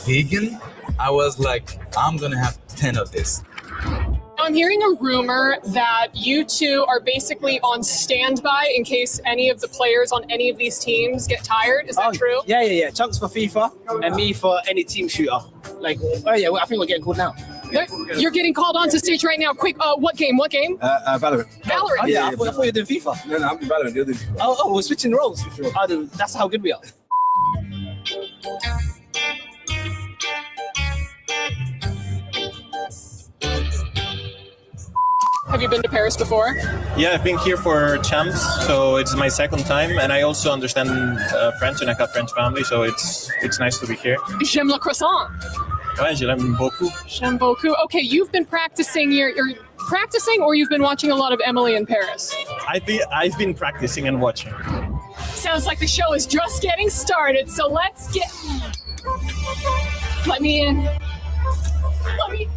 vegan, I was like, I'm gonna have 10 of this. I'm hearing a rumor that you two are basically on standby in case any of the players on any of these teams get tired. Is that true? Yeah. Chunks for FIFA and me for any team shooter. Like, I think we're getting called now. You're getting called onto stage right now. Quick, what game? Valorant. Valorant. Oh, yeah, I thought you were doing FIFA. No, I'm doing Valorant. Oh, we're switching roles. Oh, dude, that's how good we are. Have you been to Paris before? Yeah, I've been here for Champs, so it's my second time, and I also understand French, and I have French family, so it's nice to be here. J'aime le croissant. Ouais, je l'aime beaucoup. J'aime beaucoup. Okay, you've been practicing. You're practicing, or you've been watching a lot of Emily in Paris? I've been practicing and watching. Sounds like the show is just getting started, so let's get... Let me in. Let me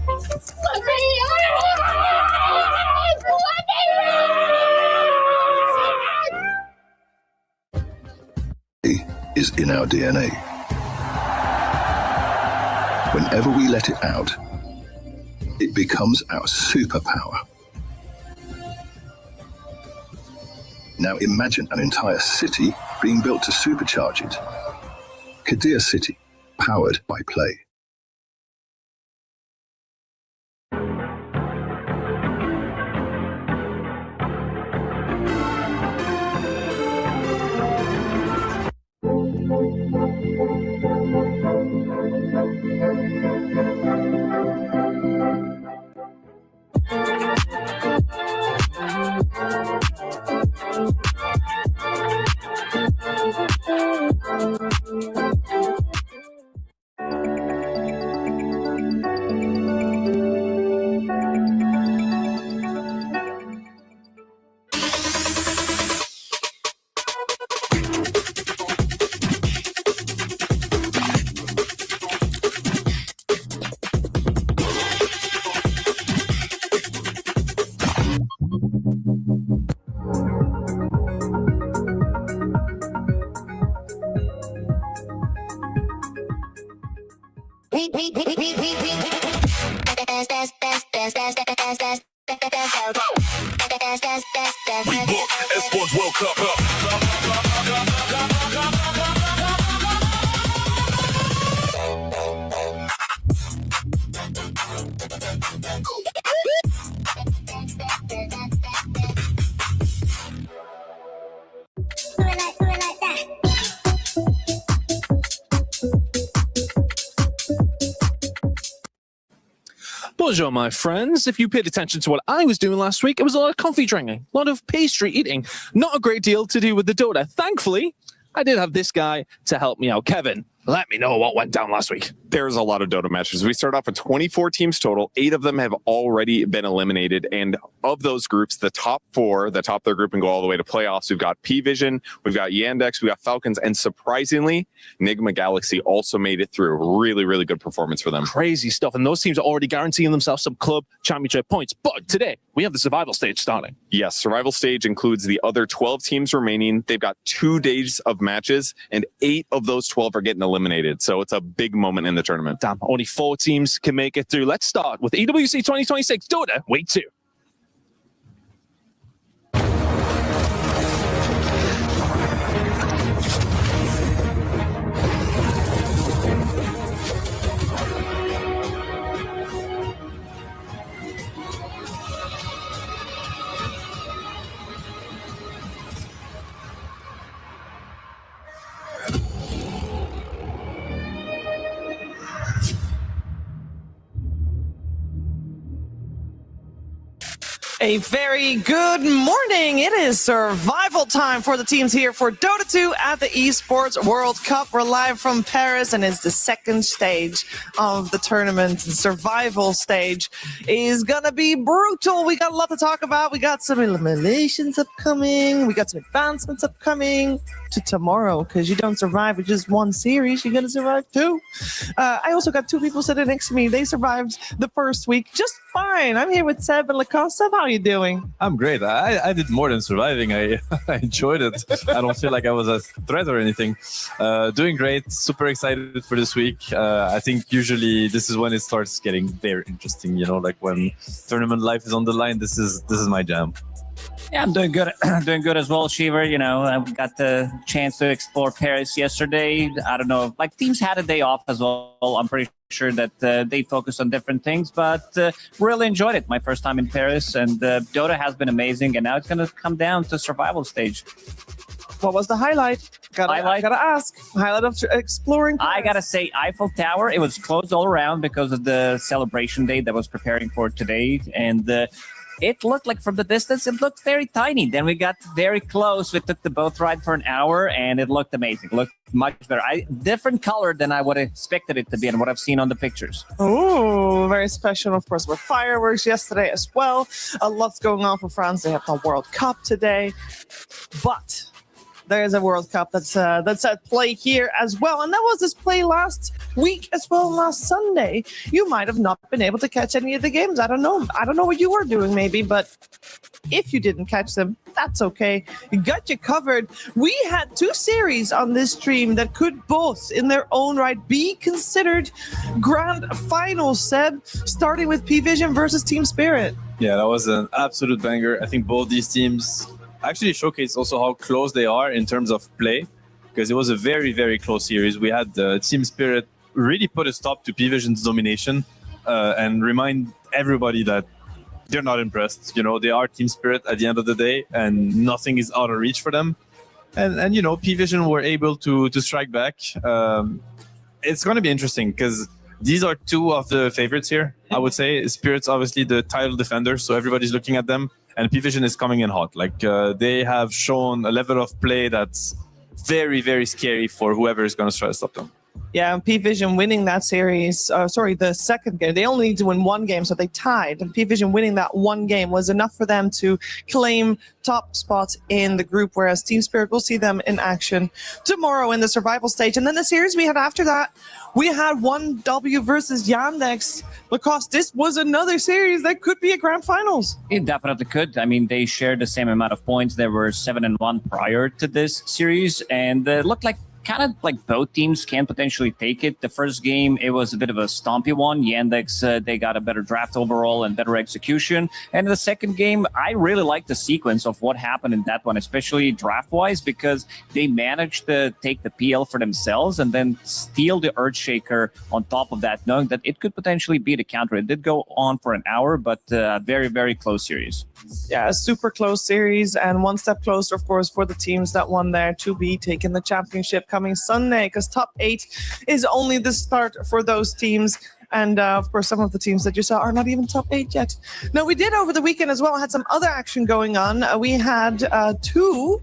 is in our DNA. Whenever we let it out, it becomes our superpower. Now imagine an entire city being built to supercharge it. Kadir City, powered by play. Bonjour, my friends. If you paid attention to what I was doing last week, it was a lot of coffee drinking, a lot of pastry eating, not a great deal to do with the Dota. Thankfully, I did have this guy to help me out. Kevin, let me know what went down last week. There's a lot of Dota matches. We start off with 24 teams total. 8 of them have already been eliminated. And of those groups, the top 4, the top their group and go all the way to playoffs. We've got P-Vision, we've got Yandex, we've got Falcons, and surprisingly, Nigma Galaxy also made it through. Really, really good performance for them. Crazy stuff. And those teams are already guaranteeing themselves some club championship points. But today, we have the survival stage starting. Yes, survival stage includes the other 12 teams remaining. They've got 2 days of matches, and 8 of those 12 are getting eliminated. So it's a big moment in the tournament. Damn, only 4 teams can make it through. Let's start with EWC 2026 Dota Week 2. A very good morning. It is survival time for the teams here for Dota 2 at the Esports World Cup. We're live from Paris, and it's the second stage of the tournament. The survival stage is going to be brutal. We got a lot to talk about. We got some eliminations upcoming. We got some advancements upcoming. to tomorrow, because you don't survive with just one series. You're going to survive 2. I also got 2 people sitting next to me. They survived the first week just fine. I'm here with Seb and Lacoste. Seb, how are you doing? I'm great. I did more than surviving. I enjoyed it. I don't feel like I was a threat or anything. Doing great. Super excited for this week. I think usually this is when it starts getting very interesting. You know, like when tournament life is on the line. This is my jam. Yeah, I'm doing good. Doing good as well, Shiver. You know, I got the chance to explore Paris yesterday. I don't know, like teams had a day off as well. I'm pretty sure that they focused on different things, but really enjoyed it. My first time in Paris, and Dota has been amazing. And now it's going to come down to survival stage. What was the highlight? Gotta ask. Highlight of exploring Paris. I gotta say, Eiffel Tower. It was closed all around because of the celebration day that was preparing for today, and it looked like from the distance, it looked very tiny. Then we got very close. We took the boat ride for an hour, and it looked amazing. It looked much better. Different color than I would have expected it to be and what I've seen on the pictures. Oh, very special, of course, with fireworks yesterday as well. A lot's going on for France. They have the World Cup today. But there's a World Cup that's at play here as well. And that was this play last week as well, last Sunday. You might have not been able to catch any of the games. I don't know what you were doing maybe, but if you didn't catch them, that's okay. We got you covered. We had 2 series on this stream that could both, in their own right, be considered grand finals, Seb, starting with P-Vision versus Team Spirit. Yeah, that was an absolute banger. I think both these teams actually showcase also how close they are in terms of play, because it was a very, very close series. We had Team Spirit really put a stop to P-Vision's domination and remind everybody that they're not impressed. You know, they are Team Spirit at the end of the day, and nothing is out of reach for them. And you know, P-Vision were able to strike back. It's going to be interesting because these are 2 of the favorites here, I would say. Spirit's obviously the title defender, so everybody's looking at them. And P-Vision is coming in hot. Like they have shown a level of play that's very, very scary for whoever is going to try to stop them. Yeah, and P-Vision winning that series, the second game, they only need to win 1 game, so they tied. And P-Vision winning that 1 game was enough for them to claim top spots in the group, whereas Team Spirit will see them in action tomorrow in the survival stage. And then the series we had after that, we had 1W versus Yandex. Lacoste, this was another series that could be a grand finals. It definitely could. I mean, they shared the same amount of points. They were 7-1 prior to this series, and it looked like kind of like both teams can potentially take it. The first game, it was a bit of a stompy one. Yandex, they got a better draft overall and better execution. And the second game, I really like the sequence of what happened in that one, especially draft-wise, because they managed to take the PL for themselves and then steal the Earthshaker on top of that, knowing that it could potentially be the counter. It did go on for an hour, but very, very close series. Yeah, a super close series, and 1 step closer, of course, for the teams that won there to be taking the championship coming Sunday, because top 8 is only the start for those teams. And of course, some of the teams that you saw are not even top 8 yet. No, we did over the weekend as well, had some other action going on. We had 2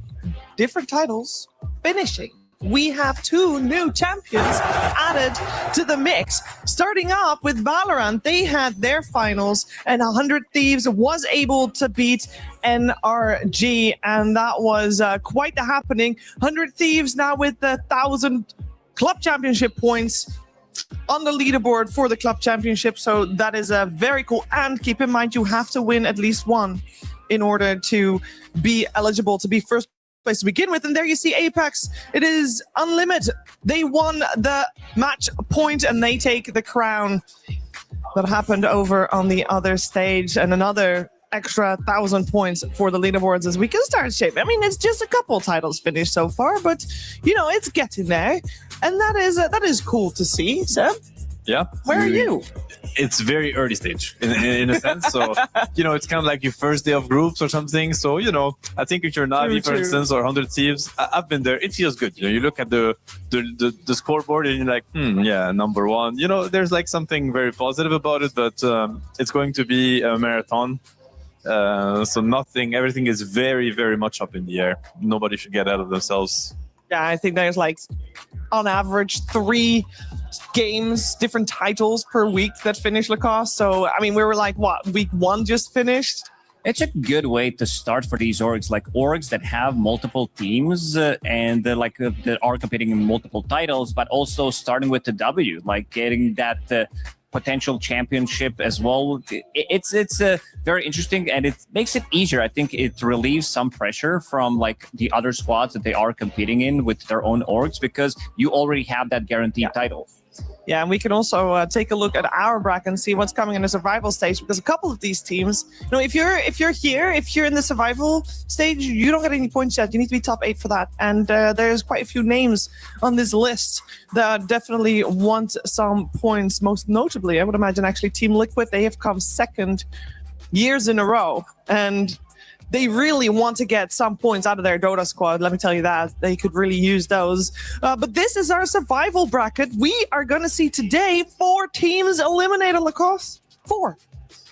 different titles finishing. We have 2 new champions added to the mix. Starting off with Valorant, they had their finals, and 100 Thieves was able to beat NRG, and that was quite the happening. 100 Thieves now with the 1,000 club championship points on the leaderboard for the club championship, so that is very cool. And keep in mind, you have to win at least 1 in order to be eligible to be first place to begin with. And there you see Apex. It is unlimited. They won the match point and they take the crown. That happened over on the other stage, and another extra 1,000 points for the leaderboards as we can start shape. I mean, it's just a couple titles finished so far, but you know, it's getting there, and that is cool to see. Seb, yeah, where are you? It's very early stage in a sense. So, you know, it's kind of like your first day of groups or something. So, you know, I think if you're Navi, for instance, or 100 Thieves, I've been there. It feels good. You know, you look at the scoreboard and you're like, yeah, number 1. You know, there's like something very positive about it, but it's going to be a marathon. So everything is very, very much up in the air. Nobody should get out of themselves. Yeah, I think there's like, on average, 3 games, different titles per week that finish Lacoste. So, I mean, we were like, what, week 1 just finished? It's a good way to start for these orgs, like orgs that have multiple teams and that are competing in multiple titles, but also starting with the W, like getting that potential championship as well. It's very interesting, and it makes it easier. I think it relieves some pressure from like the other squads that they are competing in with their own orgs, because you already have that guaranteed title. Yeah, and we can also take a look at our bracket and see what's coming in the survival stage, because a couple of these teams, if you're in the survival stage, you don't get any points yet. You need to be top 8 for that. And there's quite a few names on this list that definitely want some points. Most notably, I would imagine actually Team Liquid. They have come second years in a row, and they really want to get some points out of their Dota squad. Let me tell you that. They could really use those. But this is our survival bracket. We are going to see today 4 teams eliminated, Lacoste. 4.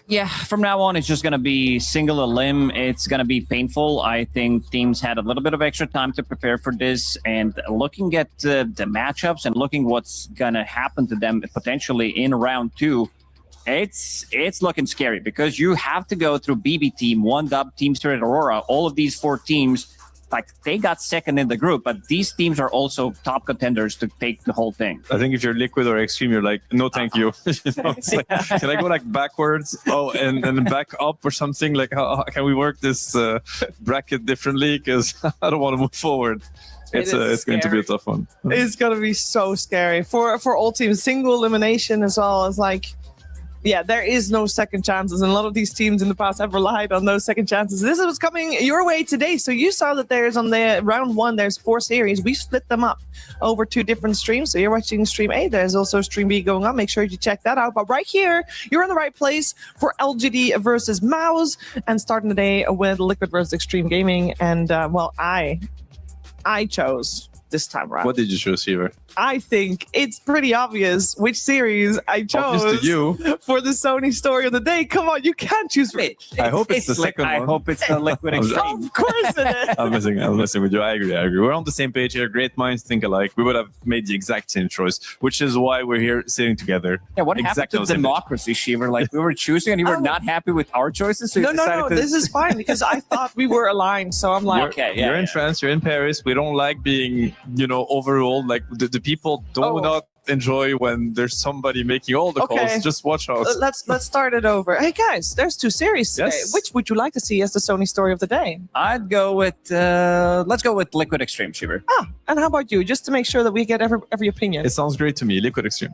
Yeah, from now on, it's just going to be single elim. It's going to be painful. I think teams had a little bit of extra time to prepare for this, and looking at the matchups and looking what's going to happen to them potentially in round 2, it's looking scary, because you have to go through BB Team, 1Dub, Team Spirit, Aurora. All of these 4 teams, like, they got second in the group, but these teams are also top contenders to take the whole thing. I think if you're Liquid or Extreme, you're like, no, thank you. It's like, can I go like backwards? Oh, and then back up or something? Like, how can we work this bracket differently? Because I don't want to move forward. It's going to be a tough one. It's going to be so scary for all teams. Single elimination as well. It's like, yeah, there is no second chances, and a lot of these teams in the past have relied on those second chances. This is what's coming your way today. So you saw that there's on the round 1, there's 4 series. We split them up over 2 different streams. So you're watching stream A. There's also stream B going on. Make sure you check that out. But right here, you're in the right place for LGD versus Mouse, and starting the day with Liquid versus Extreme Gaming. And I chose this time around. What did you choose, Fever? I think it's pretty obvious which series I chose Obvious to you. for the Sony story of the day. Come on, you can't choose me. I hope it's the second one. I hope it's the Liquid Extreme. Of course it is. I'm messing with you. I agree. We're on the same page here. Great minds think alike. We would have made the exact same choice, which is why we're here sitting together. Yeah, what happened to democracy, Shiver? Like, we were choosing and you were not happy with our choices, so you No, this is fine, because I thought we were aligned, so I'm like... You're in France, you're in Paris. We don't like being, overruled. Like, the people don't not enjoy when there's somebody making all the calls. Just watch out. Let's start it over. Hey guys, there's 2 series today. Yes. Which would you like to see as the Sony story of the day? I'd go with let's go with Liquid Extreme, Shiver. And how about you? Just to make sure that we get every opinion. It sounds great to me. Liquid Extreme.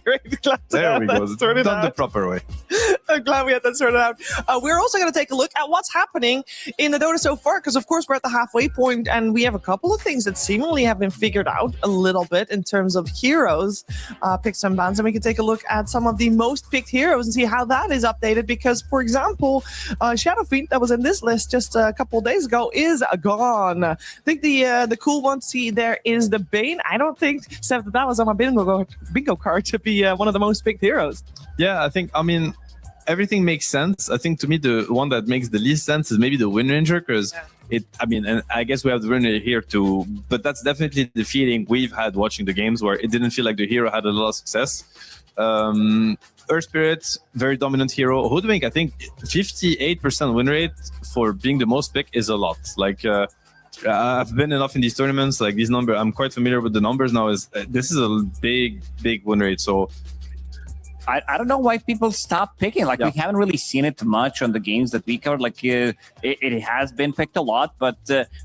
Great. Glad to There have we that go. sorted Done out. the proper way. I'm glad we had that sorted out. We're also going to take a look at what's happening in the Dota so far, because of course we're at the halfway point, and we have a couple of things that seemingly have been figured out a little bit in terms of heroes, picks and bans, and we can take a look at some of the most picked heroes and see how that is updated. Because, for example, Shadow Fiend, that was in this list just a couple of days ago, is gone. I think the cool one to see there is the Bane. I don't think, Seth, that was on my bingo card to be one of the most picked heroes. Yeah, I mean, everything makes sense. I think to me, the one that makes the least sense is maybe the Wind Ranger, because and I guess we have the Wind Ranger here too, but that's definitely the feeling we've had watching the games, where it didn't feel like the hero had a lot of success. Earth Spirit, very dominant hero. Hoodwink, I think 58% win rate for being the most picked is a lot. Like, I've been enough in these tournaments, like these numbers, I'm quite familiar with the numbers now. This is a big win rate. So I don't know why people stop picking. Like, we haven't really seen it much on the games that we covered. Like, it has been picked a lot, but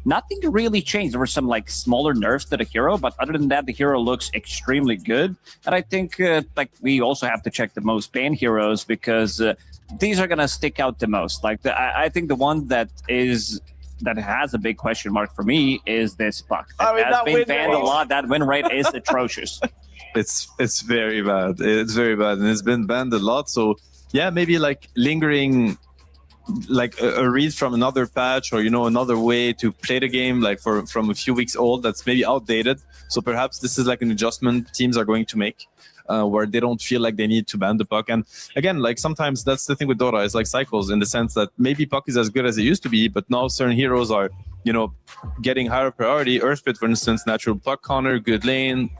nothing really changed. There were some like smaller nerfs to the hero, but other than that, the hero looks extremely good. And I think like we also have to check the most banned heroes, because these are gonna stick out the most. Like, I think the one that has a big question mark for me is this Puck. That has been banned a lot. That win rate is atrocious. It's very bad. It's very bad, and it's been banned a lot. So yeah, maybe like lingering, like a read from another patch, or another way to play the game, like from a few weeks old, that's maybe outdated. So perhaps this is like an adjustment teams are going to make, where they don't feel like they need to ban the Puck. And again, like sometimes that's the thing with Dota, it's like cycles, in the sense that maybe Puck is as good as it used to be, but now certain heroes are getting higher priority. Earthspit, for instance, natural Puck counter, good lane,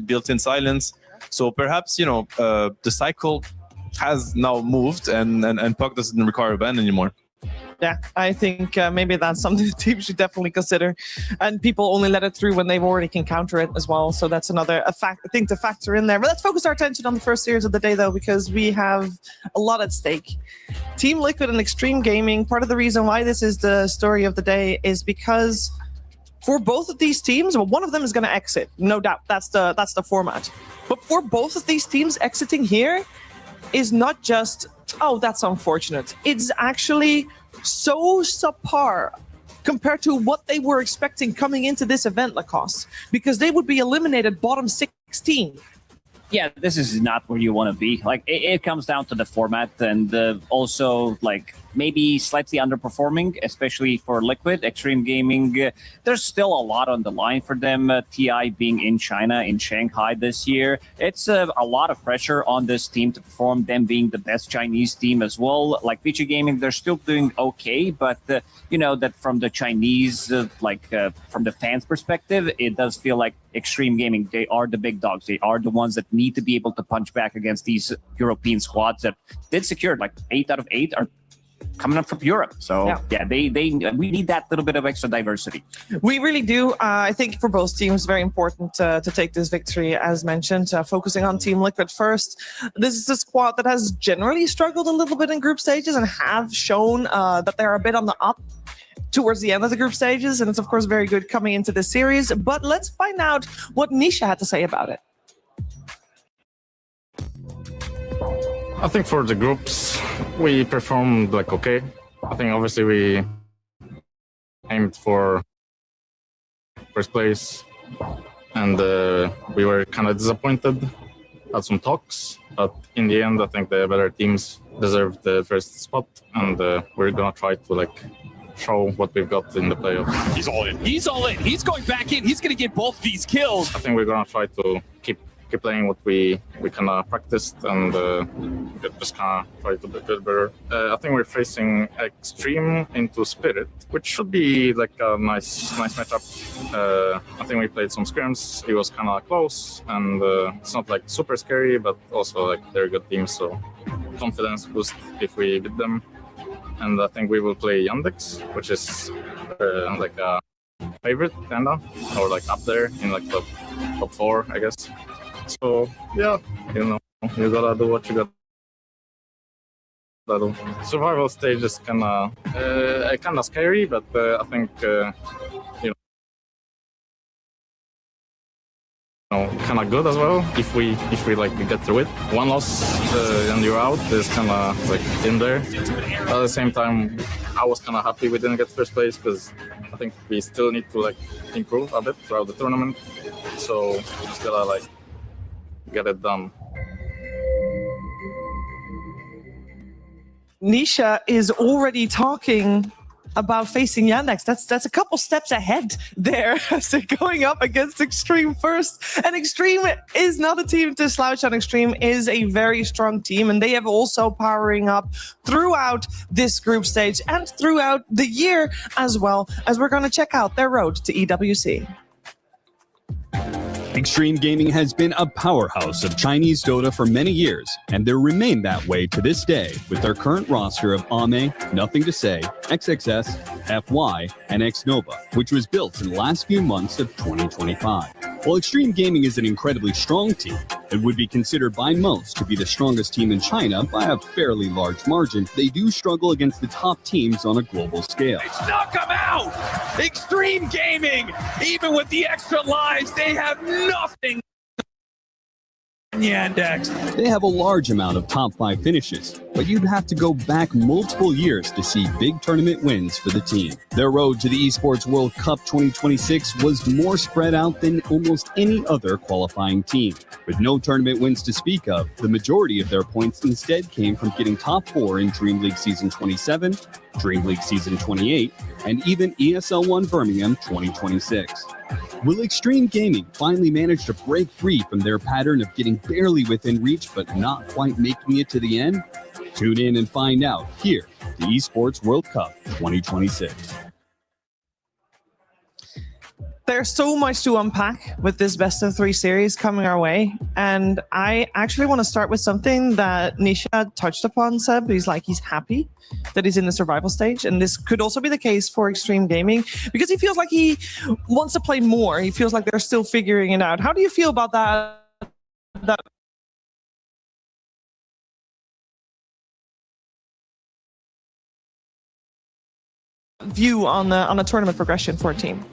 built-in silence. So perhaps the cycle has now moved, and Puck doesn't require a ban anymore. Yeah, I think maybe that's something the team should definitely consider. And people only let it through when they've already can counter it as well. So that's another thing to factor in there. But let's focus our attention on the first series of the day, though, because we have a lot at stake. Team Liquid and Extreme Gaming, part of the reason why this is the story of the day is because for both of these teams, well, one of them is going to exit. No doubt. That's the format. But for both of these teams, exiting here is not just, oh, that's unfortunate. It's actually so subpar compared to what they were expecting coming into this event, Lacoste, because they would be eliminated bottom 16. Yeah, this is not where you want to be. Like, it comes down to the format and also, like, maybe slightly underperforming, especially for Liquid. Extreme Gaming, there's still a lot on the line for them. TI being in China, in Shanghai this year. It's a lot of pressure on this team to perform, them being the best Chinese team as well. Like VG Gaming, they're still doing okay, but you know that from the Chinese, from the fans' perspective, it does feel like Extreme Gaming, they are the big dogs. They are the ones that need to be able to punch back against these European squads that did secure like 8 out of 8 are coming up from Europe. So yeah, we need that little bit of extra diversity. We really do. I think for both teams, very important to take this victory, as mentioned, focusing on Team Liquid first. This is a squad that has generally struggled a little bit in group stages and have shown that they're a bit on the up towards the end of the group stages. And it's, of course, very good coming into this series. But let's find out what Nisha had to say about it. I think for the groups, we performed like okay. I think obviously we aimed for first place, and we were kind of disappointed. Had some talks, but in the end, I think the better teams deserved the first spot, and we're gonna try to like show what we've got in the playoffs. He's all in. He's all in. He's going back in. He's gonna get both these kills. I think we're gonna try to keep playing what we kind of practiced and just kind of try to be better. I think we're facing Extreme into Spirit, which should be like a nice matchup. I think we played some scrims. It was kind of close, and it's not like super scary, but also like they're a good team, so confidence boost if we beat them. And I think we will play Yandex, which is like a favorite kinda, or like up there in like the top 4, I guess. So yeah, you know, you gotta do what you gotta do. Survival stage is kind of scary, but I think you know, kind of good as well if we like get through it. One loss and you're out is kind of like in there. But at the same time, I was kind of happy we didn't get first place because I think we still need to like improve a bit throughout the tournament. So just gotta like get it done. Nisha is already talking about facing Yandex. That's a couple steps ahead there. So going up against Extreme first. And Extreme is not a team to slouch on. Extreme is a very strong team, and they have also powering up throughout this group stage and throughout the year as well, as we're going to check out their road to EWC. Extreme Gaming has been a powerhouse of Chinese Dota for many years, and they remain that way to this day with their current roster of Ame, Nothing to Say, XXS, FY, and XNova, which was built in the last few months of 2025. While Extreme Gaming is an incredibly strong team, it would be considered by most to be the strongest team in China by a fairly large margin. They do struggle against the top teams on a global scale. Knock them out! Extreme Gaming, even with the extra lives, they have nothing. Yandex. They have a large amount of top 5 finishes, but you'd have to go back multiple years to see big tournament wins for the team. Their road to the Esports World Cup 2026 was more spread out than almost any other qualifying team. With no tournament wins to speak of, the majority of their points instead came from getting top 4 in Dream League Season 27, Dream League Season 28, and even ESL 1 Birmingham 2026. Will Extreme Gaming finally manage to break free from their pattern of getting barely within reach but not quite making it to the end? Tune in and find out here at the Esports World Cup 2026. There's so much to unpack with this best of 3 series coming our way. And I actually want to start with something that Nisha touched upon, Seb. He's happy that he's in the survival stage. And this could also be the case for Extreme Gaming because he feels like he wants to play more. He feels like they're still figuring it out. How do you feel about that view on a tournament progression for a team?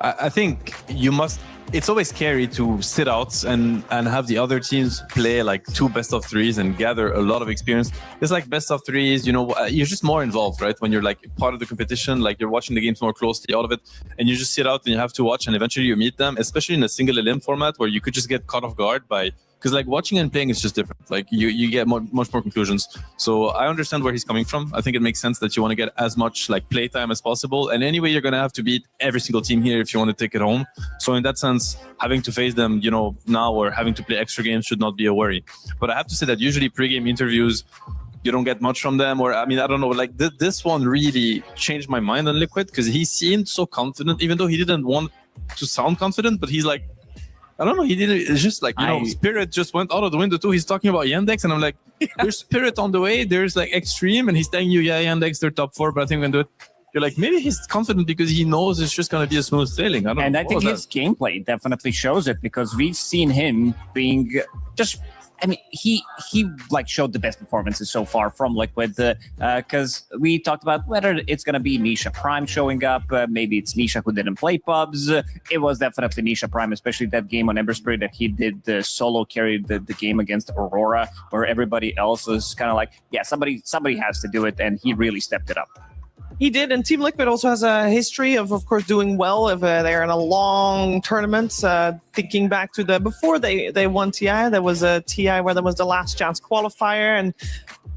I think it's always scary to sit out and have the other teams play like 2 best of 3s and gather a lot of experience. It's like best of 3s, you're just more involved, right? When you're like part of the competition, like you're watching the games more closely, all of it, and you just sit out and you have to watch and eventually you meet them, especially in a single elim format where you could just get caught off guard by, because like watching and playing is just different. Like you get much more conclusions. So I understand where he's coming from. I think it makes sense that you want to get as much like playtime as possible. And anyway, you're going to have to beat every single team here if you want to take it home. So in that sense, having to face them, now or having to play extra games should not be a worry. But I have to say that usually pre-game interviews, you don't get much from them. Or I don't know, like this one really changed my mind on Liquid because he seemed so confident, even though he didn't want to sound confident, but he's like, I don't know, he didn't, it's just like, Spirit just went out of the window too. He's talking about Yandex and I'm like, there's Spirit on the way, there's like Extreme, and he's telling you, Yandex, they're top 4, but I think we can do it. You're like, maybe he's confident because he knows it's just going to be a smooth sailing. I think his gameplay definitely shows it because we've seen him being just... he like showed the best performances so far from Liquid because we talked about whether it's going to be Nisha Prime showing up. Maybe it's Nisha who didn't play pubs. It was definitely Nisha Prime, especially that game on Ember Spirit that he did solo carry the game against Aurora, where everybody else was kind of like, yeah, somebody has to do it, and he really stepped it up. He did, and Team Liquid also has a history of course, doing well if they're in a long tournament. Thinking back to before they won TI, there was a TI where there was the last chance qualifier, and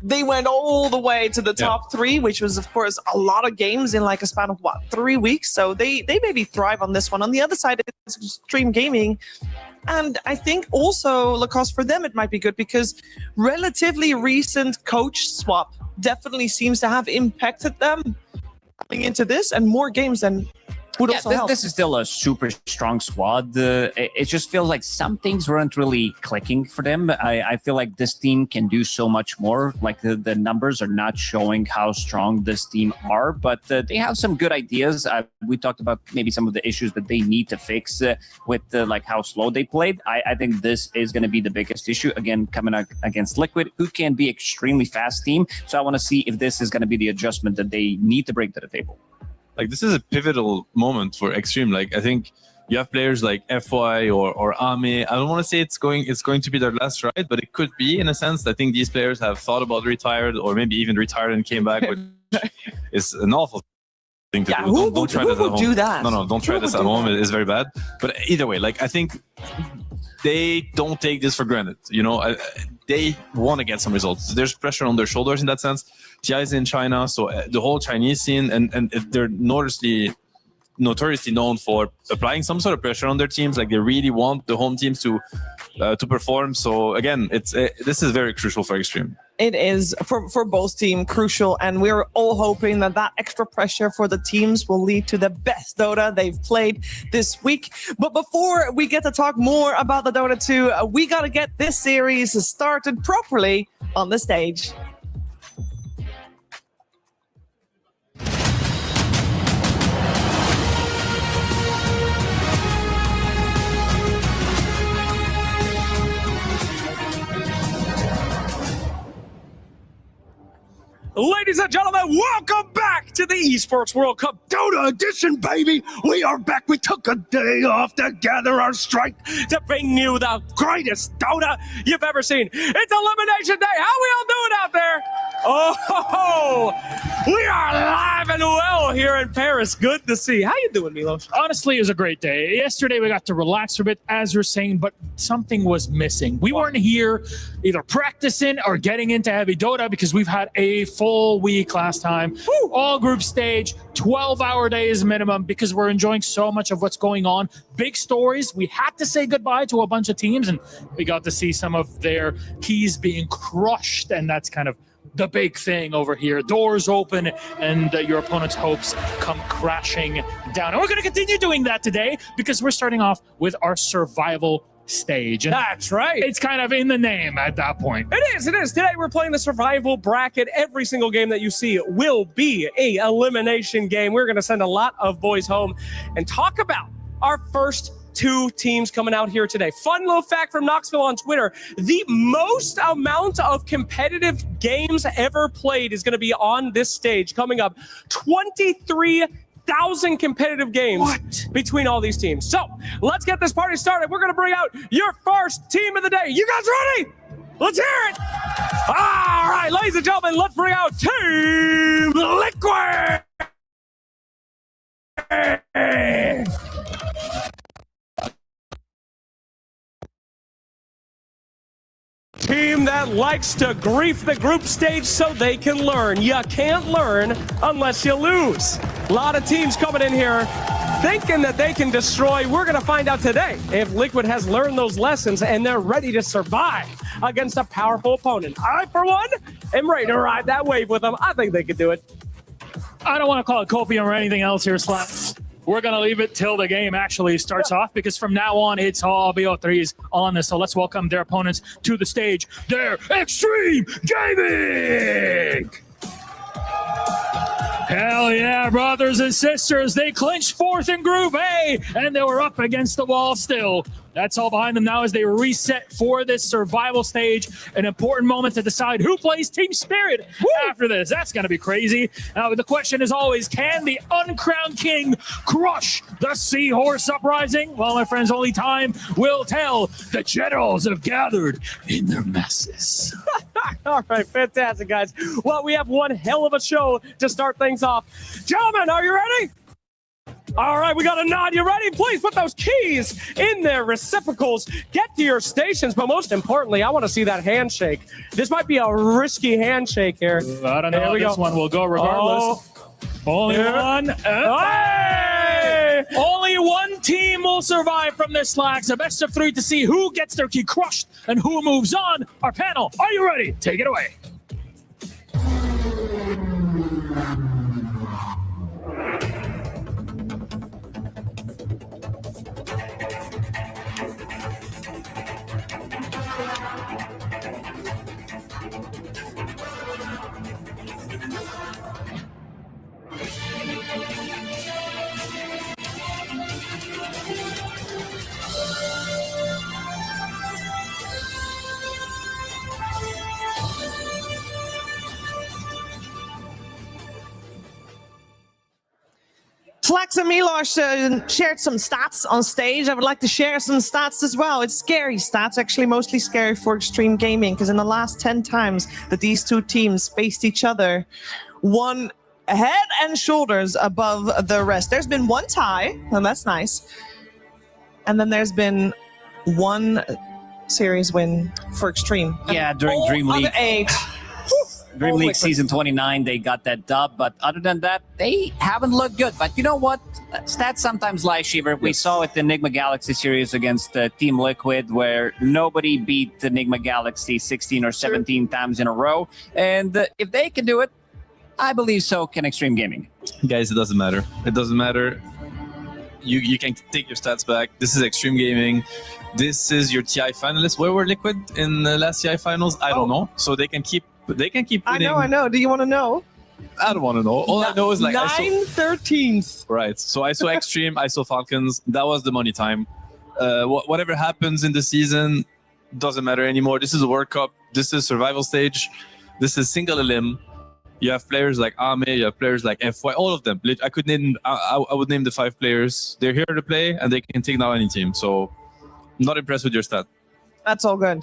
they went all the way to the top 3, which was, of course, a lot of games in like a span of, 3 weeks? So they maybe thrive on this one. On the other side, it's Extreme Gaming. And I think also, Lacoste, for them, it might be good because relatively recent coach swap definitely seems to have impacted them coming into this, and more games than would also help. This is still a super strong squad. It just feels like some things weren't really clicking for them. I feel like this team can do so much more. Like the numbers are not showing how strong this team are, but they have some good ideas. We talked about maybe some of the issues that they need to fix with like how slow they played. I think this is going to be the biggest issue. Again, coming up against Liquid, who can be extremely fast team. So I want to see if this is going to be the adjustment that they need to bring to the table. Like this is a pivotal moment for Extreme. Like I think you have players like FY or Ame. I don't want to say it's going to be their last ride, but it could be in a sense. I think these players have thought about retired or maybe even retired and came back, which is an awful thing to do. Don't try this at home. Do that? No, don't try this at home. It is very bad. But either way, like I think they don't take this for granted. They want to get some results. There's pressure on their shoulders in that sense. TI is in China, so the whole Chinese scene, and they're notoriously known for applying some sort of pressure on their teams. Like they really want the home teams to perform. So again, this is very crucial for Extreme. It is for both teams crucial, and we're all hoping that extra pressure for the teams will lead to the best Dota they've played this week. But before we get to talk more about the Dota 2, we got to get this series started properly on the stage. Ladies and gentlemen, welcome back to the Esports World Cup Dota Edition, baby. We are back. We took a day off to gather our strength to bring you the greatest Dota you've ever seen. It's Elimination Day. How we all doing out there? Oh, we are alive and well here in Paris. Good to see. How you doing, Milos? Honestly, it was a great day. Yesterday, we got to relax for a bit, as you're saying, but something was missing. We weren't here either practicing or getting into heavy Dota because we've had a full week last time. Woo! All group stage, 12-hour days minimum because we're enjoying so much of what's going on. Big stories. We had to say goodbye to a bunch of teams, and we got to see some of their keys being crushed, and that's kind of the big thing over here. Doors open and your opponent's hopes come crashing down. And we're going to continue doing that today because we're starting off with our survival stage. And that's right. It's kind of in the name at that point. It is. Today we're playing the survival bracket. Every single game that you see will be a elimination game. We're going to send a lot of boys home and talk about our first 2 teams coming out here today. Fun little fact from Knoxville on Twitter: the most amount of competitive games ever played is going to be on this stage coming up. 23,000 competitive games between all these teams. So let's get this party started. We're going to bring out your first team of the day. You guys ready? Let's hear it. All right, ladies and gentlemen, let's bring out Team Liquid. Team that likes to grief the group stage so they can learn. You can't learn unless you lose. A lot of teams coming in here thinking that they can destroy. We're going to find out today if Liquid has learned those lessons and they're ready to survive against a powerful opponent. I, for one, am ready to ride that wave with them. I think they could do it. I don't want to call it copium or anything else here, Slap. We're going to leave it till the game actually starts off because from now on, it's all BO3s on this. So let's welcome their opponents to the stage. They're Extreme Gaming! Hell yeah, brothers and sisters. They clinched 4th in Group A, and they were up against the wall still. That's all behind them now as they reset for this survival stage. An important moment to decide who plays Team Spirit after this. That's going to be crazy. Now, the question is always, can the uncrowned king crush the Seahorse Uprising? Well, my friends, only time will tell. The generals have gathered in their masses. All right, fantastic, guys. Well, we have one hell of a show to start things off. Gentlemen, are you ready? All right, we got a nod. You ready? Please put those keys in their receptacles. Get to your stations, but most importantly, I want to see that handshake. This might be a risky handshake here. I don't know how this one will go regardless. Only one. Hey! Only one team will survive from this lag. It's a best of 3 to see who gets their key crushed and who moves on. Our panel, are you ready? Take it away. Flex and Milos shared some stats on stage. I would like to share some stats as well. It's scary stats, actually mostly scary for Extreme Gaming, because in the last 10 times that these 2 teams faced each other, one head and shoulders above the rest. There's been 1 tie, and that's nice. And then there's been 1 series win for Extreme. Yeah, during Dream League. 8. Dream League Season 29, they got that dub, but other than that, they haven't looked good. But you know what? Stats sometimes lie, Shiver. We saw it in Enigma Galaxy series against Team Liquid, where nobody beat the Enigma Galaxy 16 or 17 times in a row. And if they can do it, I believe so can Extreme Gaming. Guys, it doesn't matter. It doesn't matter. You can take your stats back. This is Extreme Gaming. This is your TI finalists. Where were Liquid in the last TI finals? I don't know. So they can keep winning. I know. Do you want to know? I don't want to know. All I know is like 9/13. Right. So I saw Extreme, I saw Falcons. That was the money time. Whatever happens in the season doesn't matter anymore. This is a World Cup. This is survival stage. This is single elim. You have players like Ame. You have players like FY. All of them. I could name. I would name the 5 players. They're here to play, and they can take down any team. So, I'm not impressed with your stat. That's all good.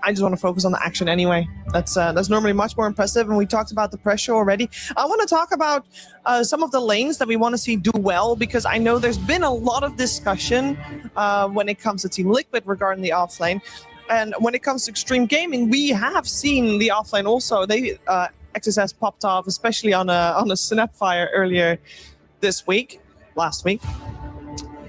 I just want to focus on the action anyway. That's normally much more impressive, and we talked about the pressure already. I want to talk about some of the lanes that we want to see do well, because I know there's been a lot of discussion when it comes to Team Liquid regarding the offlane. And when it comes to Extreme Gaming, we have seen the offlane also. They XSS popped off, especially on a Snapfire earlier last week.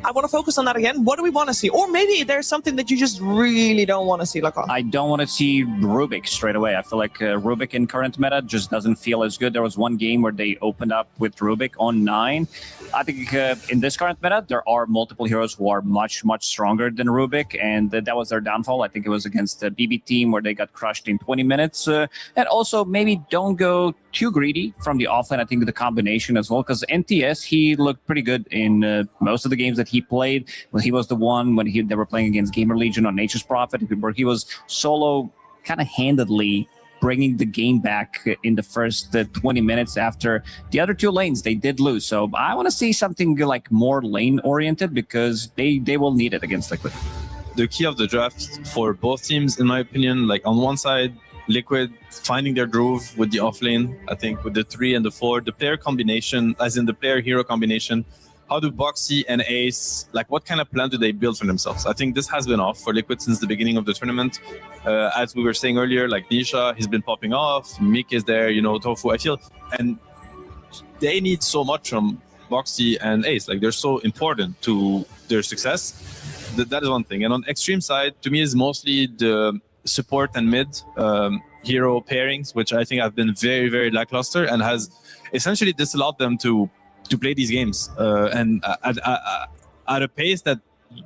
I want to focus on that again. What do we want to see? Or maybe there's something that you just really don't want to see, like I don't want to see Rubik straight away. I feel like Rubik in current meta just doesn't feel as good. There was one game where they opened up with Rubik on 9. I think in this current meta, there are multiple heroes who are much, much stronger than Rubik, and that was their downfall. I think it was against the BB team where they got crushed in 20 minutes. And also, maybe don't go too greedy from the offlane. I think the combination as well, because NTS, he looked pretty good in most of the games that he played. When he was the one when they were playing against Gamer Legion on Nature's Prophet, where he was solo kind of handedly bringing the game back in the first 20 minutes after the other 2 lanes they did lose. So I want to see something like more lane oriented, because they will need it against Liquid. The key of the draft for both teams, in my opinion, like on one side, Liquid finding their groove with the offlane. I think with the 3 and the 4, the player combination, as in the player hero combination, how do Boxy and Ace, like what kind of plan do they build for themselves? I think this has been off for Liquid since the beginning of the tournament. As we were saying earlier, like Nisha, he's been popping off, Mick is there, Tofu, I feel, and they need so much from Boxy and Ace. Like they're so important to their success. That is one thing. And on Extreme side, to me, is mostly the support and mid hero pairings, which I think have been very, very lackluster and has essentially disallowed them to play these games and at a pace that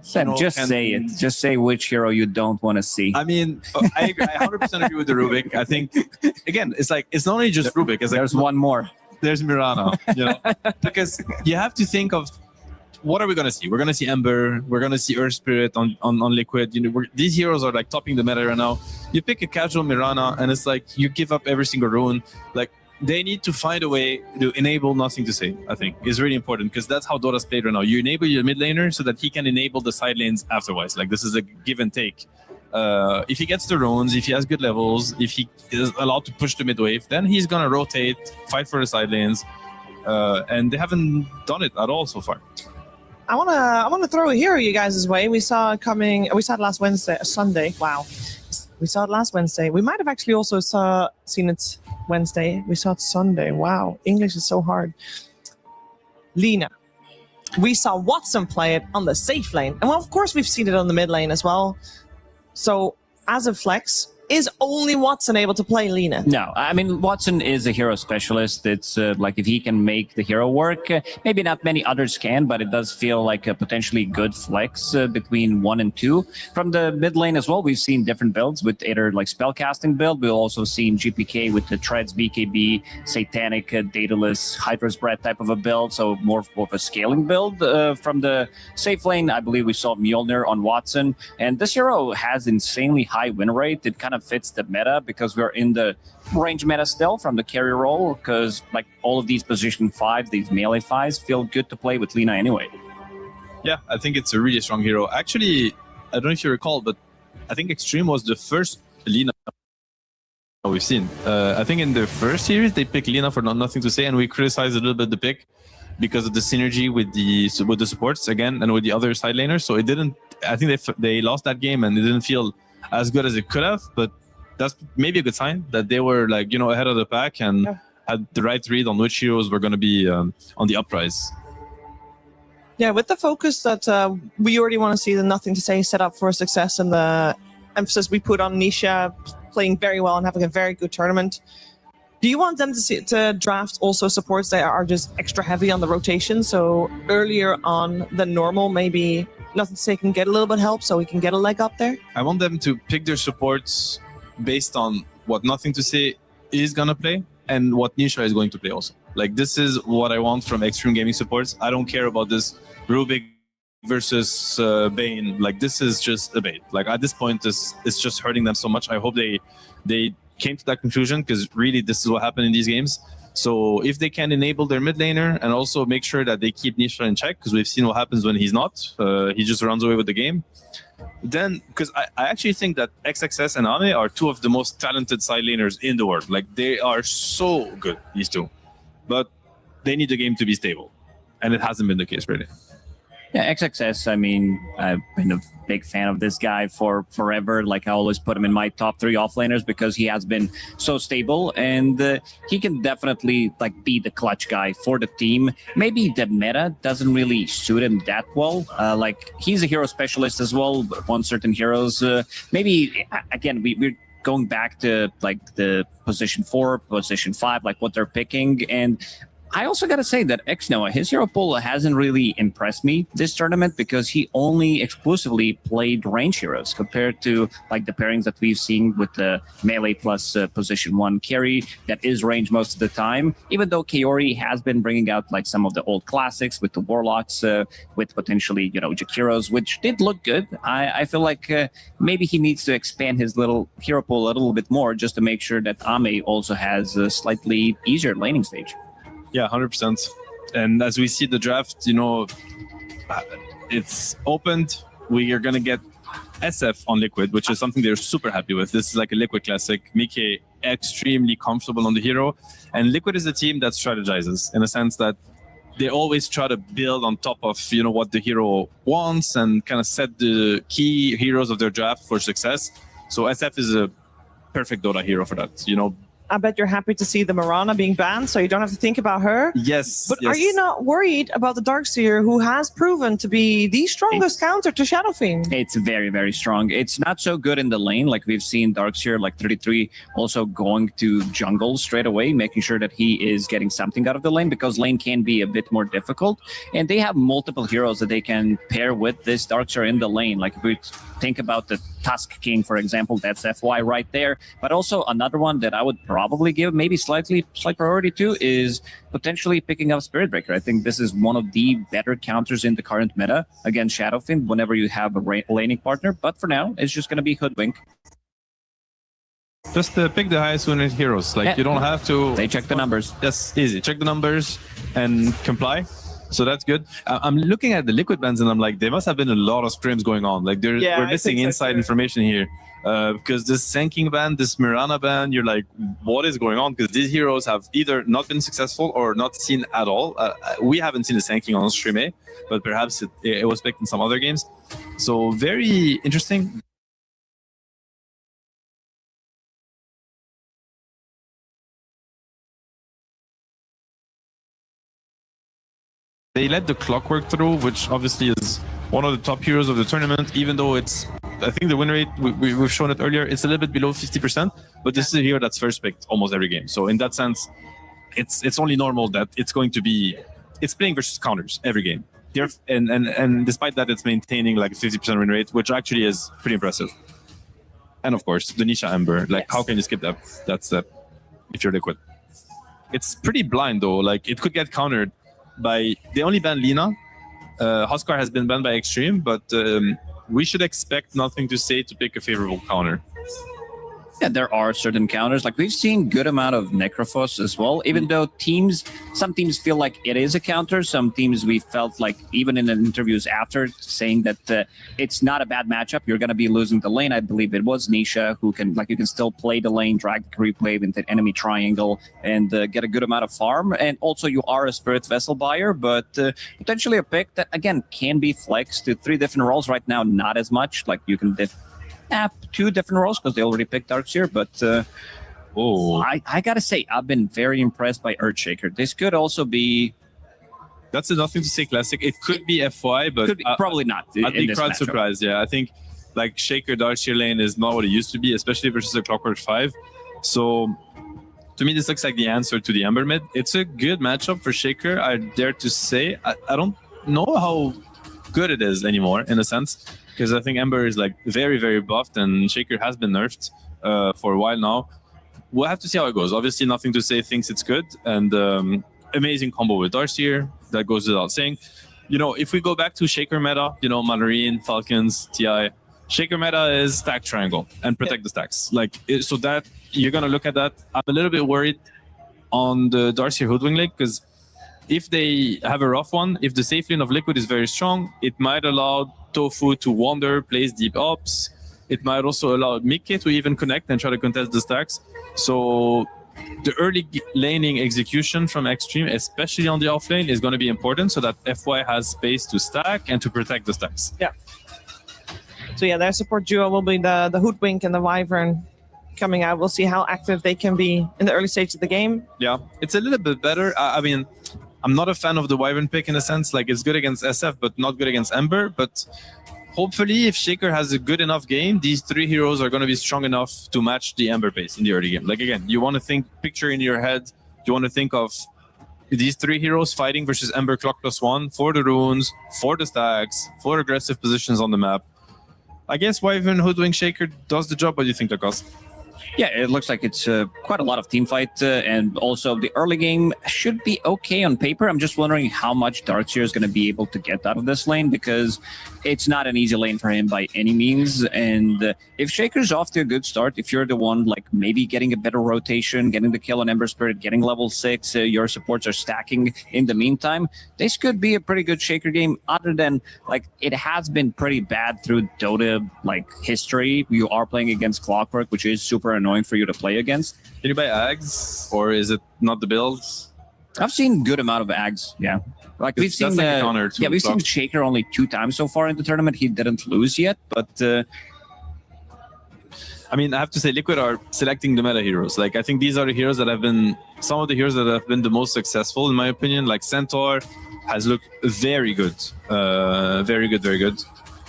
Sam, say it. Just say which hero you don't want to see. I mean, I agree. I 100% agree with the Rubik. I think, again, it's like, it's not only just Rubik. It's like, there's one more. There's Mirana, because you have to think of what are we going to see? We're going to see Ember. We're going to see Earth Spirit on Liquid. These heroes are like topping the meta right now. You pick a casual Mirana and it's like you give up every single rune. Like, they need to find a way to enable nothing to say, I think, is really important, because that's how Dota's played right now. You enable your mid laner so that he can enable the side lanes afterwards. Like, this is a give and take. If he gets the runes, if he has good levels, if he is allowed to push the mid wave, then he's going to rotate, fight for the side lanes. And they haven't done it at all so far. I wanna throw a hero you guys' way. We saw it last Sunday. Wow. We saw it last Wednesday. We might have actually also seen it Wednesday. We saw it Sunday. Wow, English is so hard. Lina. We saw Watson play it on the safe lane. And well, of course, we've seen it on the mid lane as well. So, as a flex, is only Watson able to play Lina? No, I mean, Watson is a hero specialist. It's like if he can make the hero work, maybe not many others can, but it does feel like a potentially good flex between 1 and 2. From the mid lane as well, we've seen different builds with either like spellcasting build. We've also seen GPK with the Treads, BKB, Satanic, Daedalus, Hydra's Breath type of a build, so more of a scaling build. From the safe lane, I believe we saw Mjolnir on Watson, and this hero has insanely high win rate. It kind of fits the meta because we're in the range meta still from the carry role, because like all of these position 5s, these melee 5s feel good to play with Lina anyway. Yeah, I think it's a really strong hero. Actually, I don't know if you recall, but I think Extreme was the first Lina we've seen. I think in the first series they picked Lina for nothing to say, and we criticized a little bit the pick because of the synergy with the supports again and with the other side laners. So it didn't. I think they lost that game and it didn't feel as good as it could have, but that's maybe a good sign that they were like, ahead of the pack and had the right read on which heroes were going to be on the uprise. Yeah, with the focus that we already want to see the nothing to say set up for success, and the emphasis we put on Nisha playing very well and having a very good tournament. Do you want them to draft also supports that are just extra heavy on the rotation? So earlier on than normal, maybe nothing to say can get a little bit of help so we can get a leg up there? I want them to pick their supports based on what nothing to say is going to play and what Nisha is going to play also. Like, this is what I want from Extreme Gaming supports. I don't care about this Rubik versus Bane. Like, this is just a bait. Like, at this point, it's just hurting them so much. I hope they came to that conclusion, because really this is what happened in these games. So if they can enable their mid laner and also make sure that they keep Nisha in check, because we've seen what happens when he's not. He just runs away with the game. Then, because I actually think that XXS and Ame are two of the most talented side laners in the world. Like, they are so good, these two. But they need the game to be stable. And it hasn't been the case, really. Yeah, XXS, I mean, I've been a big fan of this guy for forever. Like, I always put him in my top 3 offlaners because he has been so stable, and he can definitely, like, be the clutch guy for the team. Maybe the meta doesn't really suit him that well. Like, he's a hero specialist as well on certain heroes. Maybe, again, we're going back to, like, the position 4, position 5, like, what they're picking, and I also got to say that Xnoa, his hero pool hasn't really impressed me this tournament because he only exclusively played range heroes compared to like the pairings that we've seen with the melee plus position 1 carry that is range most of the time. Even though Kaori has been bringing out like some of the old classics with the Warlocks, with potentially, you know, Jakiros, which did look good. I feel like maybe he needs to expand his little hero pool a little bit more just to make sure that Ame also has a slightly easier laning stage. Yeah, 100%. And as we see the draft, you know, it's opened. We are going to get SF on Liquid, which is something they're super happy with. This is like a Liquid classic. Mike extremely comfortable on the hero. And Liquid is a team that strategizes in a sense that they always try to build on top of, you know, what the hero wants and kind of set the key heroes of their draft for success. So SF is a perfect Dota hero for that, you know. I bet you're happy to see the Mirana being banned, so you don't have to think about her. Yes. But yes. Are you not worried about the Darkseer, who has proven to be the strongest counter to Shadow Fiend? It's very, very strong. It's not so good in the lane. Like we've seen Darkseer, like 33, also going to jungle straight away, making sure that he is getting something out of the lane, because lane can be a bit more difficult. And they have multiple heroes that they can pair with this Darkseer in the lane. Like if we think about the Tusk King, for example, that's FY right there. But also another one that I would probably give maybe slight priority to is potentially picking up Spirit Breaker. I think this is one of the better counters in the current meta against Shadowfiend whenever you have a laning partner. But for now, it's just going to be Hoodwink. Just pick the highest winning heroes. Like, you don't have to... They check the numbers. Yes, easy. Check the numbers and comply. So that's good. I'm looking at the Liquid bans and I'm like, there must have been a lot of scrims going on. Like, we're missing inside information here. Because this Senking ban, this Mirana ban, you're like, what is going on? Because these heroes have either not been successful or not seen at all. We haven't seen the Senking on Stream A, but perhaps it was picked in some other games. So very interesting. They let the Clockwork through, which obviously is one of the top heroes of the tournament, even though it's, I think the win rate, we've shown it earlier, it's a little bit below 50%, but this is a hero that's first picked almost every game. So in that sense, it's only normal that it's going to be, it's playing versus counters every game. And despite that, it's maintaining like a 50% win rate, which actually is pretty impressive. And of course, the Nisha Ember, like how can you skip that step if you're Liquid? It's pretty blind though, like it could get countered by, they only banned Lina. Huskar has been banned by Extreme, but we should expect nothing to say to pick a favorable counter. Yeah, there are certain counters. Like we've seen good amount of Necrophos as well, even though some teams feel like it is a counter. Some teams we felt like, even in the interviews after, saying that it's not a bad matchup. You're going to be losing the lane. I believe it was Nisha who can, like, you can still play the lane, drag the creep wave into the enemy triangle and get a good amount of farm. And also you are a Spirit Vessel buyer, but potentially a pick that, again, can be flexed to 3 different roles right now. Not as much. Like you can 2 different roles because they already picked Darkseer, but I gotta say, I've been very impressed by Earthshaker. This could also be... That's nothing to say classic. It could be FY, but... probably not. I'd be quite surprised, yeah. I think like Shaker Darkseer lane is not what it used to be, especially versus a Clockwork 5. So to me, this looks like the answer to the Ember mid. It's a good matchup for Shaker, I dare to say. I don't know how good it is anymore, in a sense, because I think Ember is like very, very buffed and Shaker has been nerfed for a while now. We'll have to see how it goes. Obviously, nothing to say thinks it's good, and amazing combo with Darkseer, that goes without saying. You know, if we go back to Shaker meta, you know, Mandarin, Falcons, TI, Shaker meta is stack triangle and protect the stacks. Like, so that you're going to look at that. I'm a little bit worried on the Darkseer Hoodwink lane, because if they have a rough one, if the safe lane of Liquid is very strong, it might allow Tofu to wander, place deep ops. It might also allow Mikke to even connect and try to contest the stacks. So the early laning execution from Extreme, especially on the off lane, is going to be important so that FY has space to stack and to protect the stacks. Yeah. So yeah, their support duo will be the Hoodwink and the Wyvern coming out. We'll see how active they can be in the early stage of the game. Yeah, it's a little bit better. I mean, I'm not a fan of the Wyvern pick in a sense. Like, it's good against SF, but not good against Ember. But hopefully, if Shaker has a good enough game, these three heroes are going to be strong enough to match the Ember pace in the early game. Like, again, you want to picture in your head, you want to think of these three heroes fighting versus Ember Clock +1 for the runes, for the stacks, for aggressive positions on the map. I guess Wyvern, Hoodwink, Shaker does the job. What do you think, Lacoste? Yeah, it looks like it's quite a lot of team fight, and also the early game should be okay on paper. I'm just wondering how much Darkseer is going to be able to get out of this lane, because it's not an easy lane for him by any means. And if Shaker's off to a good start, if you're the one like maybe getting a better rotation, getting the kill on Ember Spirit, getting level 6, your supports are stacking in the meantime, this could be a pretty good Shaker game. Other than like it has been pretty bad through Dota like history. You are playing against Clockwork, which is super annoying for you to play against. Can you buy Ags, or is it not the build? I've seen good amount of Ags, yeah. Like we've seen, we've seen Shaker only 2 times so far in the tournament. He didn't lose yet, but I mean, I have to say, Liquid are selecting the meta heroes. Like, I think these are the heroes that have been some of the heroes that have been the most successful, in my opinion. Like Centaur has looked very good, very good, very good.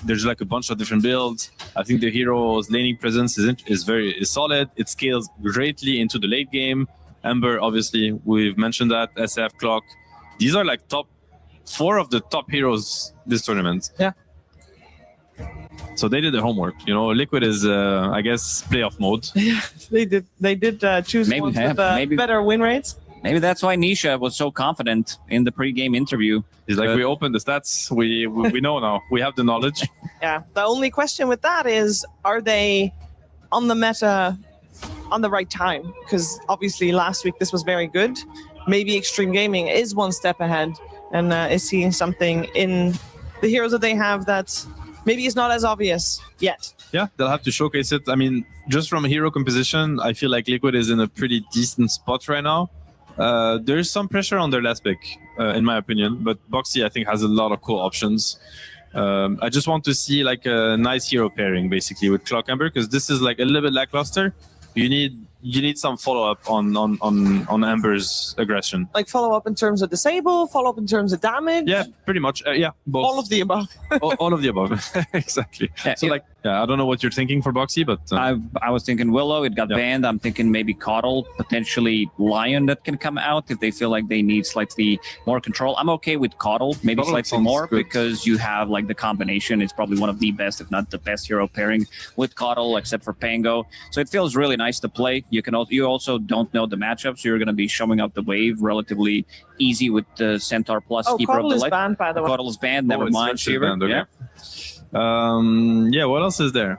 There's like a bunch of different builds. I think the hero's laning presence is solid. It scales greatly into the late game. Ember, obviously, we've mentioned that. SF, Clock. These are like top 4 of the top heroes this tournament. Yeah. So they did their homework. You know, Liquid is, I guess, playoff mode. Yeah, they did. They did choose ones with better win rates. Maybe that's why Nisha was so confident in the pre-game interview. He's like, we opened the stats. We know now. We have the knowledge. Yeah. The only question with that is, are they on the meta on the right time? Because obviously last week this was very good. Maybe Extreme Gaming is one step ahead and is seeing something in the heroes that they have that maybe is not as obvious yet. Yeah, they'll have to showcase it. I mean, just from a hero composition, I feel like Liquid is in a pretty decent spot right now. There's some pressure on their last pick, in my opinion, but Boxy, I think, has a lot of cool options. I just want to see like a nice hero pairing, basically, with Clock Ember, because this is like a little bit lackluster. You need some follow-up on Ember's aggression. Like follow-up in terms of disable, follow-up in terms of damage? Yeah, pretty much. Yeah, both. All of the above. all of the above. Exactly. Yeah, so I don't know what you're thinking for Boxy, but... I was thinking Willow, it got banned. I'm thinking maybe Coddle, potentially Lion that can come out if they feel like they need slightly more control. I'm okay with Coddle, maybe slightly more, because you have like the combination. It's probably one of the best, if not the best hero pairing with Coddle, except for Pango. So it feels really nice to play. You also don't know the matchup, so you're going to be showing up the wave relatively easy with the Centaur plus Keeper of the Light. Coddle is banned, by the way. Coddle is banned, never mind, Shiver. Banned, okay. What else is there?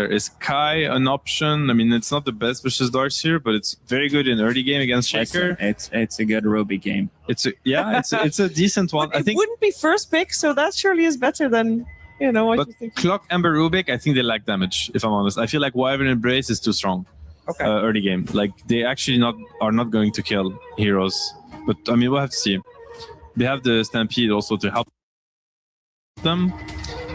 Is Kai an option? I mean, it's not the best versus Darkseer, but it's very good in early game against Shaker. It's a good Ruby game. It's a decent one. I think it wouldn't be first pick, so that surely is better than what but you think. Clock, Ember, Rubik, I think they lack damage, if I'm honest. I feel like Wyvern Embrace is too strong. Okay. Early game. Like, they actually are not going to kill heroes. But, I mean, we'll have to see. They have the Stampede also to help them.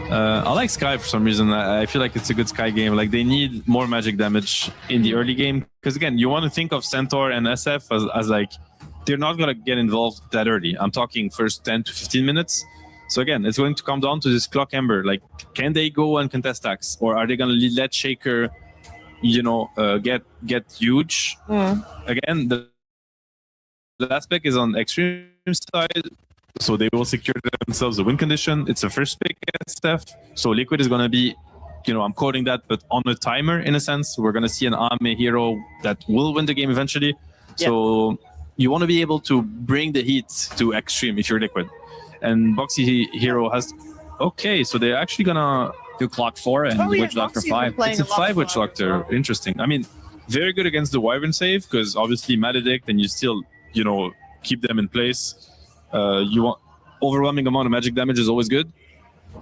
I like Sky for some reason. I feel like it's a good Sky game. Like, they need more magic damage in the early game. Because, again, you want to think of Centaur and SF as like, they're not going to get involved that early. I'm talking first 10 to 15 minutes. So, again, it's going to come down to this Clock Ember. Like, can they go and contest stacks? Or are they going to let Shaker... get huge. Again, the last pick is on Extreme side, so they will secure themselves a win condition. It's a first pick SF, so Liquid is going to be, I'm quoting that, but on a timer in a sense. We're going to see an Ame hero that will win the game eventually. Yeah. So you want to be able to bring the heat to Extreme if you're Liquid. And Boxy hero has... Okay, so they're actually going to... do Clock 4 and Witch Doctor 5. It's a 5 Witch Doctor. Interesting. I mean, very good against the Wyvern save, because obviously Maledict, and you still, keep them in place. You want overwhelming amount of magic damage is always good.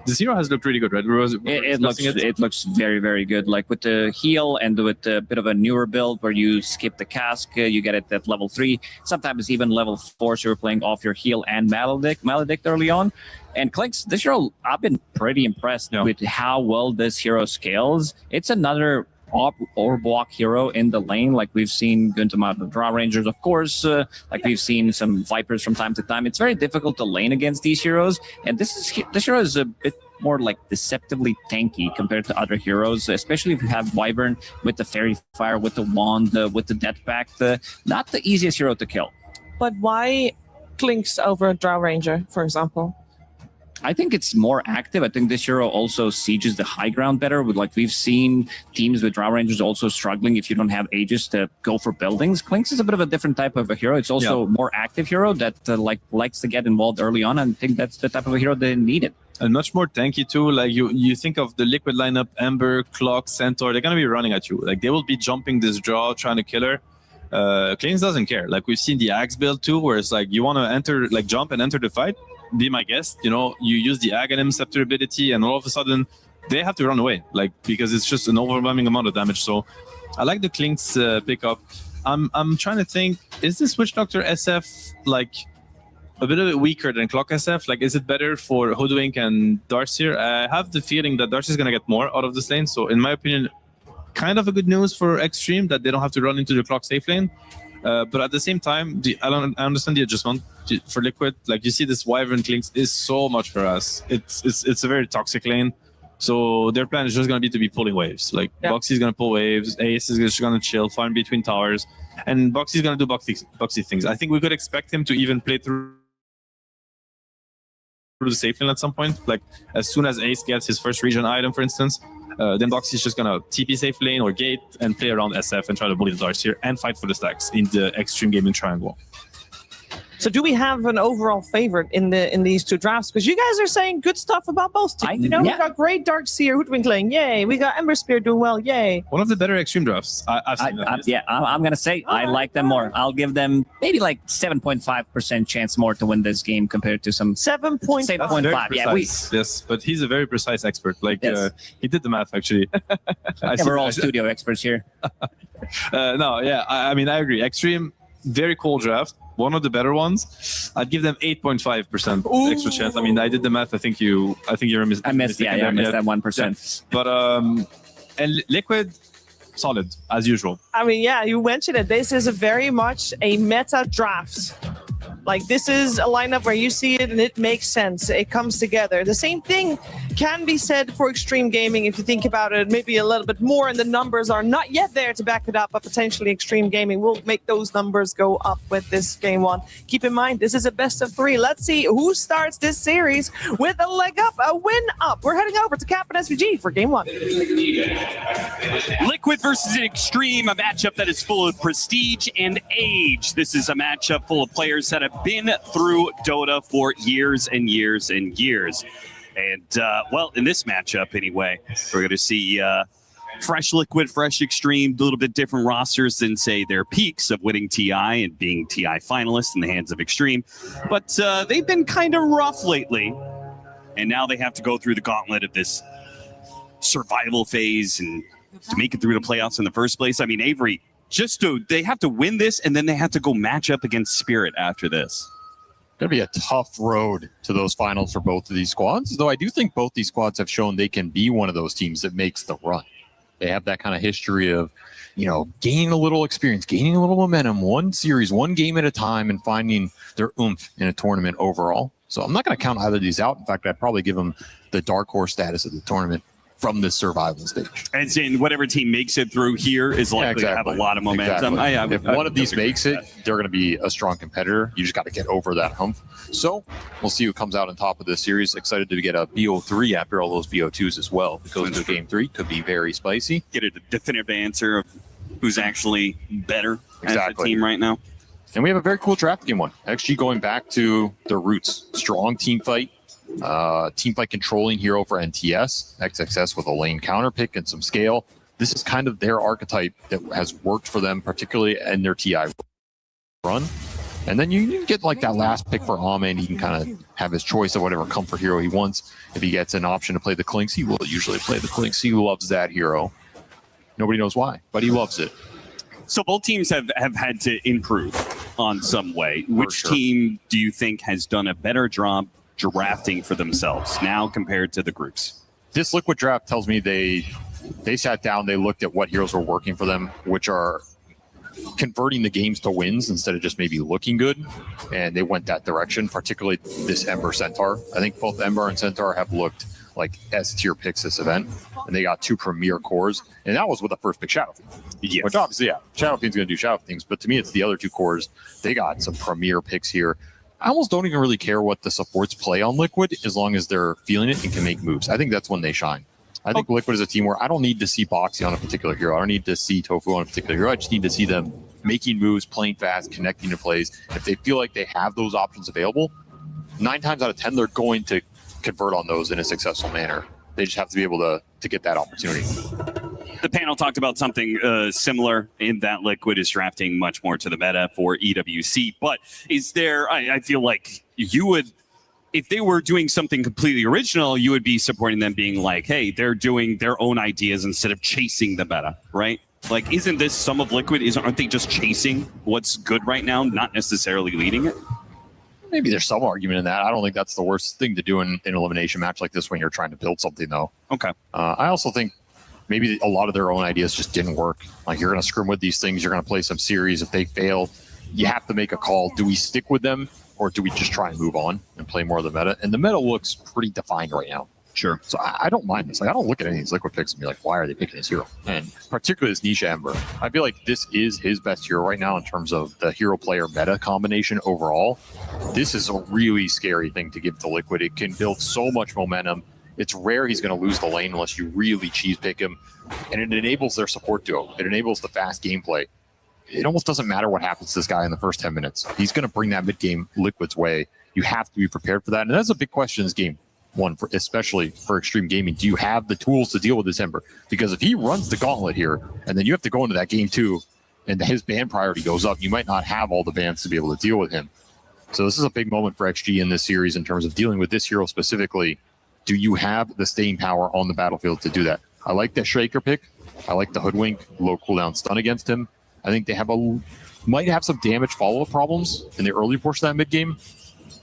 the zero has looked really good, right? It looks very, very good. Like with the heal and with a bit of a newer build where you skip the cask, you get it at level 3. Sometimes even level 4, so you're playing off your heal and Maledict early on. And Clinks, this hero, I've been pretty impressed with how well this hero scales. It's another or block hero in the lane, like we've seen good amount of draw rangers, of course, like we've seen some vipers from time to time. It's very difficult to lane against these heroes, and this hero is a bit more like deceptively tanky compared to other heroes, especially if you have Wyvern with the Fairy Fire, with the Wand, with the Death Pact. Not the easiest hero to kill. But why Clinks over Drow Ranger, for example? I think it's more active. I think this hero also sieges the high ground better. Like we've seen teams with Drow Rangers also struggling if you don't have Aegis to go for buildings. Clinks is a bit of a different type of a hero. It's also more active hero that likes to get involved early on. And I think that's the type of a hero they needed. And much more tanky too. Like you think of the Liquid lineup, Ember, Clock, Centaur, they're gonna be running at you. Like they will be jumping this draw, trying to kill her. Clinks doesn't care. Like we've seen the Axe build too, where it's like you want to enter, like jump and enter the fight. Be my guest, you know, you use the Aghanim Scepter ability and all of a sudden they have to run away, like, because it's just an overwhelming amount of damage. So I like the Clinks pickup. I'm trying to think, is this Witch Doctor SF like a bit weaker than Clock SF? Like, is it better for Hoodwink and Darcy? I have the feeling that Darcy's gonna get more out of this lane. So in my opinion, kind of a good news for Extreme that they don't have to run into the Clock safe lane. But at the same time, I understand the adjustment for Liquid. Like you see, this Wyvern Clinks is so much for us. It's a very toxic lane. So their plan is just going to be to be pulling waves. Like Boxy's going to pull waves, Ace is just going to chill, farm between towers, and Boxy's going to do Boxy things. I think we could expect him to even play through the safe lane at some point. Like as soon as Ace gets his first region item, for instance. Then Boxy's just gonna TP safe lane or gate and play around SF and try to bully the Darks here and fight for the stacks in the Extreme Gaming Triangle. So do we have an overall favorite in these two drafts? Because you guys are saying good stuff about both teams. We got great Darkseer, Hoodwink lane, yay. We got Ember Spear doing well, yay. One of the better Extreme drafts I've seen. I'm going to say I like them more. I'll give them maybe like 7.5% chance more to win this game compared to some 7.5. Yes, but he's a very precise expert. Like he did the math actually. We're all studio experts here. I mean, I agree. Extreme, very cool draft. One of the better ones. I'd give them 8.5% extra chance. I mean, I did the math. I think you're I missed that 1%. But and Liquid, solid as usual. I mean, you mentioned it. This is very much a meta draft. Like this is a lineup where you see it and it makes sense. It comes together. The same thing can be said for Extreme Gaming if you think about it maybe a little bit more, and the numbers are not yet there to back it up, but potentially Extreme Gaming will make those numbers go up with this game one. Keep in mind, this is a best of 3. Let's see who starts this series with a leg up, a win up. We're heading over to Cap and SVG for game 1. Liquid versus Extreme, a matchup that is full of prestige and age. This is a matchup full of players that have been through Dota for years and years and years. And, well, in this matchup, anyway, we're going to see fresh Liquid, fresh Extreme, a little bit different rosters than, say, their peaks of winning TI and being TI finalists in the hands of Extreme. But they've been kind of rough lately. And now they have to go through the gauntlet of this survival phase and to make it through the playoffs in the first place. I mean, Avery, they have to win this, and then they have to go match up against Spirit after this. Going to be a tough road to those finals for both of these squads, though I do think both these squads have shown they can be one of those teams that makes the run. They have that kind of history of, gaining a little experience, gaining a little momentum, one series, one game at a time, and finding their oomph in a tournament overall. So I'm not going to count either of these out. In fact, I'd probably give them the dark horse status of the tournament from this survival stage. As in, whatever team makes it through here is likely to have a lot of momentum. Exactly. If one of these makes it, they're going to be a strong competitor. You just got to get over that hump. So we'll see who comes out on top of this series. Excited to get a BO3 after all those BO2s as well. If it goes into game 3, could be very spicy. Get a definitive answer of who's actually better as a team right now. And we have a very cool draft game 1. XG going back to their roots. Strong team fight. Team fight controlling hero for NTS, XXS with a lane counter pick and some scale. This is kind of their archetype that has worked for them, particularly in their TI run. And then you get like that last pick for Almond. He can kind of have his choice of whatever comfort hero he wants. If he gets an option to play the Clinks, he will usually play the Clinks. He loves that hero. Nobody knows why, but he loves it. So both teams have had to improve on some way. Which team do you think has done a better job drafting for themselves now compared to the groups? This Liquid draft tells me they sat down, they looked at what heroes were working for them, which are converting the games to wins instead of just maybe looking good, and they went that direction, particularly this Ember Centaur. I think both Ember and Centaur have looked like S-tier picks this event, and they got 2 premier cores, and that was with the first pick Shadow Fiend. Yes. Which obviously, yeah, Shadow Fiend's going to do Shadow things, but to me, it's the other 2 cores. They got some premier picks here. I almost don't even really care what the supports play on Liquid as long as they're feeling it and can make moves. I think that's when they shine. I think Liquid is a team where I don't need to see Boxy on a particular hero. I don't need to see Tofu on a particular hero. I just need to see them making moves, playing fast, connecting to plays. If they feel like they have those options available, 9 times out of 10, they're going to convert on those in a successful manner. They just have to be able to get that opportunity. The panel talked about something similar in that Liquid is drafting much more to the meta for EWC. But is there, I feel like you would, if they were doing something completely original, you would be supporting them being like, hey, they're doing their own ideas instead of chasing the meta, right? Like, isn't this some of Liquid? Aren't they just chasing what's good right now, not necessarily leading it? Maybe there's some argument in that. I don't think that's the worst thing to do in an elimination match like this when you're trying to build something, though. Okay. I also think maybe a lot of their own ideas just didn't work. Like, you're going to scrim with these things. You're going to play some series. If they fail, you have to make a call. Do we stick with them, or do we just try and move on and play more of the meta? And the meta looks pretty defined right now. Sure. So I don't mind this. Like, I don't look at any of these Liquid picks and be like, why are they picking this hero? And particularly this Nisha Ember. I feel like this is his best hero right now in terms of the hero-player meta combination overall. This is a really scary thing to give to Liquid. It can build so much momentum. It's rare he's going to lose the lane unless you really cheese pick him. And it enables their support duo. It enables the fast gameplay. It almost doesn't matter what happens to this guy in the first 10 minutes. He's going to bring that mid-game Liquid's way. You have to be prepared for that. And that's a big question in this game. One, especially for Extreme Gaming, do you have the tools to deal with this Ember? Because if he runs the gauntlet here, and then you have to go into that game too, and his ban priority goes up, you might not have all the bans to be able to deal with him. So this is a big moment for XG in this series in terms of dealing with this hero specifically. Do you have the staying power on the battlefield to do that? I like that Shaker pick. I like the Hoodwink, low cooldown stun against him. I think they have might have some damage follow-up problems in the early portion of that mid-game,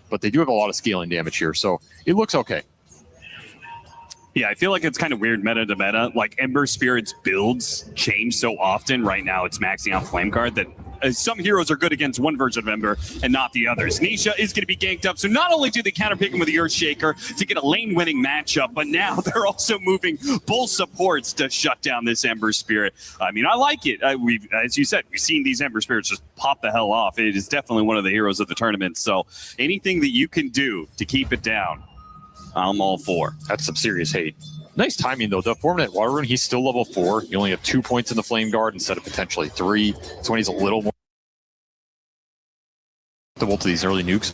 but they do have a lot of scaling damage here, so it looks okay. Yeah, I feel like it's kind of weird meta to meta. Like, Ember Spirit's builds change so often. Right now, it's maxing out Flame Guard that some heroes are good against one version of Ember and not the others. Nisha is going to be ganked up, so not only do they counterpick him with the Earthshaker to get a lane-winning matchup, but now they're also moving both supports to shut down this Ember Spirit. I mean, I like it. As you said, we've seen these Ember Spirits just pop the hell off. It is definitely one of the heroes of the tournament, so anything that you can do to keep it down, I'm all for. That's some serious hate. Nice timing, though. The 4-minute Water Rune, he's still level 4. You only have 2 points in the Flame Guard instead of potentially 3. So when he's a little more to these early nukes.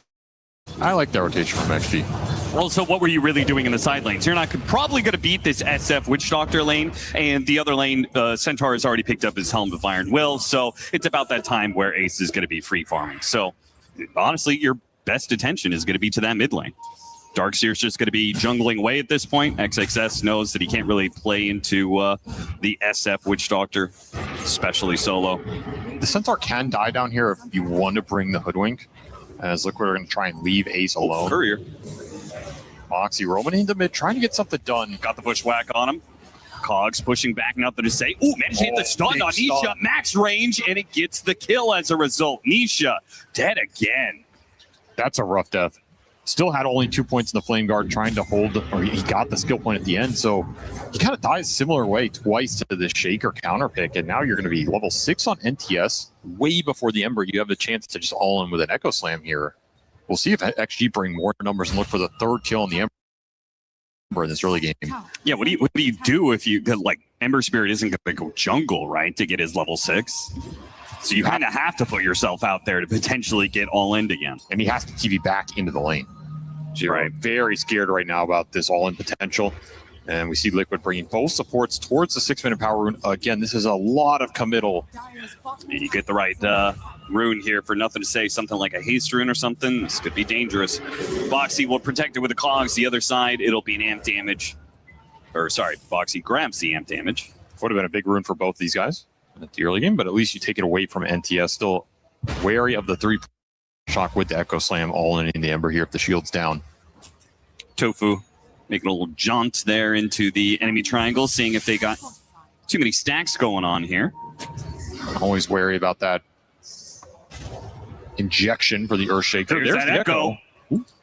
I like that rotation from XG. Well, so what were you really doing in the side lanes? You're not probably going to beat this SF Witch Doctor lane, and the other lane, Centaur has already picked up his Helm of Iron Will, so it's about that time where Ace is going to be free farming. So honestly, your best attention is going to be to that mid lane. Darkseer's just going to be jungling away at this point. XXS knows that he can't really play into the SF Witch Doctor, especially solo. The Centaur can die down here if you want to bring the Hoodwink, as Liquid are going to try and leave Ace alone. Courier. Moxie roaming into mid, trying to get something done. Got the bushwhack on him. Cogs pushing back, nothing to say. Ooh, managed to hit the stun on Nisha. Max range, and it gets the kill as a result. Nisha dead again. That's a rough death. Still had only 2 points in the Flame Guard, trying to hold, or he got the skill point at the end, so he kind of dies a similar way twice to the Shaker counter pick, and now you're going to be level 6 on NTS. Way before the Ember, you have a chance to just all in with an Echo Slam here. We'll see if XG bring more numbers and look for the 3rd kill on the Ember in this early game. Yeah, what do you do if you, like, Ember Spirit isn't going to go jungle, right, to get his level 6? So you kind of have to put yourself out there to potentially get all-in again. And he has to TV back into the lane. So you're very scared right now about this all-in potential. And we see Liquid bringing both supports towards the 6-minute power rune. Again, this is a lot of committal. You get the right rune here for nothing to say, something like a haste rune or something. This could be dangerous. Boxy will protect it with the clogs. The other side, it'll be an amp damage. Or sorry, Boxy grabs the amp damage. Would have been a big rune for both these guys at the early game, but at least you take it away from NTS. Still wary of the 3 shock with the Echo Slam all in the Ember here if the shield's down. Tofu making a little jaunt there into the enemy triangle, seeing if they got too many stacks going on here. Always wary about that injection for the Earthshaker. There's that the Echo.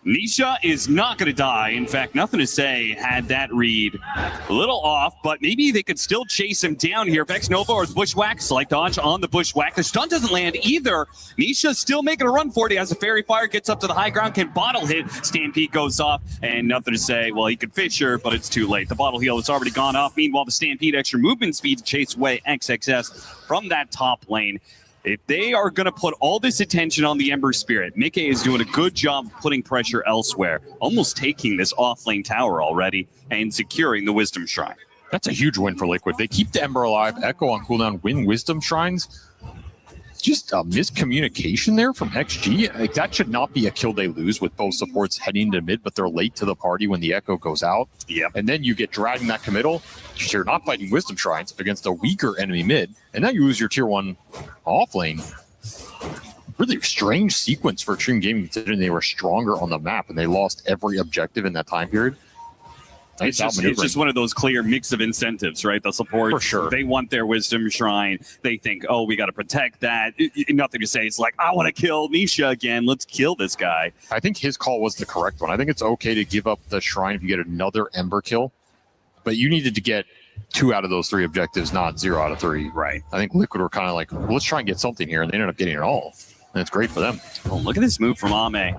Nisha is not going to die. In fact, nothing to say had that read a little off, but maybe they could still chase him down here. Vex Nova or the Bushwhack, slight dodge on the Bushwhack. The stun doesn't land either. Nisha's still making a run for it. He has a Fairy Fire, gets up to the high ground, can bottle hit. Stampede goes off, and nothing to say. Well, he could Fisher, but it's too late. The bottle heal has already gone off. Meanwhile, the Stampede extra movement speed to chase away XXS from that top lane. If they are going to put all this attention on the Ember Spirit, Mickey is doing a good job putting pressure elsewhere, almost taking this off-lane tower already and securing the Wisdom Shrine. That's a huge win for Liquid. They keep the Ember alive, Echo on cooldown, win Wisdom Shrines. Just a miscommunication there from XG. Like, that should not be a kill they lose with both supports heading to mid, but they're late to the party when the Echo goes out. Yep. And then you get dragged in that committal. You're not fighting Wisdom Shrines against a weaker enemy mid, and now you lose your tier 1 off lane. Really strange sequence for Extreme Gaming considering they were stronger on the map and they lost every objective in that time period. It's just one of those clear mix of incentives, right? The support, for sure, they want their Wisdom Shrine. They think, oh, we got to protect that. Nothing to say. It's like, I want to kill Nisha again. Let's kill this guy. I think his call was the correct one. I think it's okay to give up the Shrine if you get another Ember kill, but you needed to get 2 out of those 3 objectives, not 0 out of 3. Right. I think Liquid were kind of like, well, let's try and get something here, and they ended up getting it all. And it's great for them. Oh, look at this move from Ame.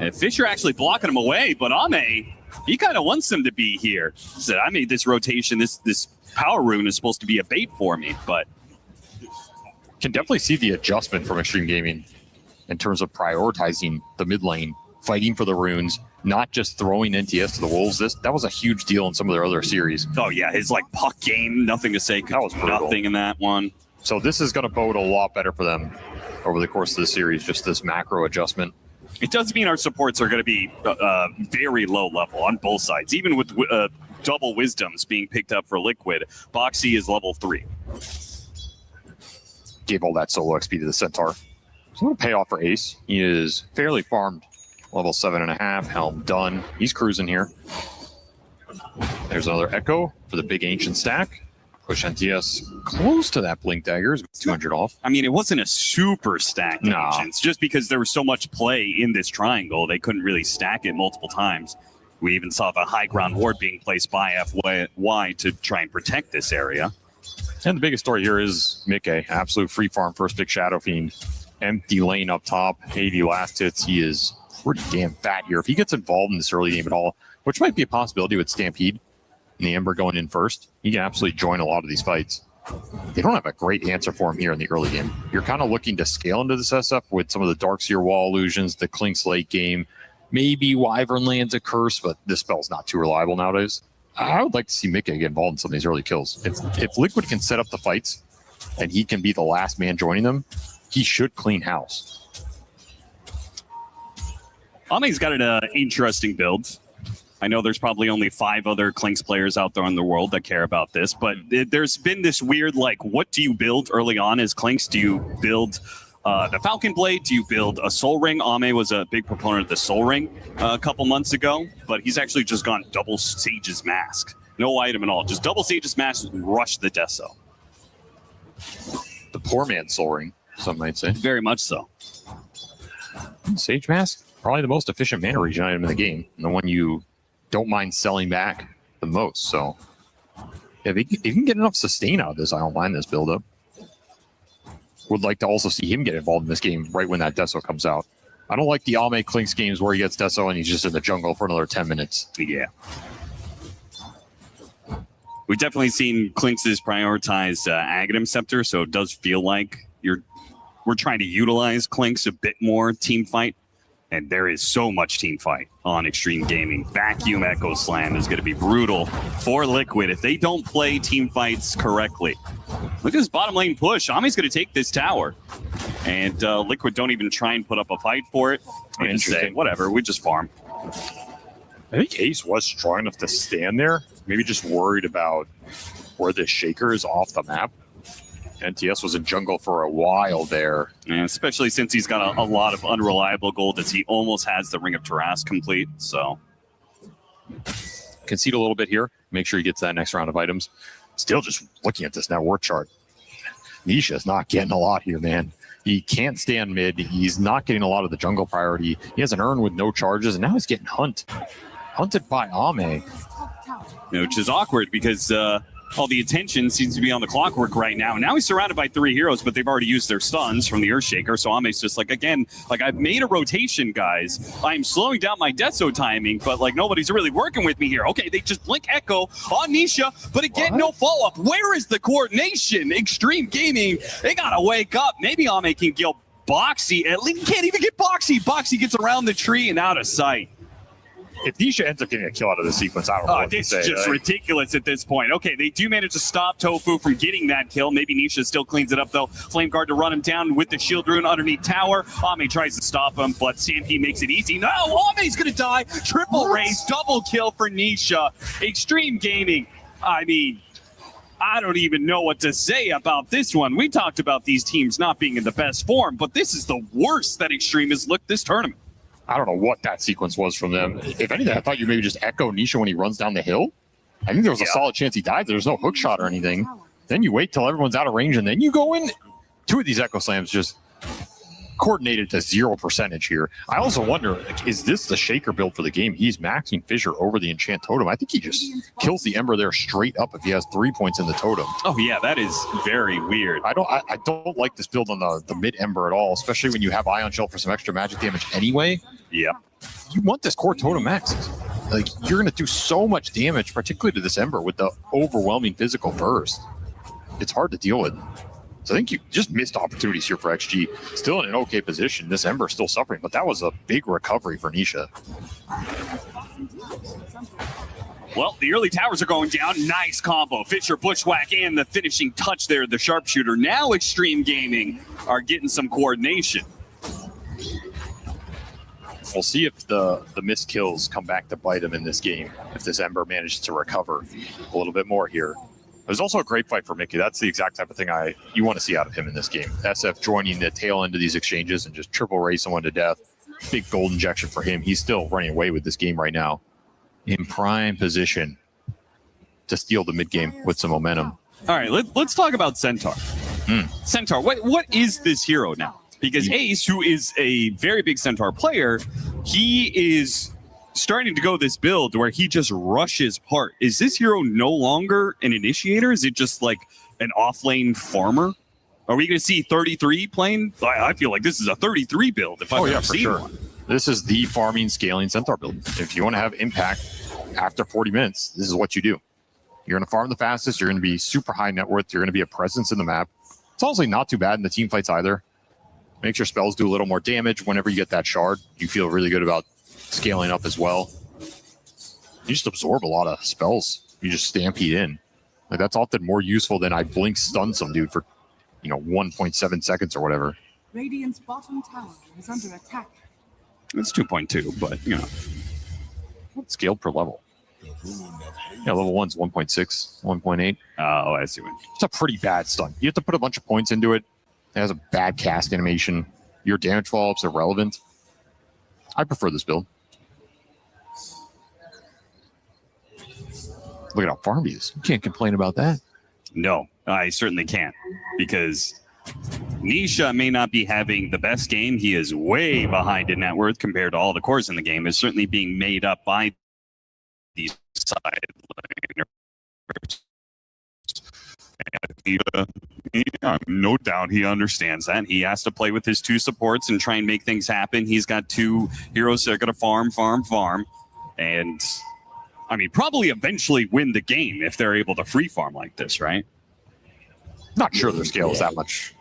And Fisher actually blocking him away, but Ame, he kind of wants them to be here. He said, I made this rotation. This power rune is supposed to be a bait for me, but can definitely see the adjustment from Extreme Gaming in terms of prioritizing the mid lane, fighting for the runes, not just throwing NTS to the wolves. That was a huge deal in some of their other series. Oh yeah, his like puck game, nothing to say. That was brutal. Nothing in that one. So this is going to bode a lot better for them over the course of the series, just this macro adjustment. It does mean our supports are going to be very low level on both sides, even with double wisdoms being picked up for Liquid. Boxy is level 3. Gave all that solo XP to the Centaur. So it'll pay off for Ace. He is fairly farmed. Level 7.5, Helm done. He's cruising here. There's another Echo for the big ancient stack. Push NTS close to that Blink Daggers, 200 off. I mean, it wasn't a super stack ancients, just because there was so much play in this triangle, they couldn't really stack it multiple times. We even saw the high ground ward being placed by FY to try and protect this area. And the biggest story here is Mickey, absolute free farm, first pick Shadow Fiend. Empty lane up top, 80 last hits. He is pretty damn fat here. If he gets involved in this early game at all, which might be a possibility with Stampede and the Ember going in first, he can absolutely join a lot of these fights. They don't have a great answer for him here in the early game. You're kind of looking to scale into this SF with some of the Darkseer wall illusions, the Clink's late game. Maybe Wyvern lands a curse, but this spell's not too reliable nowadays. I would like to see Mickey get involved in some of these early kills. If Liquid can set up the fights and he can be the last man joining them, he should clean house. Ame's got an interesting build. I know there's probably only 5 other Clinks players out there in the world that care about this, but there's been this weird, like, what do you build early on as Clinks? Do you build the Falcon Blade? Do you build a Soul Ring? Ame was a big proponent of the Soul Ring a couple months ago, but he's actually just gone double Sage's Mask. No item at all. Just double Sage's Mask and rush the Deso. The poor man's Soul Ring, some might say. Very much so. Sage Mask, probably the most efficient mana regen item in the game, and the one you don't mind selling back the most. So if he can get enough sustain out of this, I don't mind this build-up. Would like to also see him get involved in this game right when that Deso comes out. I don't like the Ame Clinks games where he gets Deso and he's just in the jungle for another 10 minutes. Yeah. We've definitely seen Clinks' prioritize Aghanim Scepter, so it does feel like we're trying to utilize Clinks a bit more team fight And there is so much team fight on Extreme Gaming. Vacuum Echo Slam is going to be brutal for Liquid if they don't play team fights correctly. Look at this bottom lane push. Ami's going to take this tower. And Liquid don't even try and put up a fight for it. They just say, whatever, we just farm. I think Ace was strong enough to stand there. Maybe just worried about where the Shaker is off the map. NTS was in jungle for a while there. And especially since he's got a lot of unreliable gold as he almost has the Ring of Taras complete. So concede a little bit here. Make sure he gets that next round of items. Still just looking at this net worth chart. Nisha's not getting a lot here, man. He can't stand mid. He's not getting a lot of the jungle priority. He has an Urn with no charges, and now he's getting hunted by Ame. Which is awkward because all the attention seems to be on the Clockwork right now. Now he's surrounded by 3 heroes, but they've already used their stuns from the Earthshaker. So Ame's just like, again, like I've made a rotation, guys. I'm slowing down my Deso timing, but like nobody's really working with me here. Okay, they just blink Echo on Nisha, but again, no follow-up. Where is the coordination? Extreme Gaming, they gotta wake up. Maybe Ame can kill Boxy. At least he can't even get Boxy. Boxy gets around the tree and out of sight. If Nisha ends up getting a kill out of the sequence, I don't know what to say. This is just ridiculous at this point. Okay, they do manage to stop Tofu from getting that kill. Maybe Nisha still cleans it up, though. Flame Guard to run him down with the Shield Rune underneath tower. Ame tries to stop him, but Stampede makes it easy. No, Ame's going to die. Triple raise, double kill for Nisha. Extreme Gaming, I mean, I don't even know what to say about this one. We talked about these teams not being in the best form, but this is the worst that Extreme has looked this tournament. I don't know what that sequence was from them. If anything, I thought you maybe just echo Nisha when he runs down the hill. I think there was a solid chance he died. There's no hook shot or anything. Then you wait till everyone's out of range, and then you go in. 2 of these echo slams just coordinated to 0% here. I also wonder, like, is this the Shaker build for the game? He's maxing Fissure over the Enchant Totem. I think he just kills the Ember there straight up if he has 3 points in the totem. Oh yeah, that is very weird. I don't like this build on the mid Ember at all, especially when you have Ion Shell for some extra magic damage anyway. Yeah. You want this core totem maxed. Like, you're going to do so much damage, particularly to this Ember with the overwhelming physical burst. It's hard to deal with. So I think you just missed opportunities here for XG. Still in an okay position. This Ember is still suffering, but that was a big recovery for Nisha. Well, the early towers are going down. Nice combo. Fissure, Bushwhack, and the finishing touch there, the sharpshooter. Now Extreme Gaming are getting some coordination. We'll see if the missed kills come back to bite him in this game, if this Ember manages to recover a little bit more here. It was also a great fight for Mickey. That's the exact type of thing you want to see out of him in this game. SF joining the tail end of these exchanges and just triple raise someone to death. Big gold injection for him. He's still running away with this game right now. In prime position to steal the mid game with some momentum. All right, let's talk about Centaur. Centaur, what is this hero now? Because Ace, who is a very big Centaur player, he is starting to go this build where he just rushes hard. Is this hero no longer an initiator? Is it just like an off-lane farmer? Are we going to see 33 playing? I feel like this is a 33 build if I've ever seen one. This is the farming, scaling Centaur build. If you want to have impact after 40 minutes, this is what you do. You're going to farm the fastest. You're going to be super high net worth. You're going to be a presence in the map. It's honestly not too bad in the team fights either. Makes your spells do a little more damage whenever you get that shard. You feel really good about scaling up as well. You just absorb a lot of spells. You just stampede in. Like, that's often more useful than I blink stun some dude for 1.7 seconds or whatever. Radiant's bottom tower is under attack. It's 2.2, but Scaled per level. Yeah, level 1's 1.6, 1.8. Oh, I see. It's a pretty bad stun. You have to put a bunch of points into it. It has a bad cast animation. Your damage follow-ups are irrelevant. I prefer this build. Look at how farm he is. You can't complain about that. No, I certainly can't. Because Nisha may not be having the best game. He is way behind in net worth compared to all the cores in the game. Is certainly being made up by these side laners. No doubt he understands that. He has to play with his 2 supports and try and make things happen. He's got 2 heroes that are going to farm. And, I mean, probably eventually win the game if they're able to free farm like this, right? Not sure their scale is that much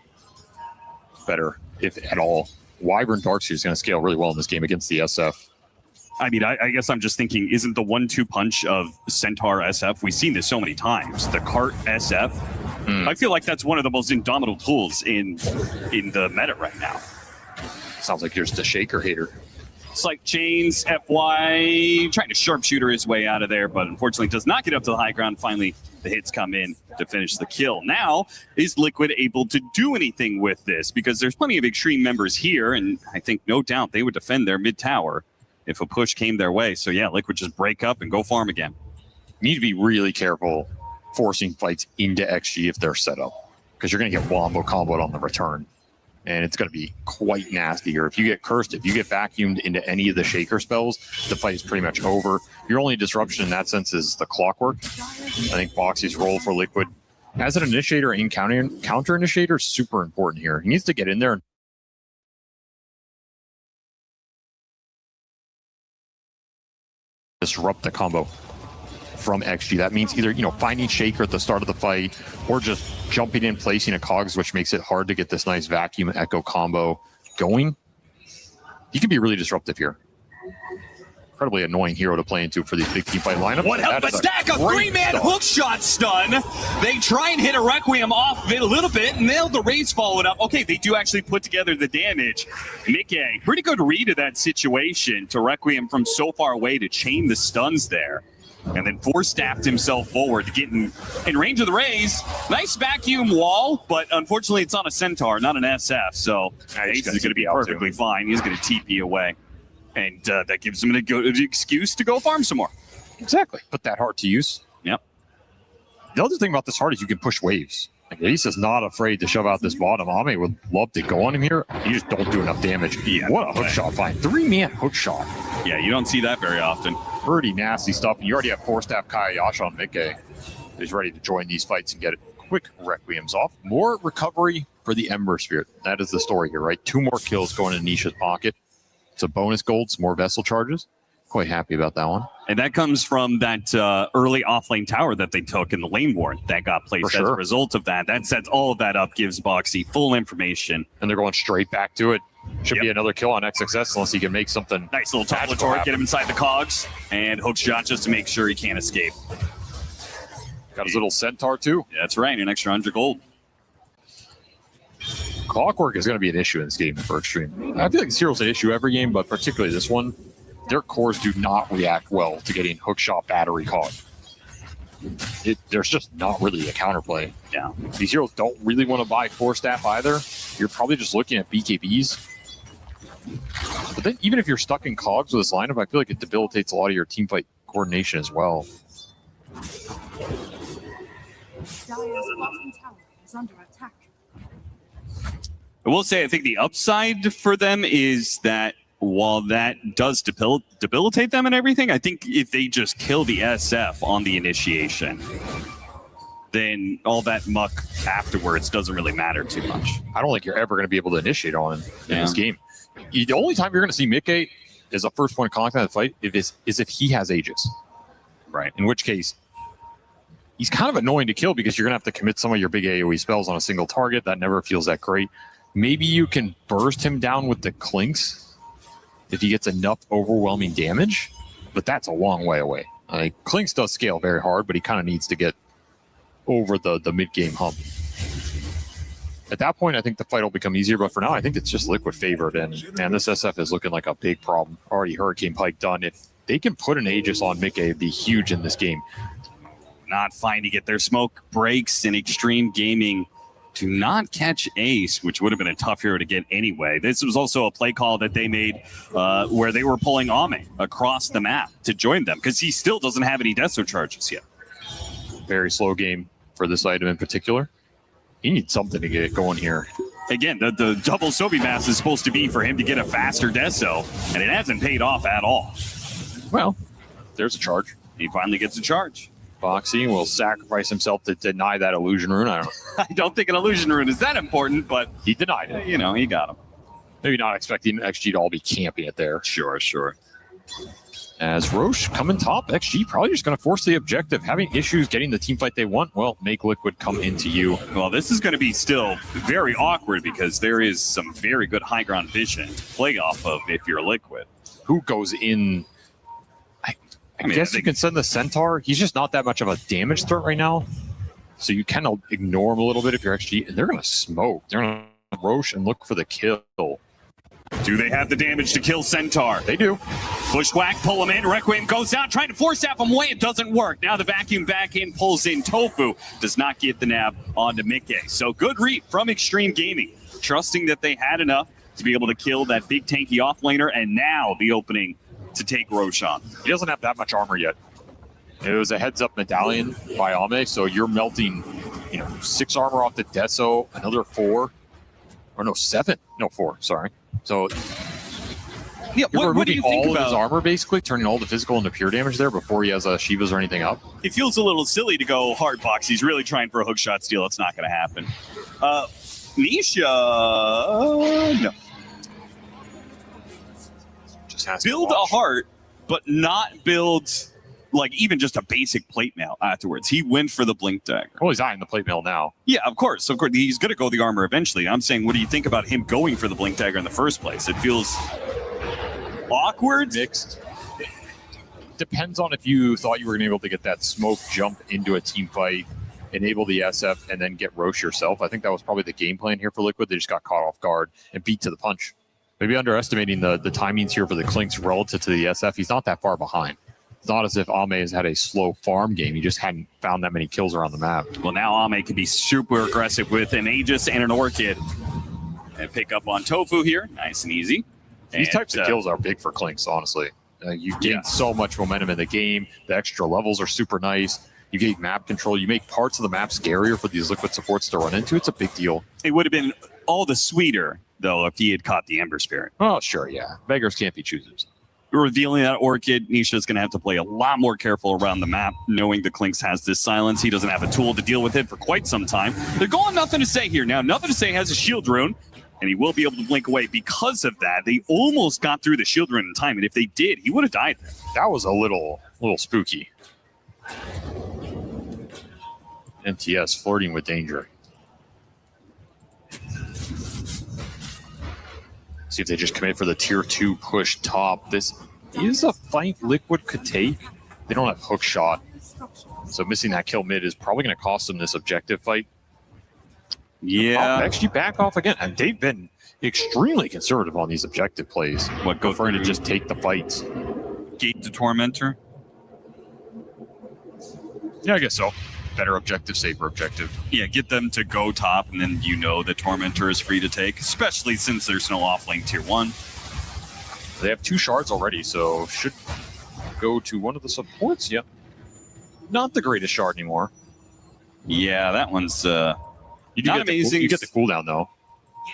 better, if at all. Wyvern Darkseer is going to scale really well in this game against the SF. I mean, I guess I'm just thinking, isn't the 1-2 punch of Centaur SF, we've seen this so many times, the Cart SF, I feel like that's one of the most indomitable tools in the meta right now. Sounds like you're just a shaker hater. It's like Chains, FY, trying to sharpshooter his way out of there, but unfortunately does not get up to the high ground. Finally, the hits come in to finish the kill. Now, is Liquid able to do anything with this? Because there's plenty of Extreme members here, and I think no doubt they would defend their mid tower if a push came their way. So yeah, Liquid just break up and go farm again. You need to be really careful forcing fights into XG if they're set up, because you're going to get wombo comboed on the return. And it's going to be quite nasty here. If you get cursed, if you get vacuumed into any of the shaker spells, the fight is pretty much over. Your only disruption in that sense is the clockwork. I think Boxy's role for Liquid as an initiator and counter initiator is super important here. He needs to get in there and disrupt the combo from XG. That means either, finding shaker at the start of the fight or just jumping in, placing a cogs, which makes it hard to get this nice vacuum echo combo going. He can be really disruptive here. Incredibly annoying hero to play into for these big team fight lineups. One hell of a stack, a three-man hook shot stun. They try and hit a Requiem off of it a little bit, nailed the raise followed up. Okay, they do actually put together the damage. Mickey, pretty good read of that situation to Requiem from so far away to chain the stuns there. And then staffed himself forward to get in range of the raise. Nice vacuum wall, but unfortunately it's on a Centaur, not an SF. So Ace is going to be perfectly fine. He's going to TP away. And that gives him an excuse to go farm some more. Exactly. Put that heart to use. Yep. The other thing about this heart is you can push waves. Like, Ace is not afraid to shove out this bottom. Ame would love to go on him here. You just don't do enough damage. Yeah, what a hook shot find. 3-man hook shot. Yeah, you don't see that very often. Pretty nasty stuff. And you already have 4-staff Kayayash on Mickey. He's ready to join these fights and get quick Requiems off. More recovery for the Ember Spirit. That is the story here, right? 2 more kills going in Nisha's pocket. It's a bonus gold, some more vessel charges. Quite happy about that one. And that comes from that early offlane tower that they took in the lane ward that got placed as a result of that. That sets all of that up, gives Boxy full information. And they're going straight back to it. Should be another kill on XXS unless he can make something. Nice little top turret, get him inside the cogs, and hook shot just to make sure he can't escape. Got his little Centaur too. Yeah, that's right, an extra 100 gold. Clockwork is going to be an issue in this game for Extreme. I feel like Zero's an issue every game, but particularly this one. Their cores do not react well to getting hookshot battery caught. There's just not really a counterplay. Yeah. These heroes don't really want to buy 4-staff either. You're probably just looking at BKBs. But then even if you're stuck in cogs with this lineup, I feel like it debilitates a lot of your team fight coordination as well. Dire's bottom tower is under attack. I will say, I think the upside for them is that while that does debilitate them and everything, I think if they just kill the SF on the initiation, then all that muck afterwards doesn't really matter too much. I don't think you're ever going to be able to initiate on him in this game. The only time you're going to see Mickey as a first point of contact in the fight is if he has Aegis. Right. In which case, he's kind of annoying to kill because you're going to have to commit some of your big AoE spells on a single target. That never feels that great. Maybe you can burst him down with the Clinks if he gets enough overwhelming damage, but that's a long way away. Clinks does scale very hard, but he kind of needs to get over the mid-game hump. At that point, I think the fight will become easier, but for now, I think it's just Liquid favored, and man, this SF is looking like a big problem. Already Hurricane Pike done. If they can put an Aegis on Mickey, it'd be huge in this game. Not finding it. Their smoke breaks in Extreme Gaming to not catch Ace, which would have been a tough hero to get anyway. This was also a play call that they made where they were pulling Ame across the map to join them because he still doesn't have any Deso charges yet. Very slow game for this item in particular. He needs something to get going here. Again, the double Sobi mass is supposed to be for him to get a faster Deso, and it hasn't paid off at all. Well, there's a charge. He finally gets a charge. Boxy will sacrifice himself to deny that illusion rune. I don't think an illusion rune is that important, but he denied it. You know, he got him. Maybe not expecting XG to all be camping it there. Sure. As Roche coming top, XG probably just going to force the objective. Having issues getting the team fight they want, well, make Liquid come into you. Well, this is going to be still very awkward because there is some very good high ground vision to play off of if you're Liquid. Who goes in? I guess you can send the Centaur. He's just not that much of a damage threat right now. So you kind of ignore him a little bit if you're XG, and they're going to smoke. They're going to Roche and look for the kill. Do they have the damage to kill Centaur? They do. Bushwhack, pull him in. Requiem goes out, trying to force tap him away. It doesn't work. Now the vacuum back in, pulls in Tofu. Does not get the nab onto Mickey. So good read from Extreme Gaming. Trusting that they had enough to be able to kill that big tanky offlaner. And now the opening to take Roche on. He doesn't have that much armor yet. It was a heads-up medallion by Ame, so you're melting, 6 armor off the Deso, another 4. Or no, 7. No, 4, sorry. So yeah, what do you think all about of his armor, basically turning all the physical into pure damage there before he has Shivas or anything up? It feels a little silly to go hard box. He's really trying for a hook shot steal. It's not going to happen. Nisha, no. Just has build a heart, but not build like even just a basic plate mail afterwards. He went for the blink dagger. Well, he's eyeing the plate mail now. Yeah, of course. He's going to go the armor eventually. I'm saying, what do you think about him going for the blink dagger in the first place? It feels awkward. Mixed. Depends on if you thought you were going to be able to get that smoke jump into a team fight, enable the SF, and then get Roche yourself. I think that was probably the game plan here for Liquid. They just got caught off guard and beat to the punch. Maybe underestimating the timings here for the Clinks relative to the SF. He's not that far behind. It's not as if Ame has had a slow farm game. He just hadn't found that many kills around the map. Well, now Ame can be super aggressive with an Aegis and an Orchid. And pick up on Tofu here. Nice and easy. These types of kills are big for Clinks, honestly. You gain so much momentum in the game. The extra levels are super nice. You gain map control. You make parts of the map scarier for these Liquid supports to run into. It's a big deal. It would have been all the sweeter, though, if he had caught the Ember Spirit. Oh, sure, yeah. Beggars can't be choosers. Revealing that Orchid, Nisha's going to have to play a lot more careful around the map, knowing the Clinks has this silence. He doesn't have a tool to deal with it for quite some time. They're going nothing to say here. Now, nothing to say has a shield rune, and he will be able to blink away. Because of that, they almost got through the shield rune in time, and if they did, he would have died there. That was a little spooky. MTS flirting with danger. See if they just commit for the tier 2 push top. This is a fight Liquid could take. They don't have hook shot. So missing that kill mid is probably going to cost them this objective fight. Yeah. Actually back off again. And they've been extremely conservative on these objective plays. Preferring to just take the fights. Gate the Tormentor? Yeah, I guess so. Better objective, safer objective. Yeah, get them to go top, and then the Tormentor is free to take, especially since there's no offlane tier 1. They have 2 shards already, so should go to one of the supports. Yep. Not the greatest shard anymore. Yeah, that one's you not amazing. You get the cooldown, though.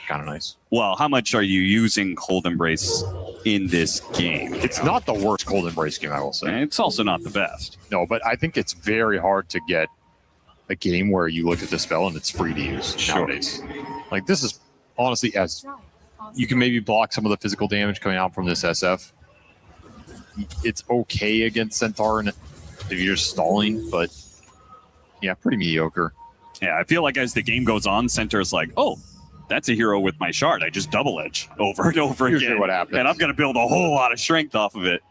Kind of nice. Well, how much are you using Cold Embrace in this game? It's not the worst Cold Embrace game, I will say. It's also not the best. No, but I think it's very hard to get a game where you look at the spell and it's free to use nowadays. Like, this is honestly, as you can maybe block some of the physical damage coming out from this SF. It's okay against Centaur and if you're just stalling, but yeah, pretty mediocre. Yeah, I feel like as the game goes on, Centaur's like, oh, that's a hero with my shard. I just double edge over and over Usually again. what happens. And I'm going to build a whole lot of strength off of it.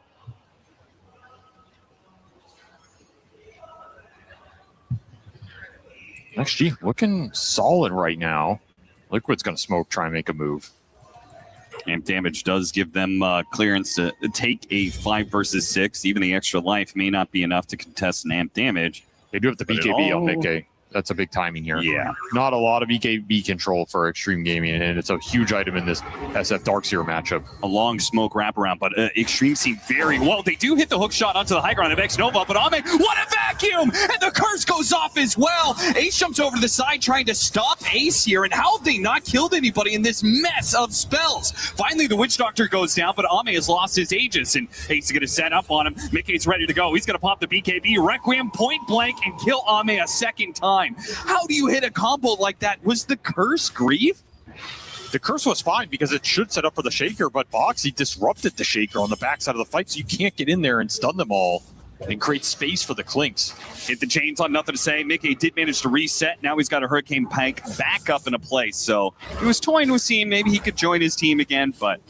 XG looking solid right now. Liquid's going to smoke, try and make a move. Amp damage does give them clearance to take a 5 versus 6. Even the extra life may not be enough to contest an amp damage. They do have the BKB on Mickey. That's a big timing here. Yeah. Not a lot of BKB control for Extreme Gaming, and it's a huge item in this SF Darkseer matchup. A long smoke wraparound, but Extreme seem very well. They do hit the hook shot onto the high ground of X-Nova, but Ame, what a vacuum! And the curse goes off as well. Ace jumps over to the side trying to stop Ace here, and how have they not killed anybody in this mess of spells? Finally, the Witch Doctor goes down, but Ame has lost his Aegis, and Ace is going to set up on him. Mickey's ready to go. He's going to pop the BKB, Requiem point blank, and kill Ame a second time. How do you hit a combo like that? Was the curse grief? the curse was fine because it should set up for the Shaker, but Boxy disrupted the Shaker on the backside of the fight, so you can't get in there and stun them all and create space for the Clinks. Hit the chains on nothing to say. Mickey did manage to reset. Now he's got a Hurricane Pike back up into place. So he was toying with seeing maybe he could join his team again, but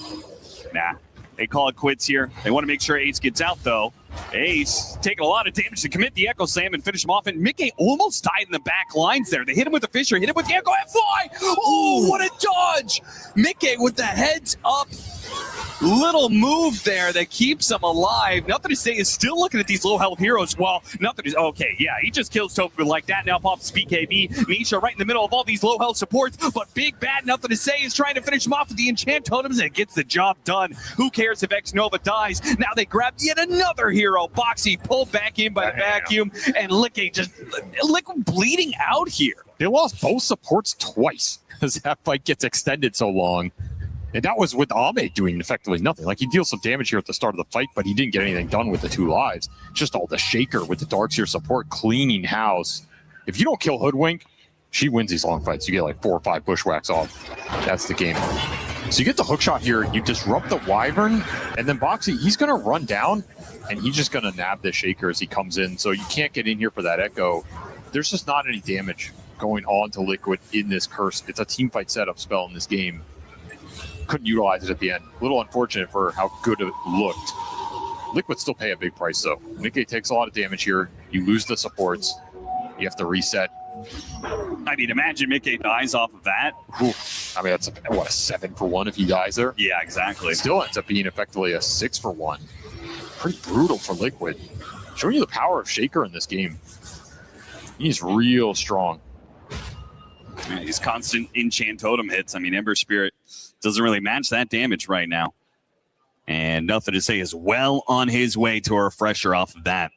nah. They call it quits here. They want to make sure Ace gets out, though. Ace taking a lot of damage to commit the Echo Slam and finish him off. And Mickey almost died in the back lines there. They hit him with the Fisher, hit him with the Echo Fly. Oh, what a dodge! Mickey with the heads up. Little move there that keeps him alive. Nothing to say is still looking at these low health heroes. Well, nothing is okay. Yeah, he just kills Tofu like that. Now pops BKB. Nisha right in the middle of all these low health supports. But Big Bad, nothing to say, is trying to finish him off with the enchant totems and gets the job done. Who cares if X Nova dies? Now they grab yet another hero. Boxy pulled back in by the vacuum, and Licky just bleeding out here. They lost both supports twice as that fight gets extended so long. And that was with Ame doing effectively nothing. Like, he deals some damage here at the start of the fight, but he didn't get anything done with the 2 lives. Just all the Shaker with the Darkseer support cleaning house. If you don't kill Hoodwink, she wins these long fights. You get like 4 or 5 bushwhacks off. That's the game. So you get the hookshot here, you disrupt the Wyvern, and then Boxy, he's going to run down, and he's just going to nab the Shaker as he comes in. So you can't get in here for that Echo. There's just not any damage going on to Liquid in this curse. It's a team fight setup spell in this game. Couldn't utilize it at the end. A little unfortunate for how good it looked. Liquid still pay a big price, though. Mickey takes a lot of damage here. You lose the supports. You have to reset. I mean, imagine Mickey dies off of that. Oof. I mean, that's a 7 for 1 if he dies there. Yeah, exactly. Still ends up being effectively a 6 for 1. Pretty brutal for Liquid. Showing you the power of Shaker in this game. He's real strong. Yeah, he's constant enchant totem hits. I mean, Ember Spirit doesn't really match that damage right now. And nothing to say is well on his way to a refresher off of that.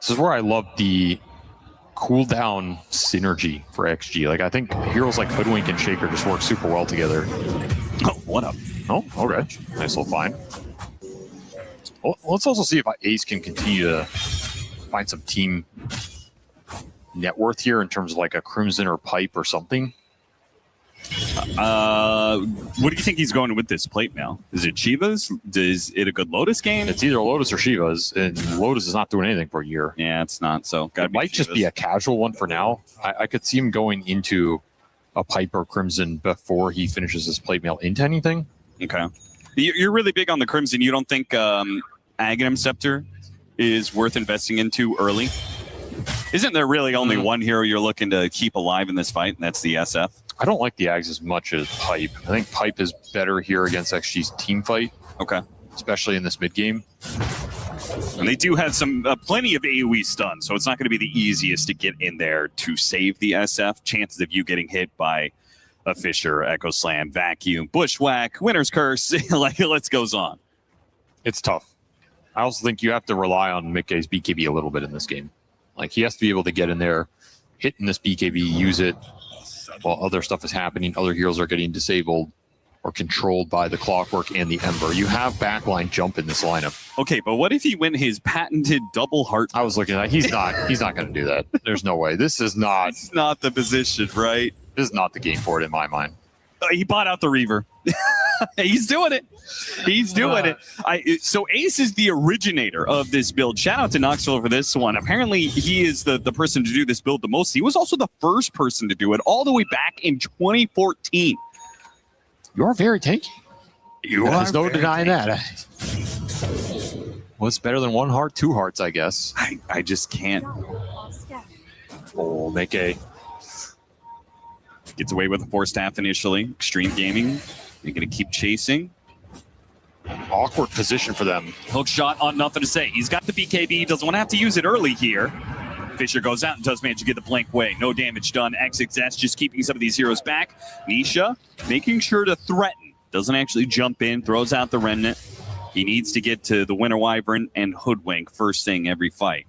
This is where I love the cooldown synergy for XG. Like, I think heroes like Hoodwink and Shaker just work super well together. Oh, what up? Oh, okay. Nice little find. Well, let's also see if Ace can continue to find some team net worth here in terms of like a Crimson or Pipe or something. What do you think he's going with this plate mail? Is it Shiva's? Is it a good Lotus game? It's either Lotus or Shiva's, and Lotus is not doing anything for a year. Yeah, it's not. So it might just be a casual one for now. I could see him going into a Pipe or Crimson before he finishes his plate mail into anything. Okay. You're really big on the Crimson. You don't think Aghanim Scepter is worth investing into early? Isn't there really only one hero you're looking to keep alive in this fight, and that's the SF? I don't like the Ags as much as Pipe. I think Pipe is better here against XG's team fight. Okay. Especially in this mid game. And they do have some plenty of AoE stun, so it's not going to be the easiest to get in there to save the SF. Chances of you getting hit by a Fisher, Echo Slam, Vacuum, Bushwhack, Winter's Curse, like the list goes on. It's tough. I also think you have to rely on Mickey's BKB a little bit in this game. Like, he has to be able to get in there, hit in this BKB, use it while other stuff is happening. Other heroes are getting disabled or controlled by the Clockwork and the Ember. You have backline jump in this lineup. Okay, but what if he went his patented double heart? I was looking at he's not going to do that. There's no way. This is not. It's not the position, right? This is not the game for it in my mind. He bought out the Reaver. He's doing it. He's doing it. So Ace is the originator of this build. Shout out to Knoxville for this one. Apparently, he is the person to do this build the most. He was also the first person to do it all the way back in 2014. You're very tanky. There's no denying that. What's better than 1 heart? 2 hearts, I guess. I just can't. Oh, make a. Gets away with a 4-staff initially. Extreme Gaming. They're going to keep chasing. Awkward position for them. Hook shot on nothing to say. He's got the BKB. Doesn't want to have to use it early here. Fisher goes out and does manage to get the blank way. No damage done. XXS just keeping some of these heroes back. Nisha making sure to threaten. Doesn't actually jump in. Throws out the Remnant. He needs to get to the Winter Wyvern and Hoodwink first thing every fight.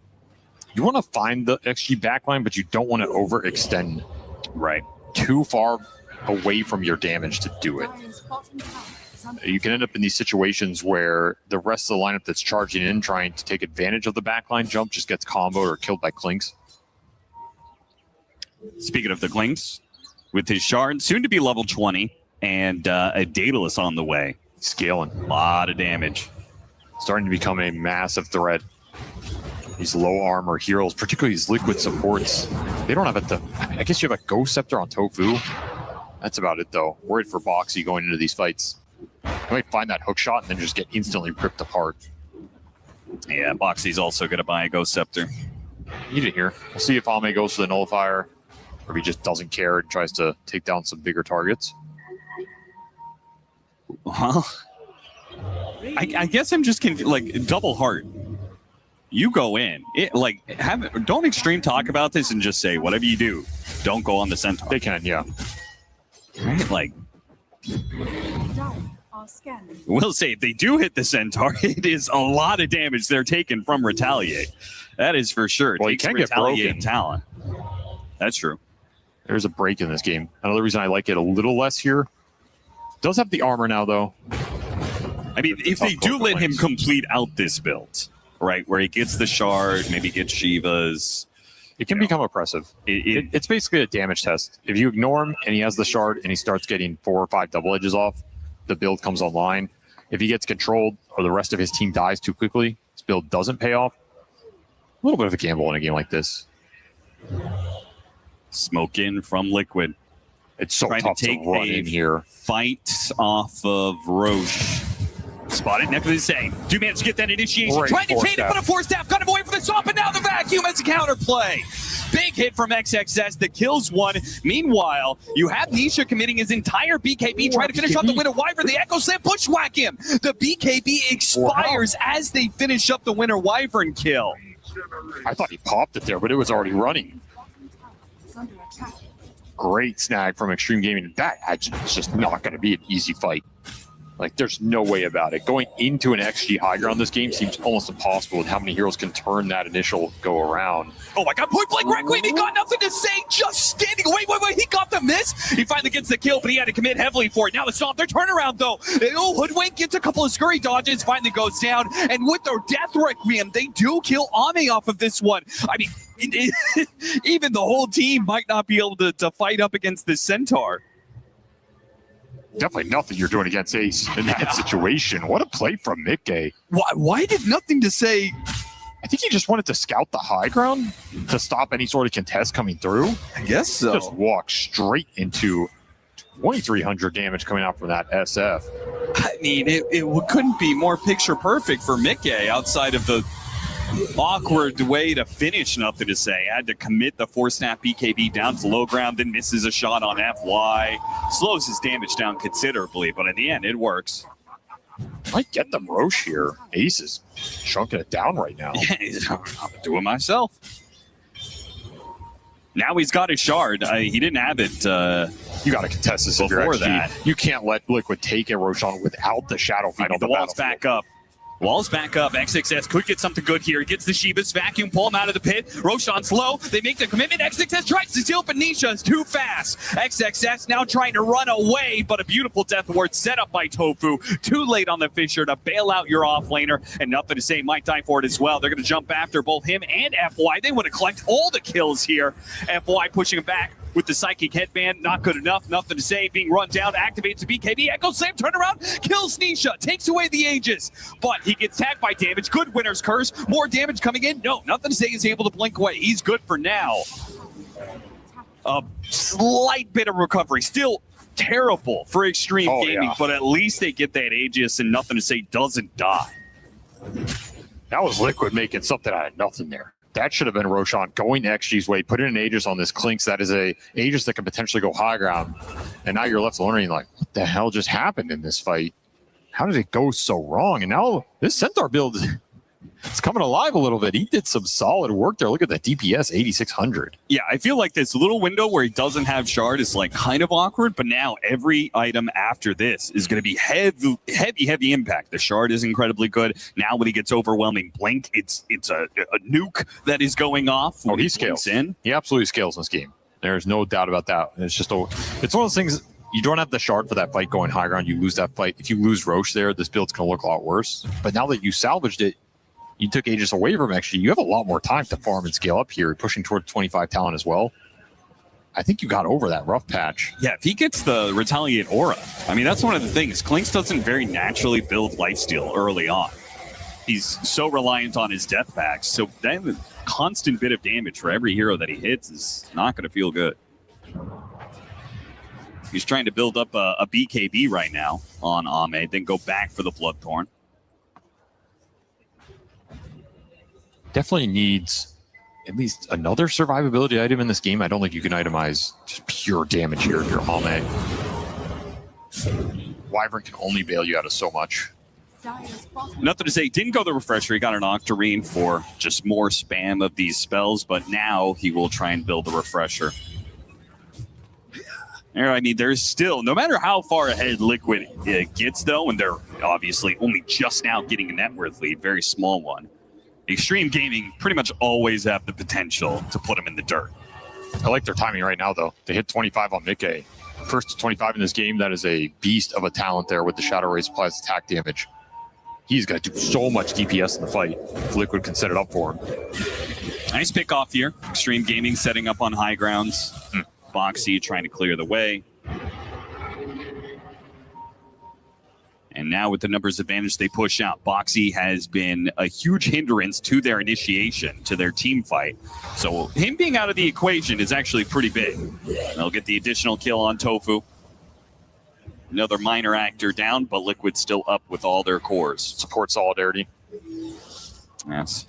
You want to find the XG backline, but you don't want to overextend. Right. Too far away from your damage to do it. You can end up in these situations where the rest of the lineup that's charging in, trying to take advantage of the backline jump, just gets comboed or killed by Clinks. Speaking of the Clinks, with his shard, soon to be level 20, and a Daedalus on the way. Scaling. A lot of damage. Starting to become a massive threat. These low armor heroes, particularly these liquid supports, they don't have I guess you have a Ghost Scepter on Tofu. That's about it, though. Worried for Boxy going into these fights. You might find that hook shot and then just get instantly ripped apart. Yeah, Boxy's also going to buy a Ghost Scepter. Need it here. We'll see if Ame goes for the Nullifier, or if he just doesn't care and tries to take down some bigger targets. Well, I guess I'm just like double heart. You go in, don't extreme talk about this and just say whatever you do, don't go on the Centaur. They can, yeah. Right, like. Are scanning. We'll say if they do hit the Centaur, it is a lot of damage they're taking from Retaliate. That is for sure. Well, he can get broken. Talent. That's true. There's a break in this game. Another reason I like it a little less here. Does have the armor now, though. I mean, if they do let him complete out this build, right, where he gets the shard, maybe gets Shivas, it can become oppressive. It's basically a damage test. If you ignore him and he has the shard and he starts getting 4 or 5 double edges off, the build comes online. If he gets controlled or the rest of his team dies too quickly, this build doesn't pay off. A little bit of a gamble in a game like this. Smoke in from Liquid. It's so trying tough to take run in here. Fight off of Roche. Spotted, next to say. Do manage to get that initiation. Great Trying to force chain it, but a force staff got him away from the swamp, and now the vacuum as a counterplay. Big hit from XXS that kills one. Meanwhile, you have Nisha committing his entire BKB, trying to finish off the Winter Wyvern. The Echo Slam bushwhack him. The BKB expires as they finish up the Winter Wyvern kill. I thought he popped it there, but it was already running. Great snag from Extreme Gaming. That is just not going to be an easy fight. Like, there's no way about it. Going into an XG high ground this game seems almost impossible with how many heroes can turn that initial go around. Oh my god, point blank Requiem, he got nothing to say, just standing. Wait, he got the miss. He finally gets the kill, but he had to commit heavily for it. Now it's not their turnaround, though. Hoodwink gets a couple of scurry dodges, finally goes down, and with their Death Requiem, they do kill Ame off of this one. I mean, even the whole team might not be able to fight up against this Centaur. Definitely nothing you're doing against Ace in that situation. What a play from Mickey. Why did nothing to say? I think he just wanted to scout the high ground to stop any sort of contest coming through. I guess so. Just walk straight into 2,300 damage coming out from that SF. I mean, it couldn't be more picture perfect for Mickey outside of the awkward way to finish. Nothing to say. Had to commit the 4-snap BKB down to low ground, then misses a shot on FY. Slows his damage down considerably, but in the end, it works. Might get the Roche here. Ace is chunking it down right now. Yeah, I'm doing myself. Now he's got his shard. He didn't have it. You got to contest this before that. You can't let Liquid take a Roche on without the Shadow Fiend on the wall's back up. Wall's back up. XXS could get something good here. He gets the Shivas, vacuum, pull him out of the pit. Roshan's low. They make the commitment. XXS tries to steal, but Nisha is too fast. XXS now trying to run away, but a beautiful death ward set up by Tofu. Too late on the Fisher to bail out your offlaner, and nothing to say. Might die for it as well. They're going to jump after both him and FY. They want to collect all the kills here. FY pushing him back with the Psychic Headband. Not good enough. Nothing to say. Being run down. Activates the BKB. Echo Slam. Turnaround. Kills Nisha. Takes away the Aegis. But he gets tagged by damage. Good Winner's Curse. More damage coming in. No, nothing to say. He's able to blink away. He's good for now. A slight bit of recovery. Still terrible for Extreme Gaming, but at least they get that Aegis and nothing to say doesn't die. That was Liquid making something out of nothing there. That should have been Roshan going XG's way, putting an Aegis on this Clinks. That is a Aegis that can potentially go high ground. And now you're left wondering, like, what the hell just happened in this fight? How did it go so wrong? And now this Centaur build, it's coming alive a little bit. He did some solid work there. Look at that DPS, 8,600. Yeah, I feel like this little window where he doesn't have shard is like kind of awkward, but now every item after this is going to be heavy impact. The shard is incredibly good. Now when he gets overwhelming blink, it's a nuke that is going off. Oh, he scales. He absolutely scales in this game. There's no doubt about that. It's one of those things. You don't have the shard for that fight going high ground. You lose that fight. If you lose Roche there, this build's going to look a lot worse. But now that you salvaged it, you took Aegis away from actually, you have a lot more time to farm and scale up here, pushing toward 25 talent as well. I think you got over that rough patch. Yeah, if he gets the Retaliate Aura, I mean, that's one of the things. Clinks doesn't very naturally build lifesteal early on. He's so reliant on his death packs, so that constant bit of damage for every hero that he hits is not going to feel good. He's trying to build up a BKB right now on Ame, then go back for the Bloodthorn. Definitely needs at least another survivability item in this game. I don't think you can itemize just pure damage here if you're Ame. Wyvern can only bail you out of so much. Nothing to say. Didn't go the refresher. He got an Octarine for just more spam of these spells, but now he will try and build the refresher. I mean, there's still, no matter how far ahead Liquid gets, though, and they're obviously only just now getting a net worth lead, very small one, Extreme Gaming pretty much always have the potential to put them in the dirt. I like their timing right now, though. They hit 25 on Mickey. First to 25 in this game. That is a beast of a talent there with the Shadow Ray applies attack damage. He's going to do so much DPS in the fight if Liquid can set it up for him. Nice pick off here. Extreme Gaming setting up on high grounds. Boxy trying to clear the way. And now with the numbers advantage, they push out. Boxy has been a huge hindrance to their initiation, to their team fight. So him being out of the equation is actually pretty big. They'll get the additional kill on Tofu. Another minor actor down, but Liquid still up with all their cores. Support solidarity. Yes.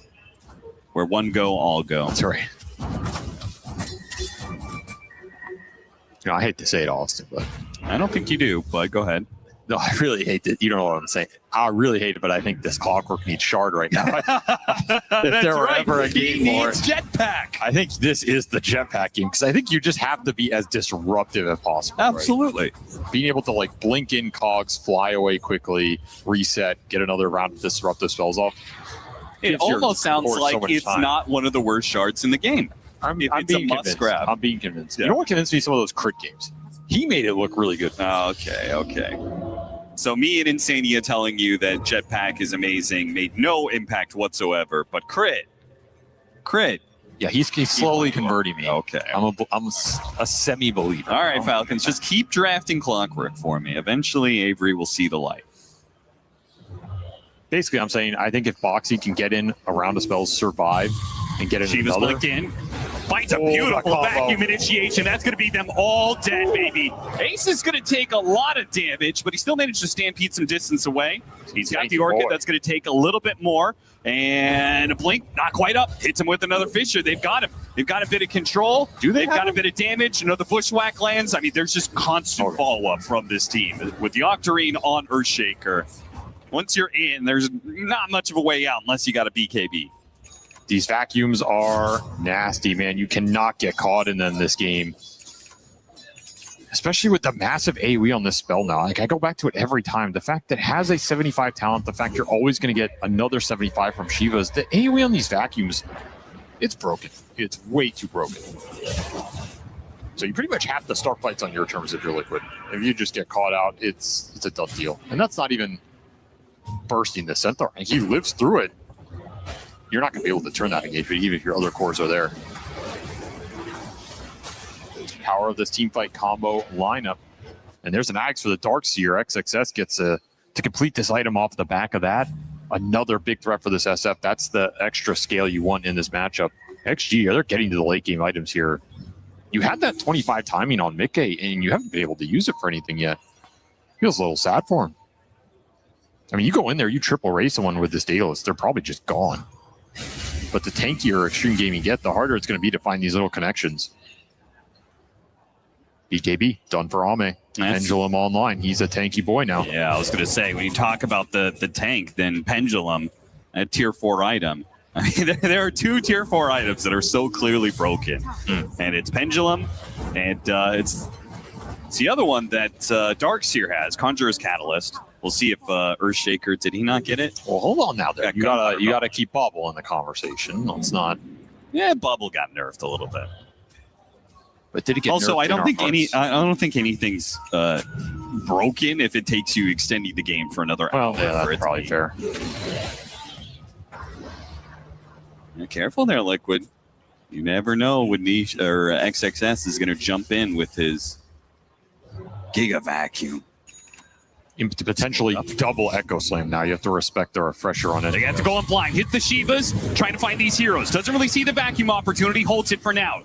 Where one go, all go. That's right. You know, I hate to say it, Austin, but I don't think you do, but go ahead. No, I really hate it. You don't know what I'm saying. I really hate it, but I think this Clockwork needs Shard right now. If there were ever a game for it, Jetpack. I think this is the Jetpack game because I think you just have to be as disruptive as possible. Absolutely. Right? Being able to like blink in cogs, fly away quickly, reset, get another round of disruptive spells off. It almost sounds like it's not one of the worst shards in the game. I'm it's being a must convinced. grab. I'm being convinced. Yeah. You know what convinced me? Some of those crit games. He made it look really good. Okay. So me and Insania telling you that Jetpack is amazing made no impact whatsoever, but crit. Yeah, he's slowly converting me. Okay. I'm a semi-believer. All right, Falcons, just keep drafting Clockwork for me. Eventually, Avery will see the light. Basically, I'm saying I think if Boxy can get in around a spell, survive, and get in Shiva's another. blinked in. Finds a beautiful vacuum initiation. That's going to be them all dead, baby. Ace is going to take a lot of damage, but he still managed to stampede some distance away. He's got the Orchid. That's going to take a little bit more. And a blink, not quite up. Hits him with another Fissure. They've got him. They've got a bit of control. They've got a bit of damage. Another Bushwhack lands. I mean, there's just constant follow-up from this team. With the Octarine on Earthshaker, once you're in, there's not much of a way out unless you got a BKB. These vacuums are nasty, man. You cannot get caught in them this game. Especially with the massive AoE on this spell now. Like, I go back to it every time. The fact that it has a 75 talent, the fact you're always going to get another 75 from Shiva's, the AoE on these vacuums, it's broken. It's way too broken. So you pretty much have to start fights on your terms if you're Liquid. If you just get caught out, it's a done deal. And that's not even bursting the Centaur. And he lives through it. You're not going to be able to turn that engagement even if your other cores are there. Power of this team fight combo lineup. And there's an Axe for the Darkseer. XXS gets to complete this item off the back of that. Another big threat for this SF. That's the extra scale you want in this matchup. XG, they're getting to the late game items here. You had that 25 timing on Mickey, and you haven't been able to use it for anything yet. Feels a little sad for him. I mean, you go in there, you triple raise someone with this Daedalus, they're probably just gone. But the tankier Extreme Gaming get, the harder it's going to be to find these little connections. BKB, done for Ame. Pendulum online. He's a tanky boy now. Yeah, I was going to say, when you talk about the tank, then Pendulum, a tier 4 item. I mean, there are 2 tier 4 items that are so clearly broken. And it's Pendulum, and it's the other one that Darkseer has, Conjurer's Catalyst. We'll see if Earthshaker, did he not get it? Well, hold on now. There. You gotta keep Bubble in the conversation. Let's not. Yeah, Bubble got nerfed a little bit. But did it get also? nerfed I don't think anything's broken if it takes you extending the game for another hour. Yeah, that's probably fair. Careful there, Liquid. You never know when XXS is going to jump in with his Giga Vacuum. Potentially double Echo Slam now. You have to respect the refresher on it. They have to go in blind. Hit the Shivas, trying to find these heroes. Doesn't really see the vacuum opportunity, holds it for now.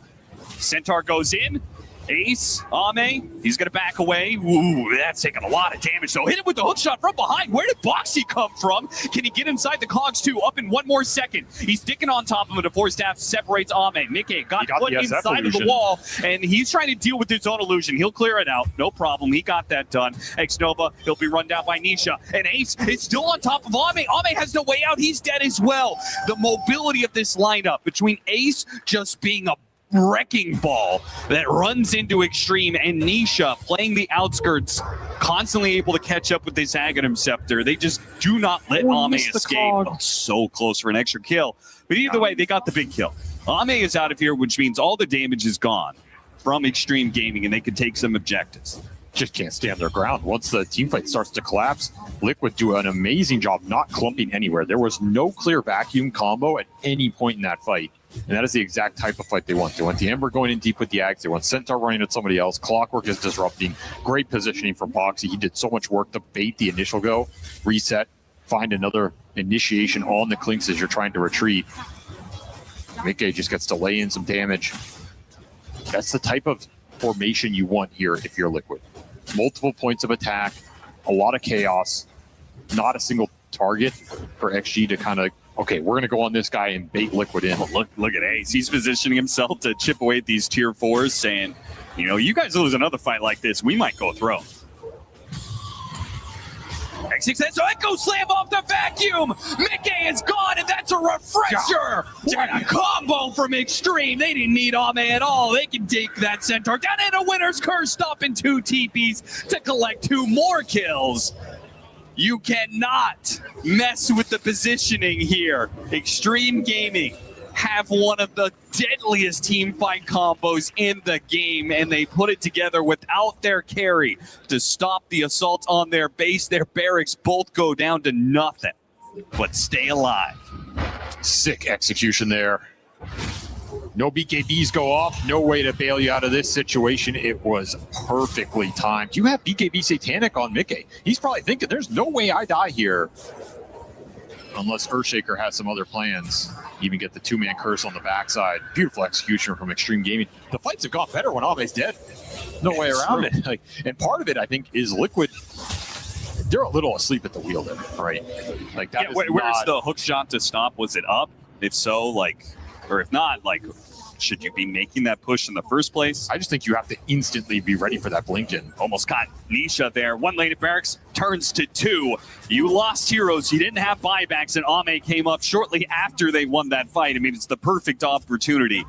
Centaur goes in. Ace, Ame, he's going to back away. Ooh, that's taking a lot of damage, though. Hit him with the hook shot from behind. Where did Boxy come from? Can he get inside the cogs, too? Up in one more second. He's sticking on top of him. The force staff separates Ame. Mickey got put inside of the wall, and he's trying to deal with his own illusion. He'll clear it out. No problem. He got that done. X-Nova, he'll be run down by Nisha. And Ace is still on top of Ame. Ame has no way out. He's dead as well. The mobility of this lineup between Ace just being a wrecking ball that runs into Extreme and Nisha playing the outskirts, constantly able to catch up with this Aghanim Scepter. They just do not let Ame escape. Oh, so close for an extra kill. But either way, they got the big kill. Ame is out of here, which means all the damage is gone from Extreme Gaming, and they can take some objectives. Just can't stand their ground. Once the team fight starts to collapse, Liquid do an amazing job not clumping anywhere. There was no clear vacuum combo at any point in that fight. And that is the exact type of fight they want. They want the Ember going in deep with the Axe. They want Centaur running at somebody else. Clockwork is disrupting. Great positioning from Boxy. He did so much work to bait the initial go, reset, find another initiation on the Clinks as you're trying to retreat. Mickey just gets to lay in some damage. That's the type of formation you want here if you're Liquid. Multiple points of attack, a lot of chaos, not a single target for XG to kind of, okay, we're going to go on this guy and bait Liquid in. Oh, look at Ace. He's positioning himself to chip away at these tier 4s, saying, you know, you guys lose another fight like this, we might go throw. X6 so Echo Slam off the vacuum. Mickey is gone, and that's a refresher. What a combo from Extreme. They didn't need Ame at all. They can take that Centaur down in a winner's curse, stopping 2 TPs to collect 2 more kills. You cannot mess with the positioning here. Extreme Gaming have one of the deadliest team fight combos in the game, and they put it together without their carry to stop the assault on their base. Their barracks both go down to nothing, but stay alive. Sick execution there. No BKBs go off. No way to bail you out of this situation. It was perfectly timed. You have BKB Satanic on Mickey. He's probably thinking, there's no way I die here. Unless Earthshaker has some other plans. Even get the 2-man curse on the backside. Beautiful execution from Extreme Gaming. The fights have gone better when Ame's dead. No way around it. Like, and part of it, I think, is Liquid. They're a little asleep at the wheel there, right? Like that. Yeah, where's the hook shot to stop? Was it up? If so, like, or if not, like, should you be making that push in the first place? I just think you have to instantly be ready for that blink-in. Almost got Nisha there. 1 lane at barracks turns to 2. You lost heroes. You didn't have buybacks, and Ame came up shortly after they won that fight. I mean, it's the perfect opportunity.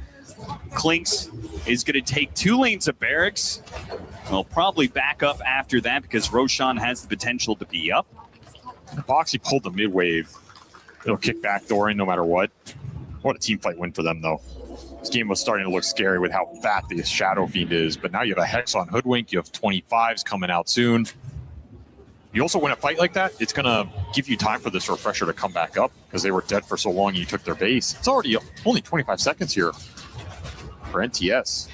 Clinks is going to take 2 lanes of barracks. They'll probably back up after that because Roshan has the potential to be up. Boxy pulled the mid-wave. It'll kick back Dorian no matter what. What a team fight win for them, though. This game was starting to look scary with how fat the Shadow Fiend is, but now you have a Hex on Hoodwink, you have 25s coming out soon. You also win a fight like that, it's going to give you time for this refresher to come back up because they were dead for so long and you took their base. It's already only 25 seconds here for NTS.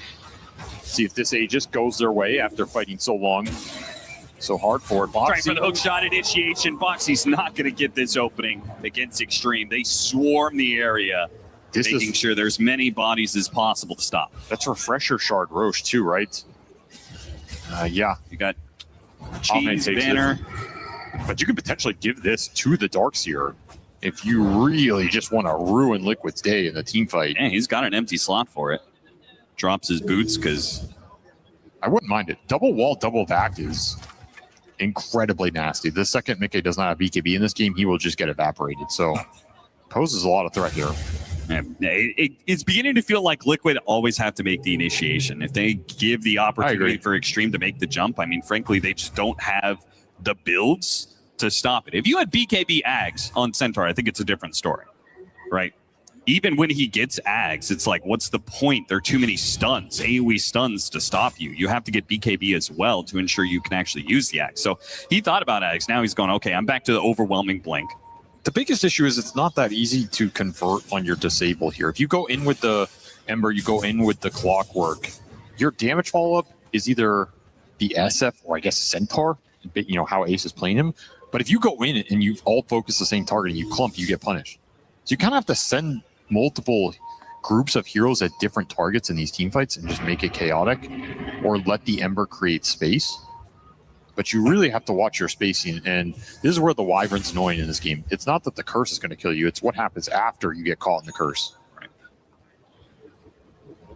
See if this Aegis goes their way after fighting so long, so hard for it. Trying for the hook shot initiation. Boxy's not going to get this opening against Extreme. They swarm the area. Making sure there's many bodies as possible to stop. That's refresher shard Roche too, right? Yeah. You got Cheese, Banner. But you can potentially give this to the Darkseer if you really just want to ruin Liquid's day in the team fight. Yeah, he's got an empty slot for it. Drops his boots because... I wouldn't mind it. Double wall, double back is incredibly nasty. The second Mickey does not have BKB in this game, he will just get evaporated. So poses a lot of threat here. It's beginning to feel like Liquid always have to make the initiation. If they give the opportunity for Extreme to make the jump, I mean, frankly, they just don't have the builds to stop it. If you had BKB Ags on Centaur, I think it's a different story, right? Even when he gets Ags, it's like, what's the point? There are too many stuns, AoE stuns to stop you. You have to get BKB as well to ensure you can actually use the Ags. So he thought about Ags. Now he's going, okay, I'm back to the overwhelming blink. The biggest issue is it's not that easy to convert on your disable here. If you go in with the Ember, you go in with the Clockwork. Your damage follow-up is either the SF or I guess Centaur, you know, how Ace is playing him. But if you go in and you all focus the same target and you clump, you get punished. So you kind of have to send multiple groups of heroes at different targets in these team fights and just make it chaotic, or let the Ember create space. But you really have to watch your spacing, and this is where the Wyvern's annoying in this game. It's not that the curse is going to kill you, it's what happens after you get caught in the curse.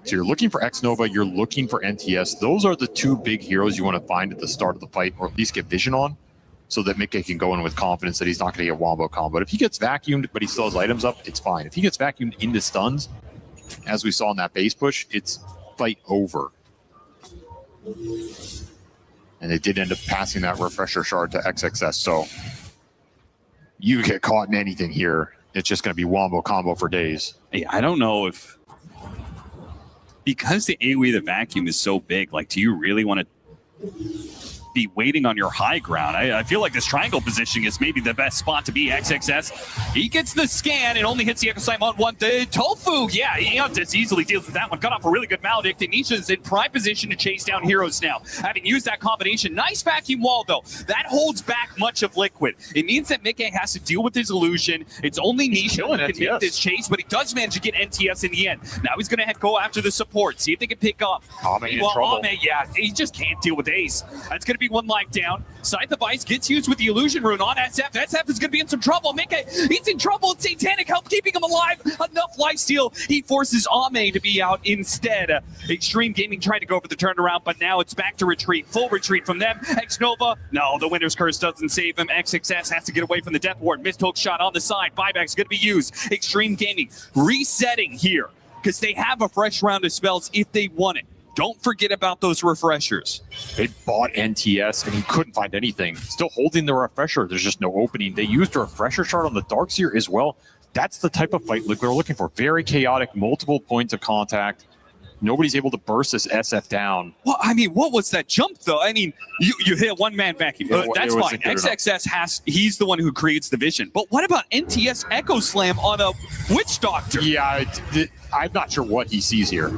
So you're looking for X-Nova, you're looking for NTS. Those are the two big heroes you want to find at the start of the fight, or at least get vision on, so that Mickey can go in with confidence that he's not going to get wombo combo. But if he gets vacuumed, but he still has items up, it's fine. If he gets vacuumed into stuns, as we saw in that base push, it's fight over. And they did end up passing that refresher shard to XXS, so you get caught in anything here, it's just going to be wombo combo for days. Hey, I don't know if, because the AoE the vacuum is so big, like, do you really want to be waiting on your high ground? I feel like this triangle positioning is maybe the best spot to be. XXS, he gets the scan and only hits the Echo Slam on one. The Tofu, yeah, Eontis easily deals with that one. Cut off a really good Maledict. Anisha's in prime position to chase down heroes now, having used that combination. Nice vacuum wall, though. That holds back much of Liquid. It means that Mickey has to deal with his illusion. It's only Nisha who can make this chase, but he does manage to get NTS in the end. Now he's going to go after the support, see if they can pick up. Ame, yeah, he just can't deal with Ace. That's going to be one life down. Scythe of Ice gets used with the illusion rune on SF. SF is going to be in some trouble. Mickey, he's in trouble. It's Satanic help keeping him alive. Enough lifesteal. He forces Ame to be out instead. Extreme Gaming tried to go for the turnaround, but now it's back to retreat. Full retreat from them. X-Nova, no, the Winter's Curse doesn't save him. XXS has to get away from the Death Ward. Missed hook shot on the side. Buyback's going to be used. Extreme Gaming resetting here because they have a fresh round of spells if they want it. Don't forget about those refreshers. They bought NTS and he couldn't find anything. Still holding the refresher. There's just no opening. They used a refresher shard on the Darkseer as well. That's the type of fight Liquid are looking for. Very chaotic, multiple points of contact. Nobody's able to burst this SF down. Well, I mean, what was that jump, though? I mean, you hit a one-man vacuum. That's fine. XXS he's the one who creates the vision. But what about NTS Echo Slam on a Witch Doctor? Yeah, I'm not sure what he sees here.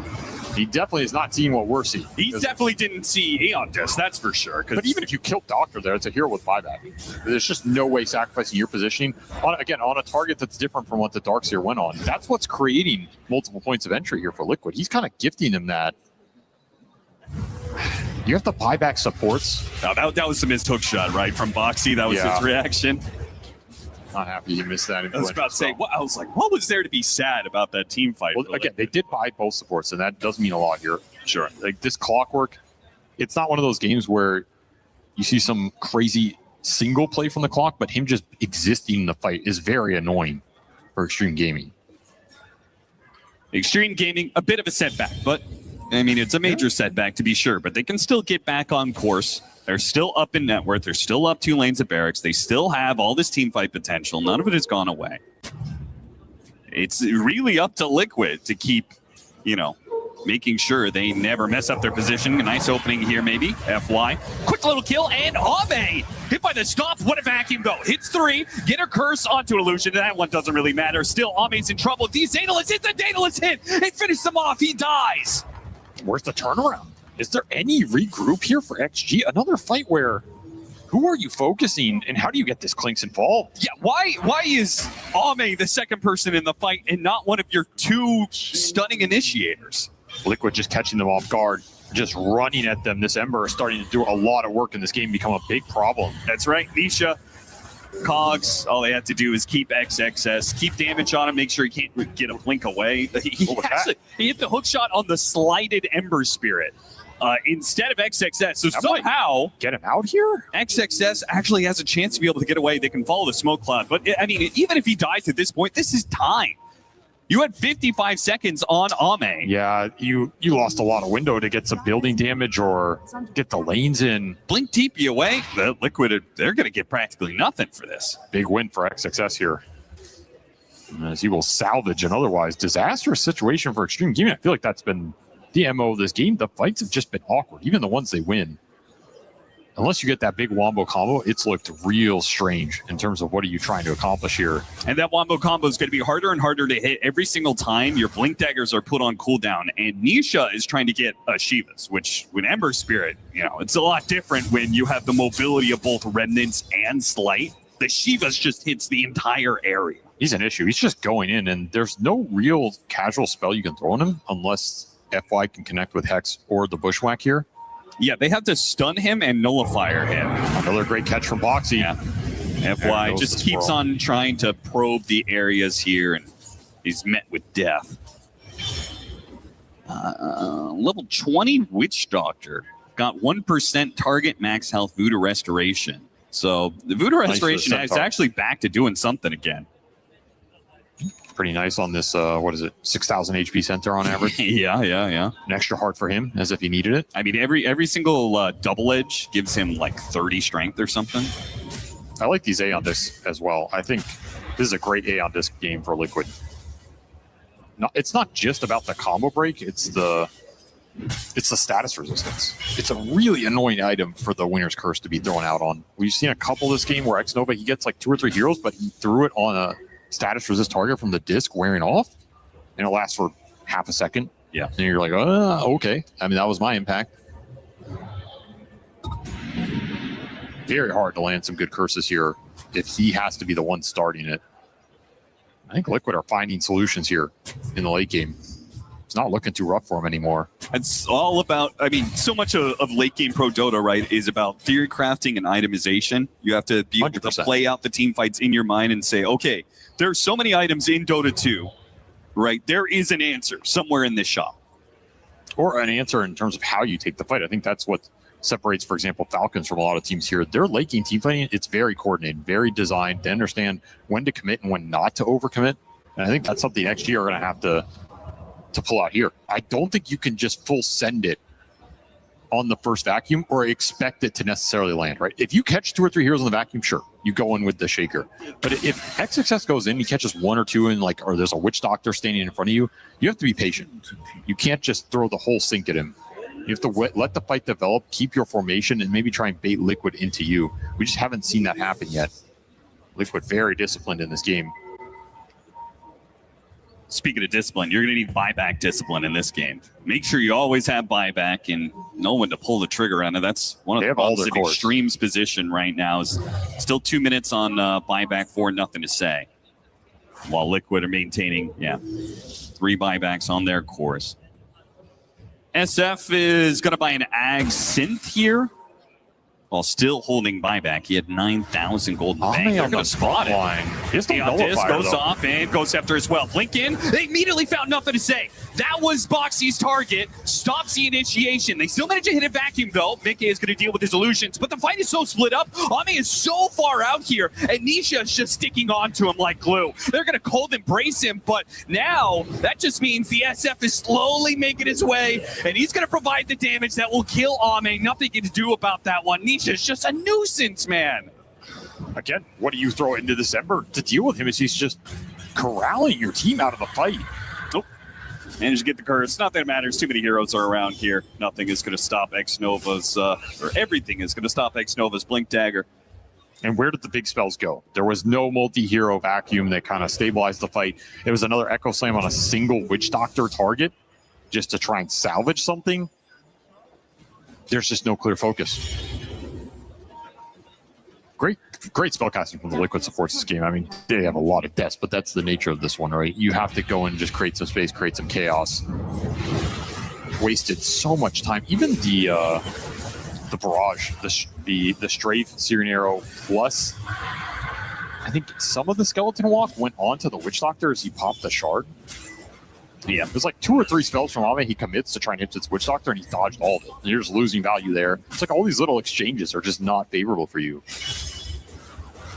He definitely is not seeing what we're seeing. He definitely didn't see Eontis, that's for sure. But even if you kill Doctor there, it's a hero with buyback. There's just no way sacrificing your positioning, on a target that's different from what the Darkseer went on. That's what's creating multiple points of entry here for Liquid. He's kind of gifting him that. You have to buy back supports. No, that was the missed hook shot, right, from Boxy. That was his reaction. Not happy he missed that. I was about to say, I was like, what was there to be sad about that team fight? Well, again, they did buy both supports, and that does mean a lot here. Sure. Like this Clockwork, it's not one of those games where you see some crazy single play from the Clock, but him just existing in the fight is very annoying for Extreme Gaming. Extreme Gaming, a bit of a setback, but I mean, it's a major setback to be sure, but they can still get back on course. They're still up in net worth. They're still up 2 lanes of barracks. They still have all this team fight potential. None of it has gone away. It's really up to Liquid to keep, making sure they never mess up their position. A nice opening here, maybe. FY. Quick little kill, and Ame hit by the stop. What a vacuum, though. Hits 3. Get her curse onto Illusion. That one doesn't really matter. Still, Ame's in trouble. These Daedalus hits the Daedalus hit. It finished him off. He dies. Where's the turnaround? Is there any regroup here for XG? Another fight where who are you focusing and how do you get this Clinks involved? Yeah, why is Ame the second person in the fight and not one of your 2 stunning initiators? Liquid just catching them off guard, just running at them. This Ember is starting to do a lot of work in this game, become a big problem. That's right, Nisha. Cogs, all they have to do is keep XXS, keep damage on him, make sure he can't get a blink away. He hit the hook shot on the slided Ember Spirit. Instead of XXS. So somehow get him out here. XXS actually has a chance to be able to get away. They can follow the smoke cloud. But I mean, even if he dies at this point, this is time. You had 55 seconds on Ame. Yeah, you lost a lot of window to get some building damage or get the lanes in. Blink TP away. The Liquid, they're going to get practically nothing for this. Big win for XXS here, as he will salvage an otherwise disastrous situation for Extreme Gaming. I feel like that's been the MO of this game. The fights have just been awkward, even the ones they win. unless you get that big wombo combo, it's looked real strange in terms of what are you trying to accomplish here. And that wombo combo is going to be harder and harder to hit every single time your blink daggers are put on cooldown. And Nisha is trying to get Shivas, which with Ember Spirit, it's a lot different when you have the mobility of both Remnants and Slight. The Shivas just hits the entire area. He's an issue. He's just going in, and there's no real casual spell you can throw on him unless FY can connect with Hex or the Bushwhack here. Yeah, they have to stun him and nullifier him. Another great catch from Boxy. Yeah. FY just keeps on trying to probe the areas here, and he's met with death. Level 20 Witch Doctor. Got 1% target max health Voodoo Restoration. So the Voodoo Restoration is actually back to doing something again. Pretty nice on this, 6,000 HP center on average. Yeah. An extra heart for him, as if he needed it. I mean, every single double edge gives him like 30 strength or something. I like these Aeon Discs as well. I think this is a great Aeon Disc game for Liquid. It's not just about the combo break, it's the status resistance. It's a really annoying item for the Winner's Curse to be thrown out on. We've seen a couple this game where Xnova, he gets like 2 or 3 heroes, but he threw it on a status resist target from the disc wearing off, and it lasts for half a second. Yeah. And you're like, okay. I mean, that was my impact. Very hard to land some good curses here if he has to be the one starting it. I think Liquid are finding solutions here in the late game. It's not looking too rough for him anymore. It's all about, so much of late game pro Dota, right, is about theory crafting and itemization. You have to be able 100%. to play out the team fights in your mind and say, okay, there's so many items in Dota 2, right? There is an answer somewhere in this shop. Or an answer in terms of how you take the fight. I think that's what separates, for example, Falcons from a lot of teams here. Their late game team fighting, it's very coordinated, very designed. They understand when to commit and when not to overcommit. And I think that's something XG are going to have to pull out here. I don't think you can just full send it on the first vacuum or expect it to necessarily land, right? If you catch 2 or 3 heroes in the vacuum, sure, you go in with the shaker. But if XXS goes in, he catches 1 or 2 in, or there's a Witch Doctor standing in front of you, you have to be patient. You can't just throw the whole sink at him. You have to let the fight develop, keep your formation, and maybe try and bait Liquid into you. We just haven't seen that happen yet. Liquid very disciplined in this game. Speaking of discipline, you're going to need buyback discipline in this game. Make sure you always have buyback and know when to pull the trigger on it. That's one of the problems of Extreme's position right now is still 2 minutes on buyback, 4-0 to say. While Liquid are maintaining, 3 buybacks on their course. SF is going to buy an Ag Synth here while still holding buyback. He had 9,000 gold in the bank. They're going to spot it. Disc goes off and goes after as well. Blink in. They immediately found nothing to say. That was Boxy's target. Stops the initiation. They still managed to hit a vacuum, though. Mickey is going to deal with his illusions, but the fight is so split up. Ame is so far out here, and Nisha is just sticking onto him like glue. They're going to cold embrace him, but now that just means the SF is slowly making his way, and he's going to provide the damage that will kill Ame. Nothing to do about that one. Nisha is just a nuisance, man. Again, what do you throw into December to deal with him as he's just corralling your team out of the fight? Nope. Managed to get the curse. Not that it matters. Too many heroes are around here. Nothing is going to stop Xnova's, or everything is going to stop Xnova's Blink Dagger. And where did the big spells go? There was no multi-hero vacuum that kind of stabilized the fight. It was another Echo Slam on a single Witch Doctor target just to try and salvage something. There's just no clear focus. Great spellcasting from the Liquid supports this game. I mean, they have a lot of deaths, but that's the nature of this one, right? You have to go and just create some space, create some chaos. Wasted so much time. Even the barrage, the strafe, Syrian Arrow, plus I think some of the Skeleton Walk went onto the Witch Doctor as he popped the shard. Yeah, there's like 2 or 3 spells from Ame he commits to try and hit his Witch Doctor, and he dodged all of it. And you're just losing value there. It's like all these little exchanges are just not favorable for you.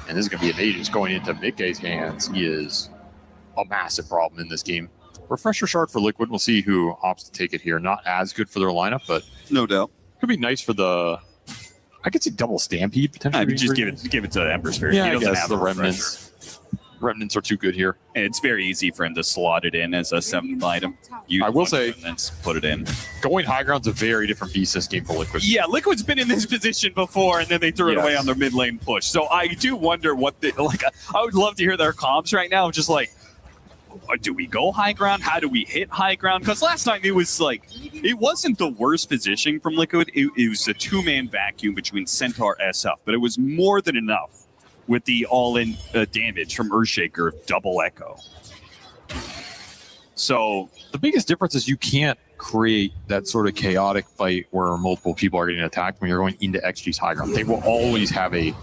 And this is going to be an Aegis going into Mickey's hands. He is a massive problem in this game. Refresher shard for Liquid. We'll see who opts to take it here. Not as good for their lineup, but no doubt could be nice for the. I could see double Stampede potentially. I mean, just give it to Ember Spirit. Yeah, he doesn't I guess have the a remnants. Remnants are too good here. And it's very easy for him to slot it in as a 7th item. I will say, Remnants, put it in. Going high ground's a very different beast this game for Liquid. Yeah, Liquid's been in this position before, and then they threw it away on their mid lane push. So I do wonder what the, like, I would love to hear their comms right now, just like, do we go high ground? How do we hit high ground? Because last time it was like, it wasn't the worst positioning from Liquid. It was a 2-man vacuum between Centaur SF, but it was more than enough with the all-in damage from Earthshaker double echo. So the biggest difference is you can't create that sort of chaotic fight where multiple people are getting attacked when you're going into XG's high ground. They will always have a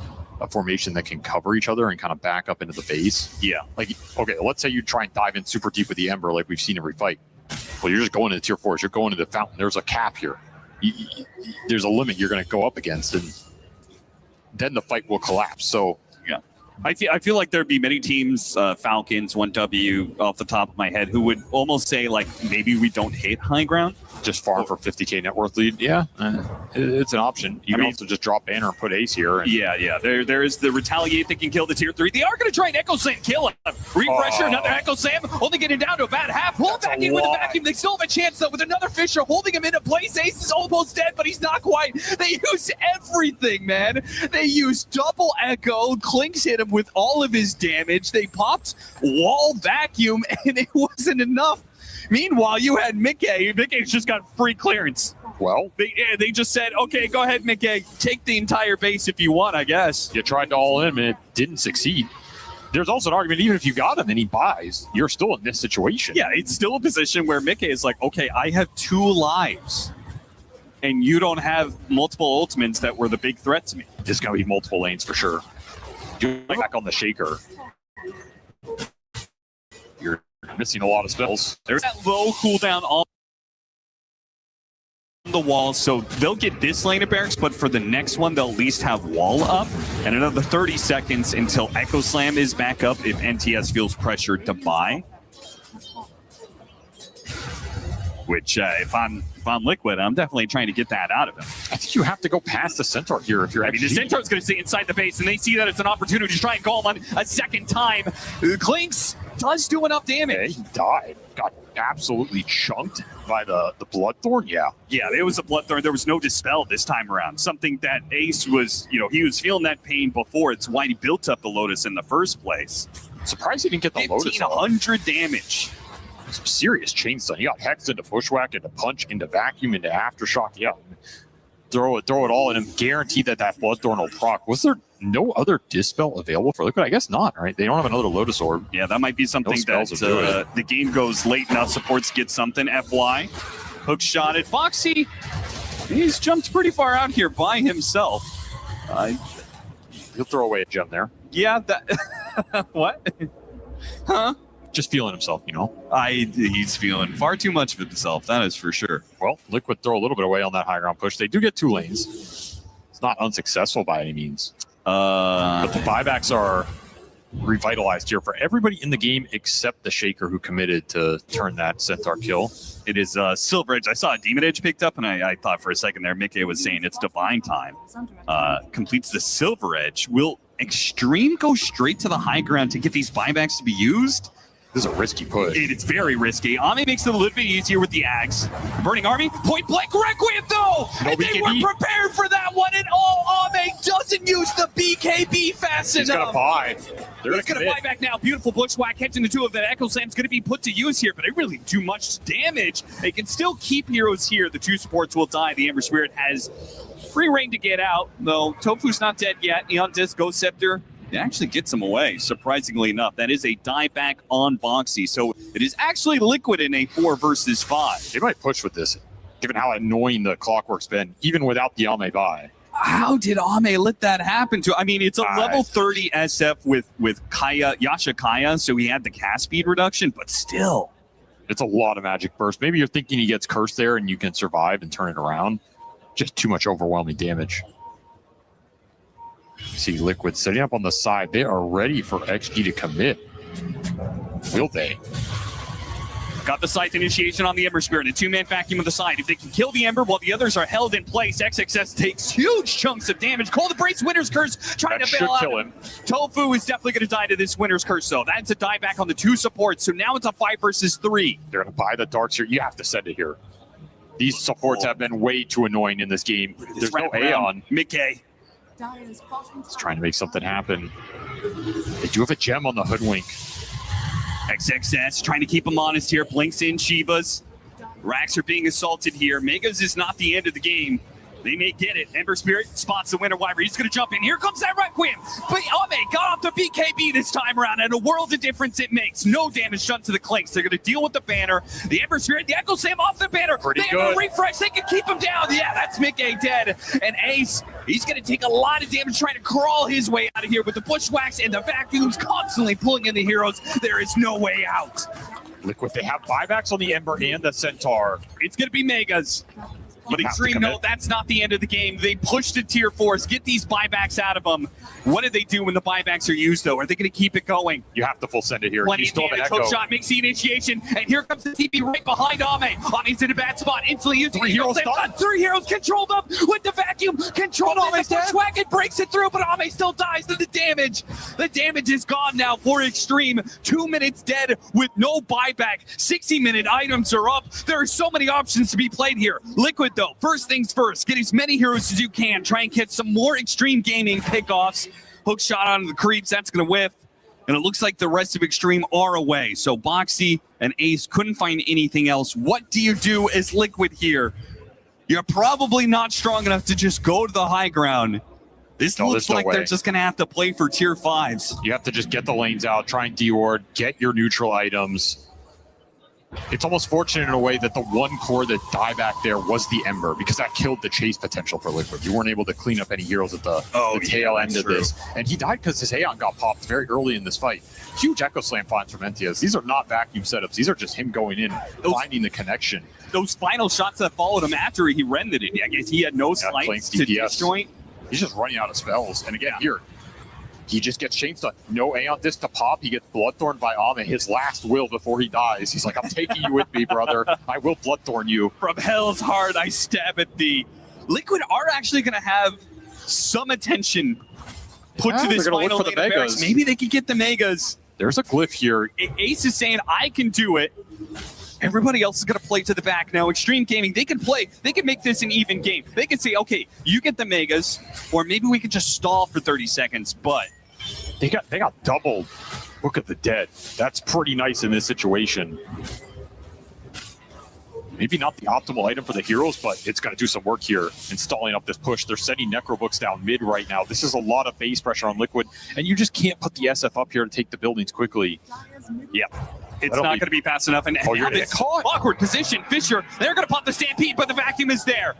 formation that can cover each other and kind of back up into the base. Yeah. Like, okay, let's say you try and dive in super deep with the Ember like we've seen every fight. Well, you're just going into tier 4s. You're going into the fountain. There's a cap here. There's a limit you're going to go up against, and then the fight will collapse. So, yeah. I feel like there'd be many teams, Falcons, 1W off the top of my head, who would almost say, like, maybe we don't hit high ground. Just farm for 50k net worth lead. Yeah, it's an option. You can also just drop banner and put ace here. And Yeah. There is the retaliate that can kill the tier 3. They are going to try and Echo Slam kill him. Refresher, another Echo Slam, only getting down to about half. Pull back in with a vacuum. They still have a chance, though, with another Fisher holding him into place. Ace is almost dead, but he's not quite. They use everything, man. They used double Echo. Clinks hit him with all of his damage. They popped wall vacuum, and it wasn't enough. Meanwhile, you had Mickey. Mickey's just got free clearance. Well, they just said, okay, go ahead, Mickey. Take the entire base if you want, I guess. You tried to all in, and it didn't succeed. There's also an argument, even if you got him and he buys, you're still in this situation. Yeah, it's still a position where Mickey is like, okay, I have 2 lives, and you don't have multiple ultimates that were the big threat to me. There's going to be multiple lanes for sure. You're back on the Shaker. You're missing a lot of spells. There's that low cooldown on the wall, so they'll get this lane of barracks, but for the next one, they'll at least have wall up, and another 30 seconds until Echo Slam is back up if NTS feels pressured to buy. Which, if I'm Liquid, I'm definitely trying to get that out of him. I think you have to go past the Centaur here if you're. I mean, the Centaur's going to stay inside the base, and they see that it's an opportunity to try and call him on a second time. Clinks does do enough damage. He died. Got absolutely chunked by the Bloodthorn. Yeah, it was a Bloodthorn. There was no Dispel this time around. Something that Ace was, he was feeling that pain before. It's why he built up the Lotus in the first place. Surprised he didn't get the Lotus. 1,500 damage. Some serious chain stun. You got Hex into Bushwhack, into Punch, into Vacuum, into Aftershock. Yeah, throw it all in him. Guaranteed that Bloodthorn will proc. Was there no other Dispel available for Liquid? I guess not, right? They don't have another Lotus Orb. Yeah, that might be something that the game goes late enough. Supports get something. FY. Hook shot at Foxy. He's jumped pretty far out here by himself. He'll throw away a gem there. Yeah, that... What? Huh? Just feeling himself, he's feeling far too much of himself, that is for sure. Well, Liquid throw a little bit away on that high ground push. They do get 2 lanes. It's not unsuccessful by any means. But the buybacks are revitalized here for everybody in the game except the Shaker who committed to turn that Centaur kill. It is Silver Edge. I saw a Demon Edge picked up, and I thought for a second there, Mickey was saying it's Divine Time. Completes the Silver Edge. Will Extreme go straight to the high ground to get these buybacks to be used? This is a risky push. It's very risky. Ame makes it a little bit easier with the Axe. Burning Army, point blank Requiem though! And they weren't prepared for that one at all. Ame doesn't use the BKB fast enough. He's gonna buy. He's gonna buy back now. Beautiful Bushwhack catching the 2 of that. Echo Slam's gonna be put to use here, but they really do much damage. They can still keep heroes here. The 2 supports will die. The Amber Spirit has free reign to get out, though Tofu's not dead yet. Neon Disc, Ghost Scepter. It actually gets him away, surprisingly enough. That is a dieback on Boxy, so it is actually Liquid in a 4 versus 5. They might push with this, given how annoying the Clockwork's been, even without the Ame buy. How did Ame let that happen to? I mean, it's a level 30 SF with Kaya, Yasha Kaya, so he had the cast speed reduction, but still. It's a lot of magic burst. Maybe you're thinking he gets cursed there and you can survive and turn it around. Just too much overwhelming damage. See Liquid setting up on the side. They are ready for XG to commit. Will they? Got the Scythe initiation on the Ember Spirit. A two-man vacuum on the side. If they can kill the Ember while the others are held in place, XXS takes huge chunks of damage. Call the Brace, Winter's Curse, trying to bail out. Kill him. Tofu is definitely going to die to this Winter's Curse, though. That's a die back on the 2 supports, so now it's a 5 versus 3. They're going to buy the darts here. You have to send it here. These supports have been way too annoying in this game. There's no Aeon. Mickey. He's trying to make something happen. They do have a gem on the Hoodwink. XXS trying to keep him honest here. Blinks in Shivas. Racks are being assaulted here. Megas is not the end of the game. They may get it. Ember Spirit spots the Winter Wyvern. He's going to jump in. Here comes that Requiem. But Ame got off the BKB this time around, and a world of difference it makes. No damage done to the Clinks. They're going to deal with the banner. The Ember Spirit, the Echo Slam off the banner. Pretty they good. have a refresh. They can keep him down. Yeah, that's Mickey dead. And Ace, he's going to take a lot of damage trying to crawl his way out of here with the Bushwhacks and the Vacuums constantly pulling in the heroes. There is no way out. Liquid, they have buybacks on the Ember and the Centaur. It's going to be Megas. But Extreme, no, that's not the end of the game. They push to tier 4s, get these buybacks out of them. What do they do when the buybacks are used, though? Are they going to keep it going? You have to full send it here. Plenty You of still have an damage. Echo. Hook shot makes the initiation, and here comes the TP right behind Ame. Ame's in a bad spot, instantly using 3 heroes got 3 heroes controlled up with the vacuum. Controlled up, the Bushwhack, it breaks it through, but Ame still dies to the damage. The damage is gone now for Extreme. 2 minutes dead with no buyback. 60-minute items are up. There are so many options to be played here. Liquid, though, first things first, get as many heroes as you can. Try and get some more Extreme Gaming pickoffs. Hook shot onto the creeps, that's going to whiff. And it looks like the rest of Extreme are away. So Boxy and Ace couldn't find anything else. What do you do as Liquid here? You're probably not strong enough to just go to the high ground. This looks like they're just going to have to play for tier 5s. You have to just get the lanes out, try and deward, get your neutral items. It's almost fortunate in a way that the one core that died back there was the Ember, because that killed the chase potential for Liquid. You weren't able to clean up any heroes at the tail end of this. And he died because his Aeon got popped very early in this fight. Huge Echo Slam finds from Entias. These are not vacuum setups. These are just him going in, finding the connection. Those final shots that followed him after he rendered it, I guess he had no slights to disjoint. He's just running out of spells. And again, here, he just gets chain stuck. No Aeon disc to pop. He gets Bloodthorn by Ame, his last will before he dies. He's like, I'm taking you with me, brother. I will Bloodthorn you. From hell's heart, I stab at thee. Liquid are actually going to have some attention put to this final lane of barracks. Maybe they could get the Megas. There's a glyph here. Ace is saying, I can do it. Everybody else is going to play to the back now. Extreme Gaming, they can play. They can make this an even game. They can say, okay, you get the Megas, or maybe we can just stall for 30 seconds, but... They got doubled. Book of the Dead. That's pretty nice in this situation. Maybe not the optimal item for the heroes, but it's going to do some work here, installing up this push. They're sending Necrobooks down mid right now. This is a lot of base pressure on Liquid, and you just can't put the SF up here and take the buildings quickly. Yeah. It's not going to be fast enough. And you're going to get caught. Awkward position. Fisher, they're going to pop the Stampede, but the vacuum is there.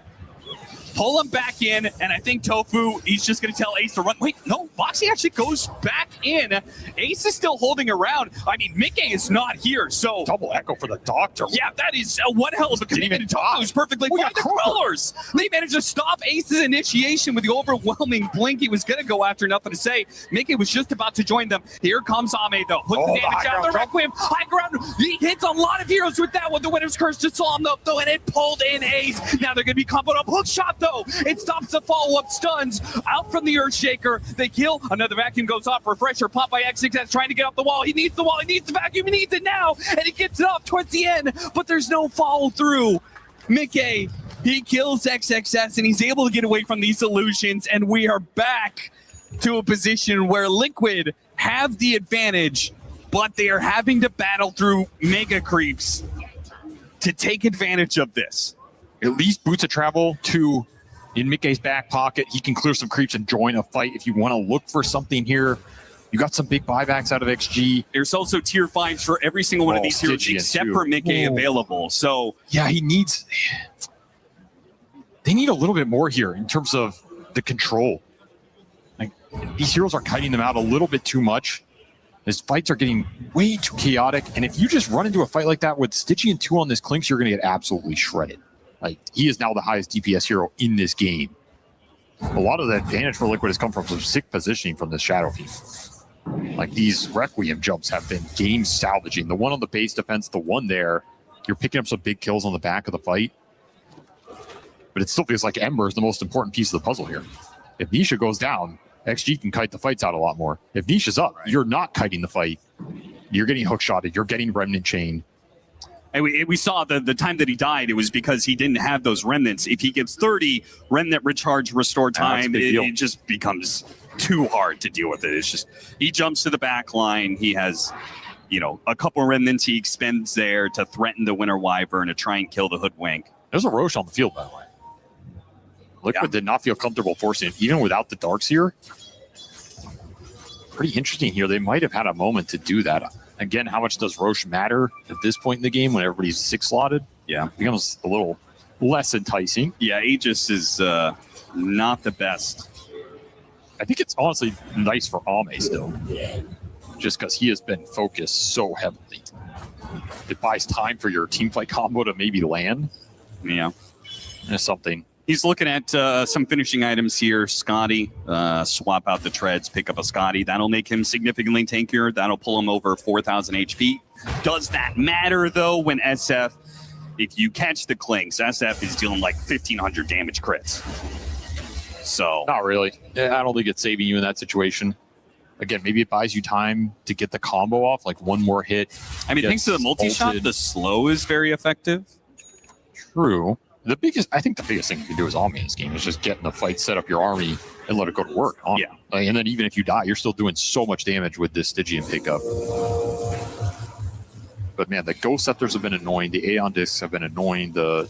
Pull him back in, and I think Tofu, he's just going to tell Ace to run. Wait, no, Boxy actually goes back in. Ace is still holding around. I mean, Mickey is not here, so... Double echo for the Doctor. Yeah, that is one hell of a commitment. Tofu's perfectly fine. The Crawlers, they managed to stop Ace's initiation with the overwhelming blink. He was going to go after, nothing to say. Mickey was just about to join them. Here comes Ame, though. Puts the damage out. The Requiem, high ground. He hits a lot of heroes with that one. The Winter's Curse to saw him up, though, and it pulled in Ace. Now they're going to be comboed up. Hook shot, though. It stops the follow-up stuns out from the Earthshaker. They kill. Another vacuum goes off. Refresher pop by XXS trying to get off the wall. He needs the wall. He needs the vacuum. He needs it now. And he gets it off towards the end, but there's no follow through. Mickey, he kills XXS and he's able to get away from these illusions. And we are back to a position where Liquid have the advantage, but they are having to battle through mega creeps to take advantage of this. At least Boots of Travel to in Mickey's back pocket. He can clear some creeps and join a fight if you want to look for something here. You got some big buybacks out of XG. There's also tier 5s for every single one of these heroes except for Mickey available. So yeah, they need a little bit more here in terms of the control. Like, these heroes are kiting them out a little bit too much. His fights are getting way too chaotic. And if you just run into a fight like that with Stitchy and 2 on this Clinks, you're going to get absolutely shredded. Like, he is now the highest DPS hero in this game. A lot of the advantage for Liquid has come from some sick positioning from this Shadow team. Like, these Requiem jumps have been game salvaging. The one on the base defense, the one there, You're picking up some big kills on the back of the fight. But it still feels like Ember is the most important piece of the puzzle here. If Nisha goes down, XG can kite the fights out a lot more. If Nisha's up, you're not kiting the fight. You're getting hookshotted. You're getting remnant chain. And we saw the time that he died, it was because he didn't have those remnants. If he gets 30 remnant recharge restore time, it just becomes too hard to deal with it. It's just, he jumps to the back line. He has, you know, a couple remnants he expends there to threaten the Winter Wyvern to try and kill the Hoodwink. There's a Roche on the field, by the way. Liquid did not feel comfortable forcing it, even without the darks here. Pretty interesting here. They might have had a moment to do that. Again, how much does Roche matter at this point in the game when everybody's 6-slotted? Yeah. It becomes a little less enticing. Yeah, Aegis is not the best. I think it's honestly nice for Ame still, just because he has been focused so heavily. It buys time for your team fight combo to maybe land. Yeah. That's something. He's looking at some finishing items here. Scotty, swap out the treads, pick up a Scotty. That'll make him significantly tankier. That'll pull him over 4,000 HP. Does that matter, though, when SF, if you catch the clinks, SF is dealing like 1,500 damage crits. So not really. I don't think it's saving you in that situation. Again, maybe it buys you time to get the combo off, like one more hit. I mean, thanks to the multi-shot, the slow is very effective. True. I think the biggest thing you can do as Ame in this game is just get in the fight, set up your army, and let it go to work. Yeah. And then even if you die, you're still doing so much damage with this Stygian pickup. But man, the Ghost Scepters have been annoying. The Aeon Discs have been annoying. The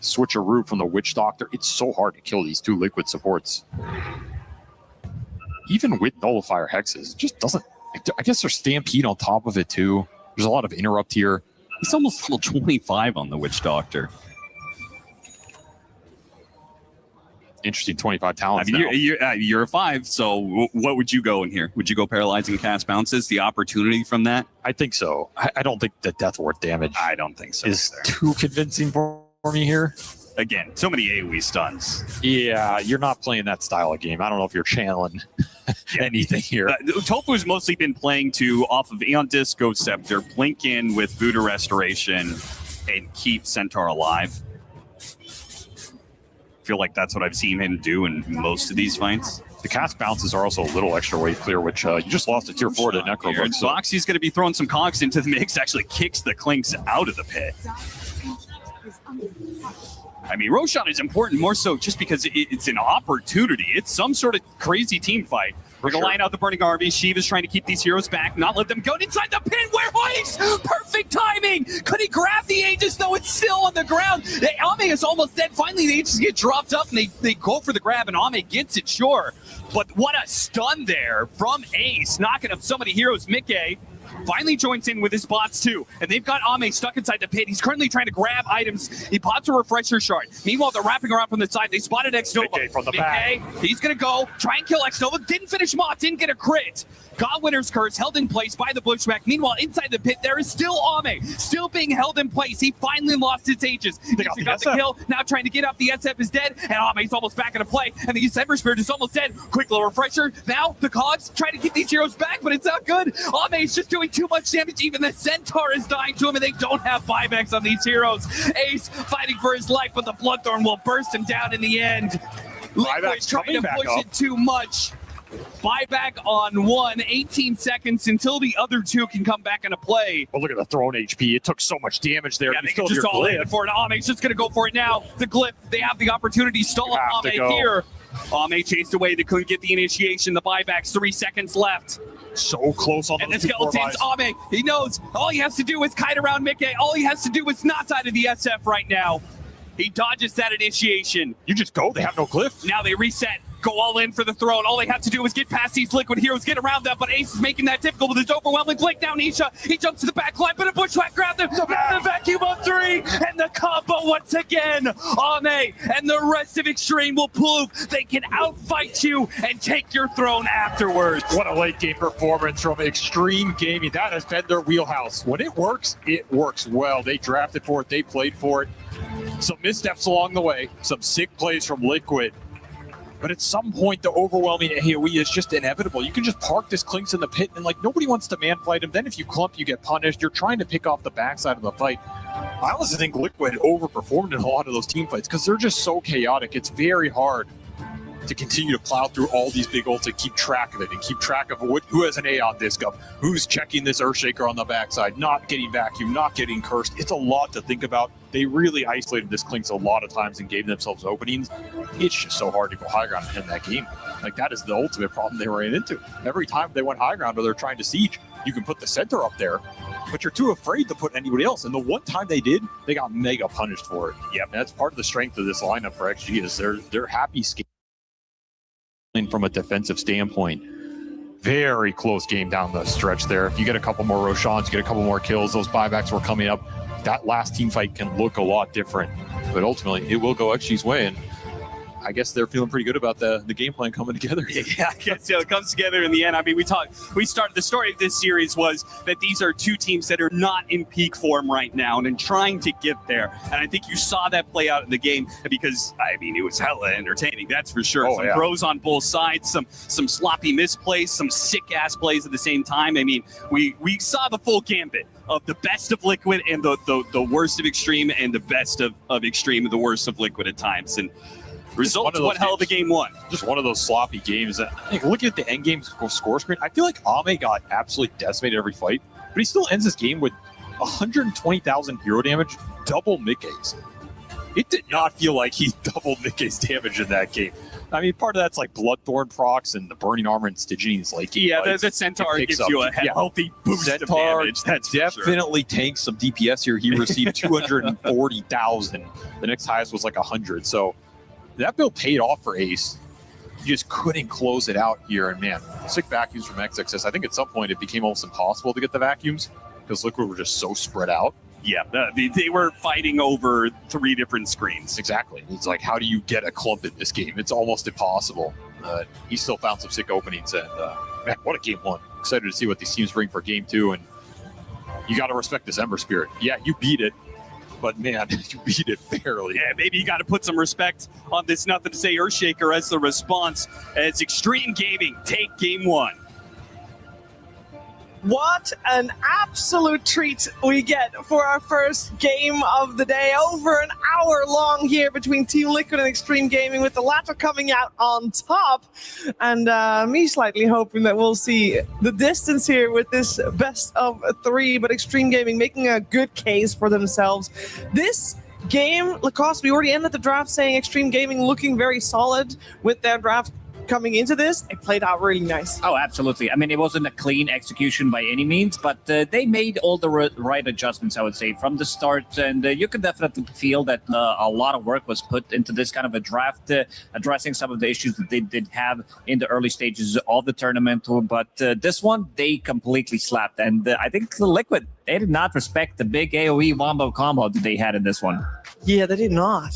switcheroo from the Witch Doctor. It's so hard to kill these two liquid supports. Even with Nullifier Hexes, it just doesn't... I guess there's Stampede on top of it too. There's a lot of interrupt here. He's almost level 25 on the Witch Doctor. Interesting 25 talents. I mean, you're a 5, so what would you go in here? Would you go Paralyzing Cast Bounces? The opportunity from that? I think so. I don't think the Death Ward damage I don't think so is either. too convincing for me here. Again, so many AoE stuns. Yeah, you're not playing that style of game. I don't know if you're channeling anything here. Tofu's mostly been playing off of Aeon Disc, Ghost Scepter, blink in with Voodoo Restoration, and keep Centaur alive. Feel like that's what I've seen him do in most of these fights. The cast bounces are also a little extra wave clear, which you just lost to tier 4 to Necrobook. So Boxy's going to be throwing some cogs into the mix, actually kicks the Clinks out of the pit. I mean, Roshan is important more so just because it's an opportunity. It's some sort of crazy team fight. We're going to line out the Burning Army. Shiva's trying to keep these heroes back, not let them go inside the pin. Where Ice? Perfect timing. Could he grab the Aegis, though? It's still on the ground. Ame is almost dead. Finally, the Aegis get dropped up, and they go for the grab, and Ame gets it, sure. But what a stun there from Ace, knocking up so many heroes. Mickey finally joins in with his bots too, and they've got Ame stuck inside the pit. He's currently trying to grab items. He pops a refresher shard. Meanwhile, they're wrapping around from the side. They spotted X-Nova. From the back. He's going to go try and kill X-Nova. Didn't finish him off. Didn't get a crit. Got Winter's Curse held in place by the Bushwhack. Meanwhile, inside the pit, there is still Ame, still being held in place. He finally lost his Aegis. He got the kill. Now trying to get up. The SF is dead, and Ame's almost back into play. And the Ember Spirit is almost dead. Quick little refresher. Now the Cogs trying to get these heroes back, but it's not good. Ame's just doing too much damage. Even the Centaur is dying to him, and they don't have buybacks on these heroes. Ace fighting for his life, but the Bloodthorn will burst him down in the end. Liquid trying to push it too much. Buyback on 1, 18 seconds until the other two can come back into play. Well, look at the thrown HP. It took so much damage there. Yeah, they can just all in for it. Ame's just going to go for it now. The Glyph, they have the opportunity. Stall Ame here. Ame chased away. They couldn't get the initiation. The buybacks, 3 seconds left. So close on and the skeletons. Ame, he knows all he has to do is kite around Mickey. All he has to do is not die to the SF right now. He dodges that initiation. You just go. They have no Glyph. Now they reset. Go all in for the throne. All they have to do is get past these liquid heroes, get around them, but Ace is making that difficult with his overwhelming blink. Now Nisha, he jumps to the back line, but a Bushwhack grabbed him. The vacuum on 3, and the combo once again. Ame and the rest of Extreme will prove they can outfight you and take your throne afterwards. What a late game performance from Extreme Gaming. That has been their wheelhouse. When it works well. They drafted for it. They played for it. Some missteps along the way. Some sick plays from Liquid. But at some point, the overwhelming AoE is just inevitable. You can just park this Clinks in the pit, and like nobody wants to man fight him. Then if you clump, you get punished. You're trying to pick off the backside of the fight. I honestly think Liquid overperformed in a lot of those team fights because they're just so chaotic. It's very hard to continue to plow through all these big ults and keep track of it and keep track of who has an A on disc up, who's checking this Earthshaker on the backside, not getting vacuum, not getting cursed. It's a lot to think about. They really isolated this Clinks a lot of times and gave themselves openings. It's just so hard to go high ground and end that game. Like, that is the ultimate problem they ran into. Every time they went high ground or they're trying to siege, you can put the center up there, but you're too afraid to put anybody else. And the one time they did, they got mega punished for it. Yeah, that's part of the strength of this lineup for XG is they're happy scaling from a defensive standpoint. Very close game down the stretch there. If you get a couple more Roshans, you get a couple more kills, those buybacks were coming up. That last team fight can look a lot different, but ultimately it will go XG's way. And I guess they're feeling pretty good about the game plan coming together. Yeah, I guess it comes together in the end. I mean, we started the story of this series was that these are two teams that are not in peak form right now and trying to get there. And I think you saw that play out in the game because, I mean, it was hella entertaining, that's for sure. Some throws on both sides, some sloppy misplays, some sick-ass plays at the same time. I mean, we saw the full gambit of the best of Liquid and the worst of Extreme and the best of Extreme and the worst of Liquid at times. And results, what hell of a game one. Just one of those sloppy games. Looking at the end game score screen, I feel like Ame got absolutely decimated every fight, but he still ends this game with 120,000 hero damage, double Mickey's. It did not feel like he doubled Mickey's damage in that game. I mean, part of that's like Bloodthorn procs and the Burning Armor and Stygian's like. Yeah, the Centaur gives you a healthy boost of damage. That's definitely tanks some DPS here. He received 240,000. The next highest was like 100. So that build paid off for Ace. You just couldn't close it out here. And man, sick vacuums from XXS. I think at some point it became almost impossible to get the vacuums because Liquid were just so spread out. Yeah, they were fighting over 3 different screens. Exactly. It's like, how do you get a clump in this game? It's almost impossible. He still found some sick openings. And man, what a game one. Excited to see what these teams bring for game 2. And you got to respect this Ember Spirit. Yeah, you beat it. But man, you beat it barely. Yeah, maybe you got to put some respect on this Nothing to Say Earthshaker as the response as Extreme Gaming take game 1. What an absolute treat we get for our first game of the day. Over an hour long here between Team Liquid and Extreme Gaming, with the latter coming out on top. And me slightly hoping that we'll see the distance here with this best of 3, but Extreme Gaming making a good case for themselves. This game, Lacoste, we already ended the draft saying Extreme Gaming looking very solid with their draft coming into this. It played out really nice. Oh, absolutely. I mean, it wasn't a clean execution by any means, but they made all the right adjustments, I would say, from the start. And you can definitely feel that a lot of work was put into this kind of a draft, addressing some of the issues that they did have in the early stages of the tournament. But this one, they completely slapped. And I think the Liquid, they did not respect the big AoE wombo combo that they had in this one. Yeah, they did not.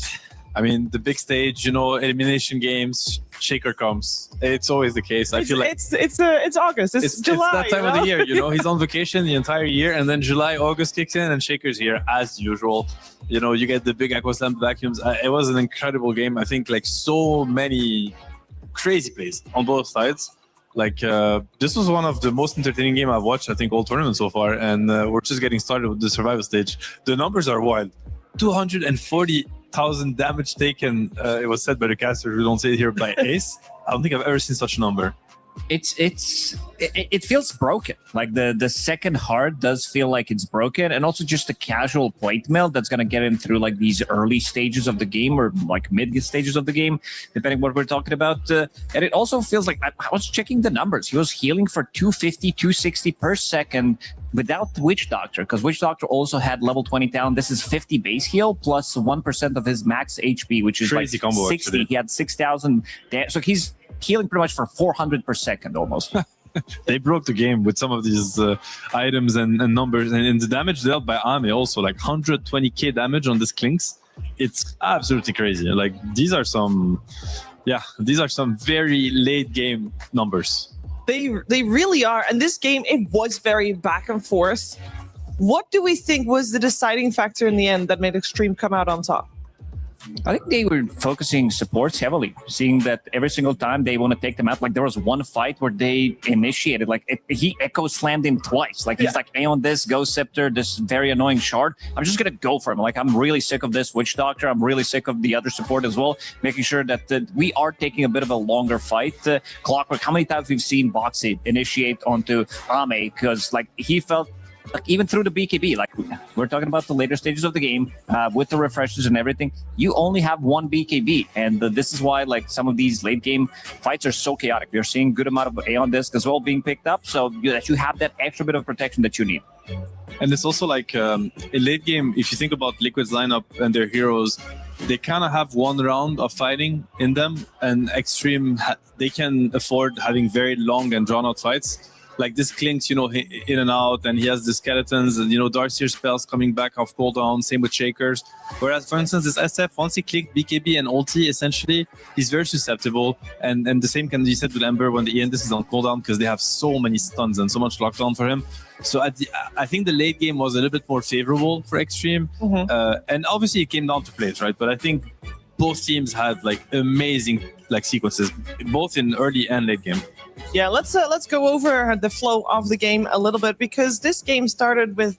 I mean, the big stage, elimination games, Shaker comes. It's always the case. I feel like it's August. It's July. It's that time of the year. He's on vacation the entire year, and then July, August kicks in, and Shaker's here as usual. You get the big Aqua Slam vacuums. It was an incredible game. I think like so many crazy plays on both sides. Like this was one of the most entertaining game I've watched, I think, all tournament so far, and we're just getting started with the survival stage. The numbers are wild. 240,000 damage taken. It was said by the caster, who don't say it here, by Ace. I don't think I've ever seen such a number. It feels broken. Like the second heart does feel like it's broken, and also just a casual plate mail that's gonna get him through like these early stages of the game or like mid stages of the game, depending what we're talking about. And it also feels like I was checking the numbers. He was healing for 250, 260 per second without the Witch Doctor, because Witch Doctor also had level 20 down. This is 50 base heal plus 1% of his max HP, which is crazy like combo, 60. actually. He had 6,000. So he's healing pretty much for 400 per second almost. They broke the game with some of these items and numbers, and the damage dealt by Ame also, like 120k damage on this Clinks. It's absolutely crazy. Like these are some very late game numbers. They really are. And this game, it was very back and forth. What do we think was the deciding factor in the end that made Extreme come out on top? I think they were focusing supports heavily, seeing that every single time they want to take them out. Like there was one fight where they initiated, like he Echo slammed him twice. Like he's like, on this Ghost Scepter, this very annoying shard. I'm just going to go for him. Like I'm really sick of this Witch Doctor. I'm really sick of the other support as well, making sure that we are taking a bit of a longer fight. Clockwork, how many times we've seen Boxy initiate onto Ame because like he felt like even through the BKB, like we're talking about the later stages of the game with the refreshes and everything, you only have one BKB, and this is why like some of these late game fights are so chaotic. You're seeing good amount of Aeon Disc as well being picked up, so that you have that extra bit of protection that you need. And it's also like in late game, if you think about Liquid's lineup and their heroes, they kind of have one round of fighting in them, and Extreme, they can afford having very long and drawn out fights. Like this Clinks, in and out, and he has the skeletons, and Darcy's spells coming back off cooldown, same with Shakers. Whereas, for instance, this SF, once he clicked BKB and ulti, essentially, he's very susceptible. And the same can be said with Ember when the Iandis is on cooldown, because they have so many stuns and so much lockdown for him. So I think the late game was a little bit more favorable for Extreme. And obviously it came down to plays, right? But I think both teams had like amazing like sequences, both in early and late game. Yeah, let's go over the flow of the game a little bit, because this game started with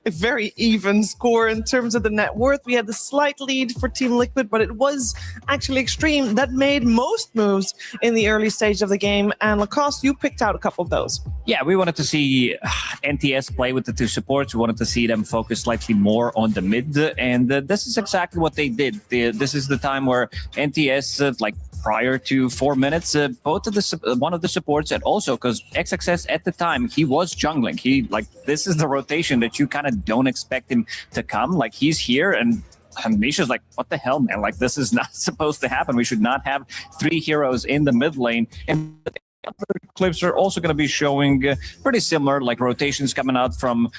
a very even score in terms of the net worth. We had the slight lead for Team Liquid, but it was actually Extreme that made most moves in the early stage of the game. And Lacoste, you picked out a couple of those. Yeah, we wanted to see NTS play with the two supports. We wanted to see them focus slightly more on the mid, and this is exactly what they did. This is the time where NTS, prior to 4 minutes, both of one of the supports, and also because XXS at the time, he was jungling. This is the rotation that you kind of don't expect him to come. Like he's here, and Misha's like, what the hell, man? Like this is not supposed to happen. We should not have 3 heroes in the mid lane. And other clips are also going to be showing pretty similar, like rotations coming out from,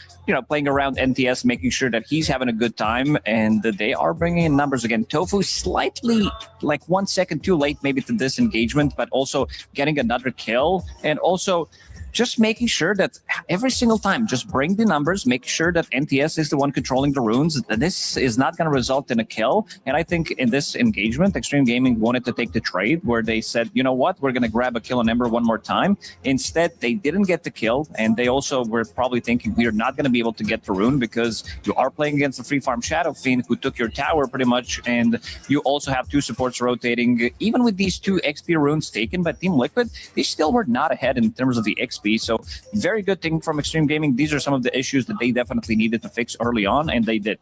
playing around NTS, making sure that he's having a good time, and they are bringing in numbers again. Tofu slightly, 1 second too late maybe to this engagement, but also getting another kill, and also just making sure that every single time, just bring the numbers, make sure that NTS is the one controlling the runes. This is not going to result in a kill. And I think in this engagement, Extreme Gaming wanted to take the trade where they said, you know what, we're going to grab a kill on Ember one more time. Instead, they didn't get the kill. And they also were probably thinking, we're not going to be able to get the rune because you are playing against the free farm Shadow Fiend who took your tower pretty much. And you also have 2 supports rotating. Even with these 2 XP runes taken by Team Liquid, they still were not ahead in terms of the XP. So very good thing from Extreme Gaming. These are some of the issues that they definitely needed to fix early on, and they did.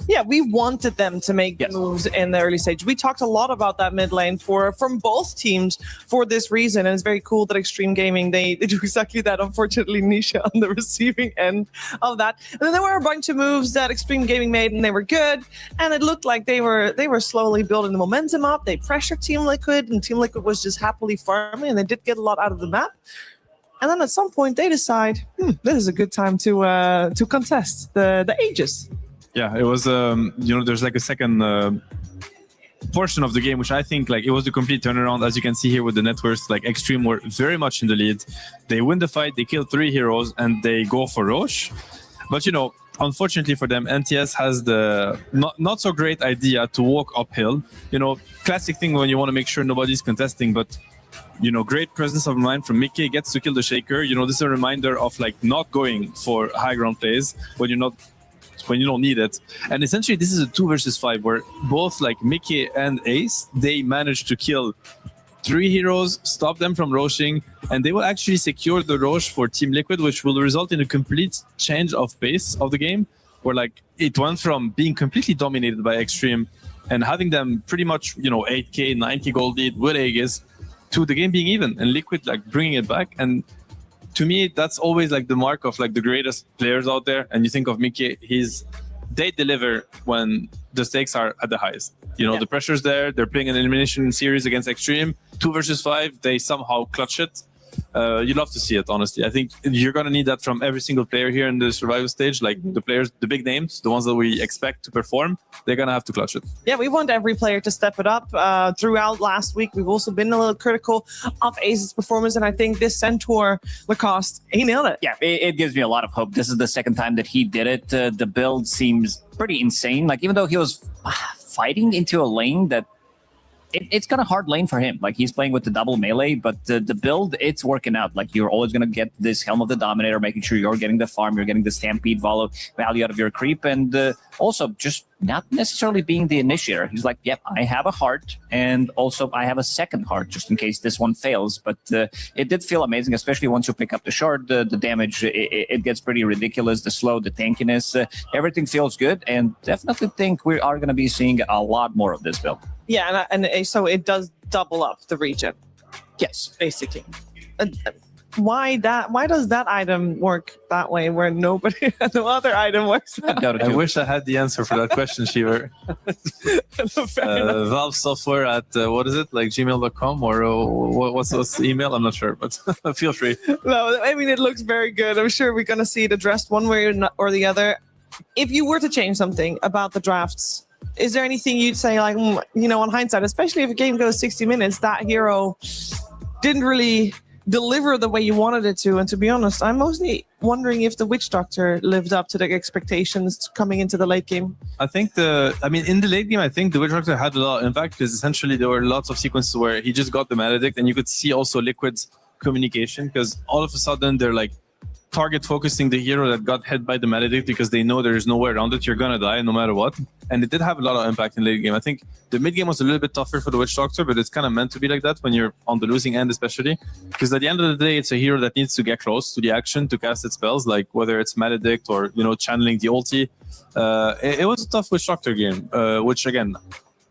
Yeah, we wanted them to make moves in the early stage. We talked a lot about that mid lane from both teams for this reason, and it's very cool that Extreme Gaming, they do exactly that. Unfortunately, Nisha on the receiving end of that. And then there were a bunch of moves that Extreme Gaming made, and they were good, and it looked like they were slowly building the momentum up. They pressured Team Liquid, and Team Liquid was just happily farming, and they did get a lot out of the map. And then at some point they decide, this is a good time to contest the Aegis. Yeah, it was, there's like a second portion of the game, which I think it was the complete turnaround. As you can see here with the net worth, Extreme were very much in the lead. They win the fight, they kill 3 heroes, and they go for Roche. But, unfortunately for them, NTS has the not so great idea to walk uphill. Classic thing when you want to make sure nobody's contesting, but great presence of mind from Mickey, gets to kill the Shaker. This is a reminder of not going for high ground plays when you don't need it. And essentially this is a 2 versus 5 where both Mickey and Ace, they managed to kill 3 heroes, stop them from roshing, and they will actually secure the Roche for Team Liquid, which will result in a complete change of pace of the game, where it went from being completely dominated by Extreme and having them pretty much 8k 90 gold lead with Aegis, to the game being even and Liquid bringing it back. And to me, that's always the mark of the greatest players out there. And you think of Mickey, they deliver when the stakes are at the highest. The pressure's there. They're playing an elimination series against Extreme, 2 versus 5. They somehow clutch it. You love to see it, honestly. I think you're going to need that from every single player here in the survival stage. The players, the big names, the ones that we expect to perform, they're going to have to clutch it. Yeah, we want every player to step it up. Throughout last week, we've also been a little critical of Ace's performance, and I think this Centaur, Lacoste, he nailed it. Yeah, it gives me a lot of hope. This is the second time that he did it. The build seems pretty insane. Even though he was fighting into a lane that it's kind of hard lane for him. Like he's playing with the double melee, but the build, it's working out. Like you're always going to get this Helm of the Dominator, making sure you're getting the farm, you're getting the Stampede value out of your creep, and also just not necessarily being the initiator. He's like, yep, I have a heart, and also I have a second heart just in case this one fails. But it did feel amazing, especially once you pick up the shard. The damage, it gets pretty ridiculous. The slow, the tankiness, everything feels good, and definitely think we are going to be seeing a lot more of this build. Yeah, and so it does double up the region. Yes, basically. Why does that item work that way where no other item works that way? I wish I had the answer for that question, Shiver. Valve software at what is it, like gmail.com or what's the email? I'm not sure, but feel free. No, I mean, it looks very good. I'm sure we're going to see it addressed one way or the other. If you were to change something about the drafts, is there anything you'd say, like, on hindsight, especially if a game goes 60 minutes, that hero didn't really deliver the way you wanted it to? And to be honest, I'm mostly wondering if the Witch Doctor lived up to the expectations coming into the late game. I think in the late game, I think the Witch Doctor had a lot of impact because essentially there were lots of sequences where he just got the Maledict, and you could see also Liquid's communication, because all of a sudden they're like target focusing the hero that got hit by the Maledict because they know there's no way around it. You're gonna die no matter what. And it did have a lot of impact in late game. I think the mid game was a little bit tougher for the Witch Doctor, but it's kind of meant to be like that when you're on the losing end, especially because at the end of the day, it's a hero that needs to get close to the action to cast its spells, like whether it's Maledict or channeling the ulti. It was a tough Witch Doctor game, which again,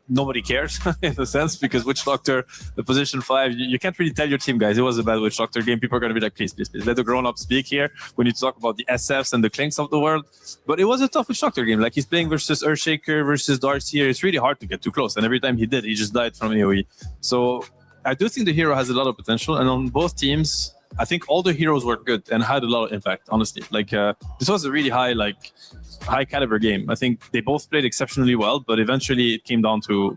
nobody cares in a sense, because Witch Doctor, the position 5, you can't really tell your team, guys, it was a bad Witch Doctor game. People are going to be like, please, let the grown-ups speak here. We need to talk about the SFs and the Clinks of the world. But it was a tough Witch Doctor game. Like, he's playing versus Earthshaker versus Darkseer. It's really hard to get too close. And every time he did, he just died from AoE. So I do think the hero has a lot of potential. And on both teams, I think all the heroes were good and had a lot of impact, honestly. Like, this was a really high caliber game. I think they both played exceptionally well, but eventually it came down to,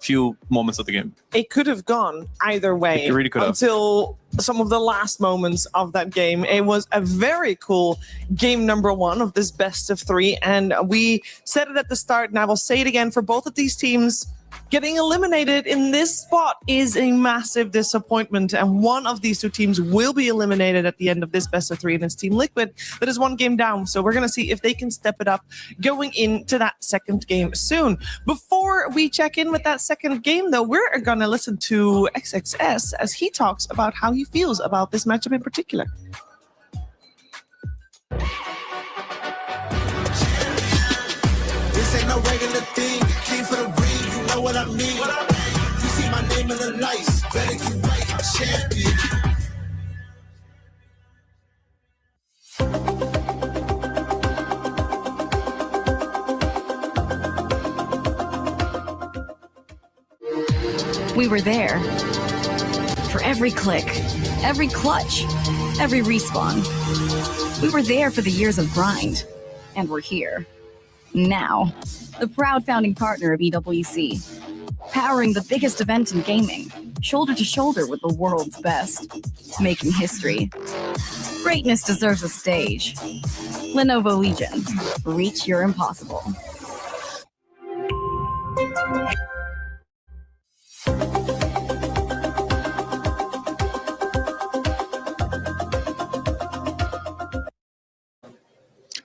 few moments of the game. It could have gone either way. It really could have. Until some of the last moments of that game. It was a very cool game number 1 of this best of 3. And we said it at the start, and I will say it again for both of these teams. Getting eliminated in this spot is a massive disappointment, and one of these two teams will be eliminated at the end of this best of 3, and it's Team Liquid that is 1 game down. So we're going to see if they can step it up going into that second game soon. Before we check in with that second game, though, we're going to listen to XXS as he talks about how he feels about this matchup in particular. This ain't no regular thing. Came for the ring, you know what I mean. You see my name in the lights, better get right, I'm champion. We were there for every click, every clutch, every respawn. We were there for the years of grind, and we're here. Now, the proud founding partner of EWC, powering the biggest event in gaming, shoulder to shoulder with the world's best, making history. Greatness deserves a stage. Lenovo Legion, reach your impossible.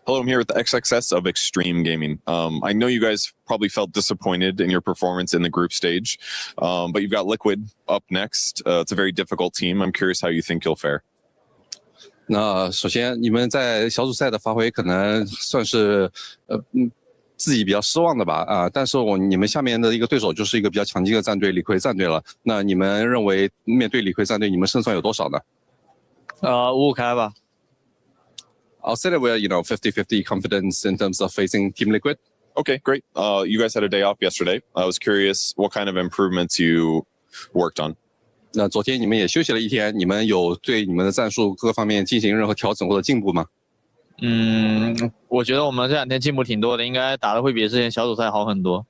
Hello, I'm here with the XXS of Extreme Gaming. I know you guys probably felt disappointed in your performance in the group stage, but you've got Liquid up next. It's a very difficult team. I'm curious how you think you'll fare. 那首先，你们在小组赛的发挥可能算是自己比较失望的吧但是你们下面的一个对手就是一个比较强劲的战队理亏战队了。那你们认为面对理亏战队，你们胜算有多少呢？5-5开吧。I'll say that we're 50-50 confidence in terms of facing Team Liquid. Okay, great. You guys had a day off yesterday. I was curious what kind of improvements you worked on. 那昨天你们也休息了一天，你们有对你们的战术各方面进行任何调整或者进步吗？我觉得我们这2天进步挺多的，应该打得会比之前小组赛好很多。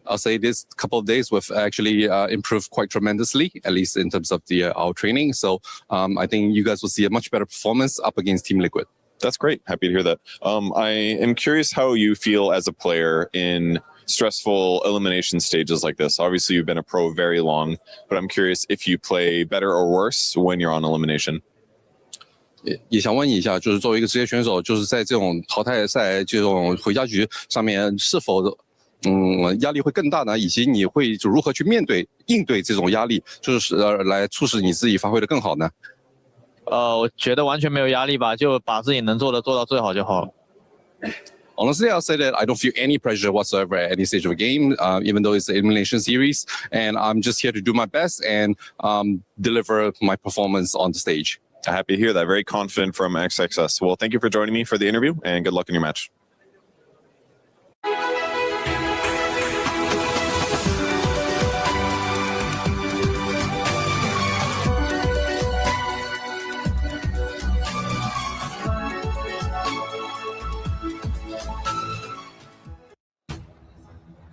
I'll say this couple of days we've actually improved quite tremendously, at least in terms of our training. So I think you guys will see a much better performance up against Team Liquid. That's great. Happy to hear that. I am curious how you feel as a player in stressful elimination stages like this? Obviously, you've been a pro very long, but I'm curious if you play better or worse when you're on elimination. 也想问一下，就是作为一个职业选手，就是在这种淘汰赛这种回家局上面，是否压力会更大呢？以及你会就如何去应对这种压力，就是来促使你自己发挥的更好呢？我觉得完全没有压力吧，就把自己能做的做到最好就好了。Honestly, I'll say that I don't feel any pressure whatsoever at any stage of a game, even though it's an elimination series, and I'm just here to do my best and deliver my performance on the stage. Happy to hear that. Very confident from XXS. Well, thank you for joining me for the interview, and good luck in your match.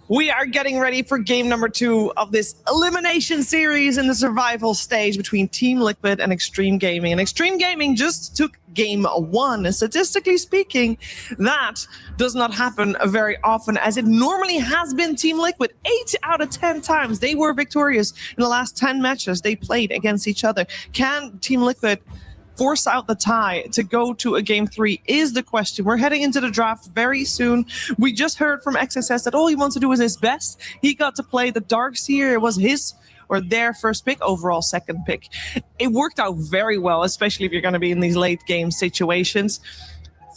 We are getting ready for game number 2 of this elimination series in the survival stage between Team Liquid and Extreme Gaming. And Extreme Gaming just took game 1. And statistically speaking, that does not happen very often, as it normally has been Team Liquid 8 out of 10 times. They were victorious in the last 10 matches they played against each other. Can Team Liquid force out the tie to go to a game 3 is the question. We're heading into the draft very soon. We just heard from XSS that all he wants to do is his best. He got to play the Darkseer. It was his or their first pick, overall second pick. It worked out very well, especially if you're going to be in these late game situations.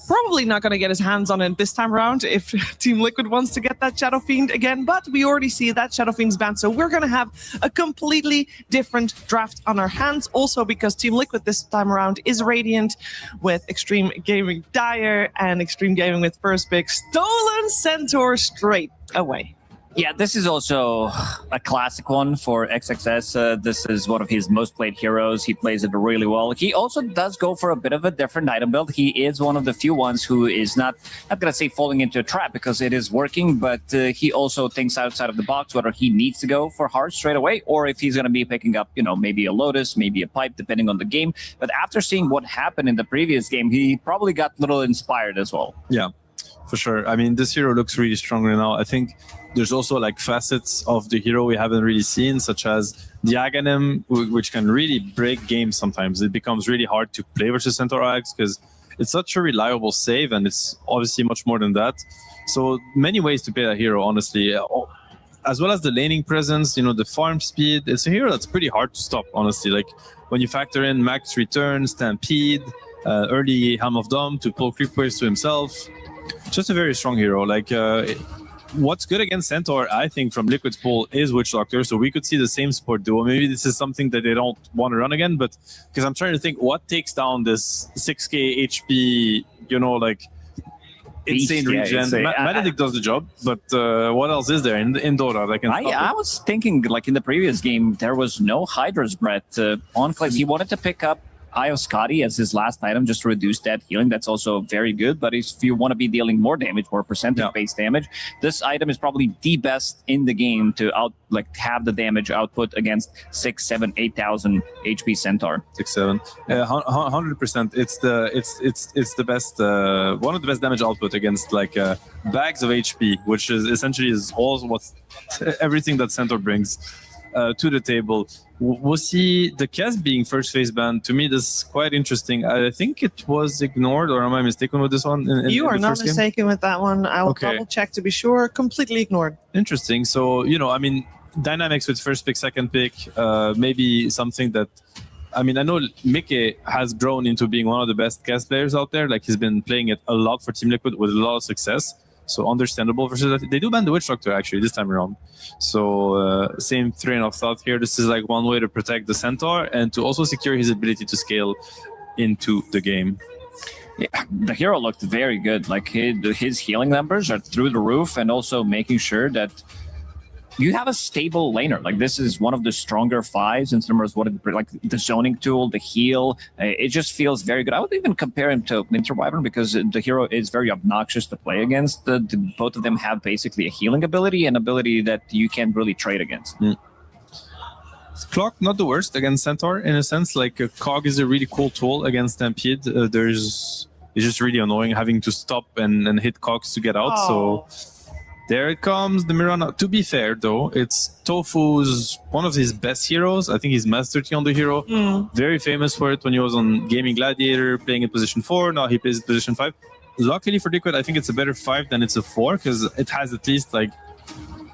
Probably not going to get his hands on it this time around if Team Liquid wants to get that Shadow Fiend again, but we already see that Shadow Fiend's banned, so we're going to have a completely different draft on our hands. Also because Team Liquid this time around is Radiant with Extreme Gaming Dire and Extreme Gaming with first pick Stolen Centaur straight away. Yeah, this is also a classic one for XXS. This is one of his most played heroes. He plays it really well. He also does go for a bit of a different item build. He is one of the few ones who is not going to say falling into a trap because it is working, but he also thinks outside of the box, whether he needs to go for hard straight away or if he's going to be picking up, maybe a Lotus, maybe a Pipe, depending on the game. But after seeing what happened in the previous game, he probably got a little inspired as well. Yeah, for sure. I mean, this hero looks really strong right now. I think there's also like facets of the hero we haven't really seen, such as the Aghanim, which can really break games sometimes. It becomes really hard to play versus Centaur Axe because it's such a reliable save, and it's obviously much more than that. So many ways to play that hero, honestly. As well as the laning presence, the farm speed. It's a hero that's pretty hard to stop, honestly. Like when you factor in max return, Stampede, early Helm of Dom to pull creep waves to himself. Just a very strong hero. Like what's good against Centaur, I think, from Liquid's pool is Witch Doctor, so we could see the same support duo. Maybe this is something that they don't want to run again, but because I'm trying to think what takes down this 6k HP, like insane regen. Maledict does the job, but what else is there in Dota? Like I was thinking, like in the previous game, there was no Hydra's Breath on Clay. He wanted to pick up Eye of Scotty as his last item just to reduce that healing. That's also very good, but if you want to be dealing more damage, more percentage-based damage, this item is probably the best in the game to have the damage output against 6, 7, 8,000 HP Centaur. 6, 7, 100%. It's the best, one of the best damage output against bags of HP, which is essentially everything that Centaur brings to the table. We'll see the Kes being first phase banned. To me, this is quite interesting. I think it was ignored, or am I mistaken with this one? You are not mistaken with that one. I will double check to be sure. Completely ignored. Interesting. So, I mean, dynamics with first pick, second pick, maybe something that, I know Mickey has grown into being one of the best Kes players out there. Like, he's been playing it a lot for Team Liquid with a lot of success. So understandable versus that. They do ban the Witch Doctor actually this time around. So same train of thought here. This is like one way to protect the Centaur and to also secure his ability to scale into the game. Yeah, the hero looked very good. Like his healing numbers are through the roof, and also making sure that you have a stable laner. Like this is one of the stronger fives in terms of the zoning tool, the heal. It just feels very good. I would even compare him to Winter Wyvern because the hero is very obnoxious to play against. Both of them have basically a healing ability, and ability that you can't really trade against. Clock, not the worst against Centaur in a sense. Like Cog is a really cool tool against Stampede. It's just really annoying having to stop and hit Cogs to get out. So There it comes, the Mirana. To be fair, though, it's Tofu's one of his best heroes. I think he's Master T on the hero. Very famous for it when he was on Gaming Gladiator, playing in position 4. Now he plays in position 5. Luckily for Liquid, I think it's a better 5 than it's a 4, because it has at least like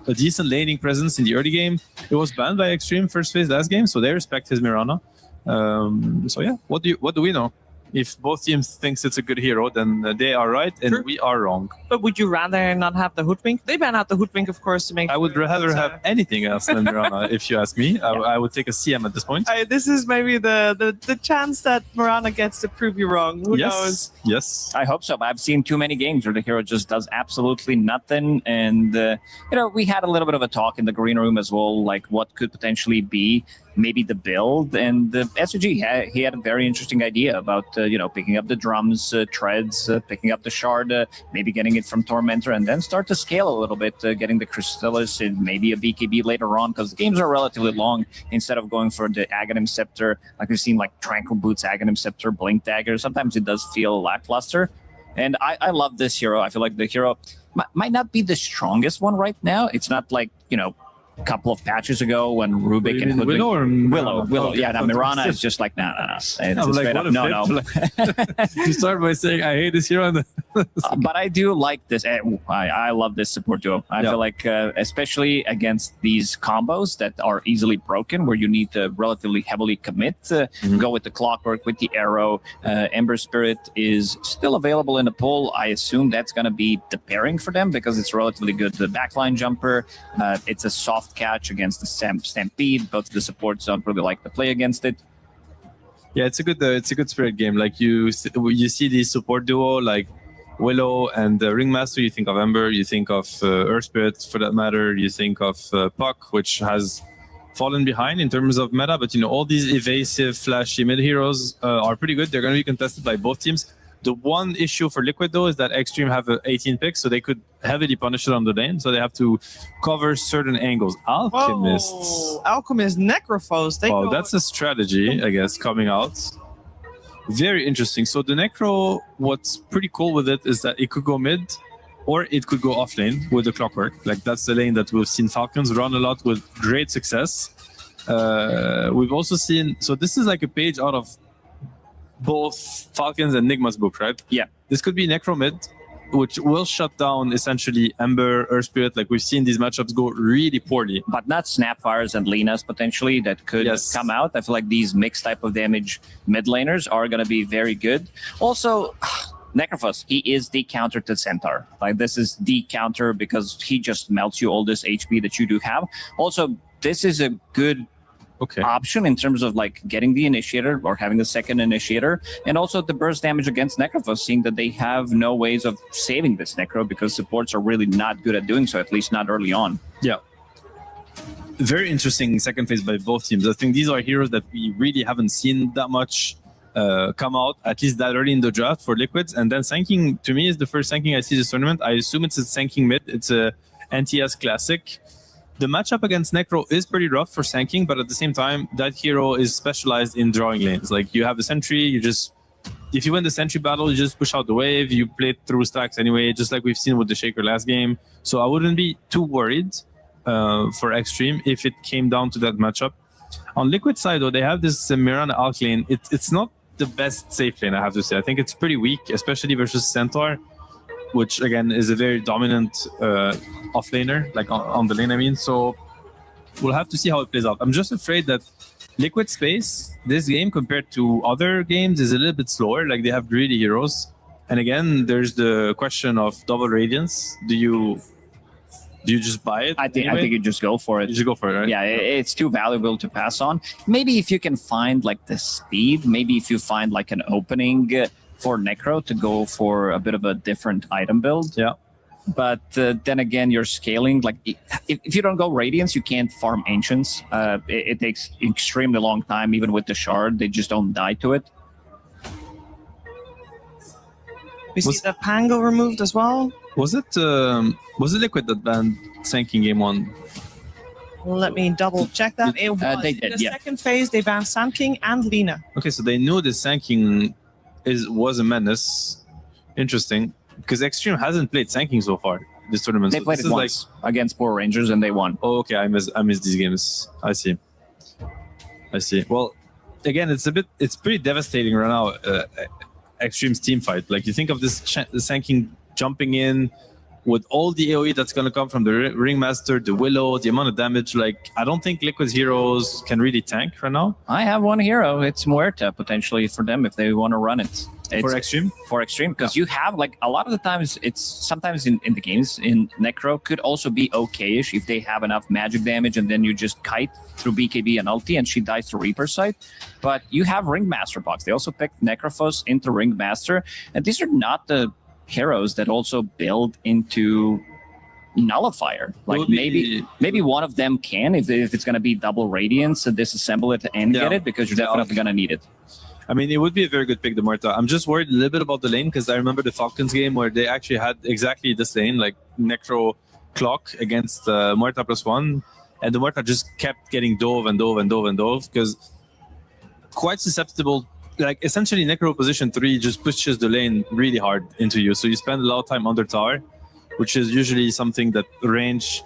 a decent laning presence in the early game. It was banned by Extreme first phase last game, so they respect his Mirana. So yeah, what do we know? If both teams thinks it's a good hero, then they are right and we are wrong. But would you rather not have the Hoodwink? They ban out the Hoodwink, of course, to make. I would rather have anything else than Mirana, if you ask me. I would take a CM at this point. This is maybe the chance that Mirana gets to prove you wrong. Who knows? Yes. I hope so. But I've seen too many games where the hero just does absolutely nothing. And, we had a little bit of a talk in the green room as well, like what could potentially be maybe the build. And the SOG, he had a very interesting idea about, picking up the drums, treads, picking up the shard, maybe getting it from Tormentor, and then start to scale a little bit, getting the Crystallis and maybe a BKB later on, because the games are relatively long, instead of going for the Aghanim Scepter, like we've seen like Tranquil Boots, Aghanim Scepter, Blink Dagger. Sometimes it does feel lackluster. And I love this hero. I feel like the hero might not be the strongest one right now. It's not like, a couple of patches ago when Rubik and Hoodwink... Willow or Willow. Yeah, now Mirana is just like, no. It's straight up, no. You start by saying, I hate this hero. But I do like this. I love this support duo. I feel like, especially against these combos that are easily broken, where you need to relatively heavily commit, go with the Clockwork, with the Arrow. Ember Spirit is still available in the pool. I assume that's going to be the pairing for them, because it's relatively good. The backline jumper, it's a soft catch against the Stampede. Both the supports don't really like to play against it. Yeah, it's a good Spirit game. Like you see the support duo like Willow and Ringmaster. You think of Ember. You think of Earth Spirit, for that matter. You think of Puck, which has fallen behind in terms of meta. But all these evasive, flashy mid heroes are pretty good. They're going to be contested by both teams. The one issue for Liquid, though, is that Extreme have 18 picks, so they could heavily punish it on the lane. So they have to cover certain angles. Alchemists. Alchemist, Necrophos. That's a strategy, I guess, coming out. Very interesting. So the Necro, what's pretty cool with it is that it could go mid, or it could go off lane with the Clockwork. Like, that's the lane that we've seen Falcons run a lot with great success. We've also seen... So this is like a page out of both Falcons and Nigma's book, right? Yeah. This could be Necro mid, which will shut down essentially Ember, Earth Spirit. Like, we've seen these matchups go really poorly. But not Snapfires and Linas potentially that could come out. I feel like these mixed type of damage mid laners are going to be very good. Also, Necrophos, he is the counter to Centaur. Like, this is the counter because he just melts you all this HP that you do have. Also, this is a good option in terms of like getting the initiator or having the second initiator, and also the burst damage against Necrophos, seeing that they have no ways of saving this Necro because supports are really not good at doing so, at least not early on. Yeah. Very interesting second phase by both teams. I think these are heroes that we really haven't seen that much come out, at least that early in the draft for Liquids. And then Sanking, to me, is the first Sanking I see this tournament. I assume it's a Sanking mid. It's a NTS Classic. The matchup against Necro is pretty rough for Sanking, but at the same time, that hero is specialized in drawing lanes. Like, you have a sentry, if you win the sentry battle, you just push out the wave, you play it through stacks anyway, just like we've seen with the Shaker last game. So I wouldn't be too worried for Extreme if it came down to that matchup. On Liquid side, though, they have this Mirana Alk lane. It's not the best safe lane, I have to say. I think it's pretty weak, especially versus Centaur, which again is a very dominant offlaner, like on the lane, I mean. So we'll have to see how it plays out. I'm just afraid that Liquid space, this game compared to other games, is a little bit slower. Like, they have greedy heroes. And again, there's the question of double Radiance. Do you just buy it? I think you just go for it. You just go for it, right? Yeah, it's too valuable to pass on. Maybe if you can find like the speed, maybe if you find like an opening for Necro to go for a bit of a different item build. Yeah. But then again, you're scaling. Like, if you don't go Radiance, you can't farm Ancients. It takes extremely long time, even with the Shard. They just don't die to it. We see the Pango removed as well. Was it Liquid that banned Sanking game 1? Let me double check that. It was. They did, in the second phase, they banned Sand King and Lina. Okay, so they knew the Sanking was a menace. Interesting, because Extreme hasn't played Sanking so far. this tournament? They So played this it is once against Power Rangers and they won. Oh, okay. I miss these games. I see. Well, again, it's pretty devastating right now. Extreme's team fight. Like, you think of this Sanking jumping in with all the AoE that's going to come from the Ringmaster, the Willow, the amount of damage. Like, I don't think Liquid's heroes can really tank right now. I have one hero. It's Muerta potentially for them if they want to run it. For Extreme? For Extreme, because you have, like, a lot of the times, it's sometimes in the games, in Necro could also be okay-ish if they have enough magic damage and then you just kite through BKB and ulti and she dies to Reaper side. But you have Ringmaster box. They also picked Necrophos into Ringmaster. And these are not the heroes that also build into Nullifier. Like, maybe one of them can, if it's going to be double Radiance, disassemble it and get it, because you're definitely going to need it. I mean, it would be a very good pick, the Muerta. I'm just worried a little bit about the lane, because I remember the Falcons game where they actually had exactly this lane, like Necro Clock against Muerta +1, and the Muerta just kept getting dove, because quite susceptible. Like, essentially, Necro position 3 just pushes the lane really hard into you, so you spend a lot of time under tower, which is usually something that range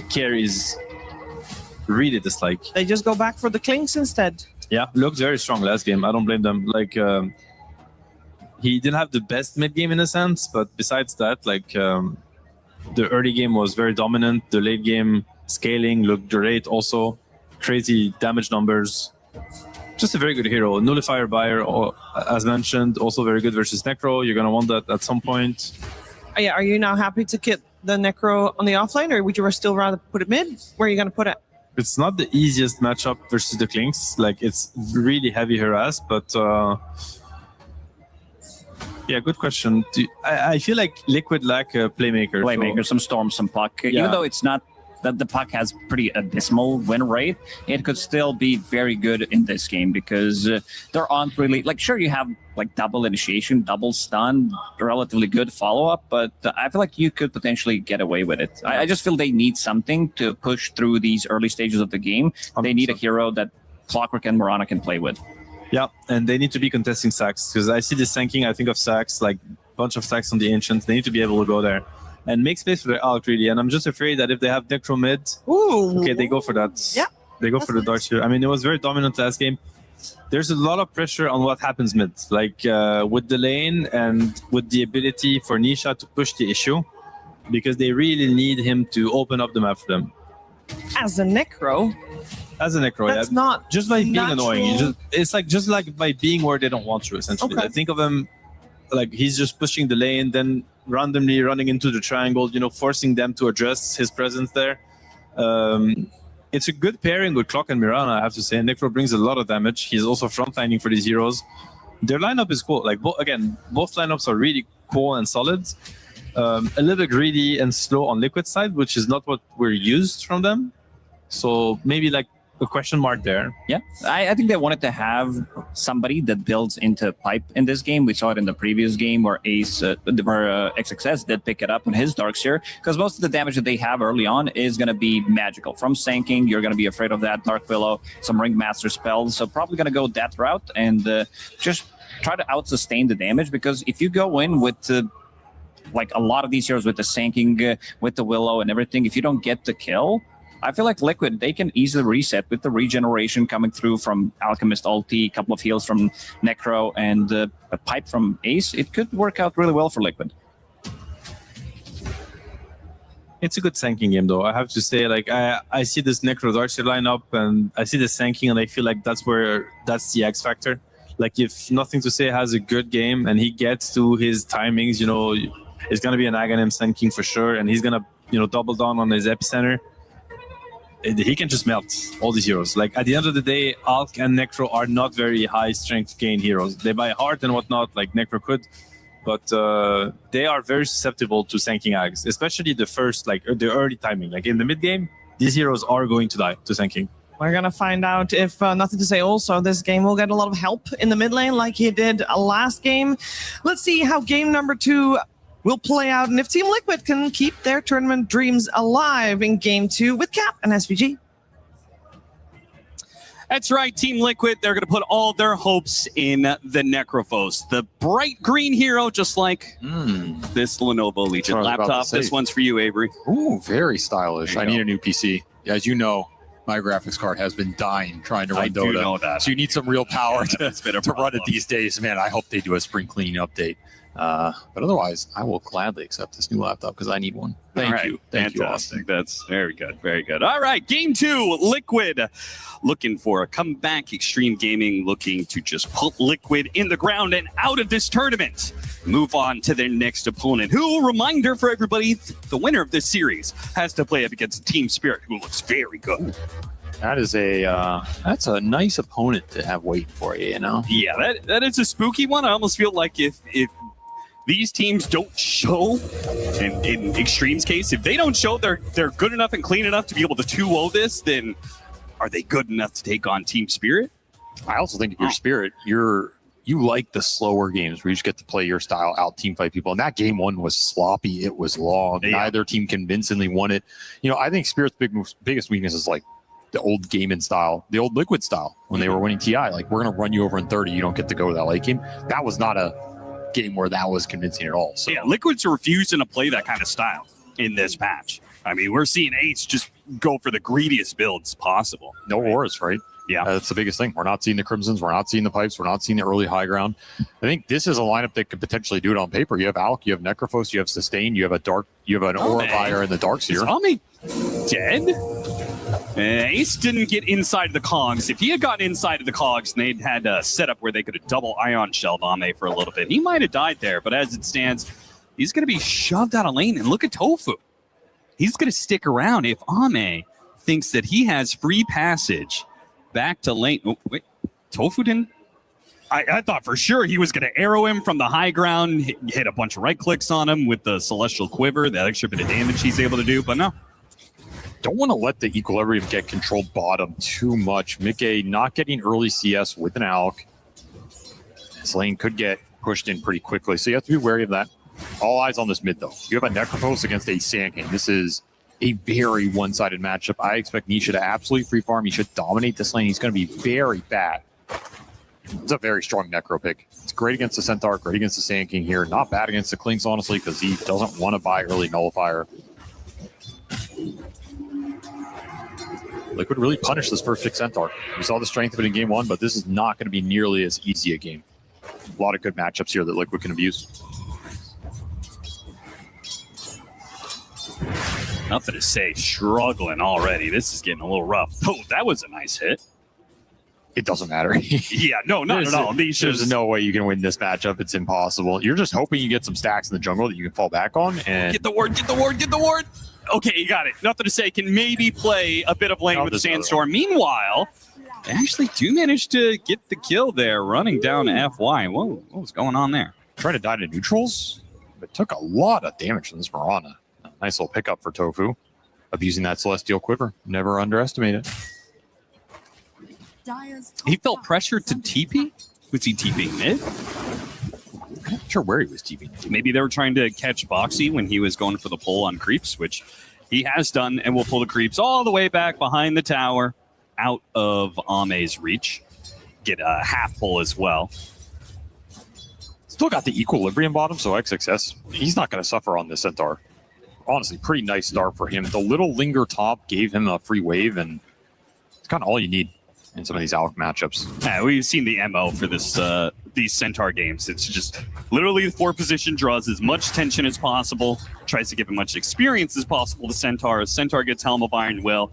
carries really dislike. They just go back for the clinks instead. Yeah, looked very strong last game. I don't blame them. Like, he didn't have the best mid game in a sense, but besides that, like, the early game was very dominant. The late game scaling looked great also. Crazy damage numbers. Just a very good hero. Nullifier buyer, as mentioned, also very good versus Necro. You're going to want that at some point. Yeah, are you now happy to get the Necro on the offlane, or would you still rather put it mid? Where are you going to put it? It's not the easiest matchup versus the Clinks. Like, it's really heavy harass, but yeah, good question. I feel like Liquid lack a playmaker. Playmaker, some Storm, some Puck. Even though it's not that the Puck has pretty abysmal win rate, it could still be very good in this game, because there aren't really, like, sure, you have like double initiation, double stun, relatively good follow-up, but I feel like you could potentially get away with it. I just feel they need something to push through these early stages of the game. They need a hero that Clockwork and Mirana can play with. Yeah, and they need to be contesting sacks, because I see this Sanking, I think of sacks, like bunch of sacks on the Ancients. They need to be able to go there and make space for their Alk, really. And I'm just afraid that if they have Necro mid, okay, they go for that. Yeah, they go for the Dark here. I mean, it was very dominant last game. There's a lot of pressure on what happens mid, like with the lane and with the ability for Nisha to push the issue, because they really need him to open up the map for them. As a Necro, that's not just by being natural. annoying. It's like just like by being where they don't want you, essentially. Okay. I think of him like he's just pushing the lane, then randomly running into the triangle, forcing them to address his presence there. It's a good pairing with Clock and Mirana, I have to say. Necro brings a lot of damage. He's also frontlining for these heroes. Their lineup is cool. Like, both lineups are really cool and solid. A little bit greedy and slow on Liquid side, which is not what we're used from them. So maybe like a question mark there. Yeah, I think they wanted to have somebody that builds into pipe in this game. We saw it in the previous game where XXS did pick it up in his Darkseer, because most of the damage that they have early on is going to be magical. From Sanking, you're going to be afraid of that. Dark Willow, some Ringmaster spells, so probably going to go that route and just try to out-sustain the damage, because if you go in with like a lot of these heroes with the Sanking, with the Willow and everything, if you don't get the kill, I feel like Liquid, they can easily reset with the regeneration coming through from Alchemist ulti, a couple of heals from Necro, and a pipe from Ace. It could work out really well for Liquid. It's a good Sanking game, though. I have to say, like, I see this Necro Darkseer lineup, and I see the Sanking, and I feel like that's the X factor. Like, if Nothing to Say has a good game and he gets to his timings, it's going to be an Aghanim Sanking for sure, and he's going to, double down on his epicenter. He can just melt all these heroes. Like, at the end of the day, Alk and Necro are not very high strength gain heroes. They buy heart and whatnot, like Necro could, but they are very susceptible to Sanking Ags, especially the first, like the early timing. Like in the mid game, these heroes are going to die to Sanking. We're going to find out if Nothing to Say also this game will get a lot of help in the mid lane like he did last game. Let's see how game number 2 will play out, and if Team Liquid can keep their tournament dreams alive in Game 2 with Cap and SVG. That's right, Team Liquid. They're going to put all their hopes in the Necrophos, the bright green hero, just like this Lenovo Legion laptop. This one's for you, Avery. Ooh, very stylish. I need a new PC. As you know, my graphics card has been dying trying to run Dota. I do know that. So you need some real power to run it these days. Man, I hope they do a spring cleaning update. But otherwise, I will gladly accept this new laptop because I need one. Thank you. Thank you, Austin. That's very good. Very good. All right. Game 2, Liquid looking for a comeback. Extreme Gaming looking to just put Liquid in the ground and out of this tournament. Move on to their next opponent, who, reminder for everybody, the winner of this series has to play up against Team Spirit, who looks very good. That is that's a nice opponent to have waiting for you, you know? Yeah, that is a spooky one. I almost feel like if these teams don't show, in Extreme's case, if they don't show they're good enough and clean enough to be able to 2-0 this, then are they good enough to take on Team Spirit? I also think if you're Spirit, you like the slower games where you just get to play your style, out team fight people. And that game 1 was sloppy. It was long. Yeah. Neither team convincingly won it. You know, I think Spirit's biggest weakness is like the old gaming style, the old Liquid style when they were winning TI. Like, we're going to run you over in 30. You don't get to go to that late game. That was not a game where that was convincing at all. So yeah, Liquid's refusing to play that kind of style in this match. I mean, we're seeing Ace just go for the greediest builds possible. No wars, right? Yeah, that's the biggest thing. We're not seeing the Crimsons. We're not seeing the Pipes. We're not seeing the early high ground. I think this is a lineup that could potentially do it on paper. You have Alk, you have Necrophos, you have Sustain, you have an Aura Buyer in the Darkseer. Is Ame dead? Ace didn't get inside the cogs. If he had gotten inside of the cogs and they'd had a setup where they could have double ion shelled Ame for a little bit, he might have died there. But as it stands, he's going to be shoved out of lane. And look at Tofu. He's going to stick around if Ame thinks that he has free passage back to lane. Oh, wait, Tofu didn't? I thought for sure he was going to arrow him from the high ground, hit a bunch of right clicks on him with the Celestial Quiver, that extra bit of damage he's able to do, but no. Don't want to let the Equilibrium get controlled bottom too much. Mickey not getting early CS with an Alk. This lane could get pushed in pretty quickly, so you have to be wary of that. All eyes on this mid, though. You have a Necrophos against a Sand King. This is a very one-sided matchup. I expect Nisha to absolutely free farm. He should dominate this lane. He's going to be very bad. It's a very strong Necro pick. It's great against the Centaur, great against the Sand King here. Not bad against the Clinks, honestly, because he doesn't want to buy early Nullifier. Liquid really punished this first pick Centaur. We saw the strength of it in game 1, but this is not going to be nearly as easy a game. A lot of good matchups here that Liquid can abuse. Nothing to say. Struggling already. This is getting a little rough. Oh, that was a nice hit. It doesn't matter. Yeah, no, not at all. There's no way you can win this matchup. It's impossible. You're just hoping you get some stacks in the jungle that you can fall back on. And get the ward, get the ward, get the ward. Okay, you got it. Nothing to say. Can maybe play a bit of lane with the Sandstorm. Meanwhile, they actually do manage to get the kill there, running down FY. Whoa, what was going on there? Trying to die to neutrals, but took a lot of damage from this Mirana. Nice little pickup for Tofu. Abusing that Celestial Quiver. Never underestimate it. He felt pressured to TP? Was he TPing mid? I'm not sure where he was TPing. Maybe they were trying to catch Boxy when he was going for the pull on creeps, which he has done, and will pull the creeps all the way back behind the tower, out of Ame's reach. Get a half pull as well. Still got the Equilibrium bottom, so XXS, he's not going to suffer on this Centaur. Honestly, pretty nice start for him. The little linger top gave him a free wave, and it's kind of all you need in some of these Alk matchups. Yeah, we've seen the MO for this these Centaur games. It's just literally the 4 position, draws as much tension as possible, tries to give as much experience as possible to Centaur. Centaur gets Helm of Iron Will,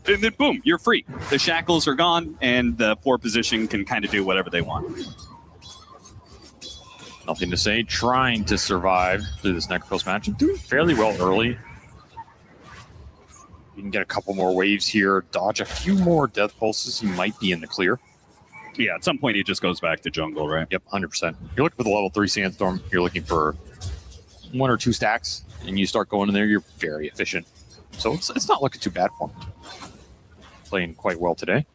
and then boom, you're free. The shackles are gone, and the 4 position can kind of do whatever they want. Nothing to say. Trying to survive through this Necrophos match. Doing fairly well early. You can get a couple more waves here. Dodge a few more death pulses. You might be in the clear. Yeah, at some point he just goes back to jungle, right? Yep, 100%. You're looking for the level 3 Sandstorm. You're looking for 1 or 2 stacks, and you start going in there. You're very efficient. So it's not looking too bad for him. Playing quite well today.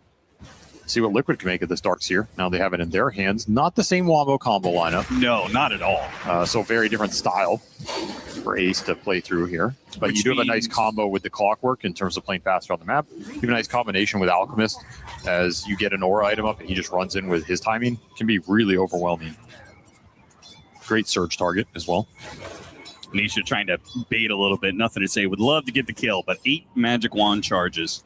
See what Liquid can make of this Darkseer. Now they have it in their hands. Not the same Wombo combo lineup. No, not at all. So very different style. for Ace to play through here. But Which you do have a nice means- combo with the Clockwork in terms of playing faster on the map. You have a nice combination with Alchemist as you get an aura item up and he just runs in with his timing. Can be really overwhelming. Great surge target as well. Nisha trying to bait a little bit. Nothing to say. Would love to get the kill, but 8 magic wand charges.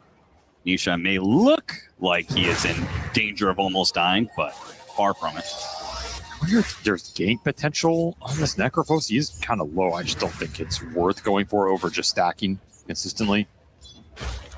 Nisha may look like he is in danger of almost dying, but far from it. I wonder if there's gank potential on this Necrophos. He is kind of low. I just don't think it's worth going for over just stacking consistently.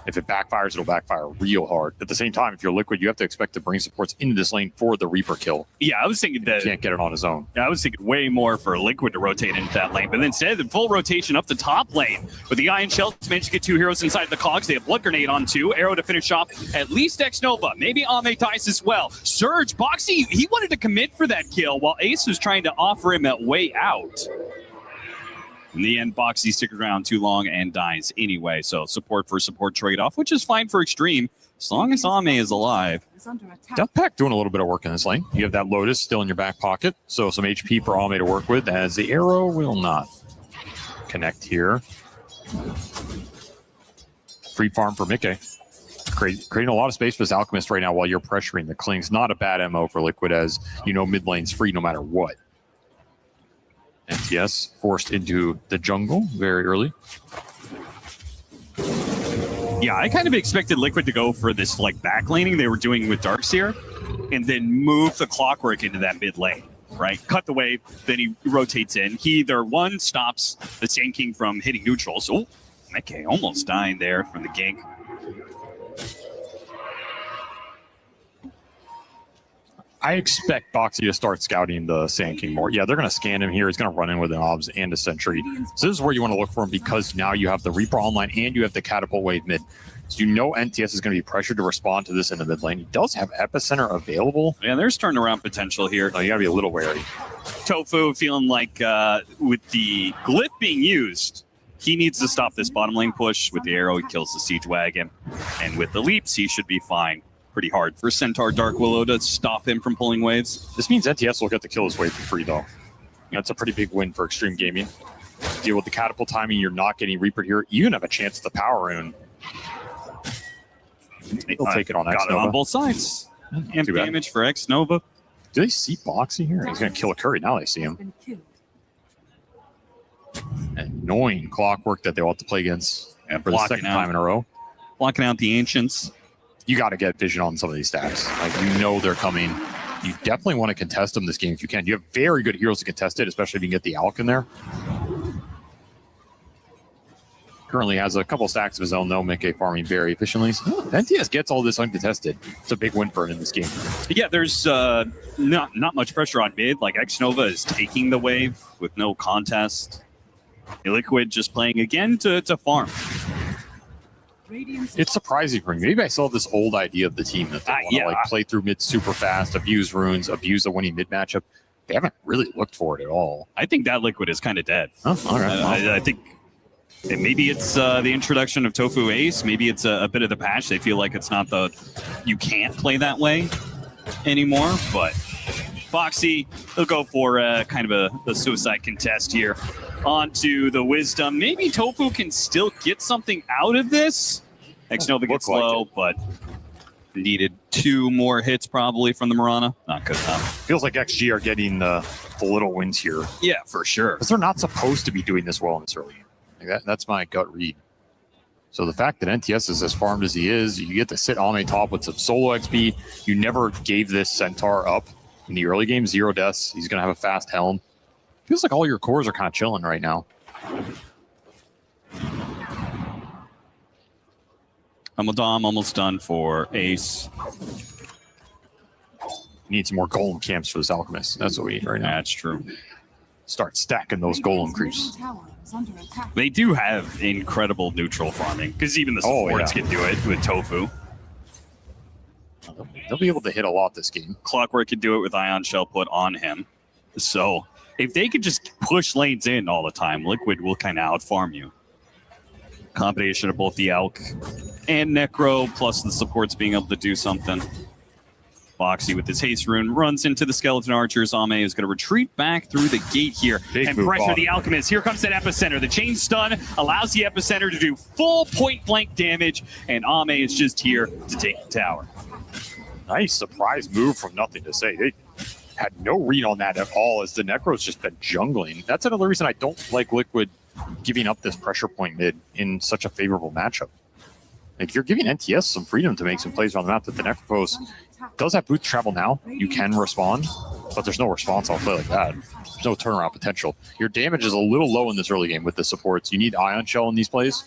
If it backfires, it'll backfire real hard. At the same time, if you're Liquid, you have to expect to bring supports into this lane for the Reaper kill. Yeah, I was thinking that... He can't get it on his own. I was thinking way more for Liquid to rotate into that lane, but instead, the full rotation up the top lane. With the Iron Shell, managed to get 2 heroes inside the cogs. They have Blood Grenade on 2. Arrow to finish off at least X-Nova. Maybe Ame dies as well. Surge, Boxy, he wanted to commit for that kill, while Ace was trying to offer him a way out. In the end, Boxy sticks around too long and dies anyway. So support for support trade-off, which is fine for Extreme, as long as Ame is alive. Deathpack doing a little bit of work in this lane. You have that Lotus still in your back pocket, so some HP for Ame to work with, as the arrow will not connect here. Free farm for Mickey. Creating a lot of space for this Alchemist right now while you're pressuring the Klings. Not a bad MO for Liquid, as you know mid lane's free no matter what. NTS forced into the jungle very early. Yeah, I kind of expected Liquid to go for this like back laning they were doing with Darkseer, and then move the Clockwork into that mid lane, right? Cut the wave, then he rotates in. He either one stops the Sand King from hitting neutrals. Oh, Meke almost dying there from the gank. I expect Boxy to start scouting the Sand King more. Yeah, they're going to scan him here. He's going to run in with an Obs and a Sentry. So this is where you want to look for him, because now you have the Reaper online and you have the Catapult Wave mid. So you know NTS is going to be pressured to respond to this in the mid lane. He does have Epicenter available. Yeah, there's turnaround potential here. Oh, you got to be a little wary. Tofu feeling like with the glyph being used, he needs to stop this bottom lane push. With the arrow, he kills the Siege Wagon. And with the leaps, he should be fine. Pretty hard for Centaur Dark Willow to stop him from pulling waves. This means NTS will get to kill his wave for free, though. That's a pretty big win for Extreme Gaming. Deal with the catapult timing, you're not getting Reaper here. You even have a chance at the power rune. He'll take it on X-Nova. Got it on both sides. And Too bad. damage for X-Nova. Do they see Boxy here? He's going to kill a Curry. Now they see him. Annoying Clockwork that they will have to play against for the second time in a row. Blocking out the Ancients. You got to get vision on some of these stacks. Like, you know they're coming. You definitely want to contest them this game if you can. You have very good heroes to contest it, especially if you can get the Alk in there. Currently has a couple stacks of his own, though. Mickey farming very efficiently. So, NTS gets all this uncontested. It's a big win for him in this game. Yeah, there's not much pressure on mid. Like, X-Nova is taking the wave with no contest. Liquid just playing again to farm. It's surprising for me. Maybe I still have this old idea of the team that they want to like play through mid super fast, abuse runes, abuse the winning mid matchup. They haven't really looked for it at all. I think that Liquid is kind of dead. Oh, all right. I think maybe it's the introduction of Tofu Ace. Maybe it's a bit of the patch. They feel like it's not you can't play that way anymore. But Boxy, they'll go for kind of a suicide contest here. Onto the Wisdom. Maybe Tofu can still get something out of this. X-Nova gets low, but needed 2 more hits probably from the Mirana. Not good enough. Feels like XG are getting the little wins here. Yeah, for sure. Because they're not supposed to be doing this well in this early game. Like that's my gut read. So the fact that NTS is as farmed as he is, you get to sit on a top with some solo XP. You never gave this Centaur up in the early game. 0 deaths. He's going to have a fast helm. Feels like all your cores are kind of chilling right now. Amadam almost done for Ace. Need some more golem camps for this Alchemist. That's what we need right now. That's true. Start stacking those golem creeps. They do have incredible neutral farming, because even the supports can do it with Tofu. They'll be able to hit a lot this game. Clockwork can do it with Ion Shell put on him. So if they could just push lanes in all the time, Liquid will kind of out-farm you. Combination of both the Alk and Necro, plus the supports being able to do something. Boxy with his haste rune runs into the skeleton archers. Ame is going to retreat back through the gate here and pressure the alchemist. Here comes that epicenter. The chain stun allows the epicenter to do full point blank damage, and Ame is just here to take the tower. Nice surprise move from Nothing to Say. They had no read on that at all as the Necro's just been jungling. That's another reason I don't like Liquid giving up this pressure point mid in such a favorable matchup. Like, you're giving NTS some freedom to make some plays on the map that the Necrophos does have booth travel now. You can respond, but there's no response on a play like that. There's no turnaround potential. Your damage is a little low in this early game with the supports. You need Ion Shell in these plays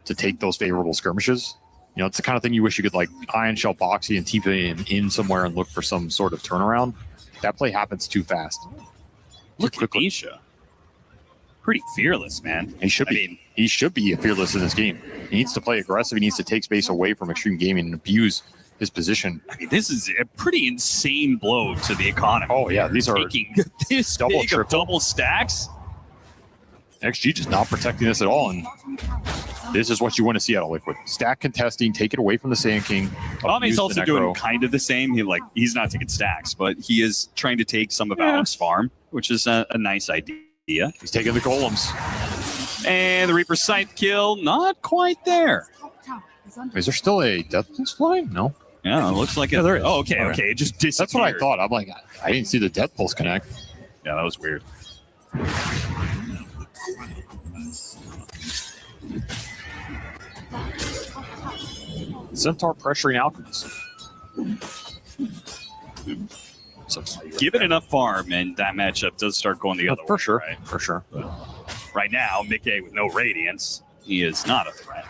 to take those favorable skirmishes. You know, it's the kind of thing you wish you could, like, Ion Shell Boxy and TP him in somewhere and look for some sort of turnaround. That play happens too fast. Look at Nisha. Pretty fearless, man. He should be. He should be fearless in this game. He needs to play aggressive. He needs to take space away from Extreme Gaming and abuse his position. I mean, this is a pretty insane blow to the economy. Oh, yeah. These are taking this double, big of double stacks. XG just not protecting this at all. And this is what you want to see out of Liquid. Stack contesting, take it away from the Sand King. Ame's also doing kind of the same. He's not taking stacks, but he is trying to take some of Alec's farm, which is a nice idea. He's taking the golems. And the Reaper Scythe kill, not quite there. Is there still a Death Pulse flying? No. Yeah, it looks like it. Yeah, there is. Oh, okay, okay. It just disappeared. That's what I thought. I'm like, I didn't see the Death Pulse connect. Yeah, that was weird. Centaur pressuring Alchemist. So give it enough farm, and that matchup does start going the other way. For sure, right? for sure. But right now, Mickey with no Radiance, he is not a threat.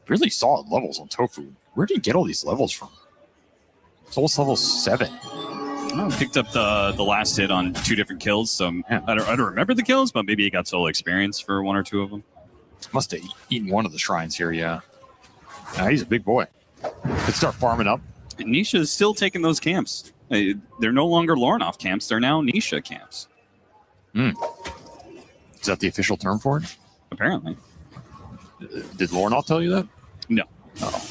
Really solid levels on Tofu. Where did he get all these levels from? It's almost level 7. Oh, picked up the last hit on 2 different kills. So I don't remember the kills, but maybe he got solo experience for 1 or 2 of them. Must have eaten one of the shrines here, yeah. He's a big boy. Could start farming up. Nisha is still taking those camps. They're no longer Lornoff camps. They're now Nisha camps. Is that the official term for it? Apparently. Did Lornoff tell you that? No. Oh.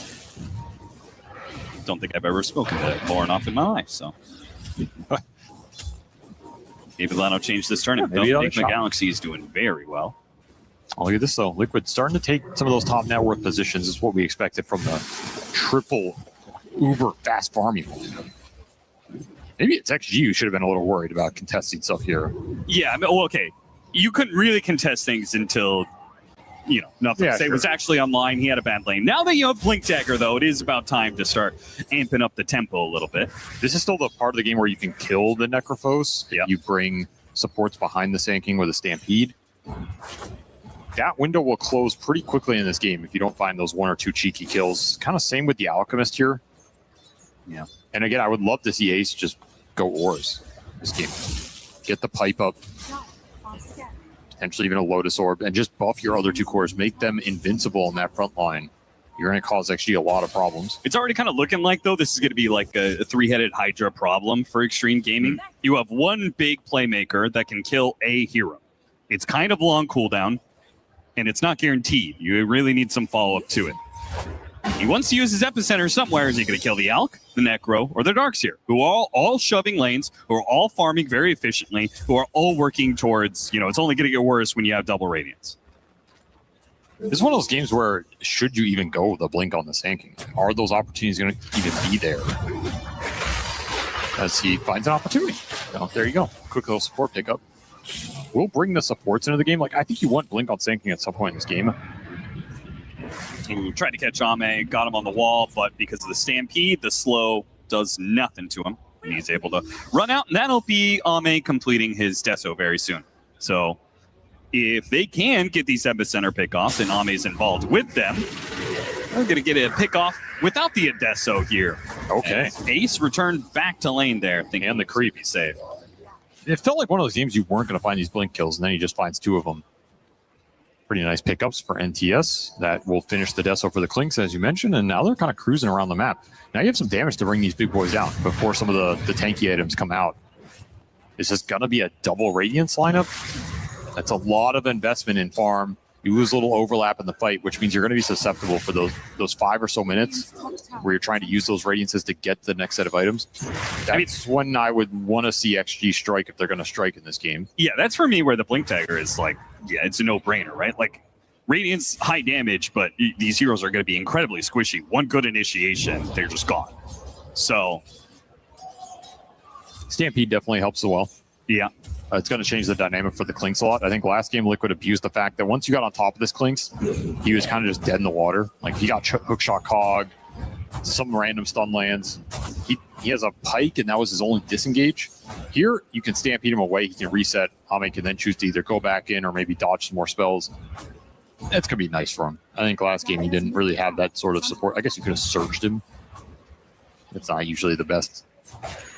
Don't think I've ever spoken to Lornoff in my life, so. Maybe Lano changed this tournament. Maybe Nick Galaxy is doing very well. Oh, look at this, though. Liquid starting to take some of those top net worth positions is what we expected from the triple uber fast farming. Maybe it's XG who should have been a little worried about contesting stuff here. Yeah, I mean, well, okay. You couldn't really contest things until, Nothing to Say was actually online. He had a bad lane. Now that you have Blink Dagger, though, it is about time to start amping up the tempo a little bit. This is still the part of the game where you can kill the Necrophos. Yeah. You bring supports behind the Sand King with a Stampede. That window will close pretty quickly in this game if you don't find those 1 or 2 cheeky kills. Kind of same with the Alchemist here. Yeah. And again, I would love to see Ace just go Ors this game. Get the pipe up. Potentially even a Lotus Orb. And just buff your other 2 cores. Make them invincible in that front line. You're going to cause XG a lot of problems. It's already kind of looking like, though, this is going to be like a 3-headed Hydra problem for Extreme Gaming. You have one big playmaker that can kill a hero. It's kind of long cooldown, and it's not guaranteed. You really need some follow-up to it. He wants to use his epicenter somewhere. Is he going to kill the Alk, the Necro, or the Darkseer, who are all shoving lanes, who are all farming very efficiently, who are all working towards, it's only going to get worse when you have double Radiance. This is one of those games where should you even go with a Blink on the Sand King? Are those opportunities going to even be there? As he finds an opportunity. There you go. Quick little support pickup. We'll bring the supports into the game. I think you want Blink on Sand King at some point in this game. Who tried to catch Ame, got him on the wall, but because of the Stampede, the slow does nothing to him. And he's able to run out, and that'll be Ame completing his Deso very soon. So if they can get these epicenter pickoffs, and Ame's involved with them, they're going to get a pickoff without the Deso here. Okay. And Ace returned back to lane there, thinking and the creep be safe. It felt like one of those games you weren't going to find these Blink kills, and then he just finds 2 of them. Pretty nice pickups for NTS. That will finish the Deso for the Clinks, as you mentioned, and now they're kind of cruising around the map. Now you have some damage to bring these big boys down before some of the tanky items come out. Is this going to be a double Radiance lineup? That's a lot of investment in farm You lose a little overlap in the fight, which means you're going to be susceptible for those 5 or so minutes where you're trying to use those radiances to get the next set of items. That's when I would want to see XG strike if they're going to strike in this game. Yeah, that's for me where the Blink Dagger is like, yeah, it's a no-brainer, right? Like, Radiant's high damage, but these heroes are going to be incredibly squishy. One good initiation, they're just gone. So, Stampede definitely helps as well. Yeah. It's going to change the dynamic for the Clinks a lot. I think last game Liquid abused the fact that once you got on top of this Clinks, he was kind of just dead in the water. Like, he got hookshot cog, some random stun lands. He has a pike, and that was his only disengage. Here, you can Stampede him away. He can reset. Ame can then choose to either go back in or maybe dodge some more spells. That's going to be nice for him. I think last game he didn't really have that sort of support. I guess you could have surged him. It's not usually the best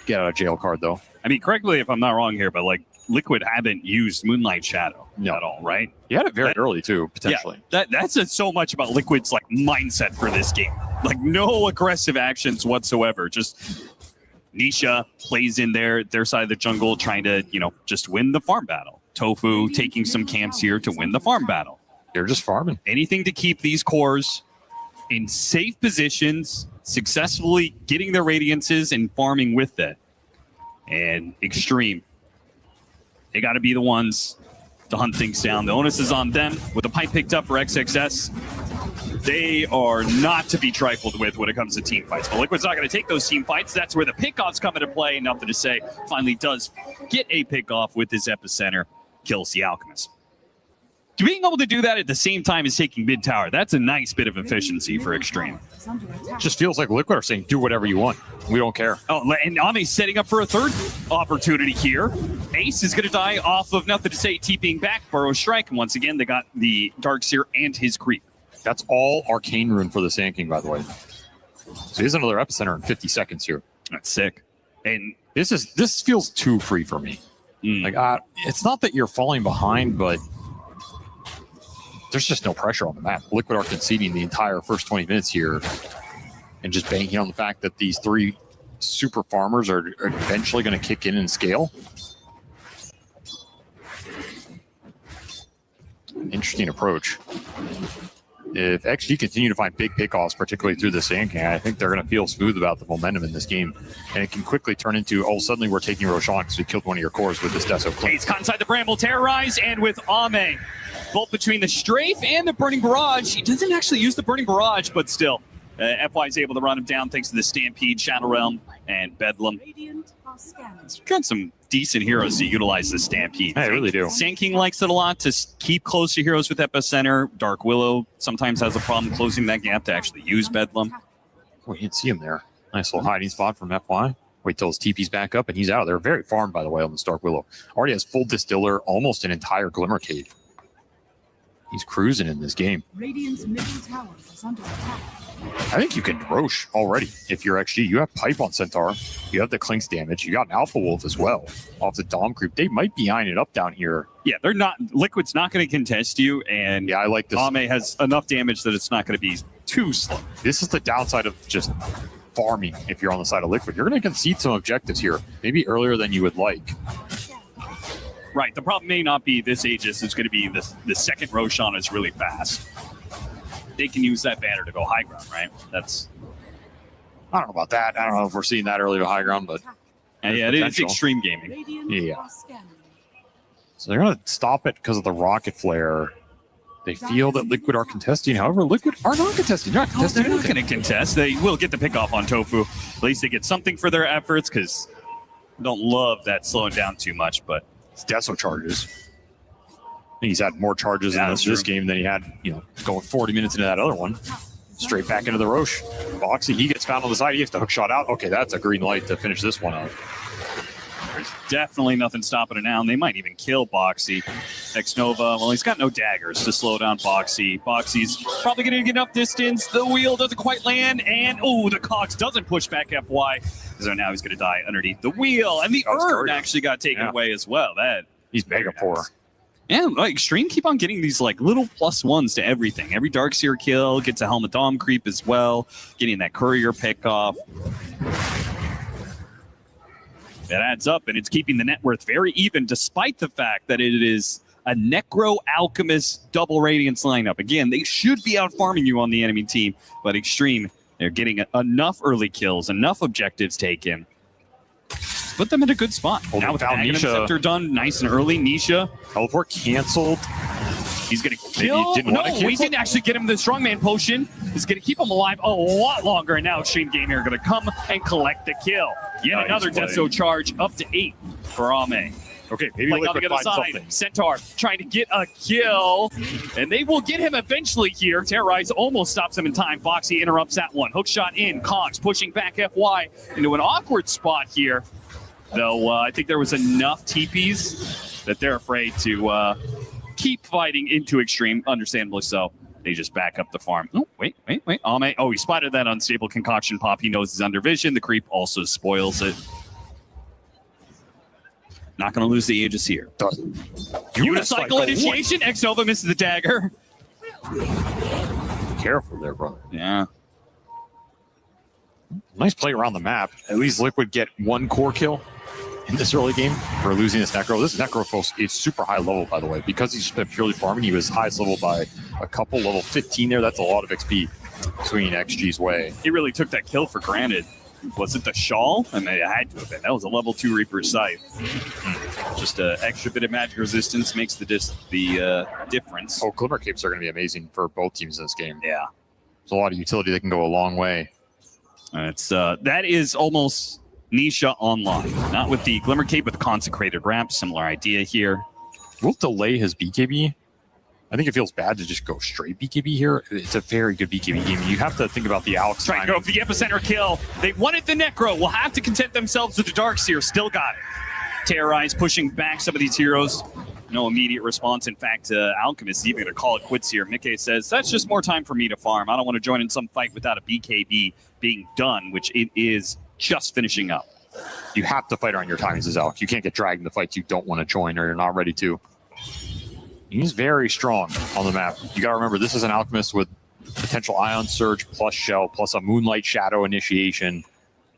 get out of jail card, though. I mean, correct me if I'm not wrong here, but like Liquid haven't used Moonlight Shadow at all, right? You had it very early, too, potentially. Yeah, that says so much about Liquid's like mindset for this game. Like, no aggressive actions whatsoever. Just Nisha plays in their side of the jungle, trying to, just win the farm battle. Tofu taking some camps here to win the farm battle. They're just farming. Anything to keep these cores in safe positions, successfully getting their radiances and farming with it. And Extreme, they got to be the ones to hunt things down. The onus is on them. With the pipe picked up for XXS, they are not to be trifled with when it comes to team fights. But Liquid's not going to take those team fights. That's where the pickoffs come into play. Nothing to say. Finally does get a pickoff with his epicenter. Kills the Alchemist. Being able to do that at the same time as taking mid tower, that's a nice bit of efficiency for Extreme. Just feels like Liquid are saying, do whatever you want. We don't care. Oh, and Ame's setting up for a third opportunity here. Ace is going to die off of Nothing to Say, TPing back, Burrow Strike. And once again, they got the Darkseer and his creep. That's all Arcane Rune for the Sand King, by the way. So here's another epicenter in 50 seconds here. That's sick. And this feels too free for me. Like, it's not that you're falling behind, but there's just no pressure on the map. Liquid are conceding the entire first 20 minutes here and just banking on the fact that these 3 super farmers are eventually going to kick in and scale. Interesting approach. If XG continue to find big pickoffs, particularly through the Sand King, I think they're going to feel smooth about the momentum in this game. And it can quickly turn into, suddenly we're taking Roshan because we killed one of your cores with this Deso Clean. Ace caught inside the Bramble, Terrorize, and with Ame, both between the Strafe and the Burning Barrage. He doesn't actually use the Burning Barrage, but still, FY is able to run him down thanks to the Stampede, Shadow Realm, and Bedlam. It's got some decent heroes to utilize the Stampede. I really do. Sand King likes it a lot to keep close to heroes with Epicenter. Dark Willow sometimes has a problem closing that gap to actually use Bedlam. Oh, you can see him there. Nice little hiding spot from FY. Wait till his TP's back up, and he's out of there. Very farmed, by the way, on this Dark Willow. Already has full Distiller, almost an entire Glimmer Cave. He's cruising in this game. Radiant's middle tower is under attack. I think you can Roche already if you're XG. You have Pipe on Centaur. You have the Clinks damage. You got an Alpha Wolf as well off the Dom creep. They might be eyeing it up down here. Yeah, they're not. Liquid's not going to contest you, and yeah, I like this. Ame has enough damage that it's not going to be too slow. This is the downside of just farming if you're on the side of Liquid. You're going to concede some objectives here, maybe earlier than you would like. Right. The problem may not be this Aegis. It's going to be the second Roshan is really fast. They can use that banner to go high ground, right? I don't know about that. I don't know if we're seeing that early to high ground, but yeah, it is extreme gaming. Yeah. So they're going to stop it because of the rocket flare. They feel that Liquid are contesting. However, Liquid are not contesting. They're not contesting. They're not going to contest. They will get the pick off on Tofu. At least they get something for their efforts because I don't love that slowing down too much, but it's Deso charges. I think he's had more charges in this game than he had, going 40 minutes into that other one. Straight back into the Roche. Boxy, he gets found on the side. He gets the hook shot out. Okay, that's a green light to finish this one out. There's definitely nothing stopping it now, and they might even kill Boxy. X-Nova, well, he's got no daggers to slow down Boxy. Boxy's probably going to get enough distance. The wheel doesn't quite land, and, the Cox doesn't push back FY. So now he's going to die underneath the wheel, and the Urn actually got taken away as well. He's mega poor. Yeah, Extreme keep on getting these little +1s to everything. Every Darkseer kill gets a Helmet Dom creep as well, getting that Courier pick off. That adds up, and it's keeping the net worth very even, despite the fact that it is a Necro Alchemist double Radiance lineup. Again, they should be out farming you on the enemy team, but Extreme, they're getting enough early kills, enough objectives taken. Put them in a good spot. Oh, now with the found Aghanim Nisha. Scepter done nice and early, Nisha. Teleport canceled. He's going to Maybe kill. he didn't want to No, cancel? he didn't actually get him the Strongman Potion. He's going to keep him alive a lot longer. And now Extreme Gaming are going to come and collect the kill. Yet Nice another play. Deso charge up to 8 for Ame. Okay, maybe Like on the Liquid other finds side, something. Centaur trying to get a kill, and they will get him eventually here. Terrorize almost stops him in time. Foxy interrupts that one. Hook shot in. Cox pushing back FY into an awkward spot here. Though I think there was enough TPs that they're afraid to keep fighting into Extreme, understandably so. They just back up the farm. Oh, wait. Ame. Oh, he spotted that unstable concoction pop. He knows he's under vision. The creep also spoils it. Not going to lose the Aegis here. Unicycle initiation. X-Nova misses the dagger. Careful there, brother. Yeah. Nice play around the map. At least Liquid get one core kill in this early game for losing this Necro. This Necro, folks, is super high level, by the way. Because he's just been purely farming, he was highest level by a couple, level 15 there. That's a lot of XP swinging XG's way. He really took that kill for granted. Was it the shawl? I mean, it had to have been. That was a level 2 Reaper's Sight. Just an extra bit of magic resistance makes the difference. Oh, Glimmer Capes are going to be amazing for both teams in this game. Yeah. There's a lot of utility that can go a long way. It's that is almost Nisha online. Not with the Glimmer Cape, with the Consecrated Ramp. Similar idea here. We'll delay his BKB. I think it feels bad to just go straight BKB here. It's a very good BKB game. You have to think about the Alex Trying to go for the epicenter kill. They wanted the Necro. Will have to content themselves with the Darkseer. Still got it. Terrorize pushing back some of these heroes. No immediate response. In fact, Alchemist is even going to call it quits here. Mickey says, that's just more time for me to farm. I don't want to join in some fight without a BKB being done, which it is just finishing up. You have to fight around your timings as Alex. You can't get dragged in the fights you don't want to join or you're not ready to. He's very strong on the map. You got to remember, this is an Alchemist with potential Ion Surge plus Shell plus a Moonlight Shadow initiation.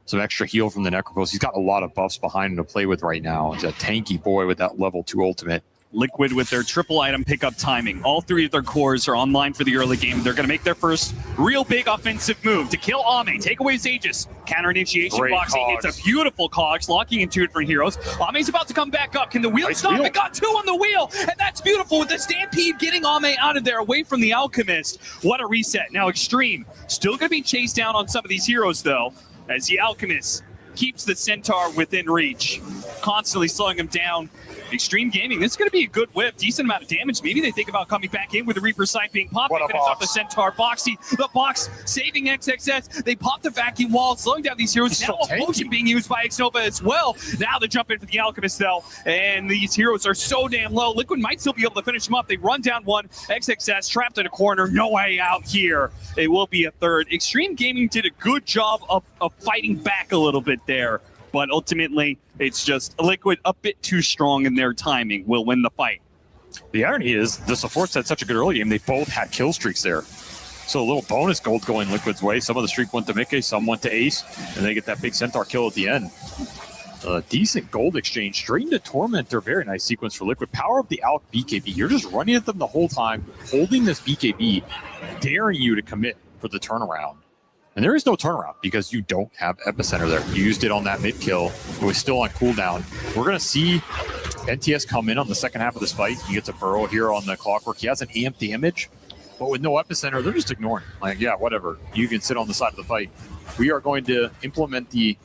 Some extra heal from the Necropos. He's got a lot of buffs behind him to play with right now. He's a tanky boy with that level 2 ultimate. Liquid with their triple item pickup timing. All three of their cores are online for the early game. They're going to make their first real big offensive move to kill Ame, take away his Aegis. Counter initiation Great boxing. cogs. It's a beautiful cogs, locking in 2 different heroes. Ame's about to come back up. Can the wheel stop? It got 2 on the wheel, and that's beautiful with the Stampede getting Ame out of there, away from the Alchemist. What a reset. Now Extreme still going to be chased down on some of these heroes, though, as the Alchemist keeps the Centaur within reach, constantly slowing him down. Extreme Gaming, this is going to be a good whip. Decent amount of damage. Maybe they think about coming back in with the Reaper's Sight being popped. They finish off the Centaur. Boxy, the box saving XXS. They pop the vacuum wall, slowing down these heroes. Now a potion being used by X-Nova as well. Now they jump in for the Alchemist, though. And these heroes are so damn low. Liquid might still be able to finish them up. They run down one. XXS trapped in a corner. No way out here. It will be a third. Extreme Gaming did a good job of fighting back a little bit there. But ultimately, it's just Liquid a bit too strong in their timing will win the fight. The irony is the supports had such a good early game, they both had kill streaks there. So a little bonus gold going Liquid's way. Some of the streak went to Mickey, some went to Ace, and they get that big Centaur kill at the end. A decent gold exchange straight into Tormentor. Very nice sequence for Liquid. Power of the Alc BKB. You're just running at them the whole time, holding this BKB, daring you to commit for the turnaround. And there is no turnaround because you don't have Epicenter there. You used it on that mid kill. It was still on cooldown. We're going to see NTS come in on the second half of this fight. He gets a burrow here on the Clockwork. He has an amp damage, but with no Epicenter, they're just ignoring him. Like, yeah, whatever. You can sit on the side of the fight. We are going to implement the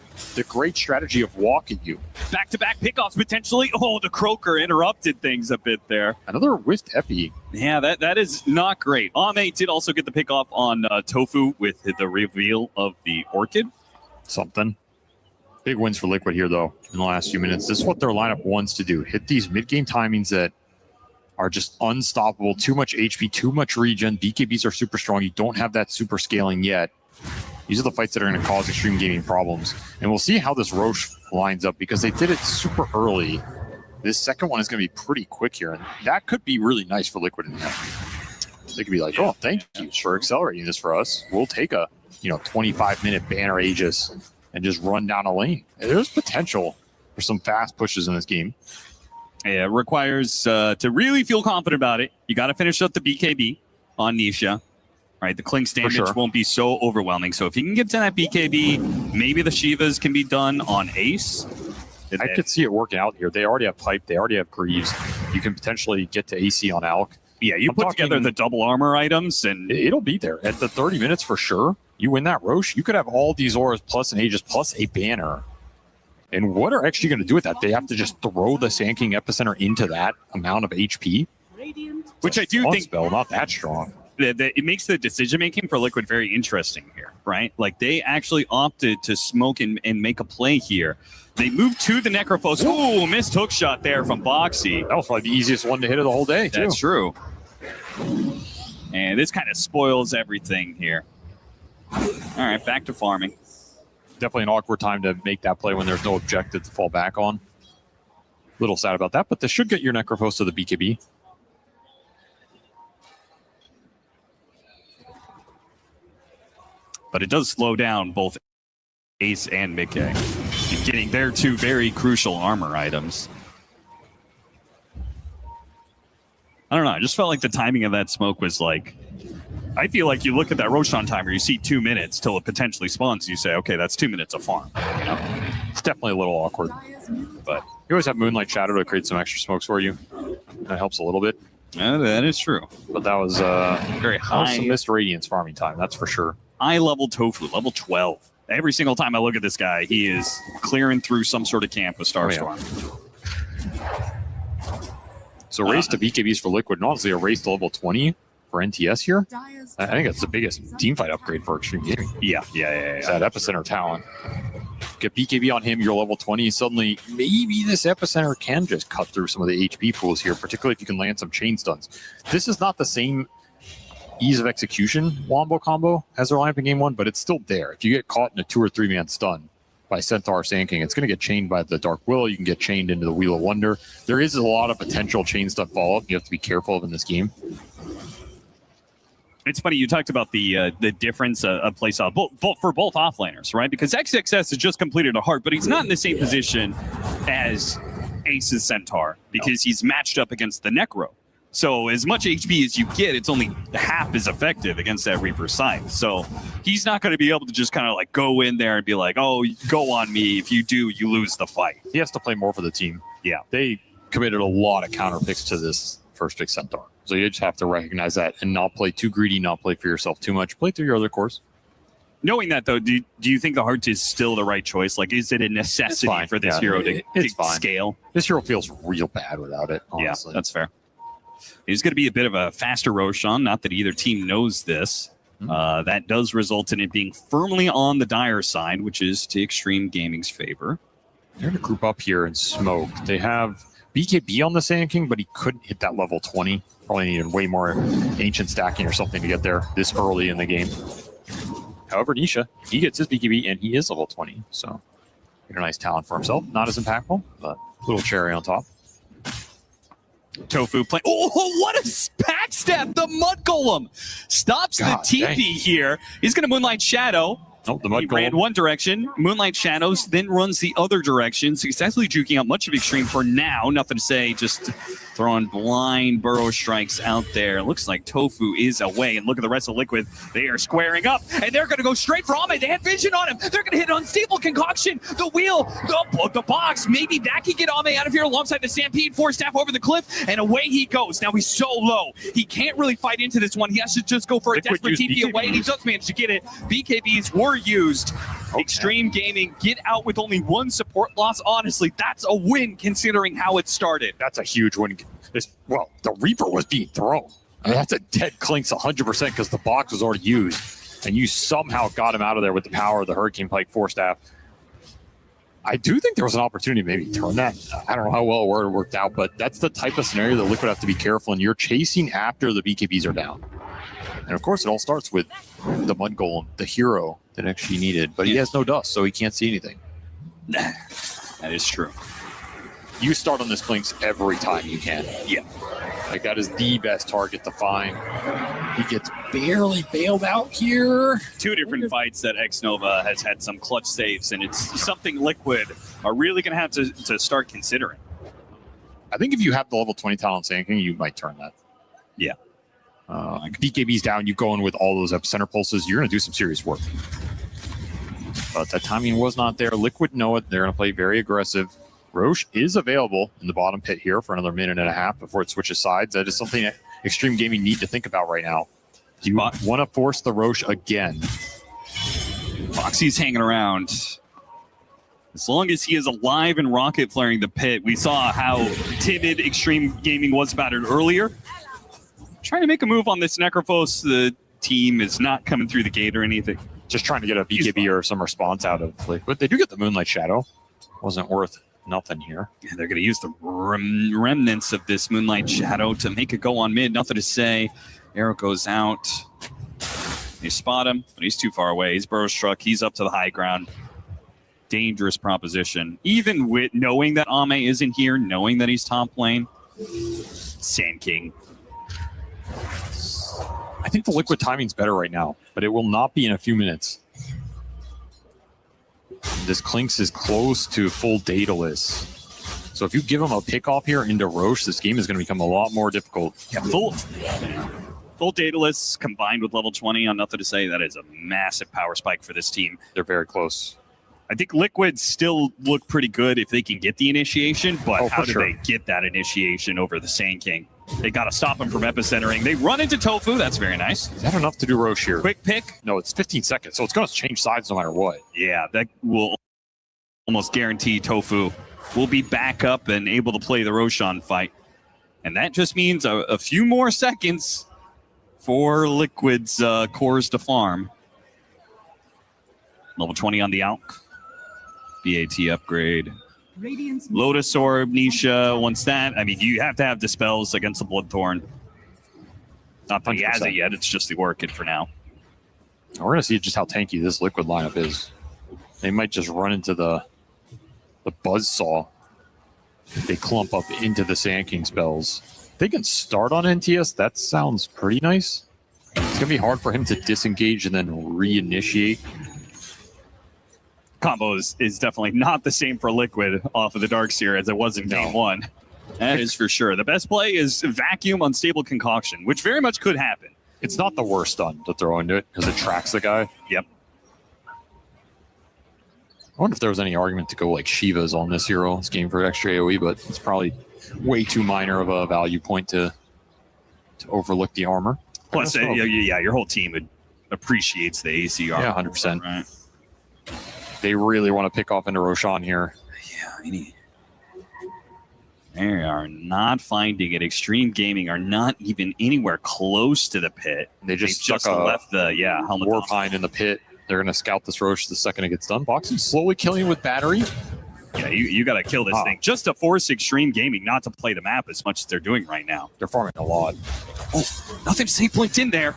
great strategy of walking you. Back-to-back pickoffs potentially. Oh, the Croaker interrupted things a bit there. Another whiffed Epi. Yeah, that is not great. Ame did also get the pickoff on Tofu with the reveal of the Orchid. Something. Big wins for Liquid here, though, in the last few minutes. This is what their lineup wants to do. Hit these mid-game timings that are just unstoppable. Too much HP, too much regen. BKBs are super strong. You don't have that super scaling yet. These are the fights that are going to cause Extreme Gaming problems. And we'll see how this Roche lines up because they did it super early. This second one is going to be pretty quick here. And that could be really nice for Liquid in the end. They could be like, oh, thank you for accelerating this for us. We'll take a 25-minute banner Aegis and just run down a lane. And there's potential for some fast pushes in this game. Yeah, it requires to really feel confident about it. You got to finish up the BKB on Nisha. Right, the Klink's damage won't be so overwhelming. So if you can get to that BKB, maybe the Shivas can be done on Ace. I could see it working out here. They already have Pipe. They already have Greaves. You can potentially get to AC on Alk. Yeah, you put together the double armor items, and it'll be there. At the 30 minutes for sure, you win that Roche, you could have all these auras plus an Aegis plus a banner. And what are actually going to do with that? They have to just throw the Sand King Epicenter into that amount of HP? Which I do think... spell, not that strong. It makes the decision-making for Liquid very interesting here, right? Like, they actually opted to smoke and make a play here. They moved to the Necrophos. Ooh, missed hook shot there from Boxy. That was probably the easiest one to hit of the whole day, too. That's true. And this kind of spoils everything here. All right, back to farming. Definitely an awkward time to make that play when there's no objective to fall back on. Little sad about that, but this should get your Necrophos to the BKB. But it does slow down both Ace and Mickey. Getting their two very crucial armor items. I don't know. I just felt like the timing of that smoke was like... I feel like you look at that Roshan timer, you see 2 minutes till it potentially spawns. You say, okay, that's 2 minutes of farm. You know? It's definitely a little awkward. But you always have Moonlight Shadow to create some extra smokes for you. That helps a little bit. Yeah, that is true. But that was very high. Some missed Radiance farming time, that's for sure. High level Tofu, level 12. Every single time I look at this guy, he is clearing through some sort of camp with Starstorm. So race to BKBs for Liquid, and honestly a race to level 20 for NTS here. I think that's the biggest teamfight upgrade for Extreme Gaming. Yeah. That Epicenter talent. Get BKB on him, you're level 20. Suddenly, maybe this Epicenter can just cut through some of the HP pools here, particularly if you can land some chain stuns. This is not the same ease of execution Wombo combo as their lineup in game one, but it's still there. If you get caught in a 2 or 3 man stun by Centaur Sand King, it's going to get chained by the Dark Willow. You can get chained into the Wheel of Wonder. There is a lot of potential chain stun follow-up you have to be careful of in this game. It's funny, you talked about the difference of play style for both offlaners, right? Because XXS has just completed a heart, but he's not in the same position as Ace's Centaur because he's matched up against the Necro. So as much HP as you get, it's only half as effective against that Reaper Scythe. So he's not going to be able to just kind of like go in there and be like, oh, go on me. If you do, you lose the fight. He has to play more for the team. Yeah. They committed a lot of counter picks to this first pick Centaur. So you just have to recognize that and not play too greedy, not play for yourself too much. Play through your other cores. Knowing that, though, do you think the heart is still the right choice? Like, is it a necessity for this hero to scale? This hero feels real bad without it, honestly. Yeah, that's fair. He's going to be a bit of a faster Roshan. Not that either team knows this. That does result in it being firmly on the dire side, which is to Extreme Gaming's favor. They're going to group up here and smoke. They have BKB on the Sand King, but he couldn't hit that level 20. Probably needed way more ancient stacking or something to get there this early in the game. However, Nisha, he gets his BKB and he is level 20. So, a nice talent for himself. Not as impactful, but a little cherry on top. Tofu play. Oh, what a backstab! The Mud Golem stops the TP here. He's going to Moonlight Shadow. Oh, the Mud He Golem ran one direction, Moonlight Shadows, then runs the other direction. Successfully juking out much of Extreme for now. Nothing to say, just throwing blind burrow strikes out there. Looks like Tofu is away. And look at the rest of Liquid. They are squaring up, and they're going to go straight for Ahmed. They had vision on him. They're going to hit Unstable Concoction. The wheel, the box. Maybe that can get Ahmed out of here alongside the Stampede. 4 staff over the cliff, and away he goes. Now he's so low. He can't really fight into this one. He has to just go for a desperate TP away, and he does manage to get it. BKBs were used. Extreme Gaming get out with only 1 support loss. Honestly, that's a win considering how it started. That's a huge win. The Reaper was being thrown. I mean, that's a dead Clinks 100% because the box was already used. And you somehow got him out of there with the power of the Hurricane Pike 4 staff. I do think there was an opportunity to maybe turn that. I don't know how well it worked out, but that's the type of scenario that Liquid have to be careful in. You're chasing after the BKBs are down. And of course, it all starts with the Mud Golem, the hero that actually needed, but he has no dust, so he can't see anything. That is true. You start on this Clinks every time you can. Yeah. Like, that is the best target to find. He gets barely bailed out here. 2 different fights that X-Nova has had some clutch saves, and it's something Liquid are really going to have to start considering. I think if you have the level 20 talent Sand King, you might turn that. Yeah. BKB's down, you go in with all those epicenter pulses, you're going to do some serious work. But that timing was not there. Liquid know it. They're going to play very aggressive. Roche is available in the bottom pit here for another minute and a half before it switches sides. That is something that Extreme Gaming need to think about right now. Do you want to force the Roche again? Foxy's hanging around. As long as he is alive and rocket flaring the pit, we saw how timid Extreme Gaming was about it earlier. Trying to make a move on this Necrophos. The team is not coming through the gate or anything. Just trying to get a BKB or some response out of Liquid. They do get the Moonlight Shadow. Wasn't worth nothing here. Yeah, they're going to use the remnants of this Moonlight Shadow to make it go on mid. Nothing to say. Arrow goes out. They spot him, but he's too far away. He's burrow struck. He's up to the high ground. Dangerous proposition. Even with knowing that Ame isn't here, knowing that he's top lane. Sand King. I think the Liquid timing's better right now, but it will not be in a few minutes. This Clinks is close to full Daedalus. So if you give him a pick off here into Roche, this game is going to become a lot more difficult. Yeah, full Daedalus combined with level 20 on Nothing to Say. That is a massive power spike for this team. They're very close. I think Liquid still look pretty good if they can get the initiation, but how do they get that initiation over the Sand King? They got to stop him from epicentering. They run into Tofu. That's very nice. Is that enough to do Roche here? Quick pick. No, it's 15 seconds, so it's going to change sides no matter what. Yeah, that will almost guarantee Tofu will be back up and able to play the Roshan fight. And that just means a few more seconds for Liquid's cores to farm. Level 20 on the Alk. BAT upgrade. Lotus Orb, Nisha, once that, I mean, you have to have Dispels against the Bloodthorn. Not that he has it yet, it's just the Orchid for now. We're going to see just how tanky this Liquid lineup is. They might just run into the Buzzsaw. They clump up into the Sand King spells. They can start on NTS, that sounds pretty nice. It's going to be hard for him to disengage and then reinitiate. Combo is definitely not the same for Liquid off of the Darkseer as it was in game one. That is for sure. The best play is Vacuum Unstable Concoction, which very much could happen. It's not the worst stun to throw into it because it tracks the guy. Yep. I wonder if there was any argument to go like Shivas on this hero. This game for extra AoE, but it's probably way too minor of a value point to overlook the armor. Plus, yeah, your whole team appreciates the AC armor. Yeah, 100%. Right. They really want to pick off into Roshan here. Yeah, they are not finding it. Extreme Gaming are not even anywhere close to the pit. They just left the helmet Warpine in the pit. They're going to scout this Roche the second it gets done. Boxing slowly killing with battery. Yeah, you got to kill this thing just to force Extreme Gaming not to play the map as much as they're doing right now. They're farming a lot. Oh, Nothing to Say blinked in there.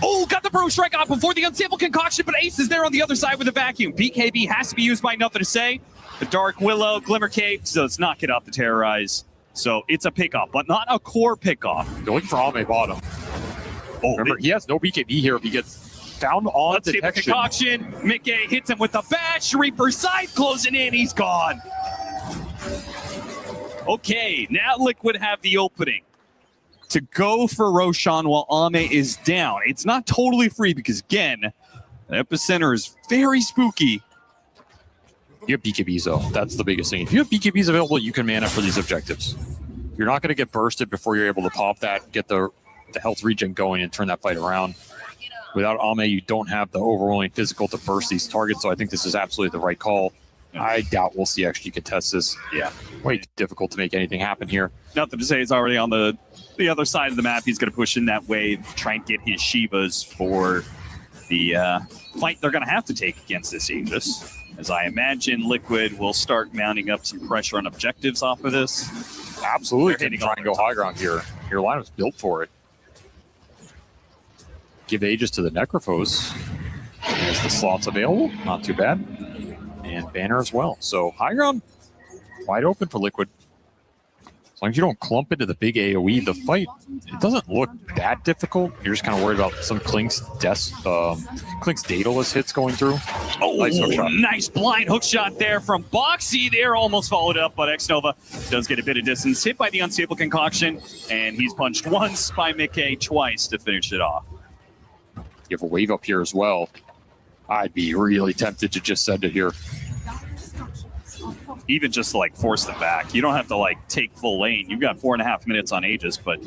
Oh, got the Bro Strike off before the Unstable Concoction, but Ace is there on the other side with a Vacuum. BKB has to be used by Nothing to Say. The Dark Willow, Glimmer Cape does not get out the Terrorize. So it's a pickoff, but not a core pickoff. They're looking for Ame bottom. Oh, remember, he has no BKB here if he gets found on detection. Concoction. Mickey hits him with the bash. Reaper side closing in. He's gone. Okay, now Liquid have the opening to go for Roshan while Ame is down. It's not totally free because, again, the Epicenter is very spooky. You have BKBs, though. That's the biggest thing. If you have BKBs available, you can mana for these objectives. You're not going to get bursted before you're able to pop that, get the health regen going, and turn that fight around. Without Ame, you don't have the overwhelming physical to burst these targets, so I think this is absolutely the right call. I doubt we'll see actually contest this. Yeah. Way too difficult to make anything happen here. Nothing to Say is already on the other side of the map. He's going to push in that wave, try and get his Shivas for the fight they're going to have to take against this Aegis. As I imagine, Liquid will start mounting up some pressure on objectives off of this. Absolutely. Can try and go high ground here. Your lineup's built for it. Give Aegis to the Necrophos. As the slots available, not too bad. And Banner as well. So high ground, wide open for Liquid. As long as you don't clump into the big AoE, the fight, it doesn't look that difficult. You're just kind of worried about some Klink's Daedalus hits going through. Oh, nice hook shot. Nice blind hook shot there from Boxy. There almost followed up, but Xnova does get a bit of distance. Hit by the Unstable Concoction, and he's punched once by Mickey, twice to finish it off. You have a wave up here as well. I'd be really tempted to just send it here. Even just to like force them back. You don't have to like take full lane. You've got 4.5 minutes on Aegis, but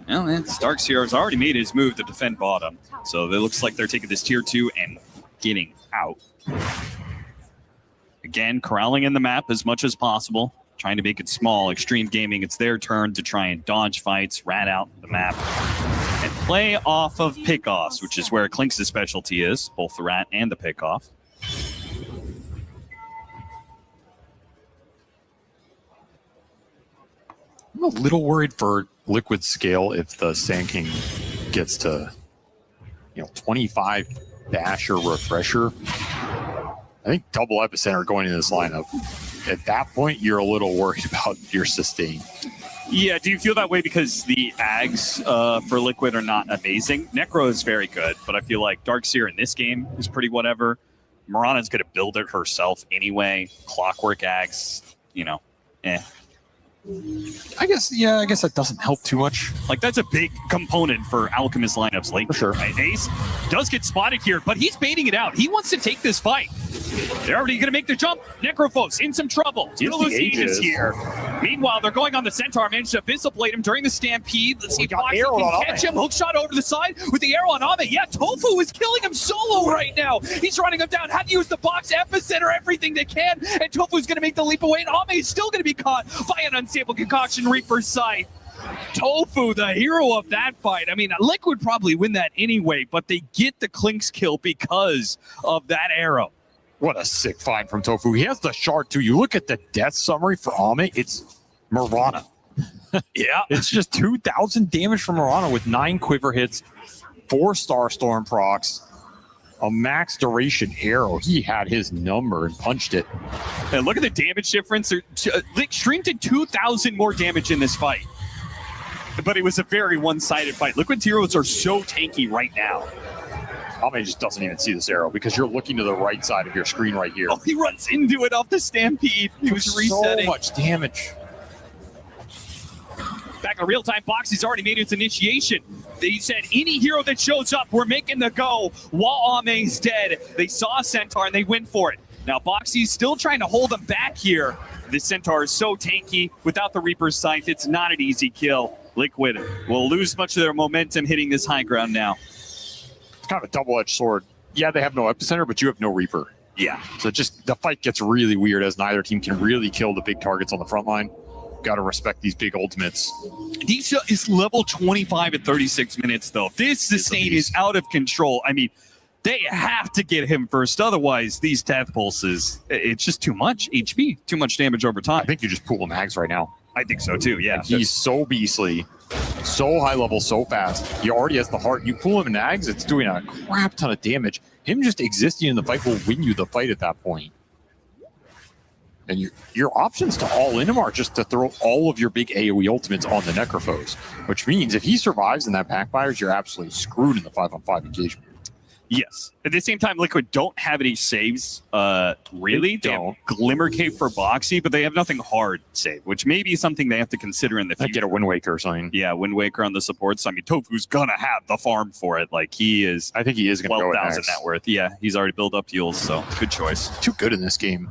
well, Darkseer's already made his move to defend bottom. So it looks like they're taking this tier 2 and getting out. Again, corralling in the map as much as possible, trying to make it small. Extreme Gaming, it's their turn to try and dodge fights, rat out the map, and play off of pickoffs, which is where Klink's specialty is, both the rat and the pickoff. I'm a little worried for Liquid scale if the Sand King gets to, 25 dash or refresher. I think double epicenter going in this lineup. At that point, you're a little worried about your sustain. Yeah, do you feel that way because the Ags for Liquid are not amazing? Necro is very good, but I feel like Darkseer in this game is pretty whatever. Mirana's going to build it herself anyway. Clockwork Ags, I guess that doesn't help too much. Like, that's a big component for Alchemist lineups late. For sure. Right? Ace does get spotted here, but he's baiting it out. He wants to take this fight. They're already going to make the jump. Necrophos in some trouble. Tealosi is here. Meanwhile, they're going on the Centaur. Managed to Abyssal Blade him during the Stampede. Let's see if Boxy can catch him. Hookshot over to the side with the arrow on Ame. Yeah, Tofu is killing him solo right now. He's running him down. Had to use the box epicenter, everything they can. And Tofu's going to make the leap away. And Ame is still going to be caught by an Unstable Concoction Reaper Sight. Tofu, the hero of that fight. I mean, Liquid probably win that anyway, but they get the Klink's kill because of that arrow. What a sick find from Tofu. He has the shard too. You look at the death summary for Ame, it's Mirana. Yeah. It's just 2,000 damage from Mirana with 9 quiver hits, 4 Starstorm procs, a max duration arrow. He had his number and punched it. And look at the damage difference. Extreme did 2,000 more damage in this fight. But it was a very one-sided fight. Liquid's heroes are so tanky right now. Ame just doesn't even see this arrow because you're looking to the right side of your screen right here. Oh, he runs into it off the Stampede. He was resetting. So much damage. Back in real time, Boxy's already made its initiation. They said any hero that shows up, we're making the go while Ame's dead. They saw a Centaur and they went for it. Now Boxy's still trying to hold them back here. This Centaur is so tanky. Without the Reaper's Scythe, it's not an easy kill. Liquid will lose much of their momentum hitting this high ground now. It's kind of a double-edged sword. Yeah, they have no epicenter, but you have no Reaper. Yeah. So just the fight gets really weird as neither team can really kill the big targets on the front line. Got to respect these big ultimates. Nisha is level 25 at 36 minutes, though. This sustain is out of control. I mean, they have to get him first. Otherwise, these death pulses, it's just too much HP, too much damage over time. I think you just pull him Mags right now. I think so, too, yeah. Like he's so beastly, so high level, so fast. He already has the heart. You pull him in Nags, it's doing a crap ton of damage. Him just existing in the fight will win you the fight at that point. And your options to all in him are just to throw all of your big AoE ultimates on the Necrophos, which means if he survives in that backfires, you're absolutely screwed in the 5-on-5 engagement. Yes. At the same time, Liquid don't have any saves, really. They have Glimmer Cape for Boxy, but they have nothing hard save, which may be something they have to consider in the future. Get a Wind Waker or something. Yeah, Wind Waker on the supports. I mean, Tofu's gonna have the farm for it. Like, he is. I think he is gonna go 12,000 net worth. Yeah, he's already built up Yules, so good choice. Too good in this game.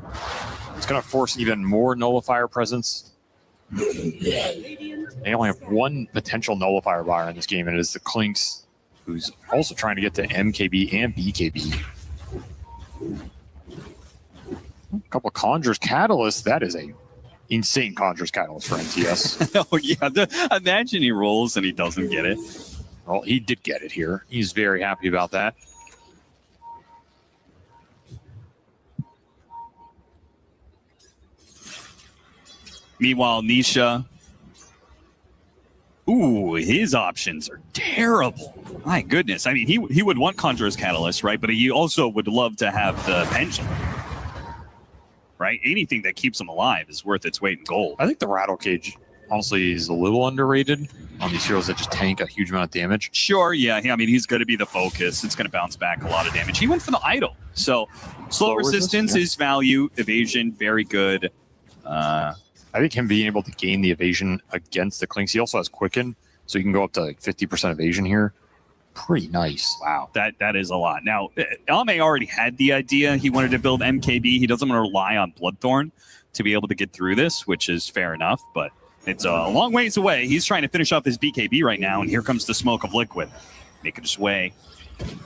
It's gonna force even more Nullifier presence. They only have one potential Nullifier buyer in this game, and it is the Klinks, who's also trying to get to MKB and BKB. A couple Conjurer's Catalyst. That is a insane Conjurer's Catalyst for NTS. Oh, yeah. Imagine he rolls and he doesn't get it. Well, he did get it here. He's very happy about that. Meanwhile, Nisha. Ooh, his options are terrible. My goodness. I mean, he would want Conjurer's Catalyst, right? But he also would love to have the Pendulum. Right? Anything that keeps him alive is worth its weight in gold. I think the Rattle Cage honestly is a little underrated on these heroes that just tank a huge amount of damage. Sure, yeah. I mean, he's going to be the focus. It's going to bounce back a lot of damage. He went for the idol. So slow resistance is value. Evasion, very good. I think him being able to gain the evasion against the Clinks, he also has Quicken, so you can go up to like 50% evasion here. Pretty nice. Wow, that is a lot. Now, Ame already had the idea. He wanted to build MKB. He doesn't want to rely on Bloodthorn to be able to get through this, which is fair enough, but it's a long ways away. He's trying to finish off his BKB right now, and here comes the smoke of Liquid. Making his way.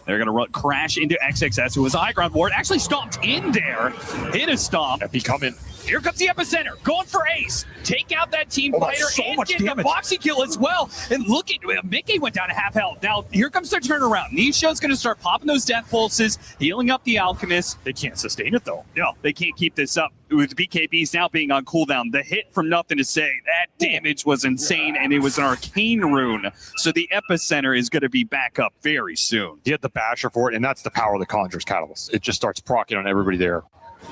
They're going to crash into XXS, who was a high ground ward. Actually stomped in there. Hit a stomp. Epi coming. Here comes the epicenter, going for ace. Take out that team fighter and much get damage. the boxy kill as well. And look at Mickey went down to half health. Now here comes their turnaround. Nisha's going to start popping those death pulses, healing up the Alchemist. They can't sustain it though. No, they can't keep this up. With BKBs now being on cooldown, the hit from Nothing to Say, that damage was insane, and it was an arcane rune. So the epicenter is going to be back up very soon. He had the basher for it, and that's the power of the Conjurer's Catalyst. It just starts proccing on everybody there.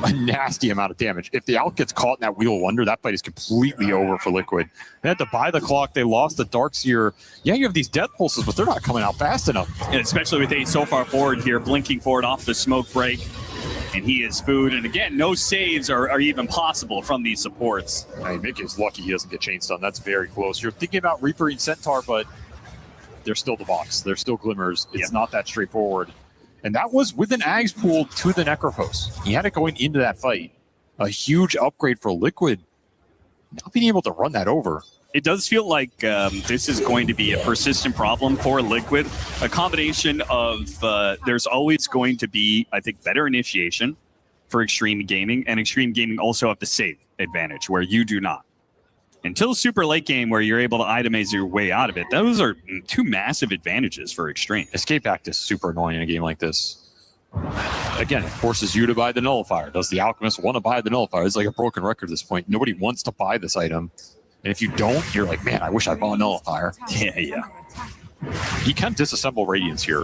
A nasty amount of damage. If the Alk gets caught in that Wheel of Wonder, that fight is completely over for Liquid. They had to buy the clock. They lost the Darkseer. Yeah, you have these death pulses, but they're not coming out fast enough. And especially with Ace so far forward here, blinking forward off the smoke break. And he is food. And again, no saves are even possible from these supports. I mean, Mickey's lucky he doesn't get chain stun. That's very close. You're thinking about Reaper and Centaur, but they're still the box. They're still glimmers. It's not that straightforward. And that was with an Ags pool to the Necrophos. He had it going into that fight. A huge upgrade for Liquid. Not being able to run that over. It does feel like this is going to be a persistent problem for Liquid. A combination of there's always going to be, I think, better initiation for Extreme Gaming, and Extreme Gaming also have the save advantage where you do not. Until super late game where you're able to itemize your way out of it, those are two massive advantages for Extreme. Escape Act is super annoying in a game like this. Again, it forces you to buy the Nullifier. Does the Alchemist want to buy the Nullifier? It's like a broken record at this point. Nobody wants to buy this item. And if you don't, you're like, man, I wish I bought a Nullifier. Yeah. He can disassemble Radiance here.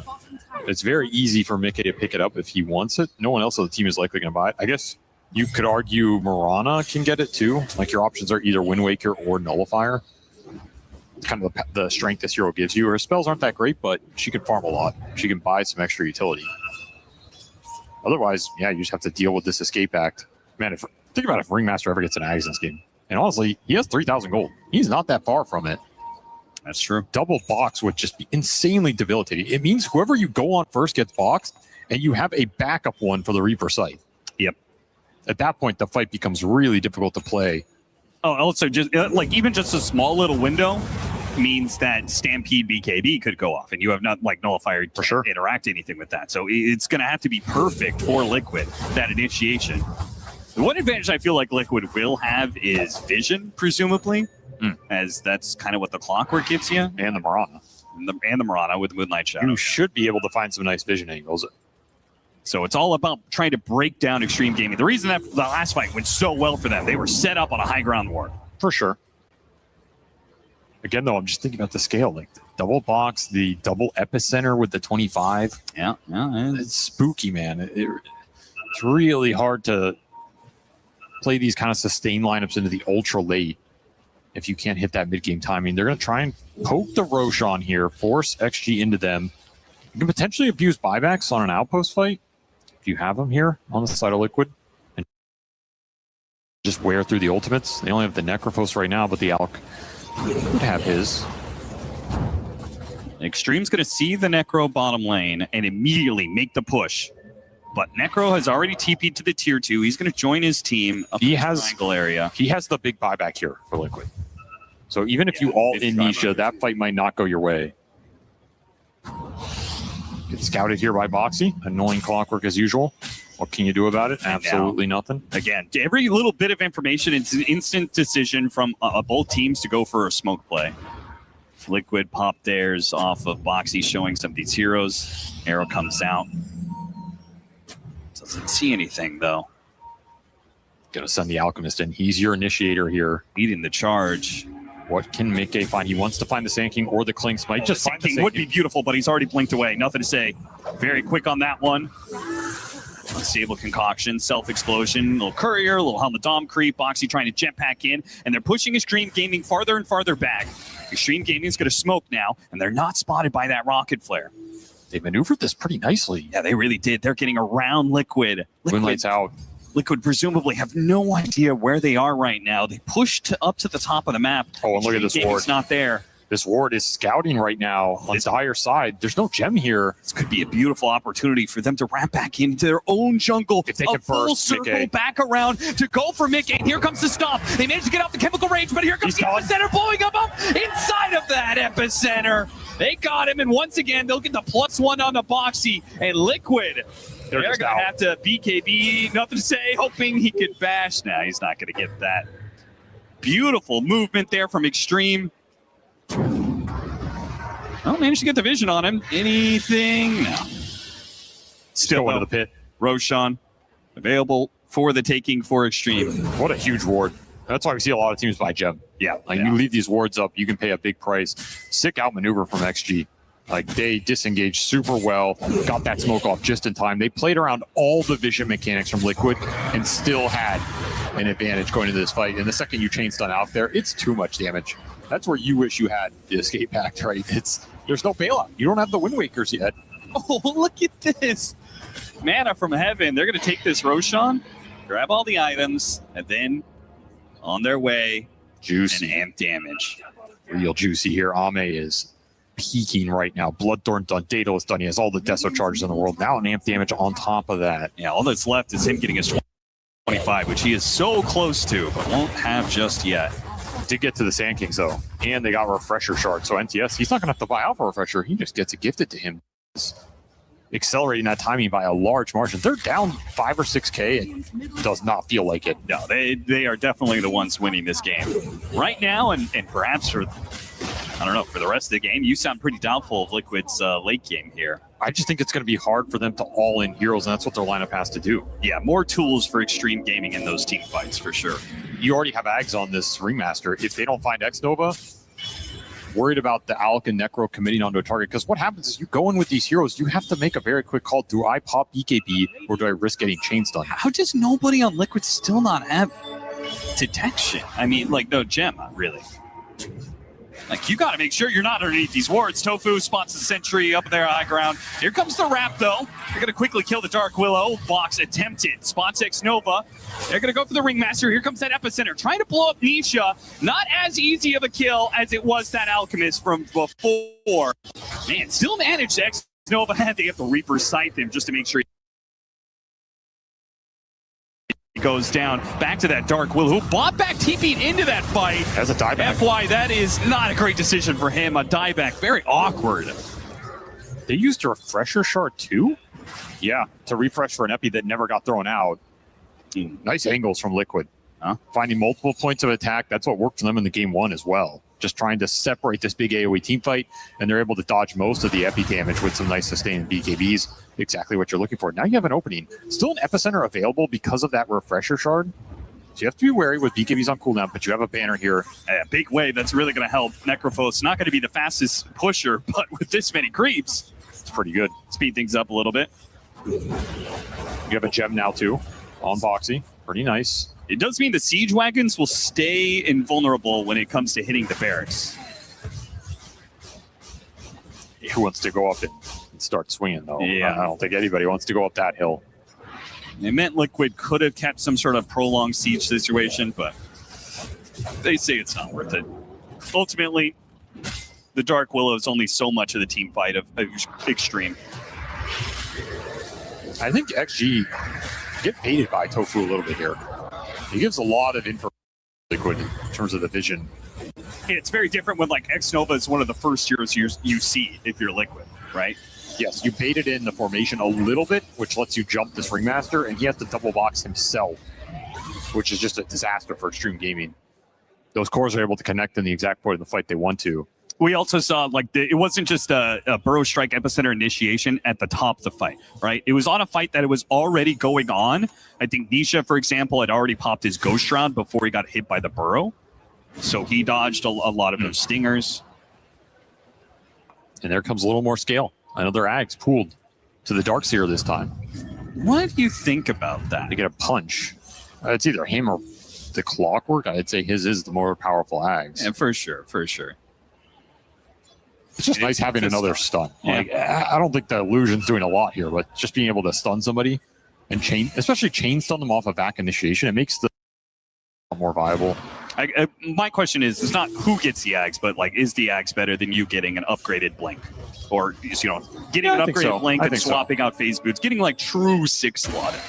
It's very easy for Mickey to pick it up if he wants it. No one else on the team is likely going to buy it. I guess you could argue Mirana can get it too. Like your options are either Wind Waker or Nullifier. It's kind of the strength this hero gives you. Her spells aren't that great, but she can farm a lot. She can buy some extra utility. Otherwise, yeah, you just have to deal with this Escape Act. Man, think about if Ringmaster ever gets an Ags in this game. And honestly, he has 3,000 gold. He's not that far from it. That's true. Double box would just be insanely debilitating. It means whoever you go on first gets boxed, and you have a backup one for the Reaper Scythe. Yep. At that point, the fight becomes really difficult to play. Oh, also, just like even just a small little window means that Stampede BKB could go off, and you have not like Nullifier for sure interact anything with that. So it's going to have to be perfect for Liquid, that initiation. The one advantage I feel like Liquid will have is vision, presumably, as that's kind of what the Clockwork gives you. And the Mirana. And the Mirana with the Moonlight Shadow. You should be able to find some nice vision angles. So it's all about trying to break down Extreme Gaming. The reason that the last fight went so well for them, they were set up on a high ground ward. For sure. Again, though, I'm just thinking about the scale. Like the double box, the double epicenter with the 25. Yeah. It's spooky, man. It's really hard to play these kind of sustain lineups into the ultra late if you can't hit that mid-game timing. They're going to try and poke the Roshan here, force XG into them. You can potentially abuse buybacks on an outpost fight if you have them here on the side of Liquid. And just wear through the ultimates. They only have the Necrophos right now, but the Alk could have his. Extreme's going to see the Necro bottom lane and immediately make the push. But Necro has already TP'd to the tier 2. He's going to join his team up in the triangle area. He has the big buyback here for Liquid. So even if you ult in Nisha, that fight might not go your way. Get scouted here by Boxy. Annoying Clockwork as usual. What can you do about it? Absolutely nothing. Again, every little bit of information, it's an instant decision from both teams to go for a smoke play. Liquid popped theirs off of Boxy, showing some of these heroes. Arrow comes out. Doesn't see anything, though. Gonna send the Alchemist in. He's your initiator here. Leading the charge. What can Mickey find? He wants to find the Sand King or the Clinks. Might just find the Sand King would be beautiful, but he's already blinked away. Nothing to say. Very quick on that one. Unstable concoction, self-explosion, little courier, little helmet dom creep, Boxy trying to jetpack in, and they're pushing Extreme Gaming farther and farther back. Extreme Gaming is going to smoke now, and they're not spotted by that rocket flare. They maneuvered this pretty nicely. Yeah, they really did. They're getting around Liquid. Moonlight's out. Liquid presumably have no idea where they are right now. They pushed up to the top of the map. Oh, and look at this ward. It's not there. This ward is scouting right now on the higher side. There's no gem here. This could be a beautiful opportunity for them to wrap back into their own jungle. If they a can full burst circle back around to go for Mickey. And here comes the stop. They managed to get off the chemical range, but here comes the epicenter blowing up inside of that epicenter. They got him, and once again, they'll get the +1 on the Boxy. And Liquid, they're going to have to BKB, nothing to say, hoping he could bash. Nah, he's not going to get that. Beautiful movement there from Extreme. Oh, managed to get the vision on him. Anything? No. Still going to the pit. Roshan, available for the taking for Extreme. What a huge ward. That's why we see a lot of teams buy gem. Yeah. Like, you leave these wards up, you can pay a big price. Sick outmaneuver from XG. Like, they disengaged super well, got that smoke off just in time. They played around all the vision mechanics from Liquid and still had an advantage going into this fight. And the second you chain stun out there, it's too much damage. That's where you wish you had the escape pact, right? There's no bailout. You don't have the Wind Wakers yet. Oh, look at this. Mana from heaven. They're going to take this Roshan, grab all the items, and then on their way, juicy and amp damage. Real juicy here. Ame is peaking right now. Bloodthorn done, Daedalus done. He has all the Deso charges in the world. Now an amp damage on top of that. Yeah, all that's left is him getting his 25, which he is so close to, but won't have just yet. Did get to the Sand Kings, though, and they got Refresher Shard. So NTS, he's not going to have to buy Alpha Refresher. He just gets it gifted to him. Accelerating that timing by a large margin. They're down 5 or 6K. It does not feel like it. No, they are definitely the ones winning this game. Right now, and perhaps for, I don't know, for the rest of the game, you sound pretty doubtful of Liquid's late game here. I just think it's going to be hard for them to all in heroes, and that's what their lineup has to do. Yeah, more tools for Extreme Gaming in those team fights, for sure. You already have Ags on this Ringmaster. If they don't find X-Nova, worried about the Alk and Necro committing onto a target, because what happens is you go in with these heroes, you have to make a very quick call. Do I pop BKB, or do I risk getting chain stun? How does nobody on Liquid still not have detection? I mean, like, no gem, really. Like, you got to make sure you're not underneath these wards. Tofu spots the sentry up there high ground. Here comes the wrap, though. They're going to quickly kill the Dark Willow. Box attempted. Spots X Nova. They're going to go for the Ringmaster. Here comes that Epicenter. Trying to blow up Nisha. Not as easy of a kill as it was that Alchemist from before. Man, still managed X Nova. They have to Reaper Scythe him just to make sure goes down. Back to that Dark Willow, who bought back TP'd into that fight. As a dieback. FY, that is not a great decision for him. A dieback, very awkward. They used a Refresher Shard too? Yeah, to refresh for an Epi that never got thrown out. Nice angles from Liquid. Finding multiple points of attack, that's what worked for them in the game one as well. Just trying to separate this big AoE team fight, and they're able to dodge most of the Epi damage with some nice sustained BKBs. Exactly what you're looking for. Now you have an opening. Still an Epicenter available because of that Refresher Shard. So you have to be wary with BKBs on cooldown, but you have a banner here. A big wave that's really going to help. Necrophos not going to be the fastest pusher, but with this many creeps, it's pretty good. Speed things up a little bit. You have a gem now too on Boxy. Pretty nice. It does mean the siege wagons will stay invulnerable when it comes to hitting the barracks. Who wants to go up and start swinging, though? Yeah. I don't think anybody wants to go up that hill. It meant Liquid could have kept some sort of prolonged siege situation, but they say it's not worth it. Ultimately, the Dark Willow is only so much of the team fight of Extreme. I think XG get baited by Tofu a little bit here. He gives a lot of info Liquid in terms of the vision. It's very different when, like, X-Nova is one of the first heroes you see if you're Liquid, right? Yes, you baited in the formation a little bit, which lets you jump this Ringmaster, and he has to double box himself, which is just a disaster for Extreme Gaming. Those cores are able to connect in the exact point of the fight they want to. We also saw, like, it wasn't just a Burrow Strike Epicenter initiation at the top of the fight, right? It was on a fight that it was already going on. I think Nisha, for example, had already popped his Ghost Shroud before he got hit by the Burrow. So he dodged a lot of those stingers. And there comes a little more scale. Another Ags pooled to the Darkseer this time. What do you think about that? They get a punch. It's either him or the Clockwork. I'd say his is the more powerful Ags. Yeah, for sure. It's just nice having another stun. Yeah. Like, I don't think the illusion's doing a lot here, but just being able to stun somebody and especially chain stun them off of back initiation, it makes the more viable. My question is, it's not who gets the Ags, but like, is the Ags better than you getting an upgraded Blink? Or, getting an upgraded Blink and swapping out phase boots, getting like true 6 slotted?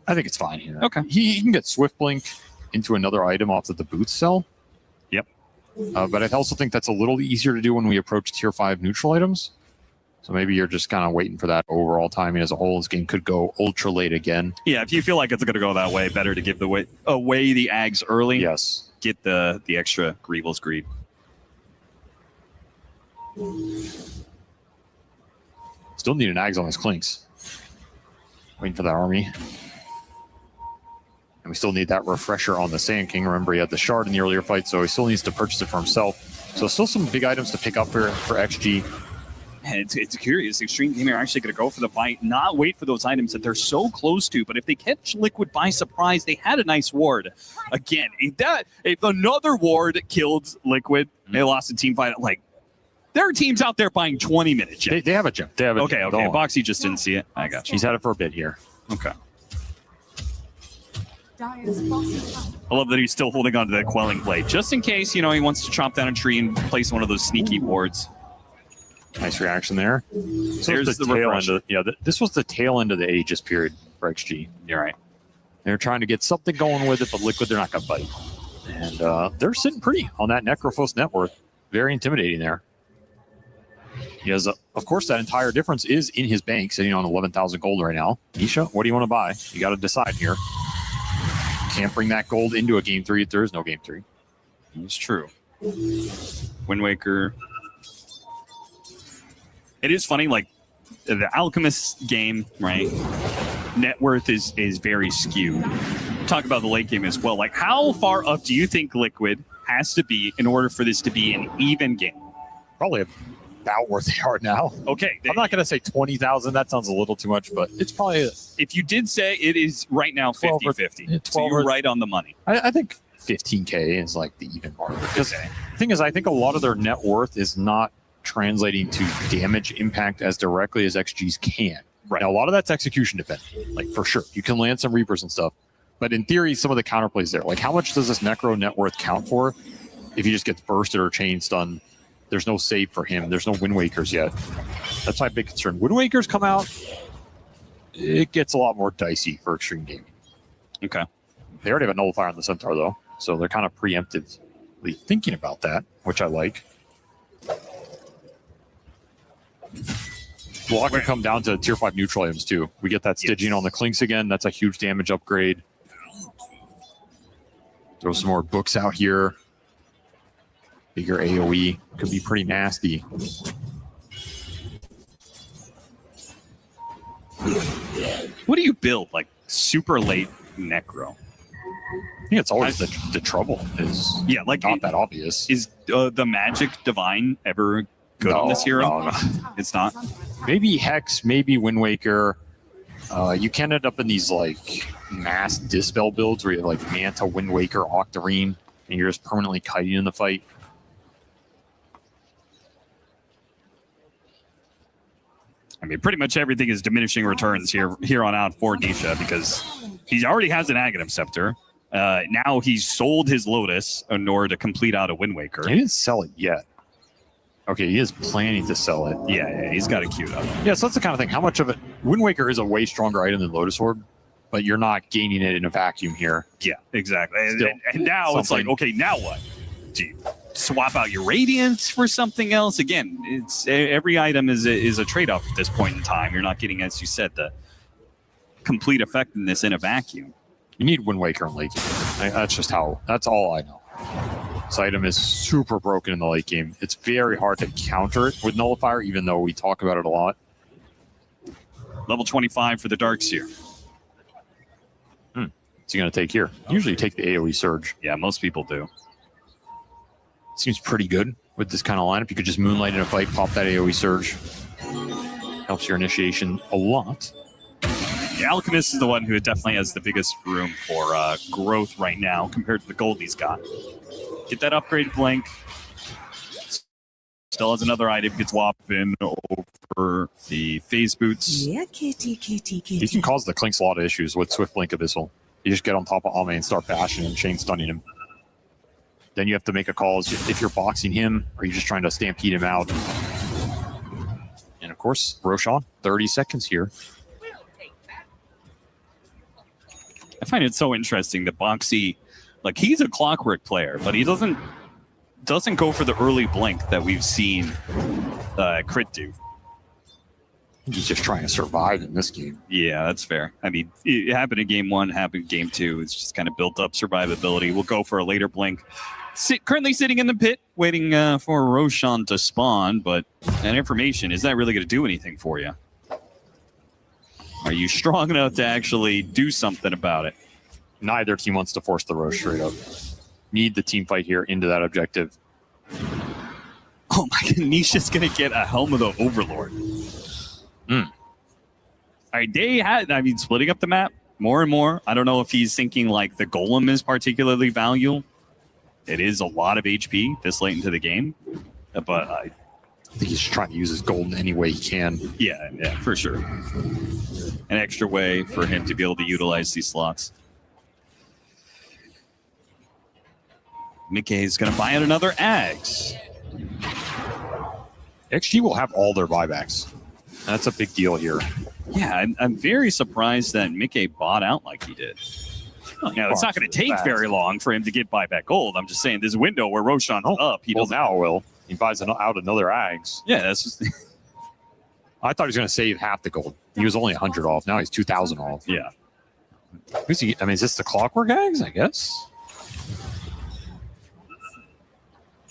I think it's fine here. Okay. He can get Swift Blink into another item off of the boots cell. Yep. But I also think that's a little easier to do when we approach tier 5 neutral items. So maybe you're just kind of waiting for that overall timing as a whole. This game could go ultra late again. Yeah, if you feel like it's going to go that way, better to give away the Ags early. Yes. Get the extra Greevil's Greed. Still need an Ags on his Clinks. Waiting for that army. And we still need that refresher on the Sand King. Remember, he had the shard in the earlier fight, so he still needs to purchase it for himself. So still some big items to pick up for XG. And it's curious. Extreme Gaming are actually going to go for the fight, not wait for those items that they're so close to. But if they catch Liquid by surprise, they had a nice ward. Again, if another ward killed Liquid, they lost a team fight. Like, there are teams out there buying 20-minute gems. They have a gem. They have a okay. gem. Boxy just didn't see it. I got you. He's had it for a bit here. Okay. I love that he's still holding on to that Quelling Blade, just in case, he wants to chop down a tree and place one of those sneaky boards. Nice reaction there. There's the tail refresh. end of, this was the tail end of the Aegis period for XG. You're right. They're trying to get something going with it, but Liquid, they're not going to bite. And they're sitting pretty on that Necrophos net worth. Very intimidating there. He has, of course, that entire difference is in his bank, sitting on 11,000 gold right now. Nisha, what do you want to buy? You got to decide here. Can't bring that gold into a game 3 if there is no game 3. It's true. Wind Waker. It is funny, like, the Alchemist game, right? Net worth is very skewed. Talk about the late game as well. Like, how far up do you think Liquid has to be in order for this to be an even game? Probably about where they are now. Okay. I'm not going to say 20,000. That sounds a little too much, but it's probably... If you did say it is right now 50-50, so you're right on the money. I think 15K is like the even mark. Because the thing is, I think a lot of their net worth is not translating to damage impact as directly as XGs can. Right. Now, a lot of that's execution dependent. Like, for sure. You can land some Reapers and stuff. But in theory, some of the counterplays there. Like, how much does this Necro net worth count for if he just gets bursted or chain stunned? There's no save for him. There's no Wind Wakers yet. That's my big concern. Wind Wakers come out, it gets a lot more dicey for Extreme Gaming. Okay. They already have a Nullifier on the Centaur, though, so they're kind of preemptively thinking about that, which I like. Block can come down to tier 5 neutral items, too. We get that Stygian on the Clinks again. That's a huge damage upgrade. Throw some more books out here. Bigger AoE could be pretty nasty. What do you build? Like super late Necro? I think it's always the trouble is like not that obvious. Is the Magic Divine ever good on this hero? No. It's not. Maybe Hex, maybe Wind Waker. You can end up in these like mass dispel builds where you have like Manta, Wind Waker, Octarine, and you're just permanently kiting in the fight. I mean, pretty much everything is diminishing returns here on out for Nisha because he already has an Aghanim Scepter. Now he's sold his Lotus in order to complete out a Wind Waker. He didn't sell it yet. Okay, he is planning to sell it. Yeah, he's got it queued up. Yeah, so that's the kind of thing. How much of it? Wind Waker is a way stronger item than Lotus Orb, but you're not gaining it in a vacuum here. Yeah, exactly. And now it's like, okay, now what? Do you swap out your Radiance for something else? Again, it's every item is a trade-off at this point in time. You're not getting, as you said, the complete effectiveness in a vacuum. You need Wind Waker in late game. That's all I know. This item is super broken in the late game. It's very hard to counter it with Nullifier, even though we talk about it a lot. Level 25 for the Darkseer. What's he going to take here? Usually you take the AoE Surge. Yeah, most people do. Seems pretty good with this kind of lineup. You could just Moonlight in a fight, pop that AoE Surge. Helps your initiation a lot. The Alchemist is the one who definitely has the biggest room for growth right now compared to the gold he's got. Get that upgrade blink. Still has another item, gets whopped in over the phase boots. Yeah, kitty. He can cause the Clinks a lot of issues with Swift Blink Abyssal. You just get on top of Ame and start bashing and chain stunning him. Then you have to make a call if you're boxing him or you're just trying to stampede him out. And of course, Roshan, 30 seconds here. I find it so interesting that Boxy, like, he's a Clockwork player, but he doesn't go for the early blink that we've seen Crit do. He's just trying to survive in this game. Yeah, that's fair. I mean, it happened in game 1, happened in game 2. It's just kind of built up survivability. We'll go for a later blink. Currently sitting in the pit, waiting for Roshan to spawn, but that information, is that really going to do anything for you? Are you strong enough to actually do something about it? Neither team wants to force the Roche straight up. Need the team fight here into that objective. Oh my god, Nisha's going to get a Helm of the Overlord. All right, they had, I mean, splitting up the map more and more. I don't know if he's thinking like the Golem is particularly valuable. It is a lot of HP this late into the game, but I think he's trying to use his gold in any way he can. Yeah, for sure. An extra way for him to be able to utilize these slots. Mickey is going to buy out another Ags. XG will have all their buybacks. That's a big deal here. Yeah, I'm very surprised that Mickey bought out like he did. Now, it's not going to take very long for him to get buyback gold. I'm just saying, this window where Roshan's up, he doesn't. Now it will. He buys out another Ags. Yeah, that's just... I thought he was going to save half the gold. He was only 100 off. Now he's 2,000 off. Yeah. Who's he? I mean, is this the Clockwork Ags? I guess.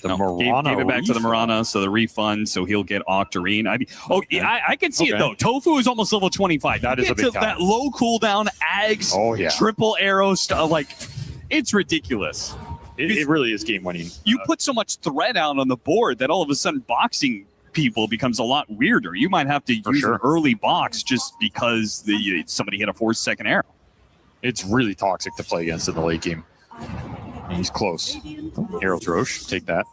The Marana gave it back to the refund. Marana, so the refund, so he'll get Octarine. I mean, I can see it though. Tofu is almost level 25. That You is a get big to time. that low cooldown Ags, triple arrow stuff. Like, it's ridiculous. It really is game winning. You put so much threat out on the board that all of a sudden boxing people becomes a lot weirder. You might have to use an early box just because somebody hit a 4-second arrow. It's really toxic to play against in the late game. And he's close. Arrow Roche, take that.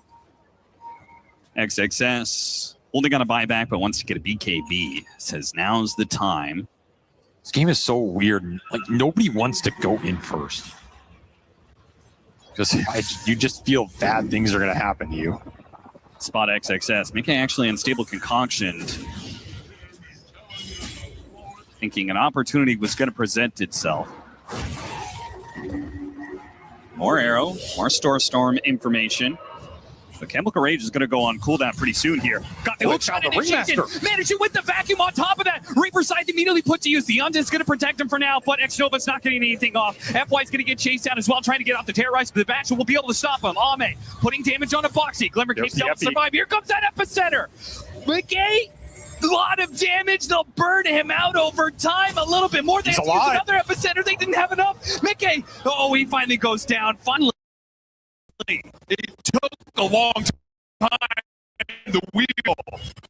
XXS only got a buyback, but wants to get a BKB. Says now's the time. This game is so weird. Like, nobody wants to go in first. Because you just feel bad things are going to happen to you. Spot XXS. Making actually unstable concoction. Thinking an opportunity was going to present itself. More arrow, more Store Storm information. The Chemical Rage is going to go on cooldown pretty soon here. Got the hook shot initiation. Managed it with the vacuum on top of that. Reaper side immediately put to use. The Undead is going to protect him for now, but X-Nova's not getting anything off. FY's going to get chased down as well, trying to get out the Terrorize, but the Bachelor will be able to stop him. Ame putting damage on a Boxy. Glimmer keeps able to survive. Here comes that Epicenter. Mickey, a lot of damage. They'll burn him out over time a little bit more. They have to use another Epicenter. They didn't have enough. Mickey, he finally goes down. Finally. It took a long time. The wheel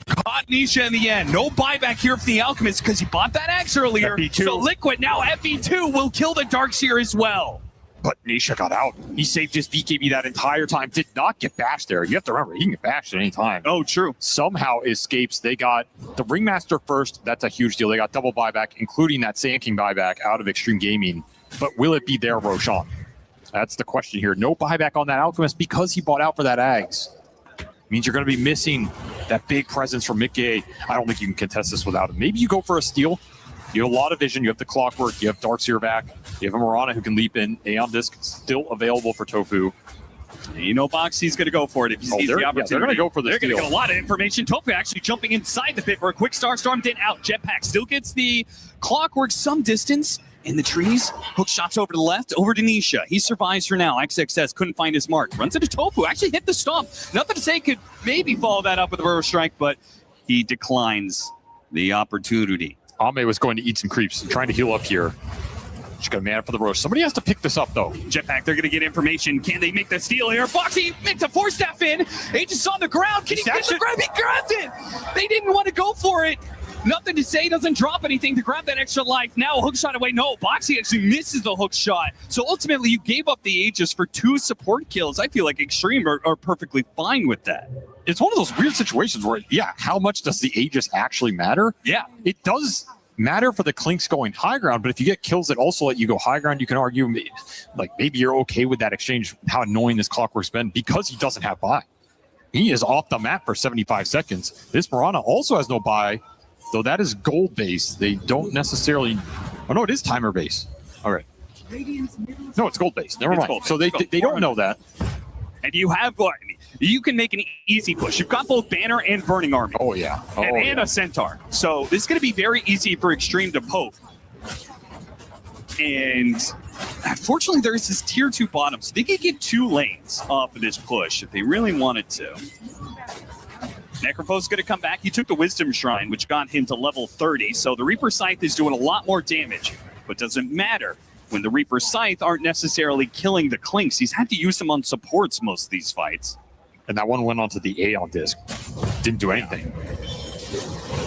caught Nisha in the end. No buyback here for the Alchemist because he bought that axe earlier. FE2. So Liquid now FE2 will kill the Darkseer as well. But Nisha got out. He saved his BKB that entire time. Did not get bashed there. You have to remember, he can get bashed at any time. Oh, true. Somehow escapes. They got the Ringmaster first. That's a huge deal. They got double buyback, including that Sand King buyback out of Extreme Gaming. But will it be there, Roshan? That's the question here. No buyback on that Alchemist because he bought out for that Ags. Means you're going to be missing that big presence from Mickey. I don't think you can contest this without him. Maybe you go for a steal. You have a lot of vision. You have the Clockwork. You have Darkseer back. You have a Marana who can leap in. Aeon Disc still available for Tofu. You know Boxy's going to go for it if he sees the opportunity. They're going to go for the They're steal. going to get a lot of information. Tofu actually jumping inside the pit for a quick Starstorm. Then out. Jetpack still gets the Clockwork some distance. In the trees, hook shots over to the left, over to Nisha. He survives for now. XXS couldn't find his mark. Runs into Tofu, actually hit the stomp. Nothing to say, could maybe follow that up with a Burrow Strike, but he declines the opportunity. Ame was going to eat some creeps and trying to heal up here. Just got a mana for the Roche. Somebody has to pick this up, though. Jetpack, they're going to get information. Can they make the steal here? Boxy makes a 4-step in. Aegis on the ground. Can he get the grab? He grabbed it. They didn't want to go for it. Nothing to say, doesn't drop anything to grab that extra life. Now a hook shot away. No, Boxy actually misses the hook shot. So ultimately you gave up the Aegis for 2 support kills. I feel like Extreme are perfectly fine with that. It's one of those weird situations where, yeah, how much does the Aegis actually matter? Yeah. It does matter for the Clinks going high ground, but if you get kills that also let you go high ground, you can argue like maybe you're okay with that exchange, how annoying this Clockwork's been because he doesn't have buy. He is off the map for 75 seconds. This Mirana also has no buy, though that is gold base. They don't necessarily, oh no, it is timer base. All right. No, it's gold base. Never mind. Gold. So they don't know that. And you have, you can make an easy push. You've got both Banner and Burning Army. Oh, yeah. And a Centaur. So this is going to be very easy for Extreme to poke. And unfortunately, there is this tier 2 bottom. So they could get 2 lanes off of this push if they really wanted to. Necropho's going to come back. He took the Wisdom Shrine, which got him to level 30. So the Reaper Scythe is doing a lot more damage. But doesn't matter when the Reaper Scythe aren't necessarily killing the Clinks. He's had to use them on supports most of these fights. And that one went onto the Aeon disc. Didn't do anything.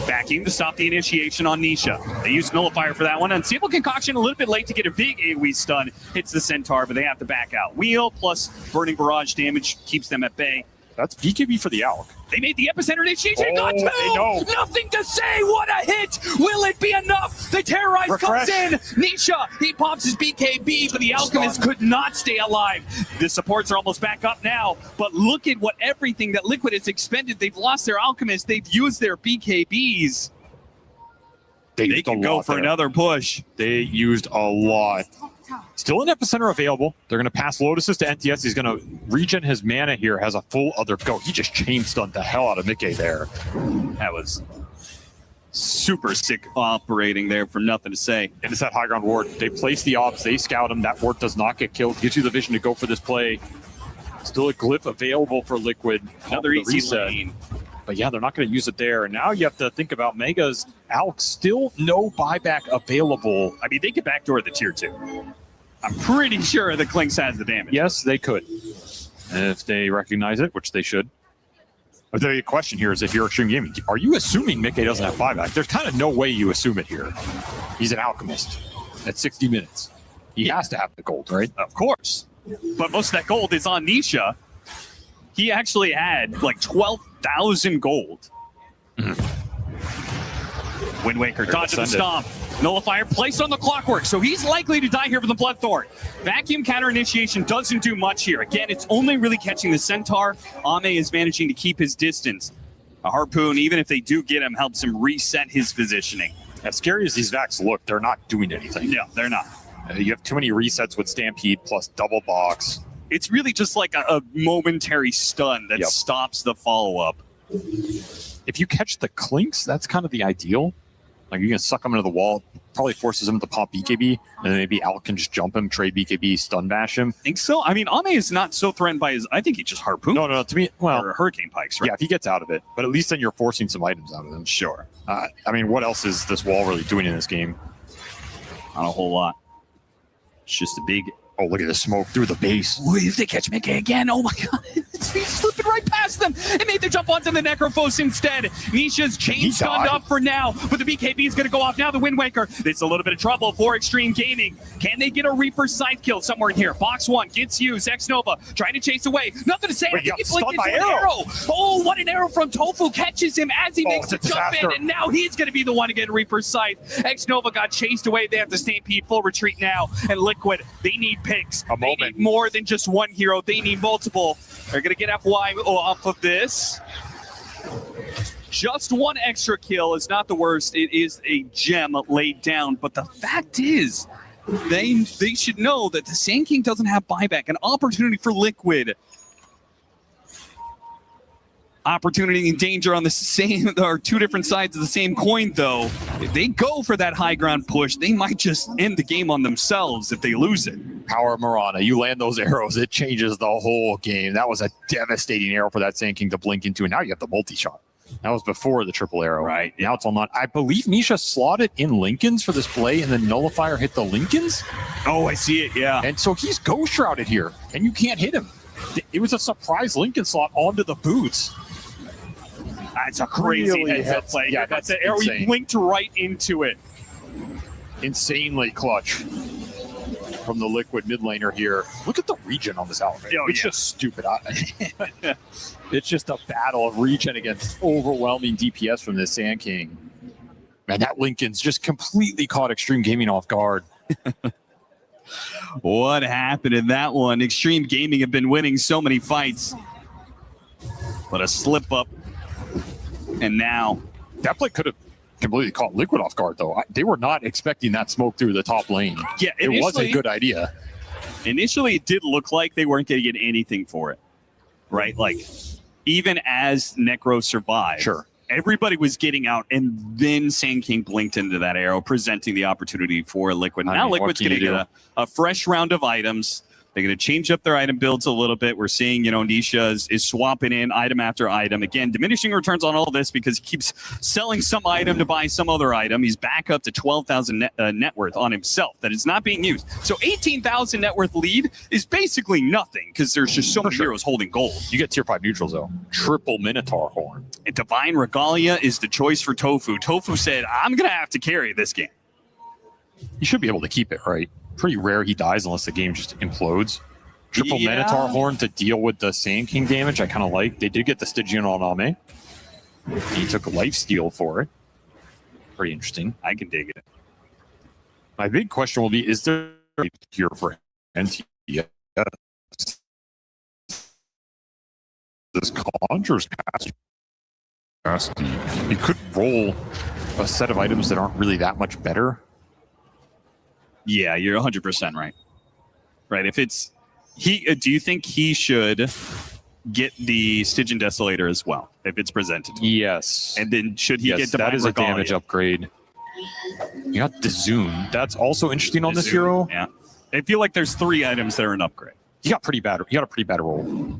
Backing to stop the initiation on Nisha. They use Nullifier for that one. Unstable Concoction a little bit late to get a big AoE stun. Hits the Centaur, but they have to back out. Wheel plus Burning Barrage damage keeps them at bay. That's BKB for the Alk. They made the epicenter initiation. Oh, Got 2! they know. Nothing to say. What a hit! Will it be enough? The Terrorize comes in. Nisha, he pops his BKB, but the Alchemist could not stay alive. The supports are almost back up now, but look at what everything that Liquid has expended. They've lost their Alchemist. They've used their BKBs. They can go for another push. They used a lot. Still an epicenter available. They're going to pass Lotuses to NTS. He's going to regen his mana here, has a full other go. He just chain stunned the hell out of Mickey there. That was super sick operating there from nothing to say. And it's that high ground ward. They place the ops, they scout him. That ward does not get killed. Gives you the vision to go for this play. Still a glyph available for Liquid. Another easy lane. But yeah, they're not going to use it there. And now you have to think about Mega's Alk. Still no buyback available. I mean, they could backdoor the tier 2. I'm pretty sure the Clinks has the damage. Yes, they could. If they recognize it, which they should. But the question here is, if you're Extreme Gaming, are you assuming Mickey doesn't have buyback? There's kind of no way you assume it here. He's an Alchemist at 60 minutes. He has to have the gold, right? Of course. But most of that gold is on Nisha. He actually had like 12,000 gold. Wind Waker dodged the stomp. Nullifier placed on the Clockwork, so he's likely to die here from the Bloodthorn. Vacuum counter initiation doesn't do much here. Again, it's only really catching the Centaur. Ame is managing to keep his distance. A Harpoon, even if they do get him, helps him reset his positioning. As scary as these Vacs look, they're not doing anything. No, they're not. You have too many resets with Stampede plus double box. It's really just like a momentary stun that stops the follow-up. If you catch the Clinks, that's kind of the ideal. Like, you can suck him into the wall, probably forces him to pop BKB, and then maybe Al can just jump him, trade BKB, stun bash him. Think so? I mean, Ame is not so threatened by his... I think he just harpooned. No, to me, well... Or Hurricane Pikes, right? Yeah, if he gets out of it. But at least then you're forcing some items out of him. Sure. I mean, what else is this wall really doing in this game? Not a whole lot. It's just a big... Oh, look at the smoke through the base. Ooh, if they catch Mickey again, oh my god. He's slipping right past them. It made them jump onto the Necrophos instead. Nisha's chain stunned up for now, but the BKB is going to go off now. The Wind Waker. It's a little bit of trouble for Extreme Gaming. Can they get a Reaper Scythe kill somewhere in here? Box 1 gets used. X-Nova trying to chase away. Nothing to say. Wait, I think he he blinked got into stunned an by arrow. Oh, what an arrow from Tofu catches him as he makes the jump in, and now he's going to be the one to get Reaper Scythe. X-Nova got chased away. They have to Stampede full retreat now, and Liquid, they need picks. They need more than just one hero. They need multiple. They're going to get FY off of this. Just one extra kill is not the worst. It is a gem laid down. But the fact is, they should know that the Sand King doesn't have buyback. An opportunity for Liquid. Opportunity and danger on the same, or two different sides of the same coin, though. If they go for that high ground push, they might just end the game on themselves if they lose it. Power Mirana, you land those arrows, it changes the whole game. That was a devastating arrow for that Sand King to blink into, and now you have the multi-shot. That was before the triple arrow. Right. Now it's all not. I believe Nisha slotted in Lincolns for this play, and then Nullifier hit the Lincolns. Oh, I see it, yeah. And so he's ghost shrouded here, and you can't hit him. It was a surprise Lincoln slot onto the boots. That's a crazy Really heads up hits- play. yeah, That's that's the arrow. He insane. blinked right into it. Insanely clutch from the Liquid mid laner here. Look at the regen on this outfit. Oh, It's yeah. just stupid. It's just a battle of regen against overwhelming DPS from this Sand King. Man, that Lincoln's just completely caught Extreme Gaming off guard. What happened in that one? Extreme Gaming have been winning so many fights. But a slip up. And now. That play could have completely caught Liquid off guard, though. They were not expecting that smoke through the top lane. Yeah, it was a initially- good idea. Initially, it did look like they weren't going to get anything for it. Right? Like, even as Necro survived. Sure. Everybody was getting out, and then Sand King blinked into that arrow, presenting the opportunity for Liquid. I Now mean, what Liquid's can going to you get a fresh round of items. They're going to change up their item builds a little bit. We're seeing, Nisha is swapping in item after item. Again, diminishing returns on all this because he keeps selling some item to buy some other item. He's back up to 12,000 net worth on himself that is not being used. So 18,000 net worth lead is basically nothing because there's just so many heroes holding gold. You get tier 5 neutrals, though. Triple Minotaur Horn. And Divine Regalia is the choice for Tofu. Tofu said, I'm going to have to carry this game. You should be able to keep it, right? Pretty rare he dies unless the game just implodes. Triple Yeah. Minotaur Horn to deal with the Sand King damage, I kind of like. They did get the Stygian on Ame. He took a lifesteal for it. Pretty interesting. I can dig it. My big question will be, is there a cure for NTS? This Conjure's capacity. You could roll a set of items that aren't really that much better. Yeah, you're 100% right. Right. If it's do you think he should get the Stygian Desolator as well if it's presented? Yes. And then should he get Divine that is a Regalia? damage upgrade. You got the Zoom. That's also interesting on this Zoom, hero. Yeah. I feel like there's 3 items that are an upgrade. You got pretty bad. You got a pretty bad roll.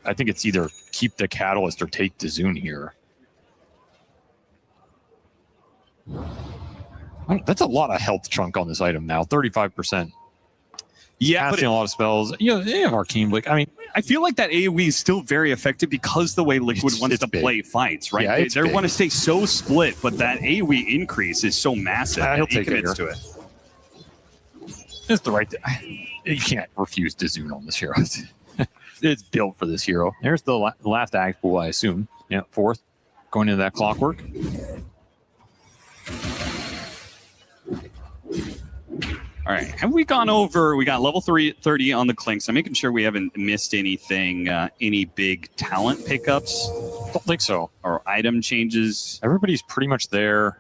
I think it's either keep the Catalyst or take the Zoom here. That's a lot of health chunk on this item now. 35%. Yeah, but casting a lot of spells. They have Arcane Blink. I mean, I feel like that AoE is still very effective because the way Liquid wants it's to big. play fights, right? Yeah, they it's big. want to stay so split, but that AoE increase is so massive He'll that he take it commits here. to it. it's the right thing. You can't refuse to Zoom on this hero. It's built for this hero. There's the last act pool, I assume. Yeah, 4th. Going into that clockwork. All right, have we gone over? We got level 30 on the Clinks. I'm making sure we haven't missed anything, any big talent pickups. Don't think so. Or item changes. Everybody's pretty much there.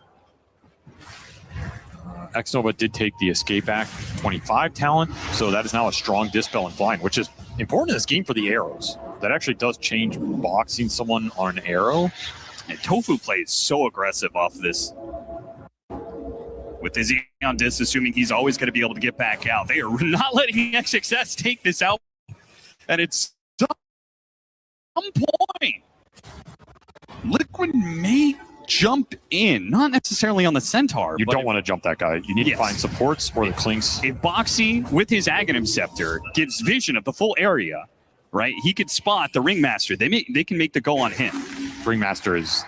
Xnova did take the Escape Act 25 talent, so that is now a strong Dispel and Flying, which is important in this game for the arrows. That actually does change boxing someone on an arrow. And Tofu plays so aggressive off this. With his on disc, assuming he's always going to be able to get back out. They are not letting XXS take this out. And it's some point. Liquid may jump in, not necessarily on the Centaur. You but don't if- want to jump that guy. You need Yes. to find supports or the Clinks. If Boxy, with his Aghanim Scepter, gives vision of the full area, right, he could spot the Ringmaster. They can make the go on him. Ringmaster is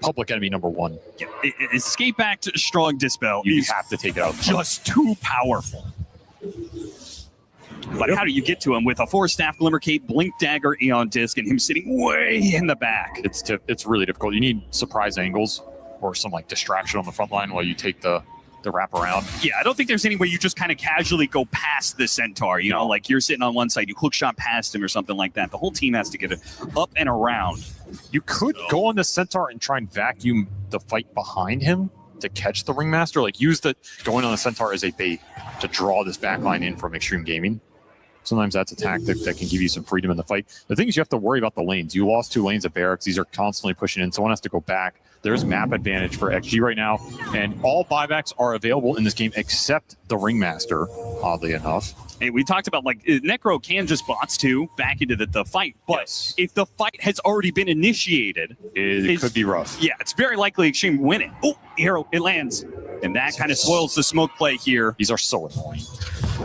public enemy number 1. Yeah, Escape Act, strong Dispel. You is have to take it out. just too powerful. But how do you get to him with a 4-staff Glimmer Cape, Blink Dagger, Eon Disc, and him sitting way in the back? It's really difficult. You need surprise angles or some like distraction on the front line while you take the wrap around. Yeah, I don't think there's any way you just kind of casually go past the Centaur. You know, like you're sitting on one side, you hook shot past him or something like that. The whole team has to get it up and around. You could go on the Centaur and try and vacuum the fight behind him to catch the Ringmaster. Like use the going on the Centaur as a bait to draw this backline in from Extreme Gaming. Sometimes that's a tactic that can give you some freedom in the fight. The thing is you have to worry about the lanes. You lost 2 lanes at Barracks. These are constantly pushing in. Someone has to go back. There's map advantage for XG right now. And all buybacks are available in this game except the Ringmaster, oddly enough. Hey, we talked about like Necro can just bots too back into the fight. But if the fight has already been initiated, it could be rough. Yeah, it's very likely Extreme win it. Oh, arrow, it lands. And that kind of spoils the smoke play here. These are so annoying.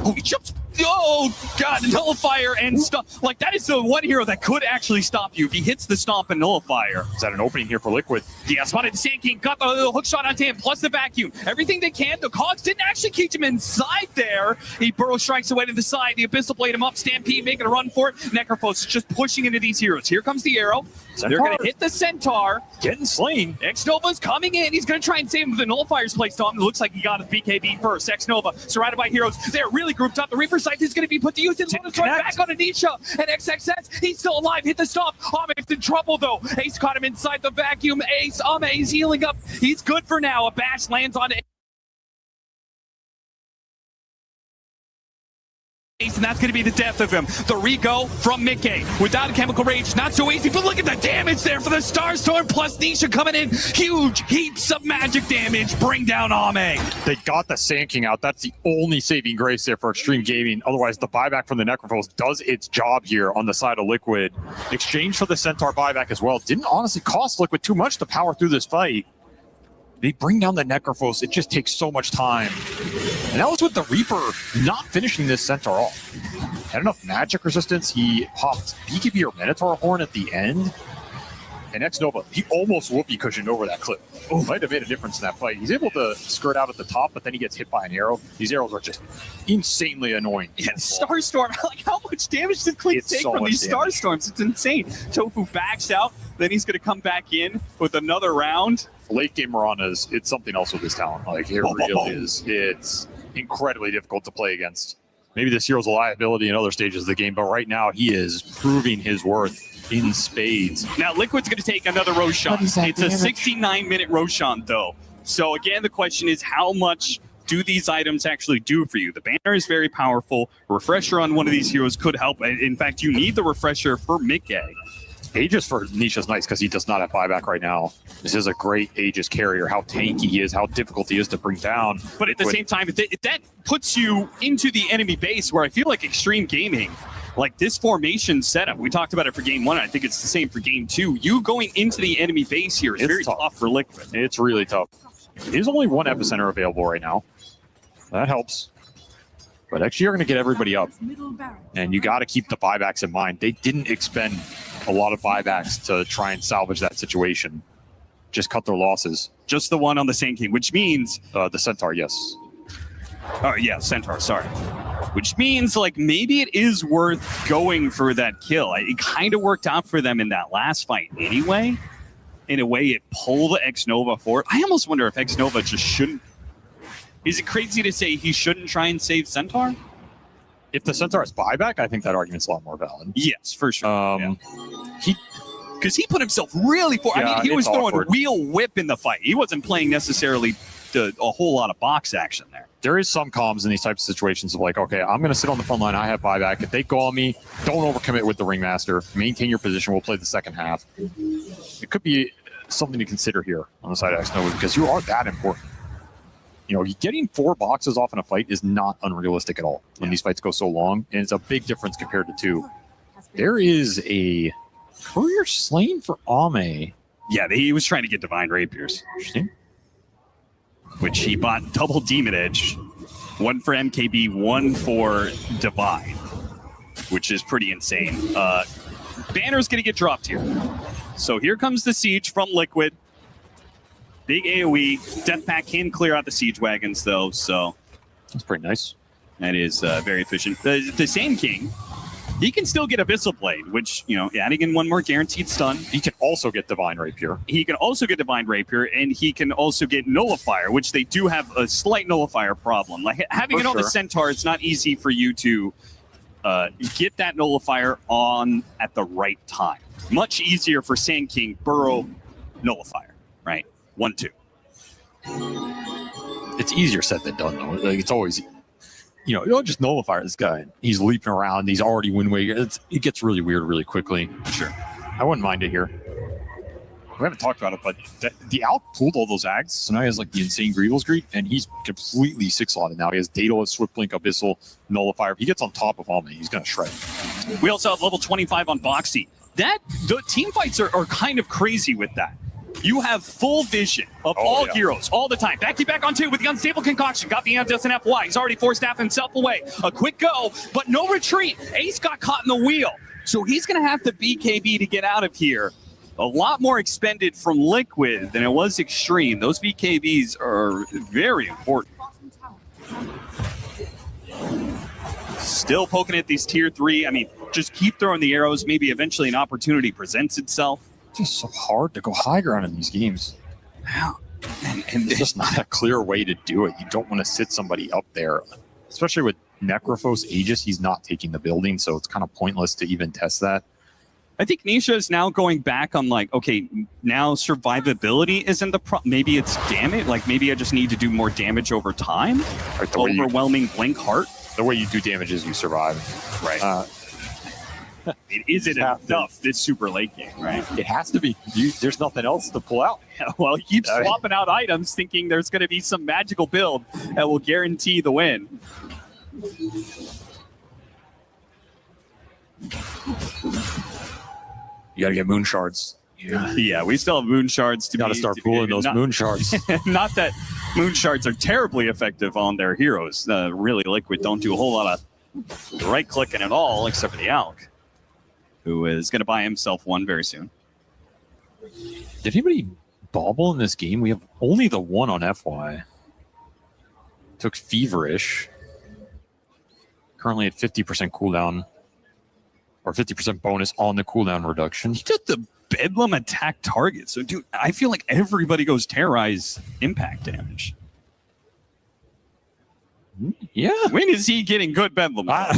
Oh, he jumps Oh, God, Nullifier and stuff. Like, that is the one hero that could actually stop you if he hits the Stomp and Nullifier. Is that an opening here for Liquid? Yeah, spotted the Sand King, got the hook shot onto him, plus the vacuum. Everything they can. The Cogs didn't actually keep him inside there. He burrow strikes away to the side. The Abyssal Blade him up. Stampede making a run for it. Necrophos just pushing into these heroes. Here comes the arrow. Centaur. They're going to hit the Centaur. Getting slain. X-Nova's coming in. He's going to try and save him with the Nullifier's placed on him. It looks like he got his BKB first. X-Nova surrounded by heroes. They're really grouped up. The Reaper Sight is going to be put to use. And Lotus right back on Anisha. And XXS, he's still alive. Hit the Stomp. Ame's in trouble, though. Ace caught him inside the vacuum. Ace, Ame, healing up. He's good for now. A bash lands on Ace, and that's going to be the death of him. The Rico from Mickey. Without a Chemical Rage, not so easy, but look at the damage there for the Starstorm, plus Nisha coming in. Huge heaps of magic damage. Bring down Ame. They got the Sand King out. That's the only saving grace there for Extreme Gaming. Otherwise, the buyback from the Necrophos does its job here on the side of Liquid. Exchange for the Centaur buyback as well. Didn't honestly cost Liquid too much to power through this fight. They bring down the Necrophos. It just takes so much time. And that was with the Reaper not finishing this Centaur off. Had enough magic resistance. He popped BKB or Minotaur Horn at the end. And X-Nova, he almost whoopee cushioned over that clip. Oh, might have made a difference in that fight. He's able to skirt out at the top, but then he gets hit by an arrow. These arrows are just insanely annoying. Yeah, Starstorm, like how much damage did Clean take from these Starstorms? It's insane. Tofu backs out, then he's going to come back in with another round. Late game Miranas, it's something else with this talent. Like, it really is. It's incredibly difficult to play against. Maybe this hero's a liability in other stages of the game, but right now he is proving his worth in spades. Now Liquid's going to take another Roshan. It's a 69-minute Roshan, though. So again, the question is, how much do these items actually do for you? The banner is very powerful. Refresher on one of these heroes could help. In fact, you need the refresher for Mickey. Aegis for Nisha's nice because he does not have buyback right now. This is a great Aegis carrier, how tanky he is, how difficult he is to bring down. But at the same time, that puts you into the enemy base where I feel like Extreme Gaming, like this formation setup, we talked about it for game one. I think it's the same for game two. You going into the enemy base here is very tough for Liquid. It's really tough. There's only one epicenter available right now. That helps. But actually, you're going to get everybody up. And you got to keep the buybacks in mind. They didn't expend a lot of buybacks to try and salvage that situation. Just cut their losses. Just the one on the Sand King, which means... the Centaur, yes. Oh, yeah, Centaur, sorry. Which means, like, maybe it is worth going for that kill. It kind of worked out for them in that last fight anyway. In a way, it pulled X-Nova forward. I almost wonder if X-Nova just shouldn't... Is it crazy to say he shouldn't try and save Centaur? If the Centaur has buyback, I think that argument's a lot more valid. Yes, for sure. Because he put himself really forward. Yeah, I mean, he was throwing awkward. wheel whip in the fight. He wasn't playing necessarily a whole lot of box action there. There is some comms in these types of situations of like, okay, I'm going to sit on the front line. I have buyback. If they go on me, don't overcommit with the Ringmaster. Maintain your position. We'll play the second half. It could be something to consider here on the side of X-Nova because you are that important. You know, getting 4 boxes off in a fight is not unrealistic at all when these fights go so long, and it's a big difference compared to 2. There is a courier slain for Ame. Yeah, he was trying to get Divine Rapiers. Interesting. Which he bought double Demon Edge. 1 for MKB, 1 for Divine. Which is pretty insane. Banner's going to get dropped here. So here comes the Siege from Liquid. Big AoE. Death Pack can clear out the Siege Wagons, though, so... That's pretty nice. That is very efficient. The Sand King, he can still get Abyssal Blade, which, you know, adding in 1 more guaranteed stun. He can also get Divine Rapier. He can also get Divine Rapier, and he can also get Nullifier, which they do have a slight Nullifier problem. Like, having it on the Centaur, it's not easy for you to get that Nullifier on at the right time. Much easier for Sand King, Burrow, Nullifier, right? 1-2. It's easier said than done, though. Like, it's always, you know, you don't just nullify this guy. He's leaping around. He's already wind waker. It gets really weird really quickly. Sure. I wouldn't mind it here. We haven't talked about it, but the Alp pulled all those Ags, so now he has like the insane Greevil's Greet, and he's completely 6-slotted now. He has Daedalus, Swift Blink, Abyssal, Nullifier. If he gets on top of Ame, he's going to shred. We also have level 25 on Boxy. The team fights are kind of crazy with that. you have full vision of all heroes all the time. Back on 2 with the unstable concoction. Got the Yandex and FY. He's already forced staff himself away. A quick go, but no retreat. Ace got caught in the wheel. So he's going to have to BKB to get out of here. A lot more expended from Liquid than it was Extreme. Those BKBs are very important. Still poking at these tier 3. I mean, just keep throwing the arrows. Maybe eventually an opportunity presents itself. It's just so hard to go high ground in these games. And there's just not a clear way to do it. You don't want to sit somebody up there, especially with Necrophos Aegis. He's not taking the building, so it's kind of pointless to even test that. I think Nisha is now going back on like, okay, now survivability isn't the problem. Maybe it's damage. Like maybe I just need to do more damage over time. Right, overwhelming Blink Heart. The way you do damage is you survive. Right. Is it enough this super late game, right? It has to be. There's nothing else to pull out. Well, he keeps swapping out items thinking there's going to be some magical build that will guarantee the win. You got to get moon shards. Yeah, we still have moon shards to got to start pulling those moon shards. Not that moon shards are terribly effective on their heroes. Really, Liquid don't do a whole lot of right clicking at all, except for the Alk, who is going to buy himself one very soon. Did anybody bobble in this game? We have only the one on FY. Took Feverish. Currently at 50% cooldown. Or 50% bonus on the cooldown reduction. He took the Bedlam attack target. So, dude, I feel like everybody goes Terrorize impact damage. Yeah. When is he getting good Bedlam? I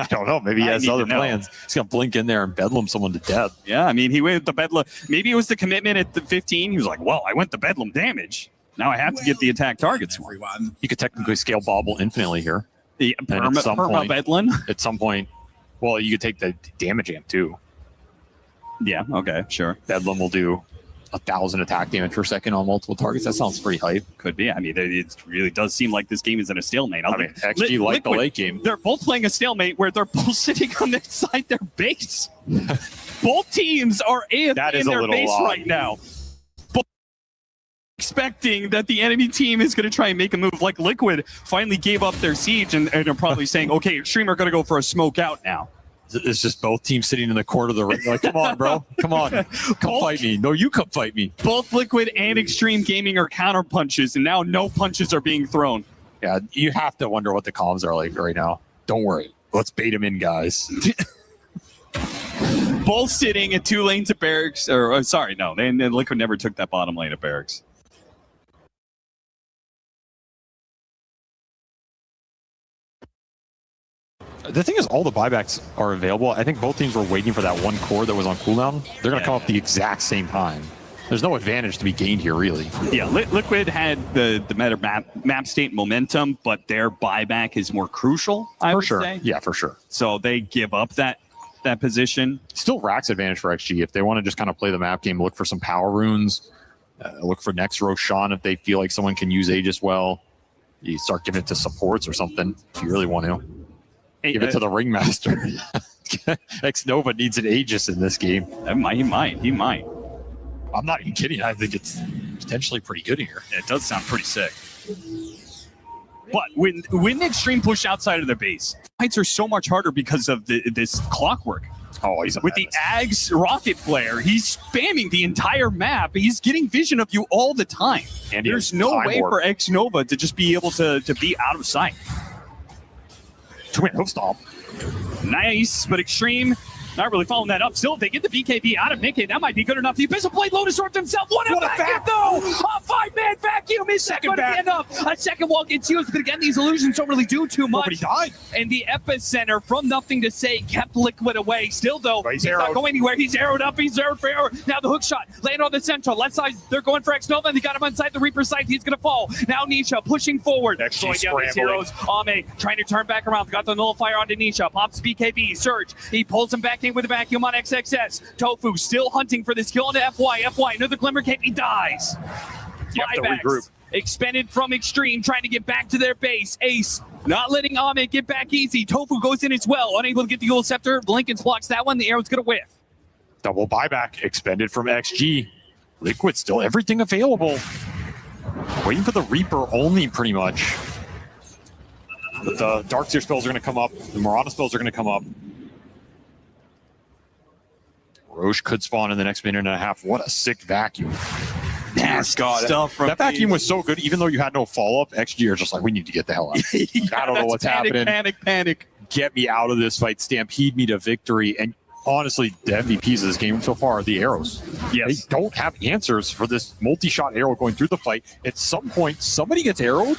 don't know. Maybe he has other plans. He's going to blink in there and Bedlam someone to death. Yeah, I mean, he went the Bedlam. Maybe it was the commitment at the 15. He was like, well, I went the Bedlam damage. Now I have to get the attack targets. You could technically scale Bobble infinitely here. The perma Bedlam? At some point, well, you could take the damage amp too. Yeah, okay, sure. Bedlam will do 1,000 attack damage per second on multiple targets. That sounds pretty hype. Could be. I mean, it really does seem like this game is in a stalemate. I mean, XG like the late game. They're both playing a stalemate where they're both sitting on inside their base. Both teams are in their base right now. Both expecting that the enemy team is going to try and make a move. Like Liquid finally gave up their siege and are probably saying, okay, Extreme are going to go for a smoke out now. It's just both teams sitting in the corner of the ring. Like, come on, bro. Come on. Come fight me. No, you come fight me. Both Liquid and Extreme Gaming are counter punches, and now no punches are being thrown. Yeah, you have to wonder what the comms are like right now. Don't worry. Let's bait them in, guys. Both sitting at 2 lanes of barracks. Sorry, no. Liquid never took that bottom lane of barracks. The thing is, all the buybacks are available. I think both teams were waiting for that one core that was on cooldown. They're going to come up the exact same time. There's no advantage to be gained here, really. Yeah, Liquid had the better map state momentum, but their buyback is more crucial, I would say. Yeah, for sure. So they give up that position. Still racks advantage for XG. If they want to just kind of play the map game, look for some power runes, look for next Roshan if they feel like someone can use Aegis well. You start giving it to supports or something if you really want to. Give it to the Ringmaster. X-Nova needs an Aegis in this game. He might. I'm not even kidding. I think it's potentially pretty good here. It does sound pretty sick. But when Extreme push outside of their base, fights are so much harder because of this clockwork. Oh, he's with the Ags rocket flare, he's spamming the entire map. He's getting vision of you all the time. And there's no way for X-Nova to just be able to be out of sight. Twin hoof stomp. Nice, but Extreme not really following that up. Still, if they get the BKB out of Nikkei, that might be good enough. The Abyssal Blade Lotus Orb himself. What a vacuum, though! A 5-man vacuum is second back. A second wall gets used, but again, these illusions don't really do too much. Nobody died. And the epicenter, from nothing to say, kept Liquid away. Still, though, he's not going anywhere. He's arrowed up. He's arrowed for arrow. Now the hook shot landed on the central. Left side, they're going for X-Nova, and they got him inside the Reaper site. He's going to fall. Now Nisha pushing forward. Slowing down these heroes. Ame trying to turn back around. Got the nullifier onto Nisha. Pops BKB. Surge. He pulls him back in with a vacuum on XXS. Tofu still hunting for this kill into FY. Another Glimmer Cape. He dies. You have to regroup. Expended from Extreme, trying to get back to their base. Ace not letting Ame get back easy. Tofu goes in as well. Unable to get the Ghoul Scepter. Blinkens blocks that one. The arrow's going to whiff. Double buyback expended from XG. Liquid still everything available. Waiting for the Reaper only, pretty much. But the Darkseer spells are going to come up. The Marauder spells are going to come up. Roche could spawn in the next minute and a half. What a sick vacuum. Nasty stuff from that vacuum was so good, even though you had no follow-up. XG are just like, we need to get the hell out. I don't know what's happening. Panic. Get me out of this fight. Stampede me to victory. And honestly, the MVPs of this game so far are the arrows. Yes. They don't have answers for this multi-shot arrow going through the fight. At some point, somebody gets arrowed,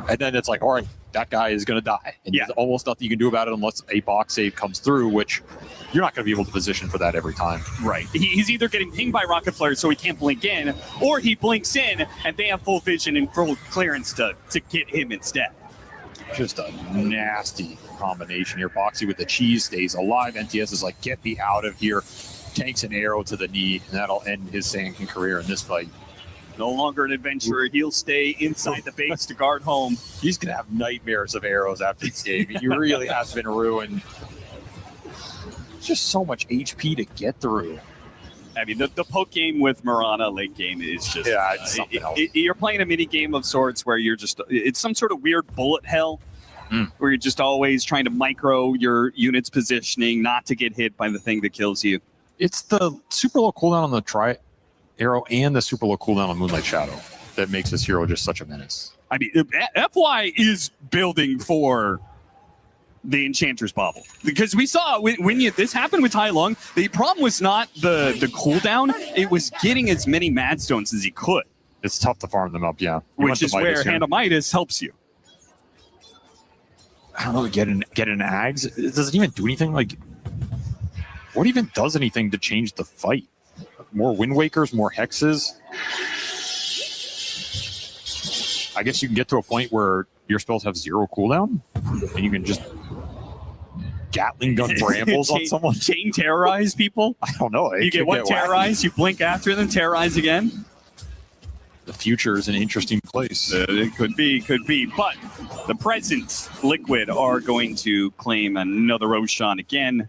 and then it's like, all right, that guy is going to die. And there's almost nothing you can do about it unless a box save comes through, which you're not going to be able to position for that every time. Right. He's either getting pinged by rocket flares so he can't blink in, or he blinks in and they have full vision and full clearance to get him instead. Just a nasty combination here. Boxy with the cheese stays alive. NTS is like, get me out of here. Tanks an arrow to the knee, and that'll end his Saiyan career in this fight. No longer an adventurer. He'll stay inside the base to guard home. He's going to have nightmares of arrows after this game. He really has been ruined. Just so much HP to get through. I mean, the poke game with Marana late game is just... Yeah, it's something else. You're playing a mini game of sorts where you're just... It's some sort of weird bullet hell where you're just always trying to micro your unit's positioning, not to get hit by the thing that kills you. It's the super low cooldown on the Tri-Arrow and the super low cooldown on Moonlight Shadow that makes this hero just such a menace. I mean, FY is building for the Enchanter's Bauble. Because we saw when this happened with Tai Lung, the problem was not the cooldown, it was getting as many Mad Stones as he could. It's tough to farm them up, yeah. Which is where Hand of Midas helps you. I don't know, get an Ags. Does it even do anything? Like, what even does anything to change the fight? More Wind Wakers, more Hexes? I guess you can get to a point where your spells have 0 cooldown, and you can just Gatling gun brambles on someone. Chain terrorize people? I don't know. You get one terrorize, you blink after them, terrorize again. The future is an interesting place. It could be. But the present Liquid are going to claim another Roshan again.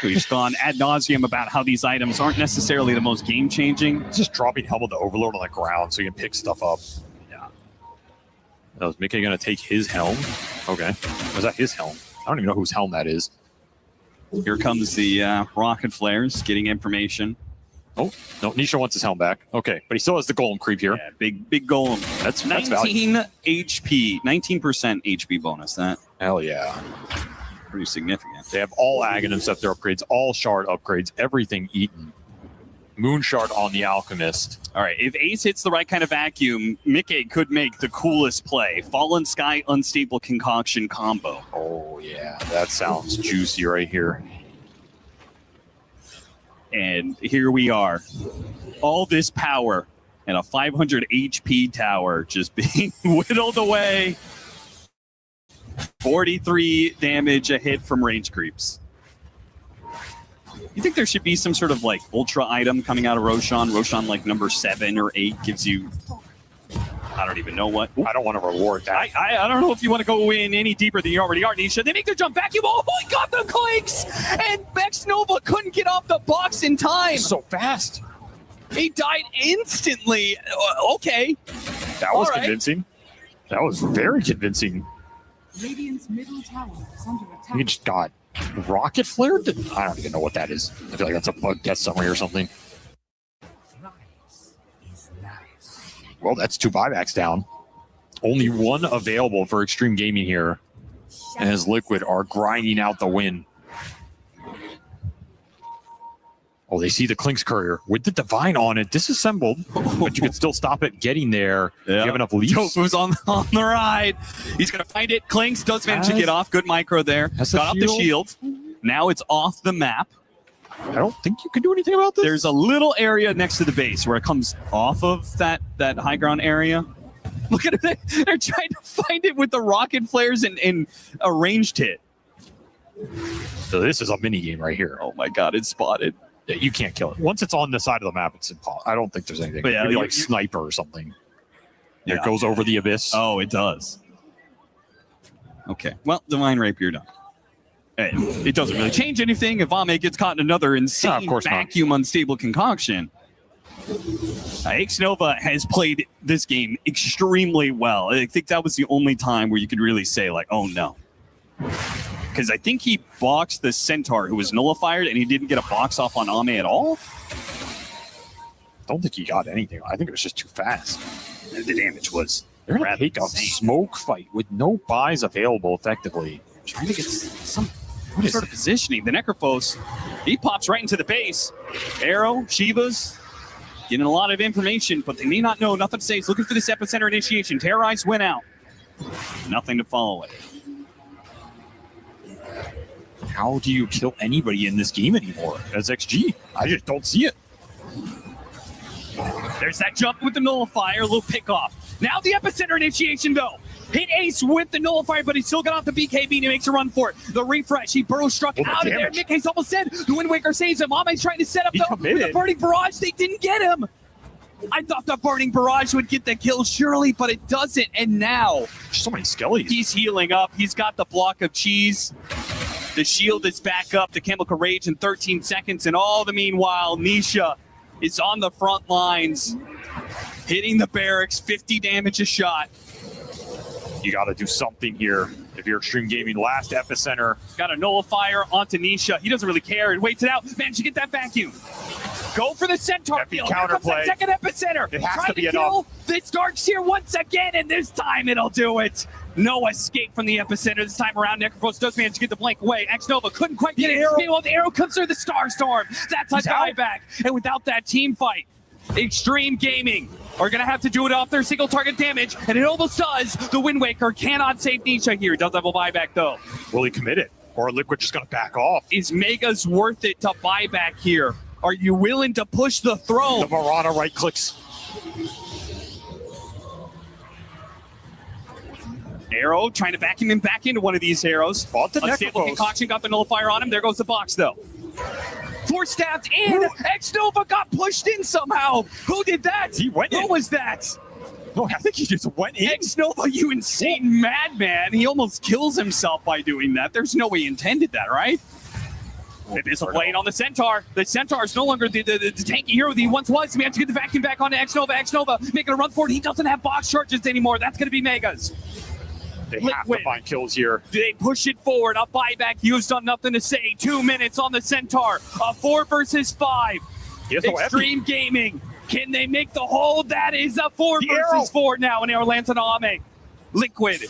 We've gone ad nauseum about how these items aren't necessarily the most game-changing. Just dropping Helmet to Overload on the ground so you can pick stuff up. Yeah. Was Mickey going to take his helm? Okay. Was that his helm? I don't even know whose helm that is. Here comes the rocket flares, getting information. Oh, no, Nisha wants his helm back. Okay, but he still has the golem creep here. Yeah, big golem. That's 19 value. HP, 19% HP bonus. That hell yeah. Pretty significant. They have all Aghanim Scepter upgrades, all Shard upgrades, everything eaten. Moon Shard on the Alchemist. All right, if Ace hits the right kind of vacuum, Mickey could make the coolest play. Fallen Sky Unstable Concoction combo. Oh, yeah. That sounds juicy right here. And here we are. All this power and a 500 HP tower just being whittled away. 43 damage a hit from range creeps. You think there should be some sort of like ultra item coming out of Roshan? Roshan like number 7 or 8 gives you... I don't even know what. I don't want to reward that. I don't know if you want to go in any deeper than you already are, Nisha. They make their jump vacuum. Oh, he got the clinks! And Bex Nova couldn't get off the box in time. So fast. He died instantly. Okay. That was convincing. That was very convincing. Radiant's middle tower is under attack. He just got rocket flared? I don't even know what that is. I feel like that's a bug death summary or something. Well, that's 2 buybacks down. Only 1 available for Extreme Gaming here. And as Liquid are grinding out the win. Oh, they see the Clinks Courier with the Divine on it, disassembled, but you can still stop it getting there. Yeah. You have enough leaps. Tofu's on the ride. He's going to find it. Clinks does manage to get off. Good micro there. Got off the shield. Now it's off the map. I don't think you can do anything about this. There's a little area next to the base where it comes off of that high ground area. Look at it. They're trying to find it with the rocket flares and a ranged hit. So this is a mini game right here. Oh my God, it's spotted. Yeah, you can't kill it. Once it's on the side of the map, it's impossible. I don't think there's anything. But yeah, maybe like Sniper or something. Yeah. It goes over the abyss. Oh, it does. Okay. Well, Divine Rapier done. Hey, it doesn't really change anything if Ame gets caught in another insane vacuum unstable concoction. Xnova has played this game extremely well. I think that was the only time where you could really say, like, oh no. Because I think he boxed the Centaur, who was nullified, and he didn't get a box off on Ame at all. I don't think he got anything. I think it was just too fast. The damage was They're going to rather take a insane. smoke fight with no buys available effectively. Trying to get some sort of positioning. The Necrophos, he pops right into the base. Arrow, Shivas, getting a lot of information, but they may not know. Nothing to say. He's looking for this epicenter initiation. Terrorize went out. Nothing to follow it. How do you kill anybody in this game anymore as XG? I just don't see it. There's that jump with the nullifier, a little pick off. Now the epicenter initiation though. Hit Ace with the nullifier, but he still got off the BKB and he makes a run for it. The refresh, he burrow struck out of there. Nick Hayes almost dead. The Wind Waker saves him. Ame's trying to set up though. The burning barrage, they didn't get him. I thought the burning barrage would get the kill surely, but it doesn't. And now so many skellies. He's healing up. He's got the block of cheese. The shield is back up. The chemical rage in 13 seconds. And all the meanwhile, Nisha is on the front lines, hitting the barracks, 50 damage a shot. You got to do something here. If you're Extreme Gaming, last epicenter. Got a nullifier onto Nisha. He doesn't really care. He waits it out. Managed to get that vacuum. Go for the Centaur kill. Here comes that second epicenter. It has Trying to be kill enough. this Darkseer once again, and this time it'll do it. No escape from the epicenter this time around. Necrophos does manage to get the blank away. Xnova couldn't quite get it. Meanwhile, the arrow comes through the Starstorm. That's a dieback. And without that team fight, Extreme Gaming are going to have to do it off their single target damage, and it almost does. The Wind Waker cannot save Nisha here. Does have a buyback, though. Will he commit it? Or Liquid just going to back off? Is Megas worth it to buy back here? Are you willing to push the throne? The Marana right clicks. Arrow trying to vacuum him back into one of these arrows. Unstable concoction got the nullifier on him. There goes the box, though. Force stabbed in. Xnova got pushed in somehow. Who did that? He went in. Who was that? No, I think he just went in. Xnova, you insane madman. He almost kills himself by doing that. There's no way he intended that, right? It is playing on the Centaur. The Centaur is no longer the tanky hero that he once was. We have to get the vacuum back onto Xnova. Xnova making a run for it. He doesn't have box charges anymore. That's going to be Megas. They have to find kills here. They push it forward. A buyback used on nothing to say. 2 minutes on the Centaur. A 4 versus 5. Extreme Gaming. Can they make the hold? That is a 4 versus 4 now. And Orlando Ame. Liquid.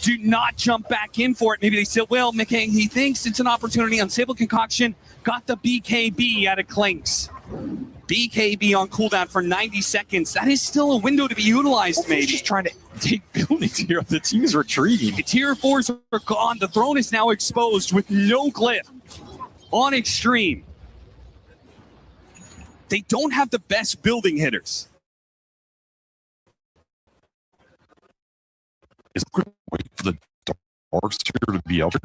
Do not jump back in for it. Maybe they still will. McKay, he thinks it's an opportunity. Unstable Concoction got the BKB out of Clinks. BKB on cooldown for 90 seconds. That is still a window to be utilized, maybe. Just trying to take buildings here. The team's retreating. The tier 4s are gone. The throne is now exposed with no glyph on Extreme. They don't have the best building hitters. Is it wait for the Darks here to be out?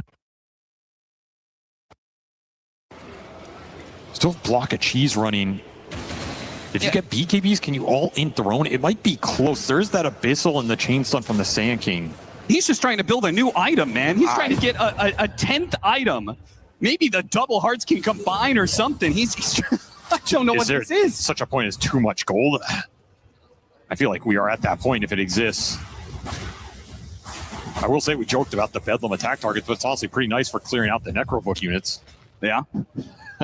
Still block a cheese running. If you get BKBs, can you all in throne? It might be close. There's that Abyssal and the Chainstun from the Sand King. He's just trying to build a new item, man. He's trying to get a 10th item. Maybe the double hearts can combine or something. He's I don't know what this is. Such a point as too much gold? I feel like we are at that point if it exists. I will say we joked about the Bedlam attack targets, but it's honestly pretty nice for clearing out the Necrobook units. Yeah.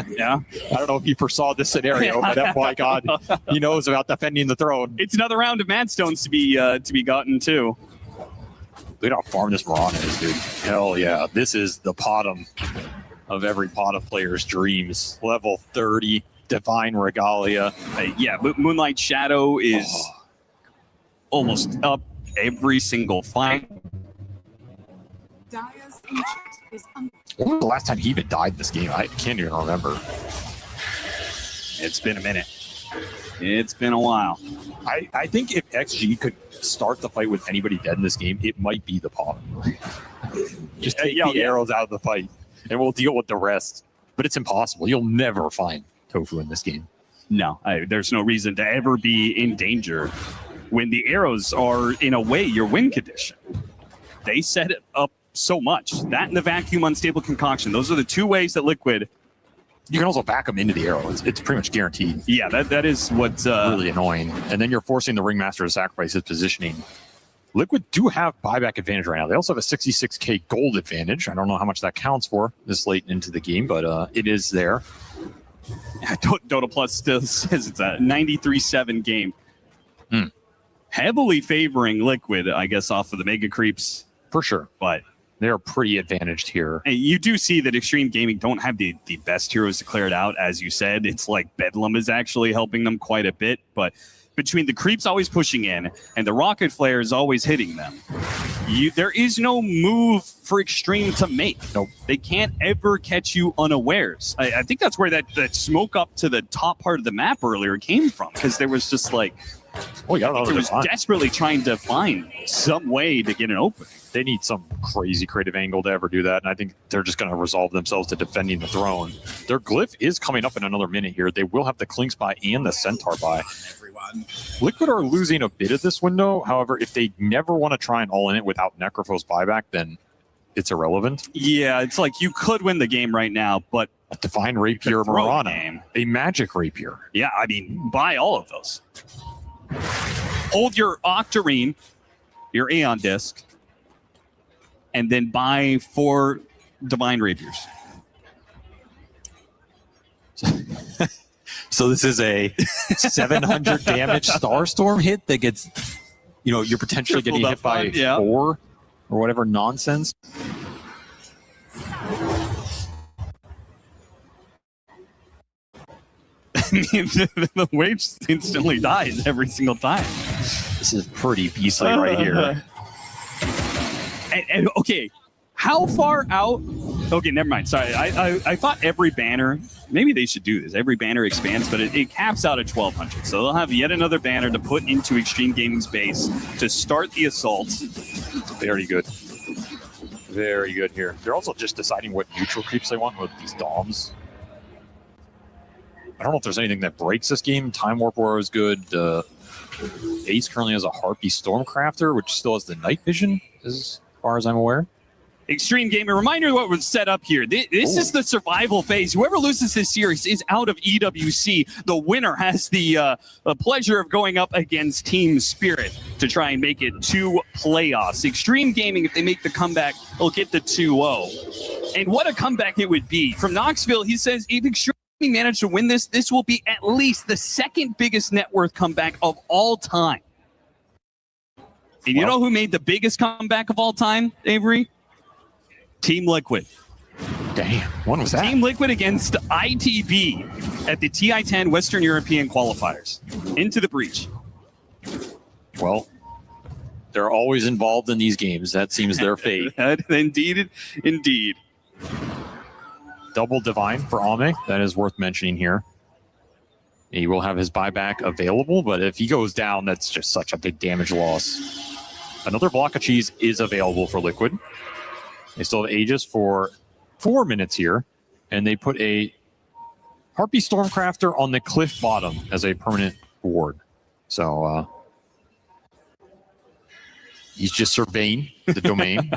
Yeah. I don't know if you foresaw this scenario, but oh my God, he knows about defending the throne. It's another round of Madstones to be gotten too. Look at how farm this Marana is, dude. Hell yeah. This is the bottom of every pot of player's dreams. Level 30, Divine Regalia. Yeah, Moonlight Shadow is almost up every single fight. When was the last time he even died this game? I can't even remember. It's been a minute. It's been a while. I think if XG could start the fight with anybody dead in this game, it might be the Paw. Just take the arrows out of the fight, and we'll deal with the rest. But it's impossible. You'll never find Tofu in this game. No, there's no reason to ever be in danger when the arrows are, in a way, your win condition. They set it up so much. That and the vacuum unstable concoction. Those are the two ways that Liquid You can also back them into the arrow. It's pretty much guaranteed. Yeah, that is what's really annoying. And then you're forcing the Ringmaster to sacrifice his positioning. Liquid do have buyback advantage right now. They also have a 66k gold advantage. I don't know how much that counts for this late into the game, but it is there. Dota Plus still says it's a 93-7 game. Heavily favoring Liquid, I guess, off of the Mega Creeps. For sure. But they are pretty advantaged here. And you do see that Extreme Gaming don't have the best heroes declared out, as you said. It's like Bedlam is actually helping them quite a bit, but between the creeps always pushing in and the rocket flares always hitting them, there is no move for Extreme to make. Nope. They can't ever catch you unawares. I think that's where that smoke up to the top part of the map earlier came from, because there was just like, oh yeah, it was desperately trying to find some way to get an opening. They need some crazy creative angle to ever do that, and I think they're just going to resolve themselves to defending the throne. Their glyph is coming up in another minute here. They will have the Clinks buy and the Centaur buy. Liquid are losing a bit of this window. However, if they never want to try and all in it without Necrophos buyback, then it's irrelevant. Yeah, it's like you could win the game right now, but a Divine Rapier Marana, a Magic Rapier. Yeah, I mean, buy all of those. Hold your Octarine, your Aeon Disc, and then buy 4 Divine Rapiers. So this is a 700 damage Starstorm hit that gets, you're potentially getting hit by 4 or whatever nonsense. The wave instantly dies every single time. This is pretty beastly right here. And okay, how far out? Okay, never mind. Sorry, I thought every banner, maybe they should do this. Every banner expands, but it caps out at 1,200. So they'll have yet another banner to put into Extreme Gaming's base to start the assault. Very good. Very good here. They're also just deciding what neutral creeps they want with these DOMs. I don't know if there's anything that breaks this game. Time Warp War is good. Ace currently has a Harpy Stormcrafter, which still has the night vision, as far as I'm aware. Extreme Gaming, reminder of what was set up here. This is the survival phase. Whoever loses this series is out of EWC. The winner has the pleasure of going up against Team Spirit to try and make it to playoffs. Extreme Gaming, if they make the comeback, will get the 2-0. And what a comeback it would be. From Knoxville, he says, if Extreme manage to win this will be at least the second biggest net worth comeback of all time. And you know who made the biggest comeback of all time, Avery? Team Liquid. Damn, when was that? Team Liquid against ITB at the TI-10 Western European qualifiers. Into the breach. Well, they're always involved in these games. That seems their fate. Indeed. Double Divine for Ame. That is worth mentioning here. He will have his buyback available, but if he goes down, that's just such a big damage loss. Another block of cheese is available for Liquid. They still have Aegis for 4 minutes here, and they put a Harpy Stormcrafter on the cliff bottom as a permanent ward. So he's just surveying the domain.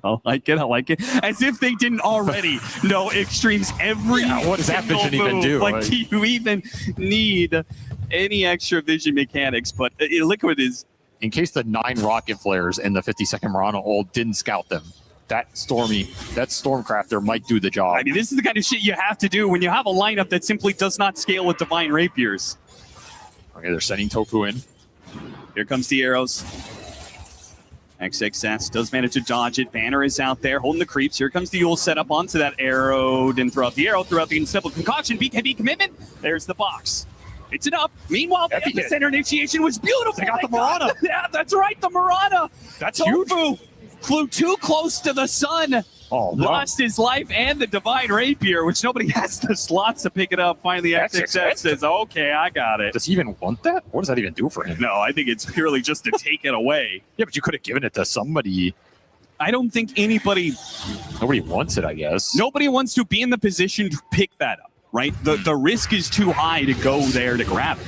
I like it. As if they didn't already know Extreme's every what does that vision move. even do? Like, do you even need any extra vision mechanics? But Liquid is... In case the 9 rocket flares and the 52nd Marana ult didn't scout them, that Stormcrafter might do the job. I mean, this is the kind of shit you have to do when you have a lineup that simply does not scale with Divine Rapiers. Okay, they're sending Tofu in. Here comes the arrows. XXS does manage to dodge it. Banner is out there holding the creeps. Here comes the Yule set up onto that arrow. Didn't throw out the arrow, threw out the simple concoction. BKB commitment. There's the box. It's enough. Meanwhile, the epicenter initiation was beautiful. They got the Marana. Yeah, that's right, the Marana. That's Tofu huge. Flew too close to the sun. Oh, no. Lost his life and the Divine Rapier, which nobody has the slots to pick it up. Finally, XXX says, okay, I got it. Does he even want that? What does that even do for him? No, I think it's purely just to take it away. Yeah, but you could have given it to somebody. I don't think anybody... Nobody wants it, I guess. Nobody wants to be in the position to pick that up, right? The risk is too high to go there to grab it.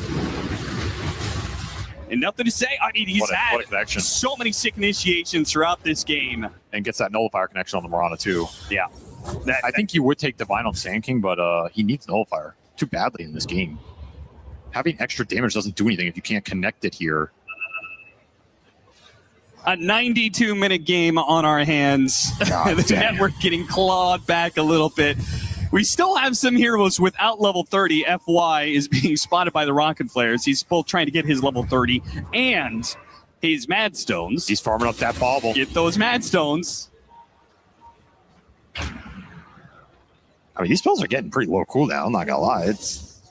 And nothing to say. I mean, he's had so many sick initiations throughout this game. And gets that nullifier connection on the Marana, too. Yeah. I think he would take Divine on Sand King, but he needs Nullifier too badly in this game. Having extra damage doesn't do anything if you can't connect it here. A 92-minute game on our hands. The network getting clawed back a little bit. We still have some heroes without level 30. FY is being spotted by the Rocket Flares. He's both trying to get his level 30 and his Mad Stones. He's farming up that bauble. Get those Mad Stones. I mean, these spells are getting pretty low cooldown, I'm not gonna lie. It's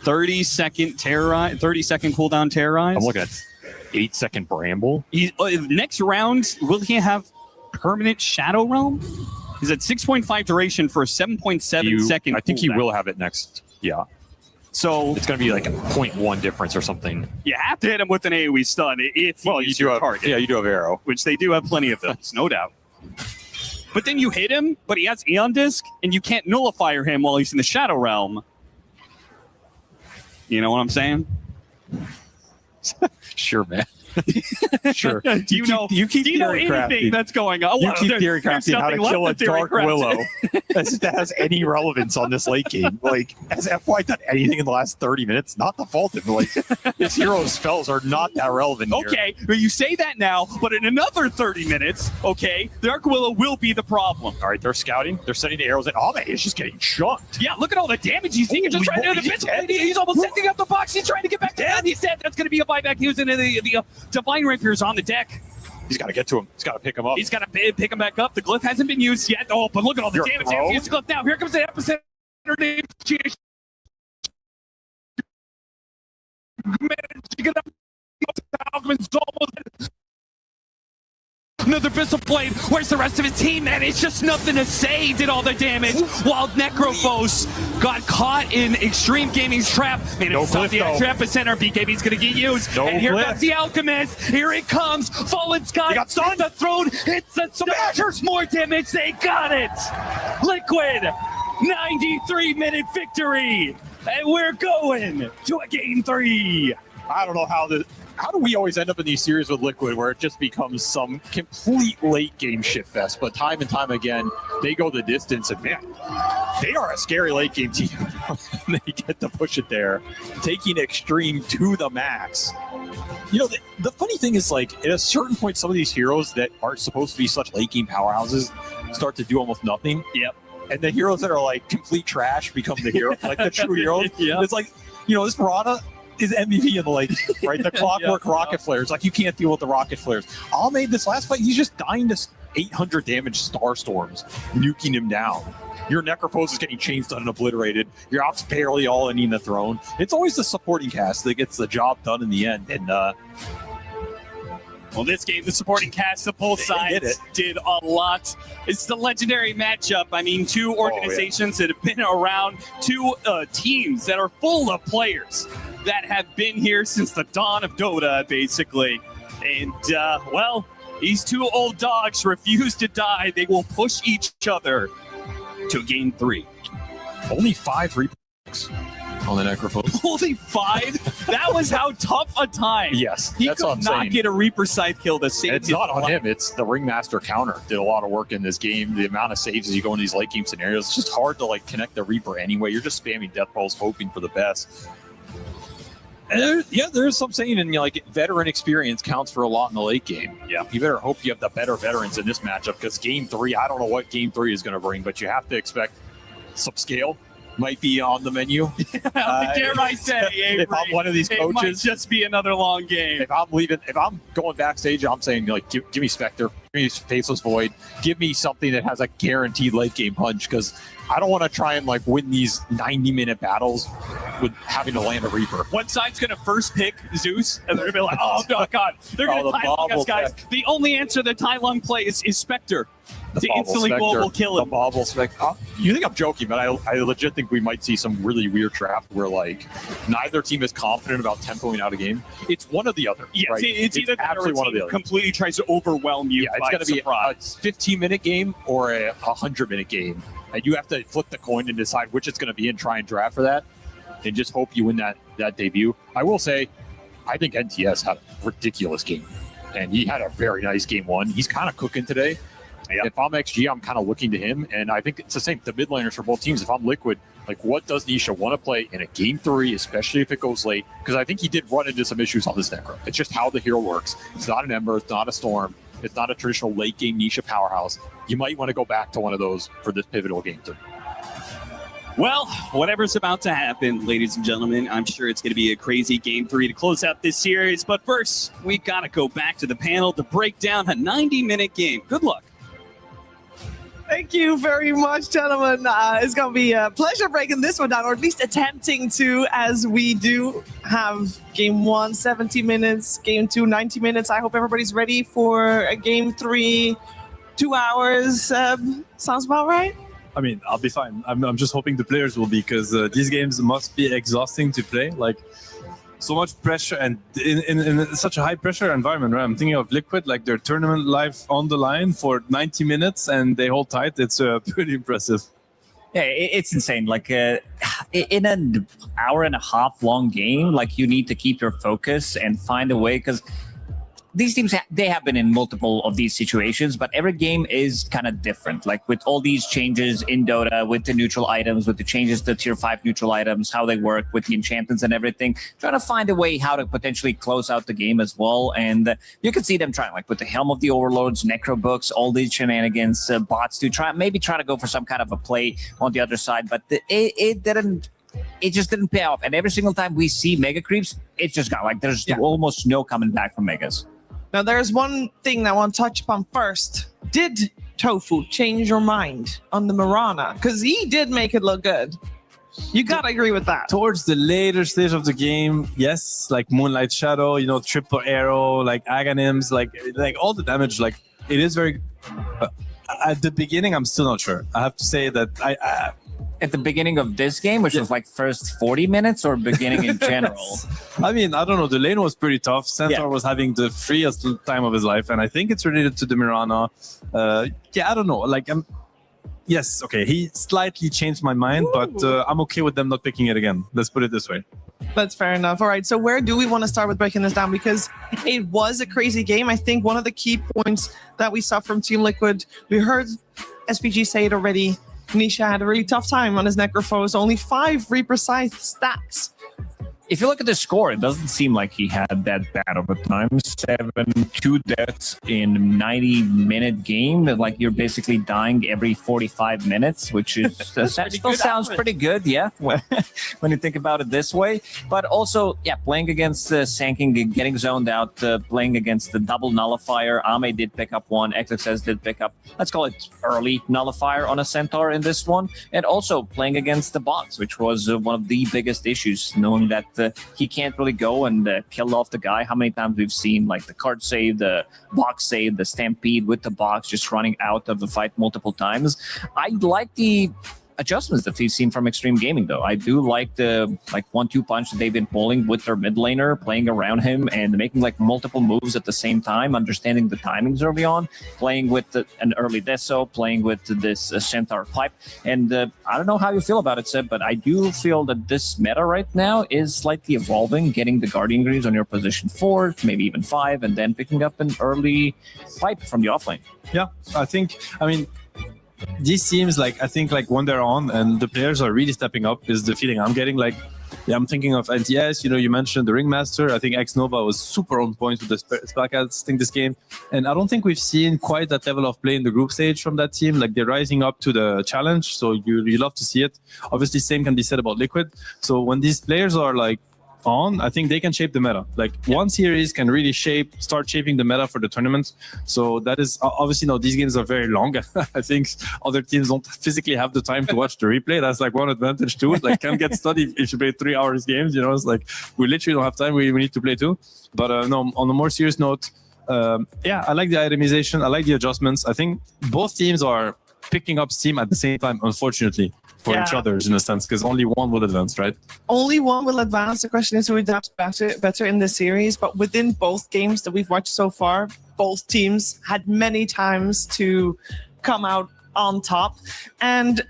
30-second terrorize, 30-second cooldown terrorize. I'm looking at 8-second Bramble. Next round, will he have permanent Shadow Realm? He's at 6.5 duration for a 7.7 second. I think he cooldown. will have it next. Yeah. So it's going to be like a 0.1 difference or something. You have to hit him with an AoE stun if you do have target. Yeah, you do have arrow, which they do have plenty of those, no doubt. But then you hit him, but he has Aeon Disc, and you can't nullifier him while he's in the Shadow Realm. You know what I'm saying? Sure, man. Sure. Do you know anything that's going on? You Well, keep there's theory crafting how to nothing kill a left to theory Dark craft. Willow. As if that has any relevance on this late game. Like, has FY done anything in the last 30 minutes? Not the fault of like his hero's spells are not that relevant here. Okay, but you say that now, but in another 30 minutes, okay, Dark Willow will be the problem. All right, they're scouting. They're sending the arrows in. Ame is just getting chunked. Yeah, look at all the damage he's taking. Just trying to do the he's almost setting up the box. He's trying to get back down. He's dead. That's going to be a buyback. He was in the Divine Rapiers on the deck. He's got to get to him. He's got to pick him up. He's got to pick him back up. The glyph hasn't been used yet. Oh, but look at all the damage. He has the glyph now. Here comes the epicenter. Another Pistol Blade. Where's the rest of his team, man? It's just nothing to say. Did all the damage while Necrophos got caught in Extreme Gaming's trap. Man, No it's not glyph, the though. extra epicenter. BKB's going to get used. No And here glyph. comes the Alchemist. Here it comes. Fallen Sky. He got stunned. Hits the throne. Hits the Smashers. More damage. They got it. Liquid. 93-minute victory. And we're going to a game 3. I don't know how do we always end up in these series with Liquid where it just becomes some complete late game shit fest? But time and time again, they go the distance, and man, they are a scary late game team. They get to push it there, taking Extreme to the max. You know, the funny thing is, like, at a certain point, some of these heroes that aren't supposed to be such late game powerhouses start to do almost nothing. Yep. And the heroes that are like complete trash become the hero, like the true heroes. Yeah. It's like, you know, this Piranha is MVP in the late game, right? The Clockwork Rocket Flares. Like, you can't deal with the Rocket Flares. Almade, this last fight, he's just dying to 800 damage Starstorms, nuking him down. Your Necrophos is getting chain stunned and obliterated. Your Op's barely all in the throne. It's always the supporting cast that gets the job done in the end. And Well, this game, the supporting cast of both sides did a lot. It's the legendary matchup. I mean, two organizations that have been around, two teams that are full of players that have been here since the dawn of Dota, basically. And, well, these two old dogs refuse to die. They will push each other to game 3. only 5 repacks on the Necrophos. Only 5? That was how tough a time. Yes, He that's could what I'm not saying. get a Reaper Scythe kill to save It's his not on life. him. It's the Ringmaster counter. Did a lot of work in this game. The amount of saves as you go into these late game scenarios. It's just hard to like connect the Reaper anyway. You're just spamming death balls, hoping for the best. And there's some saying in like veteran experience counts for a lot in the late game. Yeah, you better hope you have the better veterans in this matchup because game 3, I don't know what game 3 is going to bring, but you have to expect some scale might be on the menu. Dare I say, if I'm one of these it might coaches, just be another long game. if I'm going backstage, I'm saying like, give me Spectre, give me Faceless Void, give me something that has a guaranteed late game punch because I don't want to try and like win these 90-minute battles with having to land a Reaper. One side's going to first pick Zeus, and they're going to be like, oh, no, God. They're going to the time long us, bobble guys. spec. The only answer to time long play is Spectre to Bobble instantly Spectre, global kill the him. Bobble Spectre. You think I'm joking, but I legit think we might see some really weird draft where like neither team is confident about tempoing out a game. It's one or the other. Yes, right? it's either that or absolutely a one or team the other. completely tries to overwhelm you. Yeah, it's by going to be a surprise. 15-minute game or a 100-minute game. And you have to flip the coin and decide which it's going to be and try and draft for that. And just hope you win that debut. I will say, I think NTS had a ridiculous game. And he had a very nice game 1. He's kind of cooking today. If I'm XG, I'm kind of looking to him, and I think it's the same. The mid laners for both teams. If I'm Liquid, like what does Nisha want to play in a game 3, especially if it goes late? Because I think he did run into some issues on this Necro. It's just how the hero works. It's not an Ember. It's not a Storm. It's not a traditional late game Nisha powerhouse. You might want to go back to one of those for this pivotal game 3. Well, whatever's about to happen, ladies and gentlemen, I'm sure it's going to be a crazy game 3 to close out this series. But first, we got to go back to the panel to break down a 90-minute game. Good luck. Thank you very much, gentlemen. It's going to be a pleasure breaking this one down, or at least attempting to, as we do have game 1, 70 minutes, game 2, 90 minutes. I hope everybody's ready for a game 3, 2 hours. Sounds about right? I mean, I'll be fine. I'm just hoping the players will be, because these games must be exhausting to play. Like, so much pressure, and in such a high pressure environment, right? I'm thinking of Liquid, like their tournament life on the line for 90 minutes and they hold tight. It's pretty impressive. Yeah, it's insane. Like in an hour and a half long game, like you need to keep your focus and find a way, because these teams, they have been in multiple of these situations, but every game is kind of different. Like with all these changes in Dota, with the neutral items, with the changes to tier 5 neutral items, how they work with the enchantments and everything, trying to find a way how to potentially close out the game as well. And you can see them trying, like with the Helm of the Overlords, Necro Books, all these shenanigans, bots to try to go for some kind of a play on the other side, but it just didn't pay off. And every single time we see mega creeps, it's just got like there's almost no coming back from megas. Now, there's one thing that I want to touch upon first. Did Tofu change your mind on the Mirana? Because he did make it look good. You got to agree with that. Towards the later stage of the game, yes, like Moonlight Shadow, triple arrow, like Aghanims, like all the damage, like it is very... at the beginning, I'm still not sure. I have to say that at the beginning of this game, which was like first 40 minutes, or beginning in general? I mean, I don't know. The lane was pretty tough. Centaur was having the freest time of his life, and I think it's related to the Mirana. I don't know. Like, yes, okay. He slightly changed my mind, but I'm okay with them not picking it again. Let's put it this way. That's fair enough. All right, so where do we want to start with breaking this down? Because it was a crazy game. I think one of the key points that we saw from Team Liquid, we heard SPG say it already, Nisha had a really tough time on his Necrophos, only 5 Reaper Scythe stacks. If you look at the score, it doesn't seem like he had that bad of a time. 2 deaths in 90-minute game. Like you're basically dying every 45 minutes, which is that still sounds pretty good, yeah, when you think about it this way. But also, playing against Sanking, getting zoned out, playing against the double nullifier. Ame did pick up one. XXS did pick up, let's call it early nullifier on a Centaur in this one. And also playing against the box, which was one of the biggest issues, knowing that he can't really go and kill off the guy. How many times we've seen like the card save, the box save, the stampede with the box just running out of the fight multiple times. I like the adjustments that we've seen from Extreme Gaming, though. I do like the 1-2 punch that they've been pulling with their mid laner, playing around him and making like multiple moves at the same time, understanding the timings early on, playing with an early Deso, playing with this Centaur pipe. And I don't know how you feel about it, Seb, but I do feel that this meta right now is slightly evolving, getting the Guardian Greaves on your position 4, maybe even 5, and then picking up an early pipe from the offlane. Yeah, I mean, these teams, I think when they're on and the players are really stepping up is the feeling I'm getting. I'm thinking of NTS, you mentioned the Ringmaster. I think X-Nova was super on point with the Spellcasting this game. And I don't think we've seen quite that level of play in the group stage from that team. Like they're rising up to the challenge. So you love to see it. Obviously, same can be said about Liquid. So when these players are on, I think they can shape the meta. One series can really start shaping the meta for the tournament. So that is obviously these games are very long. I think other teams don't physically have the time to watch the replay. That's one advantage to it. Can get studied if you play 3 hours games. It's we literally don't have time. We need to play too. But no, on a more serious note, I like the itemization. I like the adjustments. I think both teams are picking up steam at the same time, unfortunately, for each other in a sense, because only one will advance, right? Only one will advance. The question is who adapts better in this series. But within both games that we've watched so far, both teams had many times to come out on top. And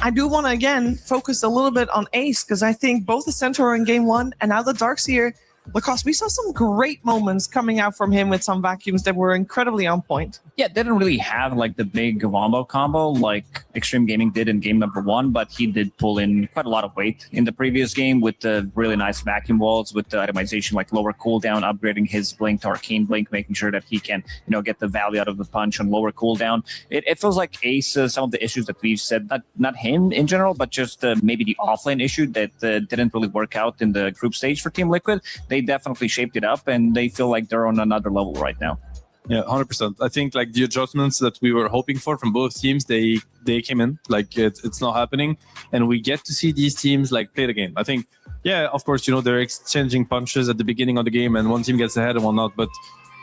I do want to, again, focus a little bit on Ace, because I think both the Centaur in Game 1 and now the Darkseer, Lacoste, we saw some great moments coming out from him with some vacuums that were incredibly on point. Yeah, didn't really have like the big wombo combo like Extreme Gaming did in game number 1, but he did pull in quite a lot of weight in the previous game with the really nice vacuum walls, with the itemization like lower cooldown, upgrading his blink to arcane blink, making sure that he can, get the value out of the punch on lower cooldown. It feels like Ace, some of the issues that we've said, not him in general, but just maybe the offlane issue that didn't really work out in the group stage for Team Liquid. They definitely shaped it up, and they feel like they're on another level right now. Yeah, 100%. I think like the adjustments that we were hoping for from both teams, they came in. Like it's not happening, and we get to see these teams like play the game. I think, yeah, of course, they're exchanging punches at the beginning of the game, and one team gets ahead and one not. But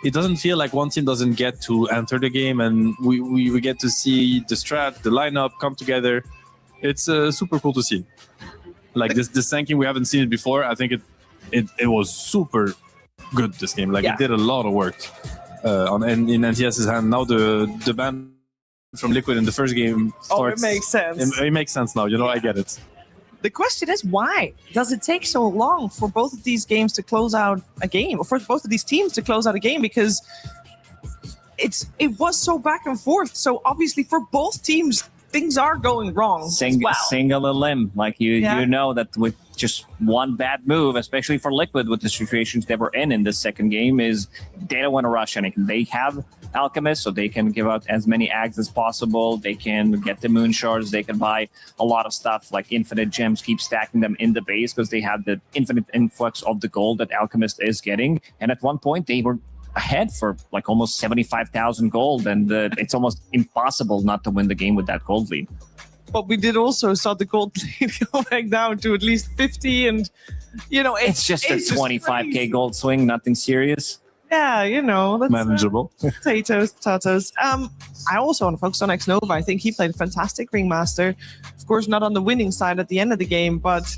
it doesn't feel like one team doesn't get to enter the game, and we get to see the strat, the lineup come together. It's super cool to see. Like this tanking, we haven't seen it before. I think it was super good this game. Like it did a lot of work in NTS's hand. Now the ban from Liquid in the first game starts. It makes sense. It makes sense now. I get it. The question is, why does it take so long for both of these games to close out a game, or for both of these teams to close out a game? Because it was so back and forth. So obviously for both teams, things are going wrong. Single a limb, like you know that with just one bad move, especially for Liquid with the situations they were in the second game, is they don't want to rush anything. They have Alchemist, so they can give out as many Ags as possible. They can get the Moon Shards. They can buy a lot of stuff like infinite gems, keep stacking them in the base because they have the infinite influx of the gold that Alchemist is getting. And at one point, they were ahead for like almost 75,000 gold, and it's almost impossible not to win the game with that gold lead. But we did also saw the gold lead go back down to at least 50, and it's just a 25k gold swing, nothing serious. Yeah, that's manageable. Potatoes. I also want to focus on X-Nova. I think he played a fantastic Ringmaster. Of course, not on the winning side at the end of the game, but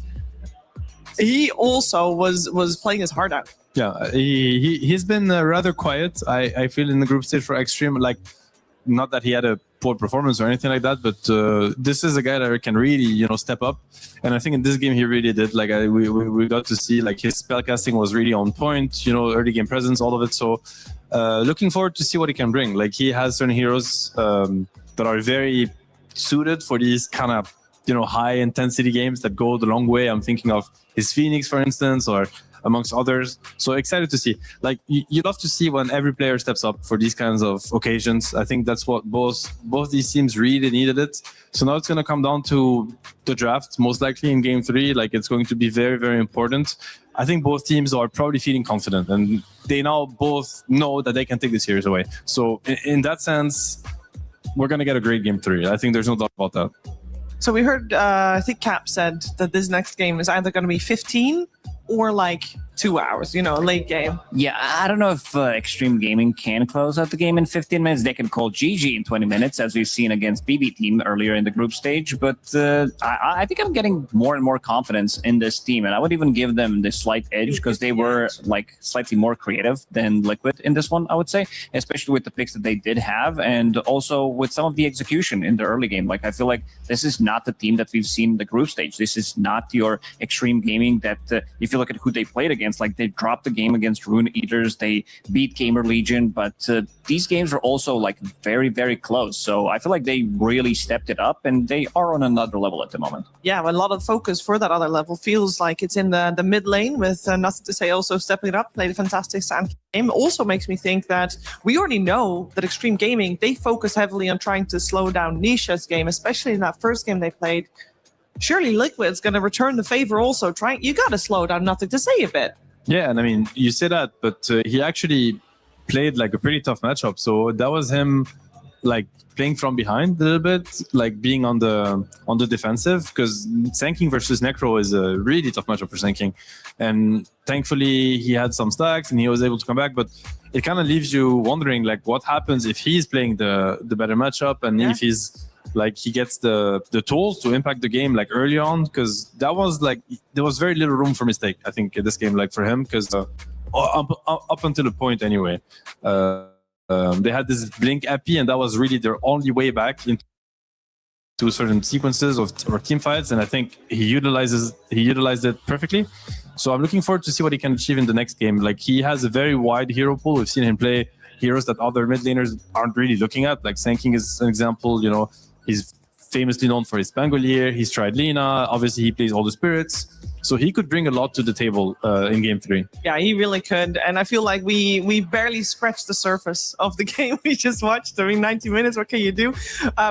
he also was playing his heart out. Yeah, he's been rather quiet. I feel in the group stage for Extreme, like not that he had a poor performance or anything like that, but this is a guy that can really step up, and I think in this game he really did. Like we got to see like his spellcasting was really on point. Early game presence, all of it. So looking forward to see what he can bring. Like he has certain heroes that are very suited for these kind of high intensity games that go the long way. I'm thinking of his Phoenix, for instance, or amongst others. So excited to see. Like you love to see when every player steps up for these kinds of occasions. I think that's what both these teams really needed it. So now it's going to come down to the draft, most likely in game 3. Like it's going to be very, very important. I think both teams are probably feeling confident, and they now both know that they can take the series away. So in that sense, we're going to get a great game 3. I think there's no doubt about that. So we heard, I think Cap said that this next game is either going to be 15 or like 2 hours, a late game. Yeah, I don't know if Extreme Gaming can close out the game in 15 minutes. They can call GG in 20 minutes, as we've seen against BB Team earlier in the group stage. But I think I'm getting more and more confidence in this team, and I would even give them the slight edge because they were like slightly more creative than Liquid in this one, I would say, especially with the picks that they did have, and also with some of the execution in the early game. Like I feel like this is not the team that we've seen in the group stage. This is not your Extreme Gaming that if you look at who they played against, like they dropped the game against Rune Eaters, they beat Gamer Legion, but these games are also like very, very close. So I feel like they really stepped it up, and they are on another level at the moment. Yeah, a lot of focus for that other level. Feels like it's in the mid lane with Nothing to Say also stepping it up, played a fantastic sand game. Also makes me think that we already know that Extreme Gaming, they focus heavily on trying to slow down Nisha's game, especially in that first game they played. Surely Liquid's going to return the favor also. You got to slow down Nothing to Say a bit. Yeah, and I mean, you say that, but he actually played like a pretty tough matchup. So that was him like playing from behind a little bit, like being on the defensive, because Sanking versus Necro is a really tough matchup for Sanking. And thankfully he had some stacks and he was able to come back, but it kind of leaves you wondering like what happens if he's playing the better matchup, and if he's like he gets the tools to impact the game like early on, because that was like there was very little room for mistake, I think, in this game, like for him, because up until a point anyway, they had this blink epi, and that was really their only way back into certain sequences or team fights, and I think he utilized it perfectly. So I'm looking forward to see what he can achieve in the next game. Like, he has a very wide hero pool. We've seen him play heroes that other mid laners aren't really looking at. Like Sanking is an example. You know, he's famously known for his Pangolier. He's tried Lina. Obviously, he plays all the spirits. So he could bring a lot to the table in game 3. Yeah, he really could. And I feel like we barely scratched the surface of the game we just watched. I mean, 90 minutes, what can you do?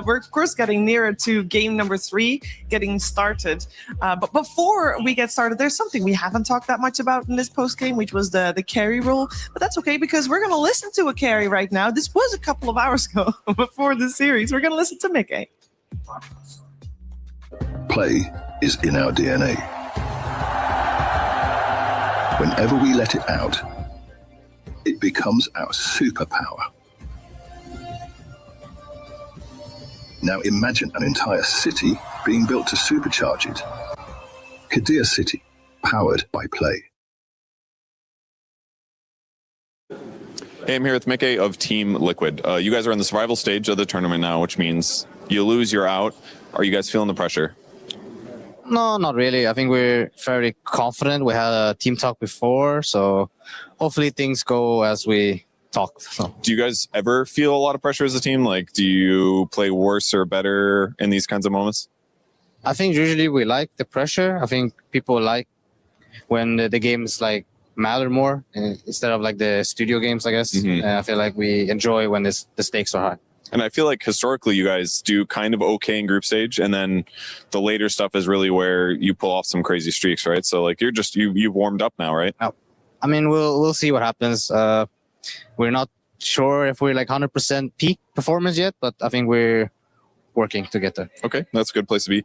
We're, of course, getting nearer to game number 3, getting started. But before we get started, there's something we haven't talked that much about in this post-game, which was the carry role. But that's okay, because we're going to listen to a carry right now. This was a couple of hours ago before the series. We're going to listen to Mickey. Play is in our DNA. Whenever we let it out, it becomes our superpower. Now imagine an entire city being built to supercharge it. Kadir City, powered by play. Hey, I'm here with Mickey of Team Liquid. You guys are in the survival stage of the tournament now, which means you lose, you're out. Are you guys feeling the pressure? No, not really. I think we're very confident. We had a team talk before, so hopefully things go as we talked. So. Do you guys ever feel a lot of pressure as a team? Like, do you play worse or better in these kinds of moments? I think usually we like the pressure. I think people like when the games like matter more instead of like the studio games, I guess. I feel like we enjoy when the stakes are high. And I feel like historically you guys do kind of okay in group stage, and then the later stuff is really where you pull off some crazy streaks, right? So like you've warmed up now, right? I mean, we'll see what happens. We're not sure if we're like 100% peak performance yet, but I think we're working to get there. Okay, that's a good place to be.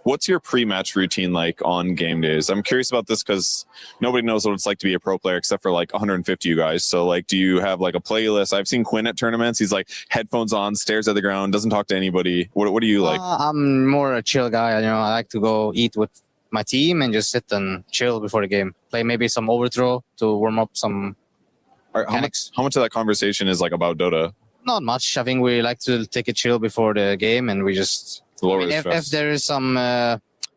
What's your pre-match routine like on game days? I'm curious about this because nobody knows what it's like to be a pro player except for like 150 you guys. So like, do you have like a playlist? I've seen Quinn at tournaments. He's like headphones on, stares at the ground, doesn't talk to anybody. What do you like? I'm more a chill guy. You know, I like to go eat with my team and just sit and chill before the game. Play maybe some overthrow to warm up some mechanics. How much of that conversation is like about Dota? Not much. I think we like to take a chill before the game, and we just if there is some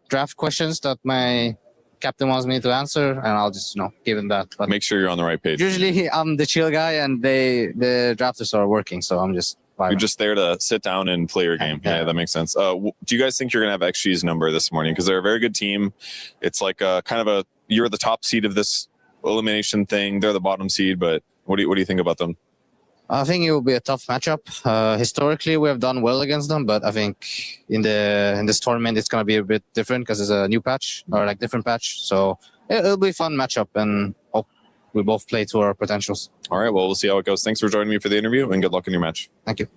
draft questions that my captain wants me to answer, and I'll just give him that. But make sure you're on the right page. Usually, I'm the chill guy, and the drafters are working, so I'm just. You're just there to sit down and play your game. Yeah, that makes sense. Do you guys think you're gonna have XG's number this morning? Because they're a very good team. It's like you're the top seed of this elimination thing. They're the bottom seed, but what do you think about them? I think it will be a tough matchup. Historically, we have done well against them, but I think in this tournament, it's going to be a bit different because it's a new patch or like different patch. So it'll be a fun matchup, and hope we both play to our potentials. All right, well, we'll see how it goes. Thanks for joining me for the interview, and good luck in your match. Thank you.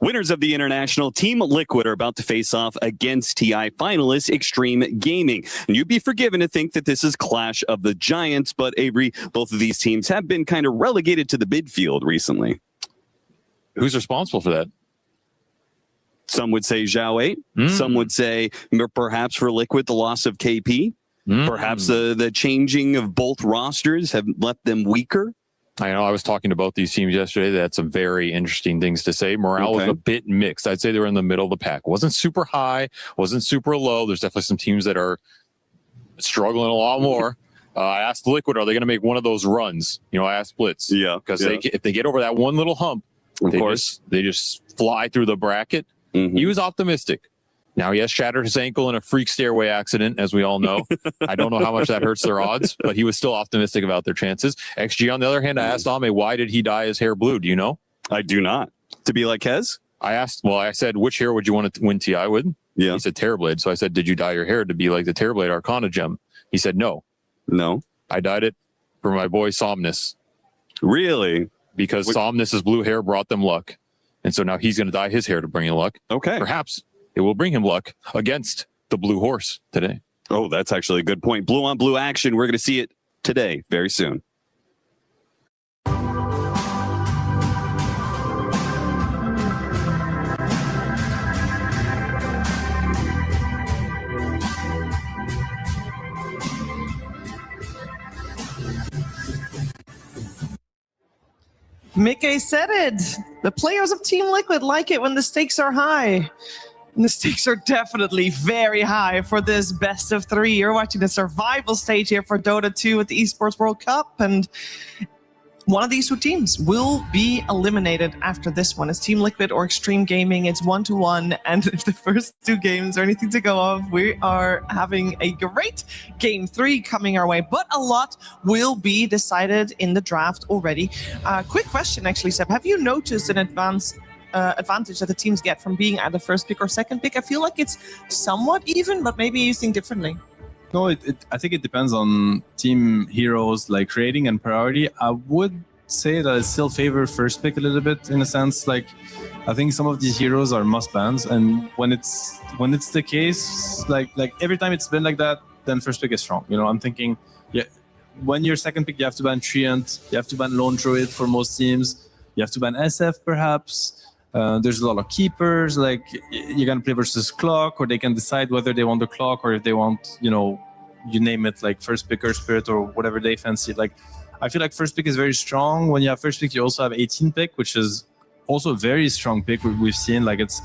Winners of the international, Team Liquid are about to face off against TI finalists Extreme Gaming. And you'd be forgiven to think that this is Clash of the Giants, but Avery, both of these teams have been kind of relegated to the midfield recently. Who's responsible for that? Some would say Zhao 8. Some would say perhaps for Liquid, the loss of KP. Perhaps the changing of both rosters have left them weaker. I know I was talking about these teams yesterday. They had some very interesting things to say. Morale was a bit mixed. I'd say they were in the middle of the pack. Wasn't super high, wasn't super low. There's definitely some teams that are struggling a lot more. I asked Liquid, are they going to make one of those runs? I asked Blitz. Yeah. Because if they get over that one little hump, they just fly through the bracket. He was optimistic. Now, he has shattered his ankle in a freak stairway accident, as we all know. I don't know how much that hurts their odds, but he was still optimistic about their chances. XG, on the other hand, I asked Ame, why did he dye his hair blue? Do you know? I do not. To be like Kez? I said, which hair would you want to win TI with? Yeah. He said Terrorblade. So I said, did you dye your hair to be like the Terrorblade Arcana gem? He said, no. No. I dyed it for my boy Somnus. Really? Because Somnus's blue hair brought them luck. And so now he's going to dye his hair to bring him luck. Okay. Perhaps it will bring him luck against the Blue Horse today. Oh, that's actually a good point. Blue on blue action. We're going to see it today, very soon. Mickey said it. The players of Team Liquid like it when the stakes are high. And the stakes are definitely very high for this best of 3. You're watching the survival stage here for Dota 2 at the Esports World Cup, and one of these two teams will be eliminated after this one. It's Team Liquid or Extreme Gaming. It's 1-1, and if the first 2 games are anything to go off, we are having a great Game 3 coming our way, but a lot will be decided in the draft already. Quick question, actually, Seb. Have you noticed an advantage that the teams get from being at the first pick or second pick? I feel like it's somewhat even, but maybe you think differently. No, I think it depends on team heroes, like creating and priority. I would say that I still favor first pick a little bit, in a sense. Like, I think some of these heroes are must bans, and when it's the case, like every time it's been like that, then first pick is strong. You know, I'm thinking, yeah, when you're second pick, you have to ban Treant, you have to ban Lone Druid for most teams, you have to ban SF perhaps. There's a lot of keepers, like you're gonna play versus clock, or they can decide whether they want the clock or if they want, you know, you name it, like first pick or spirit or whatever they fancy. Like, I feel like first pick is very strong. When you have first pick, you also have 18 pick, which is also a very strong pick. We've seen, like, it's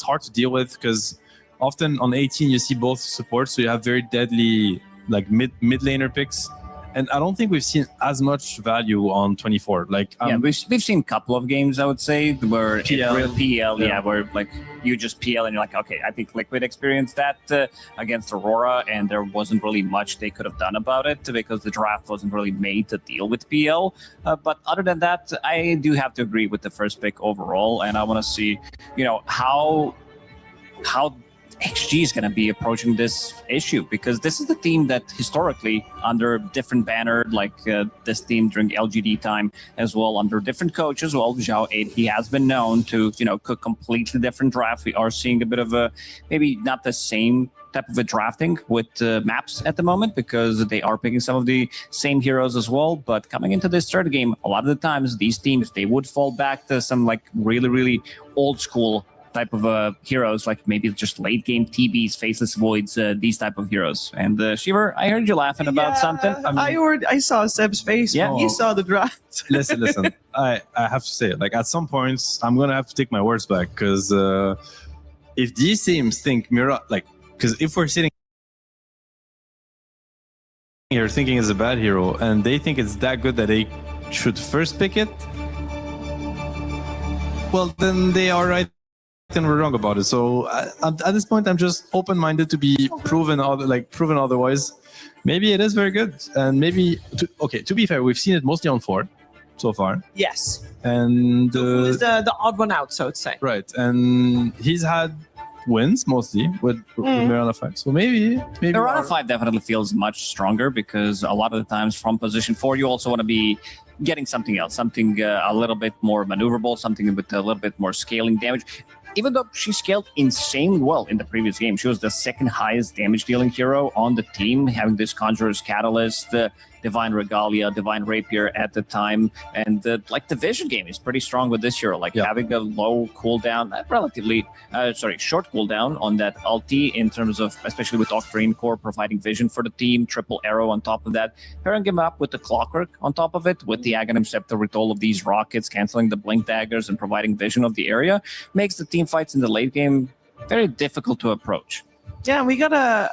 hard to deal with because often on 18 you see both supports, so you have very deadly like mid laner picks. And I don't think we've seen as much value on 24. Like, yeah, we've seen a couple of games, I would say, where PL, where like you just PL and you're like, okay, I think Liquid experienced that against Aurora, and there wasn't really much they could have done about it because the draft wasn't really made to deal with PL. But other than that, I do have to agree with the first pick overall, and I want to see, you know, how XG is going to be approaching this issue, because this is the team that historically, under different banner, like this team during LGD time as well, under different coach as well, Zhao 8, he has been known to, you know, cook completely different draft. We are seeing a bit of a, maybe not the same type of a drafting with maps at the moment, because they are picking some of the same heroes as well. But coming into this third game, a lot of the times these teams, they would fall back to some like really old school type of heroes, like maybe just late game TBs, Faceless Voids, these type of heroes. And Shiver, I heard you laughing about something. I saw Seb's face when he saw the draft. Listen. I have to say, like, at some points, I'm gonna have to take my words back, because if these teams think Mira, like, because if we're sitting here thinking it's a bad hero, and they think it's that good that they should first pick it, well, then they are right and we're wrong about it. So at this point, I'm just open-minded to be proven otherwise. Maybe it is very good, and maybe to be fair, we've seen it mostly on 4 so far. Yes. And who is the odd one out, so to say. Right, and he's had wins mostly with Mirana 5. So maybe Mirana 5 definitely feels much stronger, because a lot of the times from position 4, you also want to be getting something else, something a little bit more maneuverable, something with a little bit more scaling damage. Even though she scaled insanely well in the previous game, she was the second highest damage dealing hero on the team, having this Conjurer's Catalyst, Divine Regalia, Divine Rapier at the time. And like the vision game is pretty strong with this hero, like having a low cooldown, short cooldown on that ulti, in terms of, especially with Octarine Core providing vision for the team, triple arrow on top of that, pairing him up with the Clockwork on top of it, with the Aghanim Scepter with all of these rockets, canceling the blink daggers and providing vision of the area, makes the team fights in the late game very difficult to approach. Yeah, we got a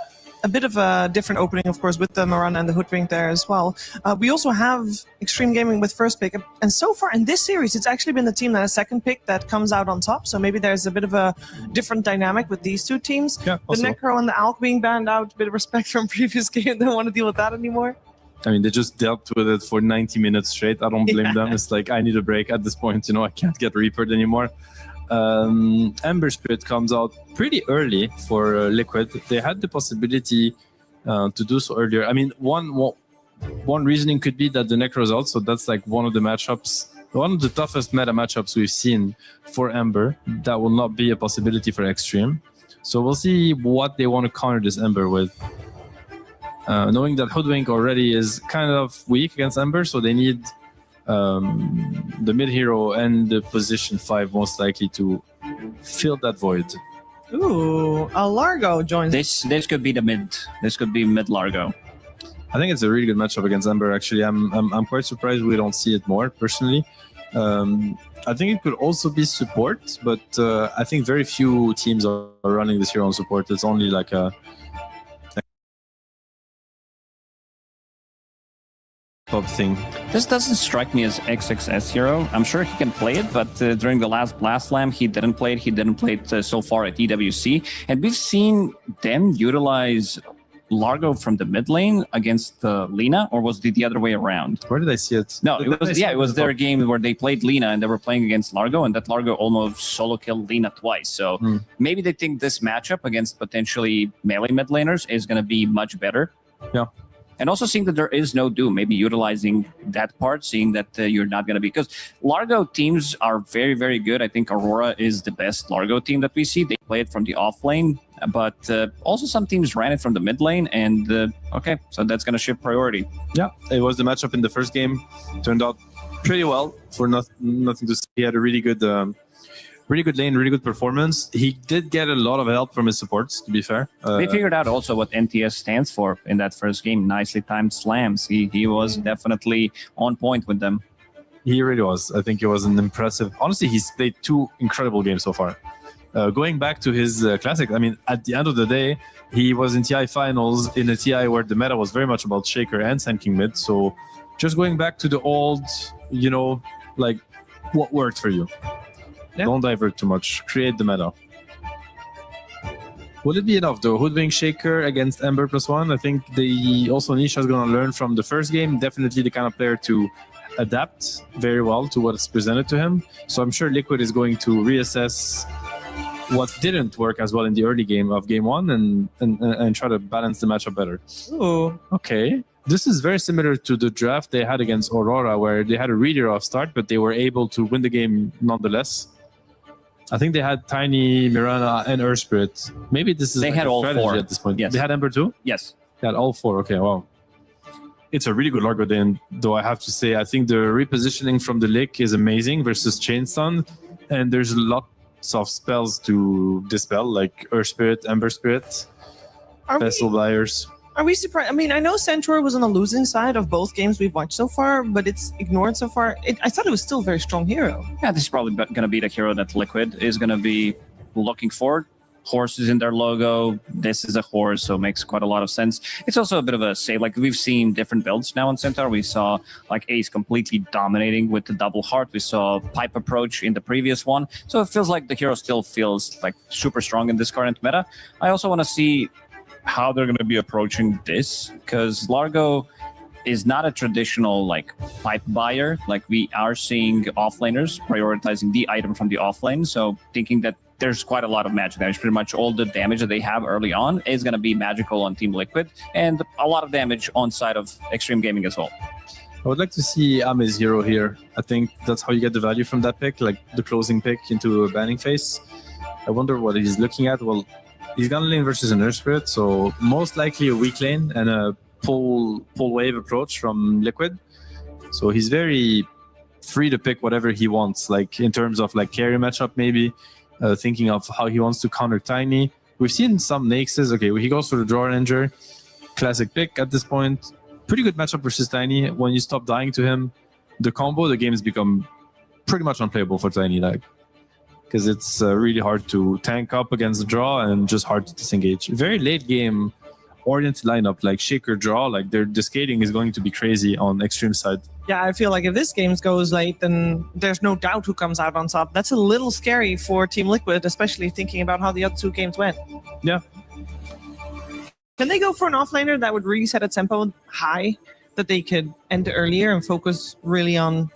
bit of a different opening, of course, with the Mirana and the Hoodwink there as well. We also have Extreme Gaming with first pick, and so far in this series, it's actually been the team that has second pick that comes out on top. So maybe there's a bit of a different dynamic with these two teams. Yeah, the Necro and the Alk being banned out, a bit of respect from previous game. They don't want to deal with that anymore. I mean, they just dealt with it for 90 minutes straight. I don't blame them. It's like, I need a break at this point. You know, I can't get Reapered anymore. Ember Spirit comes out pretty early for Liquid. They had the possibility to do so earlier. I mean, one reasoning could be that the Necro is out, so that's like one of the toughest meta matchups we've seen for Ember. That will not be a possibility for Extreme. So we'll see what they want to counter this Ember with. Knowing that Hoodwink already is kind of weak against Ember, so they need the mid hero and the position 5 most likely to fill that void. Ooh, a Largo joins. This could be the mid. This could be mid Largo. I think it's a really good matchup against Ember. Actually, I'm quite surprised we don't see it more personally. I think it could also be support, but I think very few teams are running this hero on support. It's only like a top thing. This doesn't strike me as XXS hero. I'm sure he can play it, but during the last Blast Slam, he didn't play it. He didn't play it so far at EWC. And we've seen them utilize Largo from the mid lane against Lina, or was it the other way around? Where did I see it? No, it was their game where they played Lina and they were playing against Largo, and that Largo almost solo killed Lina twice. So maybe they think this matchup against potentially melee mid laners is going to be much better. Yeah. And also seeing that there is no Doom, maybe utilizing that part, seeing that you're not going to be... Because Largo teams are very, very good. I think Aurora is the best Largo team that we see. They play it from the off lane, but also some teams ran it from the mid lane. And okay, so that's going to shift priority. Yeah, it was the matchup in the first game. Turned out pretty well for nothing to say. He had a really good lane, really good performance. He did get a lot of help from his supports, to be fair. They figured out also what NTS stands for in that first game. Nicely timed slams. He was definitely on point with them. He really was. I think it was an impressive... Honestly, he's played 2 incredible games so far. Going back to his classic, I mean, at the end of the day, he was in TI finals in a TI where the meta was very much about Shaker and Sand King mid. So just going back to the old, like what worked for you. Yeah. Don't divert too much. Create the meta. Will it be enough though? Hoodwink Shaker against Ember +1. I think Nisha is going to learn from the first game. Definitely the kind of player to adapt very well to what's presented to him. So I'm sure Liquid is going to reassess what didn't work as well in the early game of game 1 and try to balance the matchup better. Ooh. Okay. This is very similar to the draft they had against Aurora, where they had a really rough start, but they were able to win the game nonetheless. I think they had Tiny, Mirana, and Earth Spirit. Maybe this is they had all 4 at this point. Yes. They had Ember too? Yes. They had all 4. Okay, wow. It's a really good Largo then, though I have to say. I think the repositioning from the Lick is amazing versus Chainstun, and there's lots of spells to dispel, like Earth Spirit, Ember Spirit, Vessel Buyers. Are we surprised? I mean, I know Centaur was on the losing side of both games we've watched so far, but it's ignored so far. I thought it was still a very strong hero. Yeah, this is probably going to be the hero that Liquid is going to be looking for. Horses in their logo. This is a horse, so it makes quite a lot of sense. It's also a bit of a save. Like, we've seen different builds now on Centaur. We saw like Ace completely dominating with the double heart. We saw Pipe approach in the previous one. So it feels like the hero still feels like super strong in this current meta. I also want to see how they're going to be approaching this, because Largo is not a traditional like pipe buyer. Like, we are seeing offlaners prioritizing the item from the offlane, so thinking that there's quite a lot of magic damage. Pretty much all the damage that they have early on is going to be magical on Team Liquid, and a lot of damage on side of Extreme Gaming as well. I would like to see Ame's hero here. I think that's how you get the value from that pick, like the closing pick into a banning phase. I wonder what he's looking at. Well, he's gonna lane versus an Earth Spirit, so most likely a weak lane and a pull wave approach from Liquid. So he's very free to pick whatever he wants, like in terms of like carry matchup maybe, thinking of how he wants to counter Tiny. We've seen some Naxes. Okay, he goes for the Draw Ranger. Classic pick at this point. Pretty good matchup versus Tiny. When you stop dying to him, the combo, the game has become pretty much unplayable for Tiny, like, because it's really hard to tank up against the draw and just hard to disengage. Very late game oriented lineup, like Shaker draw, like the scaling is going to be crazy on Extreme side. Yeah, I feel like if this game goes late, then there's no doubt who comes out on top. That's a little scary for Team Liquid, especially thinking about how the other 2 games went. Yeah. Can they go for an offlaner that would really set a tempo high, that they could end earlier and focus really on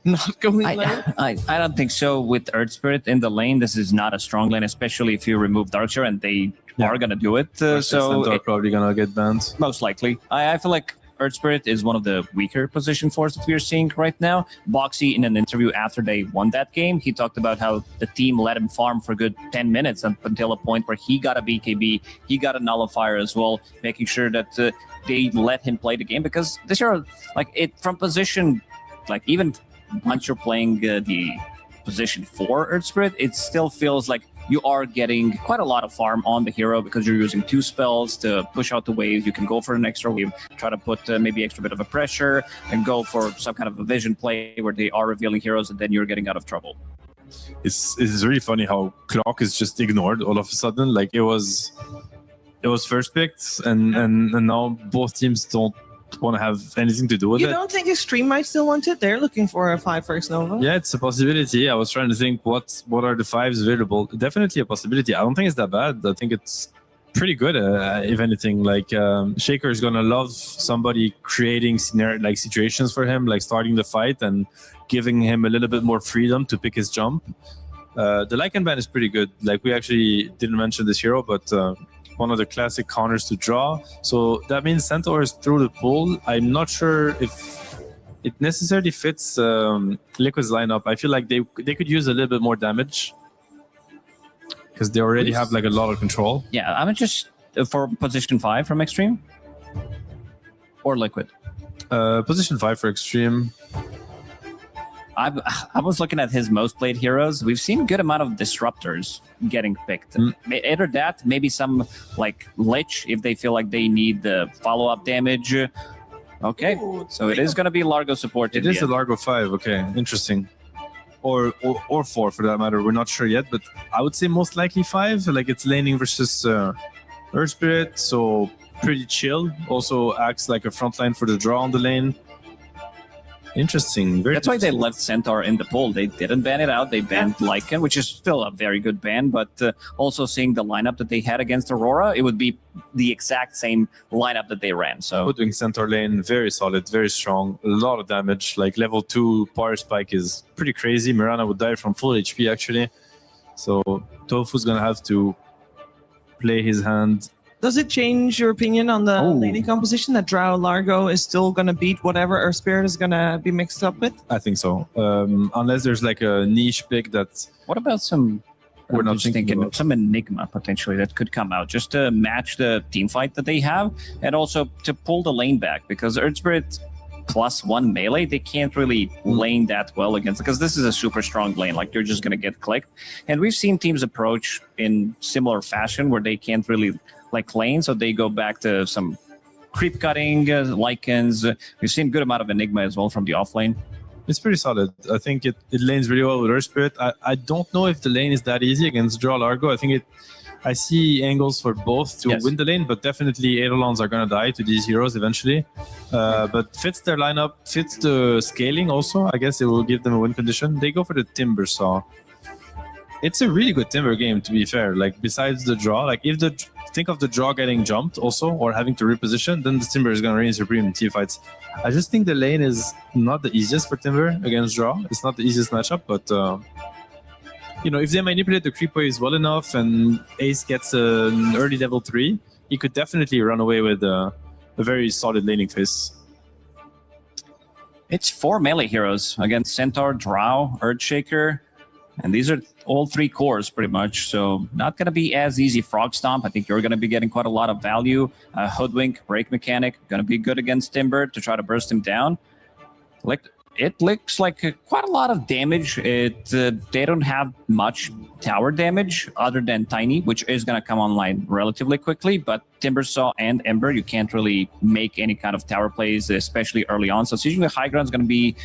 not going late? I don't think so. With Earth Spirit in the lane, this is not a strong lane, especially if you remove Darkshire, and they are going to do it. So they're probably going to get banned. Most likely. I feel like Earth Spirit is one of the weaker position fours that we're seeing right now. Boxy, in an interview after they won that game, he talked about how the team let him farm for a good 10 minutes until a point where he got a BKB, he got a nullifier as well, making sure that they let him play the game, because this year, like, it from position, like, even once you're playing the position 4 Earth Spirit, it still feels like you are getting quite a lot of farm on the hero because you're using 2 spells to push out the wave. You can go for an extra wave, try to put maybe extra bit of a pressure, and go for some kind of a vision play where they are revealing heroes, and then you're getting out of trouble. It's really funny how Clock is just ignored all of a sudden. Like it was first picked, and now both teams don't want to have anything to do with You it. don't think Extreme might still want it? They're looking for a 5 first Nova. Yeah, it's a possibility. I was trying to think what are the 5s available. Definitely a possibility. I don't think it's that bad. I think it's pretty good, if anything. Like Shaker is gonna love somebody creating situations for him, like starting the fight and giving him a little bit more freedom to pick his jump. The Lycan ban is pretty good. Like we actually didn't mention this hero, but one of the classic counters to draw. So that means Centaur is through the pool. I'm not sure if it necessarily fits Liquid's lineup. I feel like they could use a little bit more damage because they already have like a lot of control. Yeah, I'm just for position 5 from Extreme or Liquid. Position 5 for Extreme. I was looking at his most played heroes. We've seen a good amount of disruptors getting picked. Either that, maybe some like Lich if they feel like they need the follow-up damage. Okay, so it is going to be Largo support. It is a Largo 5. Okay, interesting. Or 4 for that matter. We're not sure yet, but I would say most likely 5. Like it's laning versus Earth Spirit, so pretty chill. Also acts like a frontline for the draw on the lane. Interesting. That's why they left Centaur in the pool. They didn't ban it out. They banned Lycan, which is still a very good ban. But also seeing the lineup that they had against Aurora, it would be the exact same lineup that they ran. So doing Centaur lane, very solid, very strong, a lot of damage. Like level 2 power spike is pretty crazy. Mirana would die from full HP actually. So Tofu's gonna have to play his hand. Does it change your opinion on the laning composition that Drow Largo is still going to beat whatever Earth Spirit is going to be mixed up with? I think so. Unless there's like a niche pick that's... What about some... We're not thinking about some Enigma potentially that could come out just to match the team fight that they have and also to pull the lane back because Earth Spirit +1 melee, they can't really lane that well against because this is a super strong lane. Like you're just going to get clicked. And we've seen teams approach in similar fashion where they can't really like lane, so they go back to some creep cutting, Lycans. We've seen a good amount of Enigma as well from the off lane. It's pretty solid. I think it lanes really well with Earth Spirit. I don't know if the lane is that easy against Draw Largo. I see angles for both to win the lane, but definitely Eidolons are going to die to these heroes eventually. But fits their lineup, fits the scaling also. I guess it will give them a win condition. They go for the Timber Saw. It's a really good Timber game, to be fair. Like, besides the draw, like if think of the draw getting jumped also or having to reposition, then the Timber is going to reign supreme in team fights. I just think the lane is not the easiest for Timber against draw. It's not the easiest matchup, but if they manipulate the creep waves well enough and Ace gets an early level 3, he could definitely run away with a very solid laning phase. It's 4 melee heroes against Centaur, Drow, Earthshaker, and these are all 3 cores pretty much, so not going to be as easy. Frog Stomp, I think you're going to be getting quite a lot of value. Hoodwink, Break Mechanic, going to be good against Timber to try to burst him down. It looks like quite a lot of damage. They don't have much tower damage other than Tiny, which is going to come online relatively quickly, but Timber Saw and Ember, you can't really make any kind of tower plays, especially early on. So seeing the high ground is going to be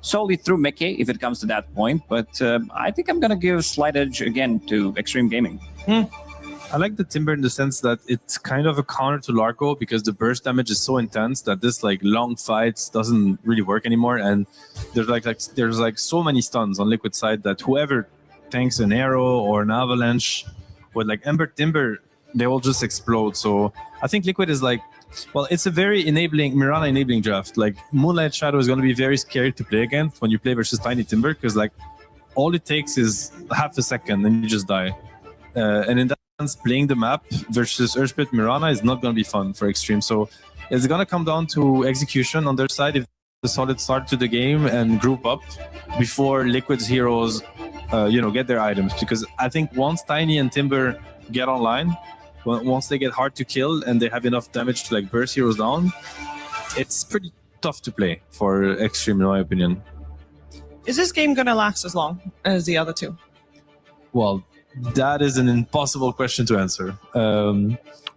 solely through Mickey if it comes to that point, but I think I'm going to give slight edge again to Extreme Gaming. I like the Timber in the sense that it's kind of a counter to Largo because the burst damage is so intense that this like long fights doesn't really work anymore, and there's like so many stuns on Liquid side that whoever tanks an arrow or an avalanche with like Ember Timber, they will just explode. So I think Liquid is like, well, it's a very Mirana enabling draft. Like Moonlight Shadow is going to be very scary to play against when you play versus Tiny Timber because like all it takes is half a second and you just die. And in that sense, playing the map versus Earthspit Mirana is not going to be fun for Extreme. So it's going to come down to execution on their side if the solid start to the game and group up before Liquid's heroes, get their items. Because I think once Tiny and Timber get online, once they get hard to kill and they have enough damage to like burst heroes down, it's pretty tough to play for Extreme in my opinion. Is this game going to last as long as the other 2? Well, That is an impossible question to answer.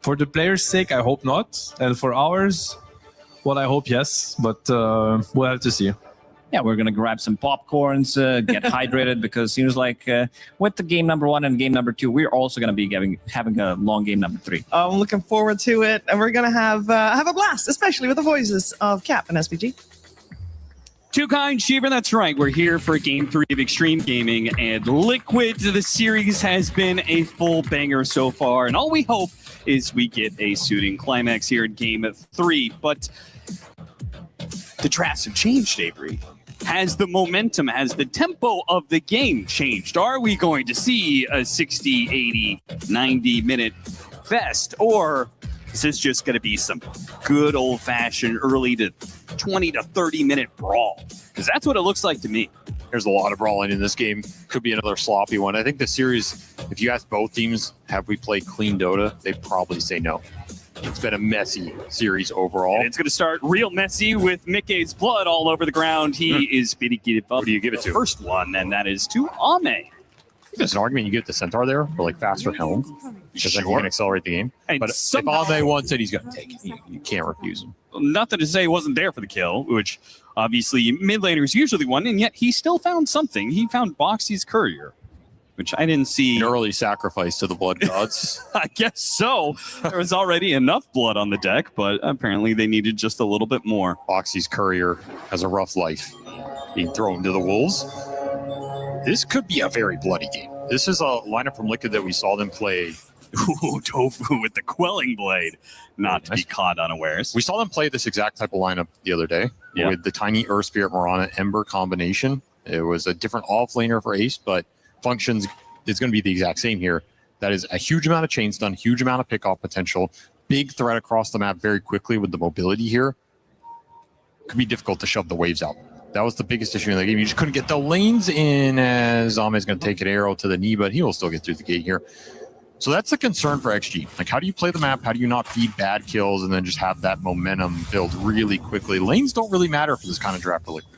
For the players' sake, I hope not. And for ours, well, I hope yes, but we'll have to see. Yeah, we're gonna grab some popcorns, get hydrated, because it seems like with the game number 1 and game number 2, we're also gonna be having a long game number 3. I'm looking forward to it, and we're gonna have a blast, especially with the voices of Cap and SPG. Too kind, Shiver, that's right. We're here for game 3 of Extreme Gaming, and Liquid, the series has been a full banger so far, and all we hope is we get a suiting climax here in game 3. But the drafts have changed, Avery. Has the momentum, has the tempo of the game changed? Are we going to see a 60, 80, 90-minute fest? Or is this just going to be some good old-fashioned early to 20 to 30-minute brawl? Because that's what it looks like to me. There's a lot of brawling in this game. Could be another sloppy one. I think the series, if you ask both teams, have we played clean Dota, they'd probably say no. It's been a messy series overall. And it's going to start real messy with Mickey's blood all over the ground. He is beating it up. Who do you give it to? First one, and that is to Ame. There's an argument you get the Centaur there for like faster helm, because then you can accelerate the game. And but somehow- if Ame wants it, he's going to take it. You can't refuse him. Nothing to say he wasn't there for the kill, which obviously mid laners usually won, and yet he still found something. He found Boxy's courier, which I didn't see. An early sacrifice to the blood gods. I guess so. There was already enough blood on the deck, but apparently they needed just a little bit more. Boxy's courier has a rough life, being thrown to the wolves. This could be a very bloody game. This is a lineup from Liquid that we saw them play. Ooh, Tofu with the quelling blade, not to be caught unawares. We saw them play this exact type of lineup the other day with the tiny Earth Spirit Mirana Ember combination. It was a different offlaner for Ace, but functions is going to be the exact same here. That is a huge amount of chain stun, huge amount of pick-off potential, big threat across the map very quickly with the mobility here. Could be difficult to shove the waves out. That was the biggest issue in the game. You just couldn't get the lanes in, as Ame's going to take an arrow to the knee, but he will still get through the gate here. So that's the concern for XG. Like, how do you play the map? How do you not feed bad kills and then just have that momentum build really quickly? Lanes don't really matter for this kind of draft for Liquid.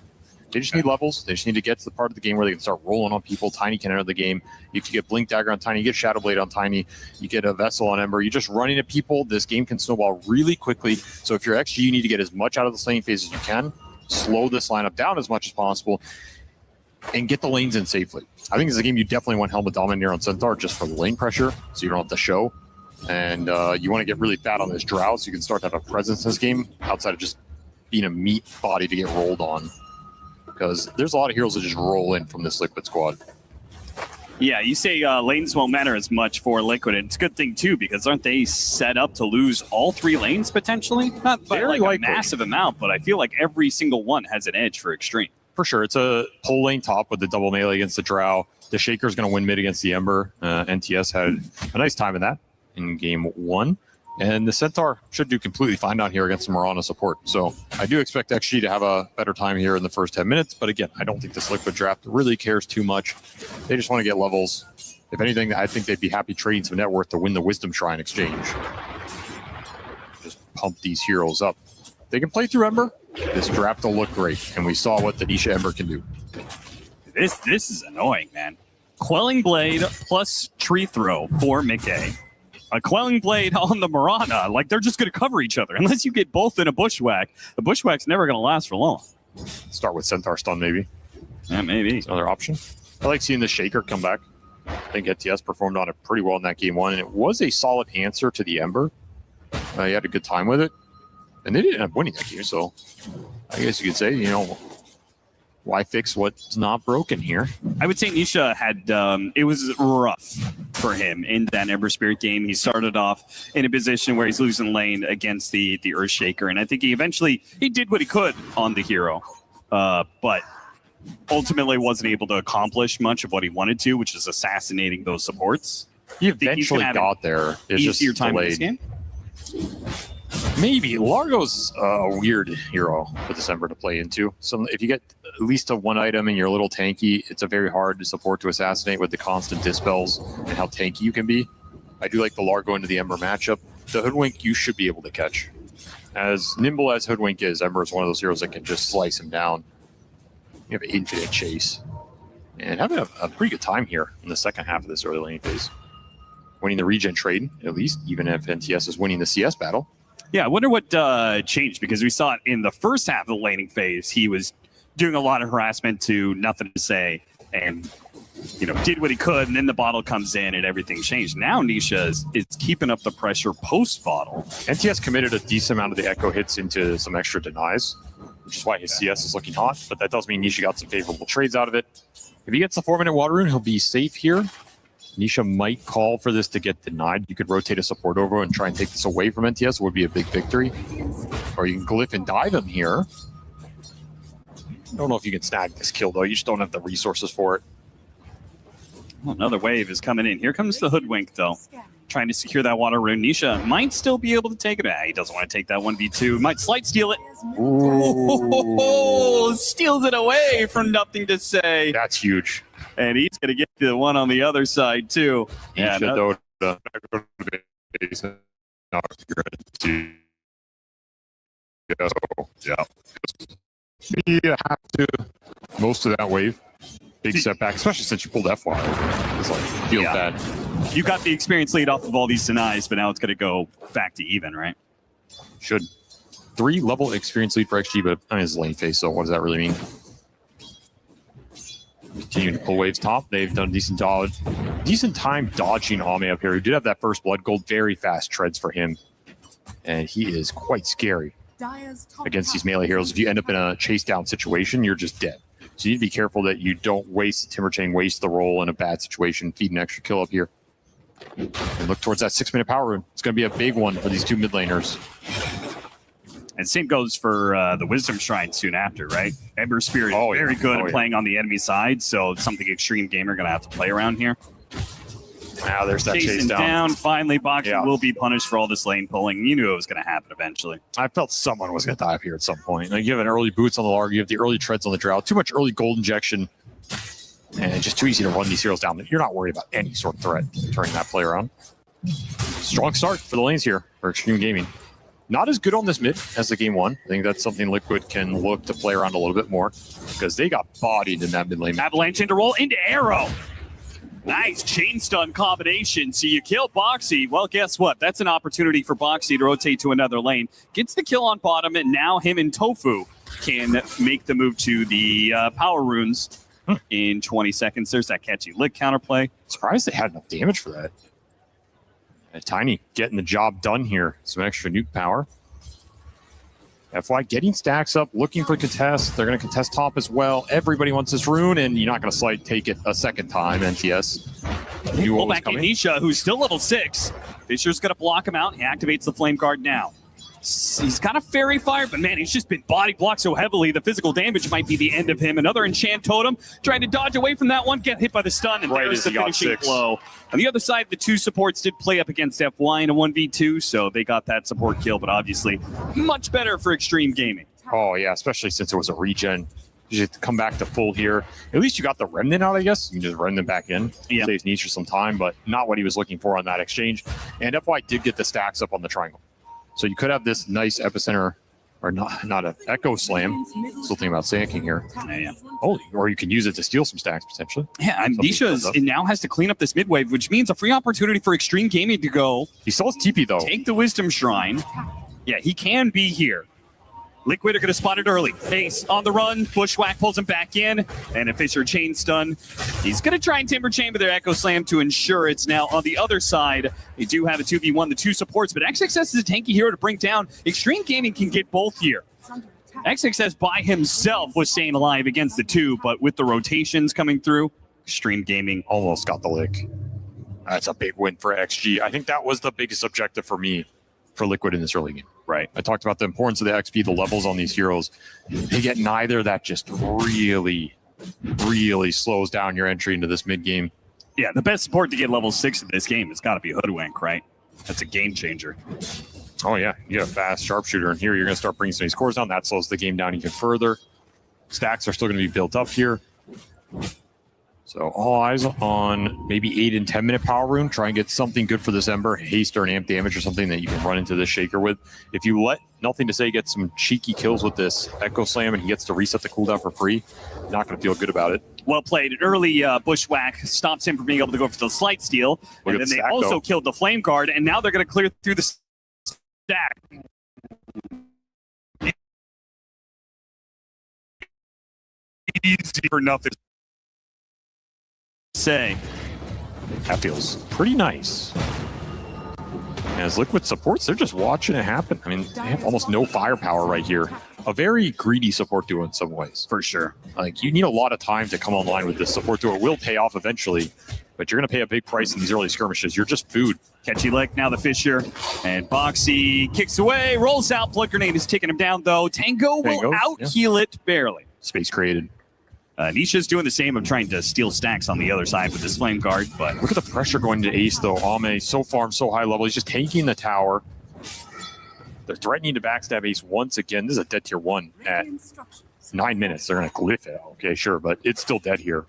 They just need levels. They just need to get to the part of the game where they can start rolling on people. Tiny can enter the game. If you get Blink Dagger on Tiny, you get Shadow Blade on Tiny, you get a Vessel on Ember, you're just running at people. This game can snowball really quickly. So if you're XG, you need to get as much out of the slaying phase as you can, slow this lineup down as much as possible, and get the lanes in safely. I think it's a game you definitely want Helmet Dominator on Centaur just for the lane pressure, so you don't have to show. And you want to get really fat on this Drow so you can start to have a presence in this game outside of just being a meat body to get rolled on. Because there's a lot of heroes that just roll in from this Liquid squad. Yeah, you say lanes won't matter as much for Liquid, and it's a good thing too, because aren't they set up to lose all 3 lanes potentially? Not by Very like likely. a massive amount, but I feel like every single one has an edge for Extreme. For sure, it's a pull lane top with the double melee against the Drow. The Shaker's going to win mid against the Ember. NTS had a nice time in that in game 1. And the Centaur should do completely fine down here against the Mirana support. So I do expect XG to have a better time here in the first 10 minutes. But again, I don't think this Liquid draft really cares too much. They just want to get levels. If anything, I think they'd be happy trading some net worth to win the Wisdom Shrine exchange. Just pump these heroes up. They can play through Ember. This draft will look great. And we saw what the Nisha Ember can do. This is annoying, man. Quelling Blade plus Tree Throw for Mickey. A Quelling Blade on the Mirana. Like, they're just going to cover each other. Unless you get both in a Bushwhack. The Bushwhack's never going to last for long. Start with Centaur Stun, maybe. Yeah, maybe. It's another option. I like seeing the Shaker come back. I think ETS performed on it pretty well in that game 1, and it was a solid answer to the Ember. He had a good time with it. And they didn't end up winning that game, so I guess you could say, why fix what's not broken here? I would say Nisha had, it was rough for him in that Ember Spirit game. He started off in a position where he's losing lane against the Earthshaker, and I think he did what he could on the hero, but ultimately wasn't able to accomplish much of what he wanted to, which is assassinating those supports. He eventually got there. It's just easier time in this delayed. game. Maybe. Largo's a weird hero for December to play into. So if you get at least a 1 item and you're a little tanky, it's a very hard to support to assassinate with the constant dispels and how tanky you can be. I do like the Largo into the Ember matchup. The Hoodwink you should be able to catch. As nimble as Hoodwink is, Ember is one of those heroes that can just slice him down. You have infinite chase. and having a pretty good time here in the second half of this early lane phase. Winning the regen trade, at least, even if NTS is winning the CS battle. Yeah, I wonder what changed, because we saw it in the first half of the laning phase. He was doing a lot of harassment to nothing to say, and did what he could, and then the bottle comes in and everything changed. Now Nisha is keeping up the pressure post-bottle. NTS committed a decent amount of the echo hits into some extra denies, which is why his CS is looking hot, but that does mean Nisha got some favorable trades out of it. If he gets the 4-minute water rune, he'll be safe here. Nisha might call for this to get denied. You could rotate a support over and try and take this away from NTS. It would be a big victory. Or you can glyph and dive him here. I don't know if you can snag this kill, though. You just don't have the resources for it. Well, another wave is coming in. Here comes the Hoodwink, though. Trying to secure that water rune. Nisha might still be able to take it. He doesn't want to take that 1v2. Might slight steal it. Ooh. Steals it away from nothing to say. That's huge. And he's going to get the one on the other side, too. Yeah, you have to. Most of that wave. Big setback, especially since you pulled FY. It's like, feels bad. You got the experience lead off of all these denies, but now it's going to go back to even, right? Should. 3-level experience lead for XG, but I mean, it's lane phase, so what does that really mean? Continuing to pull waves top. They've done decent time dodging Ame up here. He did have that first blood gold. Very fast treads for him. And he is quite scary against these melee heroes. If you end up in a chase down situation, you're just dead. So you need to be careful that you don't waste the Timber Chain, waste the roll in a bad situation, feed an extra kill up here. And look towards that 6-minute power rune. It's going to be a big one for these two mid laners. And same goes for the Wisdom Shrine soon after, right? Ember Spirit is very good at playing on the enemy side, so it's something Extreme Gamer going to have to play around here. Now there's that Chasing chase down. Finally, Boxing will be punished for all this lane pulling. You knew it was going to happen eventually. I felt someone was going to die up here at some point. Like, you have an early boots on the Larg, you have the early treads on the Drought, too much early gold injection, and it's just too easy to run these heroes down. You're not worried about any sort of threat turning that player on. Strong start for the lanes here for Extreme Gaming. Not as good on this mid as the game one. I think that's something Liquid can look to play around a little bit more, because they got bodied in that mid lane. Avalanche into roll into arrow. Nice chain stun combination. So you kill Boxy. Well, guess what? That's an opportunity for Boxy to rotate to another lane. Gets the kill on bottom, and now him and Tofu can make the move to the power runes in 20 seconds. There's that catchy lick counterplay. Surprised they had enough damage for that. And Tiny getting the job done here. Some extra nuke power. FY getting stacks up, looking for contest. They're going to contest top as well. Everybody wants this rune, and you're not going to take it a second time, NTS. Pull back in Nisha, who's still level 6. Fisher's going to block him out. He activates the Flame Guard now. He's got a Fairy Fire, but man, he's just been body blocked so heavily, the physical damage might be the end of him. Another Enchant Totem, trying to dodge away from that one, get hit by the stun, and there's the finishing blow. On the other side, the two supports did play up against FY in a 1v2, so they got that support kill, but obviously much better for Extreme Gaming. Oh yeah, especially since it was a regen. You have to come back to full here. At least you got the Remnant out, I guess. You can just Remnant back in. Yeah. Saves Nisha some time, but not what he was looking for on that exchange. And FY did get the stacks up on the triangle. So you could have this nice epicenter, or not an Echo Slam. Still thinking about Sand here. Yeah. Oh, or you can use it to steal some stacks, potentially. Yeah, and Nisha now has to clean up this mid-wave, which means a free opportunity for Extreme Gaming to go. He still has TP, though. Take the Wisdom Shrine. Yeah, he can be here. Liquid are going to spot it early. Ace on the run. Bushwhack pulls him back in. And a Fisher chain stun. He's going to try and Timber Chain with their Echo Slam to ensure it's now on the other side. They do have a 2v1, the two supports, but XXS is a tanky hero to bring down. Extreme Gaming can get both here. XXS by himself was staying alive against the two, but with the rotations coming through, Extreme Gaming almost got the lick. That's a big win for XG. I think that was the biggest objective for me for Liquid in this early game. Right. I talked about the importance of the XP, the levels on these heroes. They get neither. That just really, really slows down your entry into this mid game. Yeah, the best support to get level 6 in this game has got to be Hoodwink, right? That's a game changer. Oh, yeah. You have a fast sharpshooter, and here you're going to start bringing some of these cores down. That slows the game down even further. Stacks are still going to be built up here. So all eyes on maybe 8 and 10 minute power rune. Try and get something good for this Ember. Haste or an amp damage or something that you can run into this Shaker with. If you let Nothing to Say get some cheeky kills with this Echo Slam and he gets to reset the cooldown for free, not going to feel good about it. Well played. An early bushwhack stops him from being able to go for the slight steal. And then they also killed the Flame Guard, and now they're going to clear through the stack. Easy for Nothing to Say. That feels pretty nice. And as Liquid supports, they're just watching it happen. I mean, they have almost no firepower right here. A very greedy support duo in some ways. For sure. Like, you need a lot of time to come online with this support duo. It will pay off eventually, but you're going to pay a big price in these early skirmishes. You're just food. Catchy Lick, now the Fisher. And Boxy kicks away, rolls out. Blood Grenade is taking him down, though. Tango will out-heal it barely. Space created. Nisha's doing the same of trying to steal stacks on the other side with this Flame Guard, but look at the pressure going to Ace, though. Ame so far, so high level. He's just taking the tower. They're threatening to backstab Ace once again. This is a dead tier 1 at 9 minutes. They're going to glyph it. Okay, sure, but it's still dead here.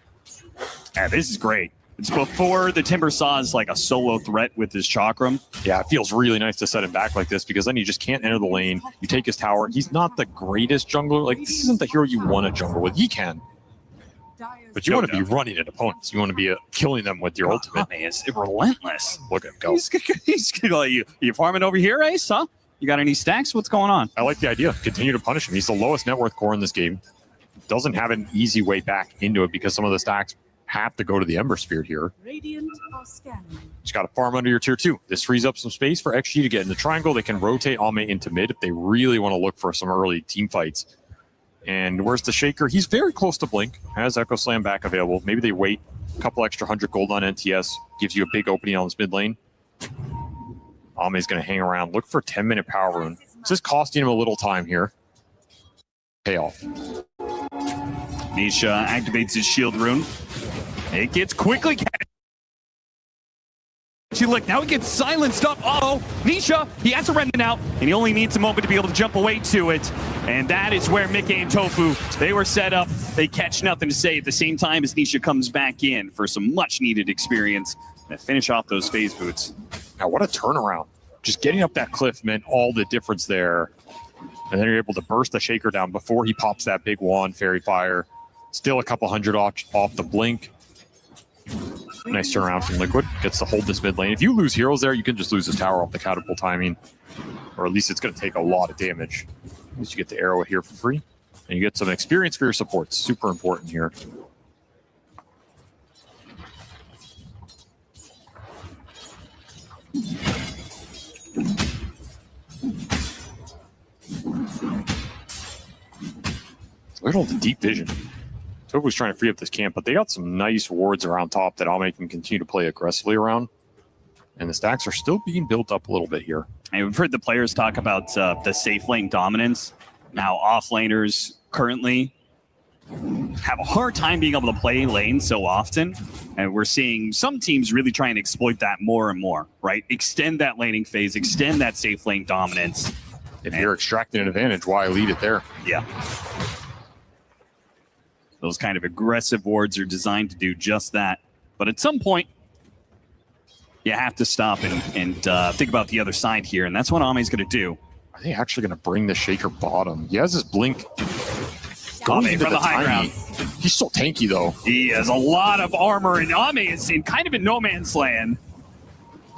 Yeah, this is great. It's before the Timber Saw is like a solo threat with his Chakram. Yeah, it feels really nice to set him back like this because then you just can't enter the lane. You take his tower. He's not the greatest jungler. Like, this isn't the hero you want to jungle with. He can. But you want to be running at opponents. You want to be killing them with your ultimate. Man, it's relentless. Look at him go. He's like, you farming over here, Ace, huh? You got any stacks? What's going on? I like the idea. Continue to punish him. He's the lowest net worth core in this game. Doesn't have an easy way back into it because some of the stacks have to go to the Ember Spirit here. Just got to farm under your tier 2. This frees up some space for XG to get in the triangle. They can rotate Ame into mid if they really want to look for some early team fights. And where's the Shaker? He's very close to Blink. Has Echo Slam back available. Maybe they wait a couple extra 100 gold on NTS. Gives you a big opening on this mid lane. Ame's going to hang around. Look for 10-minute power rune. It's just costing him a little time here. Payoff. Nisha activates his shield rune. It gets quickly catched. Look, now he gets silenced up. Uh-oh, Nisha, he has a remnant out, and he only needs a moment to be able to jump away to it. And that is where Mickey and Tofu, they were set up. They catch Nothing to Say at the same time as Nisha comes back in for some much-needed experience to finish off those phase boots. Now, what a turnaround. Just getting up that cliff meant all the difference there. And then you're able to burst the Shaker down before he pops that big wand, Fairy Fire. Still a couple hundred off the Blink. Nice turnaround from Liquid. Gets to hold this mid lane. If you lose heroes there, you can just lose his tower off the catapult timing. Or at least it's going to take a lot of damage. At least you get the arrow here for free. And you get some experience for your supports. Super important here. Look at all the deep vision. Tofu's trying to free up this camp, but they got some nice wards around top that Ame can continue to play aggressively around. And the stacks are still being built up a little bit here. And we've heard the players talk about the safe lane dominance. Now offlaners currently have a hard time being able to play lane so often. And we're seeing some teams really try and exploit that more and more, right? Extend that laning phase, extend that safe lane dominance. If you're extracting an advantage, why lead it there? Yeah. Those kind of aggressive wards are designed to do just that. But at some point, you have to stop and think about the other side here, and that's what Ame's going to do. Are they actually going to bring the Shaker bottom? He has his Blink. Ame from the high ground. He's so tanky, though. He has a lot of armor, and Ame is in kind of in no man's land.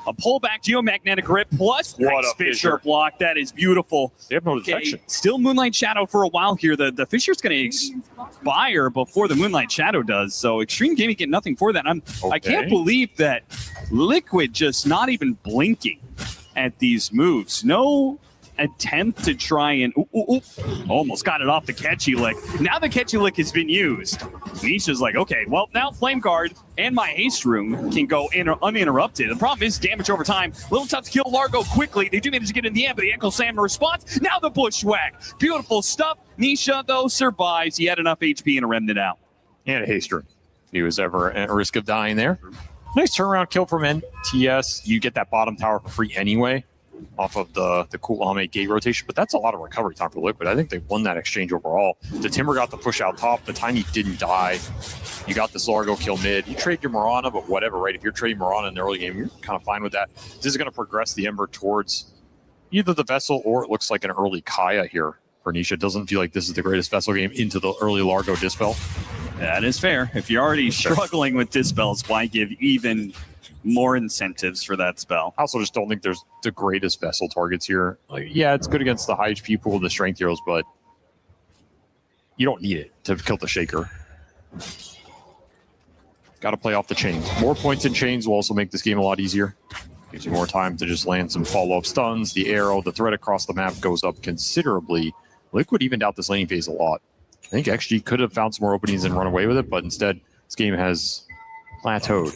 A pullback geomagnetic grip plus What a Fisher block. That is beautiful. They have no detection. Still Moonlight Shadow for a while here. The Fisher's going to expire before the Moonlight Shadow does. So Extreme Gaming get nothing for that. I can't believe that Liquid just not even blinking at these moves. No attempt to try and almost got it off the Catchy Lick. Now the Catchy Lick has been used. Nisha's like, okay, well now Flame Guard and my haste rune can go uninterrupted. The problem is damage over time. A little tough to kill Largo quickly. They do manage to get in the end, but the Echo Slam response. Now the Bushwhack. Beautiful stuff. Nisha though survives. He had enough HP and a remnant out. And a haste rune. He was ever at risk of dying there. Nice turnaround kill from NTS. You get that bottom tower for free anyway. off of the cool Ame gate rotation, but that's a lot of recovery time for Liquid. I think they won that exchange overall. The Timber got the push out top. The Tiny didn't die. You got this Largo kill mid. You trade your Mirana, but whatever, right? If you're trading Mirana in the early game, you're kind of fine with that. This is going to progress the Ember towards either the Vessel or it looks like an early Kaya here for Nisha. It doesn't feel like this is the greatest Vessel game into the early Largo Dispel. That is fair. If you're already struggling with Dispels, why give even more incentives for that spell? I also just don't think there's the greatest Vessel targets here. Like, yeah, it's good against the high HP pool of the strength heroes, but you don't need it to kill the Shaker. Got to play off the chains. More points in chains will also make this game a lot easier. Gives you more time to just land some follow-up stuns. The arrow, the threat across the map goes up considerably. Liquid evened out this laning phase a lot. I think XG could have found some more openings and run away with it, but instead, this game has plateaued.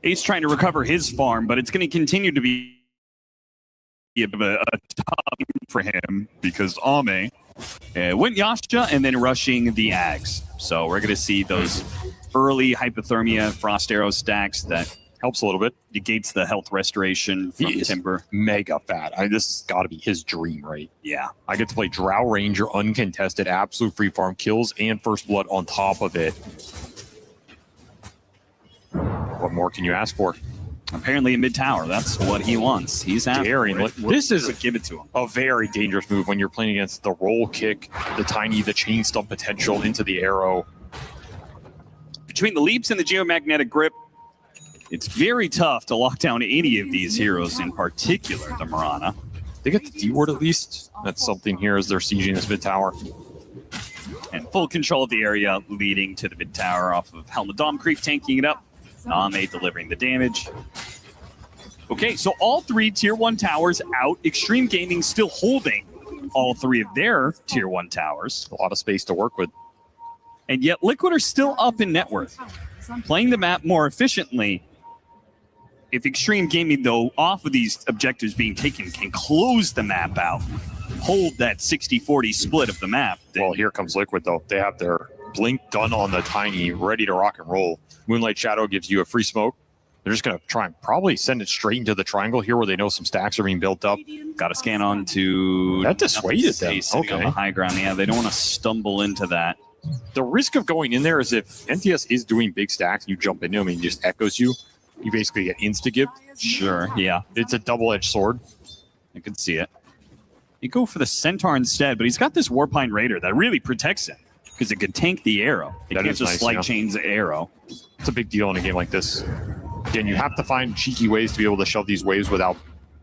Ace trying to recover his farm, but it's going to continue to be a bit of a tough game for him because Ame went Yasha and then rushing the Ags. So we're going to see those early hypothermia Frost Arrow stacks that helps a little bit. Negates the health restoration from Timber. Mega fat. This has got to be his dream, right? Yeah. I get to play Drow Ranger uncontested, absolute free farm kills, and first blood on top of it. What more can you ask for? Apparently in mid tower, that's what he wants. He's after it. This is give it to him. A very dangerous move when you're playing against the roll kick, the Tiny, the chain stump potential into the arrow. Between the leaps and the geomagnetic grip, it's very tough to lock down any of these heroes, in particular the Mirana. They get the D-ward at least. That's something here as they're sieging this mid tower. And full control of the area leading to the mid tower off of Helmadam Creep, tanking it up. Ame delivering the damage. Okay, so all three tier 1 towers out. Extreme Gaming still holding all three of their tier 1 towers. A lot of space to work with. And yet Liquid are still up in net worth, playing the map more efficiently. If Extreme Gaming, though, off of these objectives being taken, can close the map out, hold that 60-40 split of the map. Well, here comes Liquid, though. They have their blink done on the Tiny, ready to rock and roll. Moonlight Shadow gives you a free smoke. They're just going to try and probably send it straight into the triangle here where they know some stacks are being built up. Got to scan on to... That dissuaded them. Okay. On the high ground. Yeah, they don't want to stumble into that. The risk of going in there is if NTS is doing big stacks and you jump into him and he just echoes you, you basically get insta-gibbed. Sure, yeah. It's a double-edged sword. I can see it. You go for the Centaur instead, but he's got this Warpine Raider that really protects him because it can tank the arrow. It can't just light chains the arrow. It's a big deal in a game like this. Again, you have to find cheeky ways to be able to shove these waves without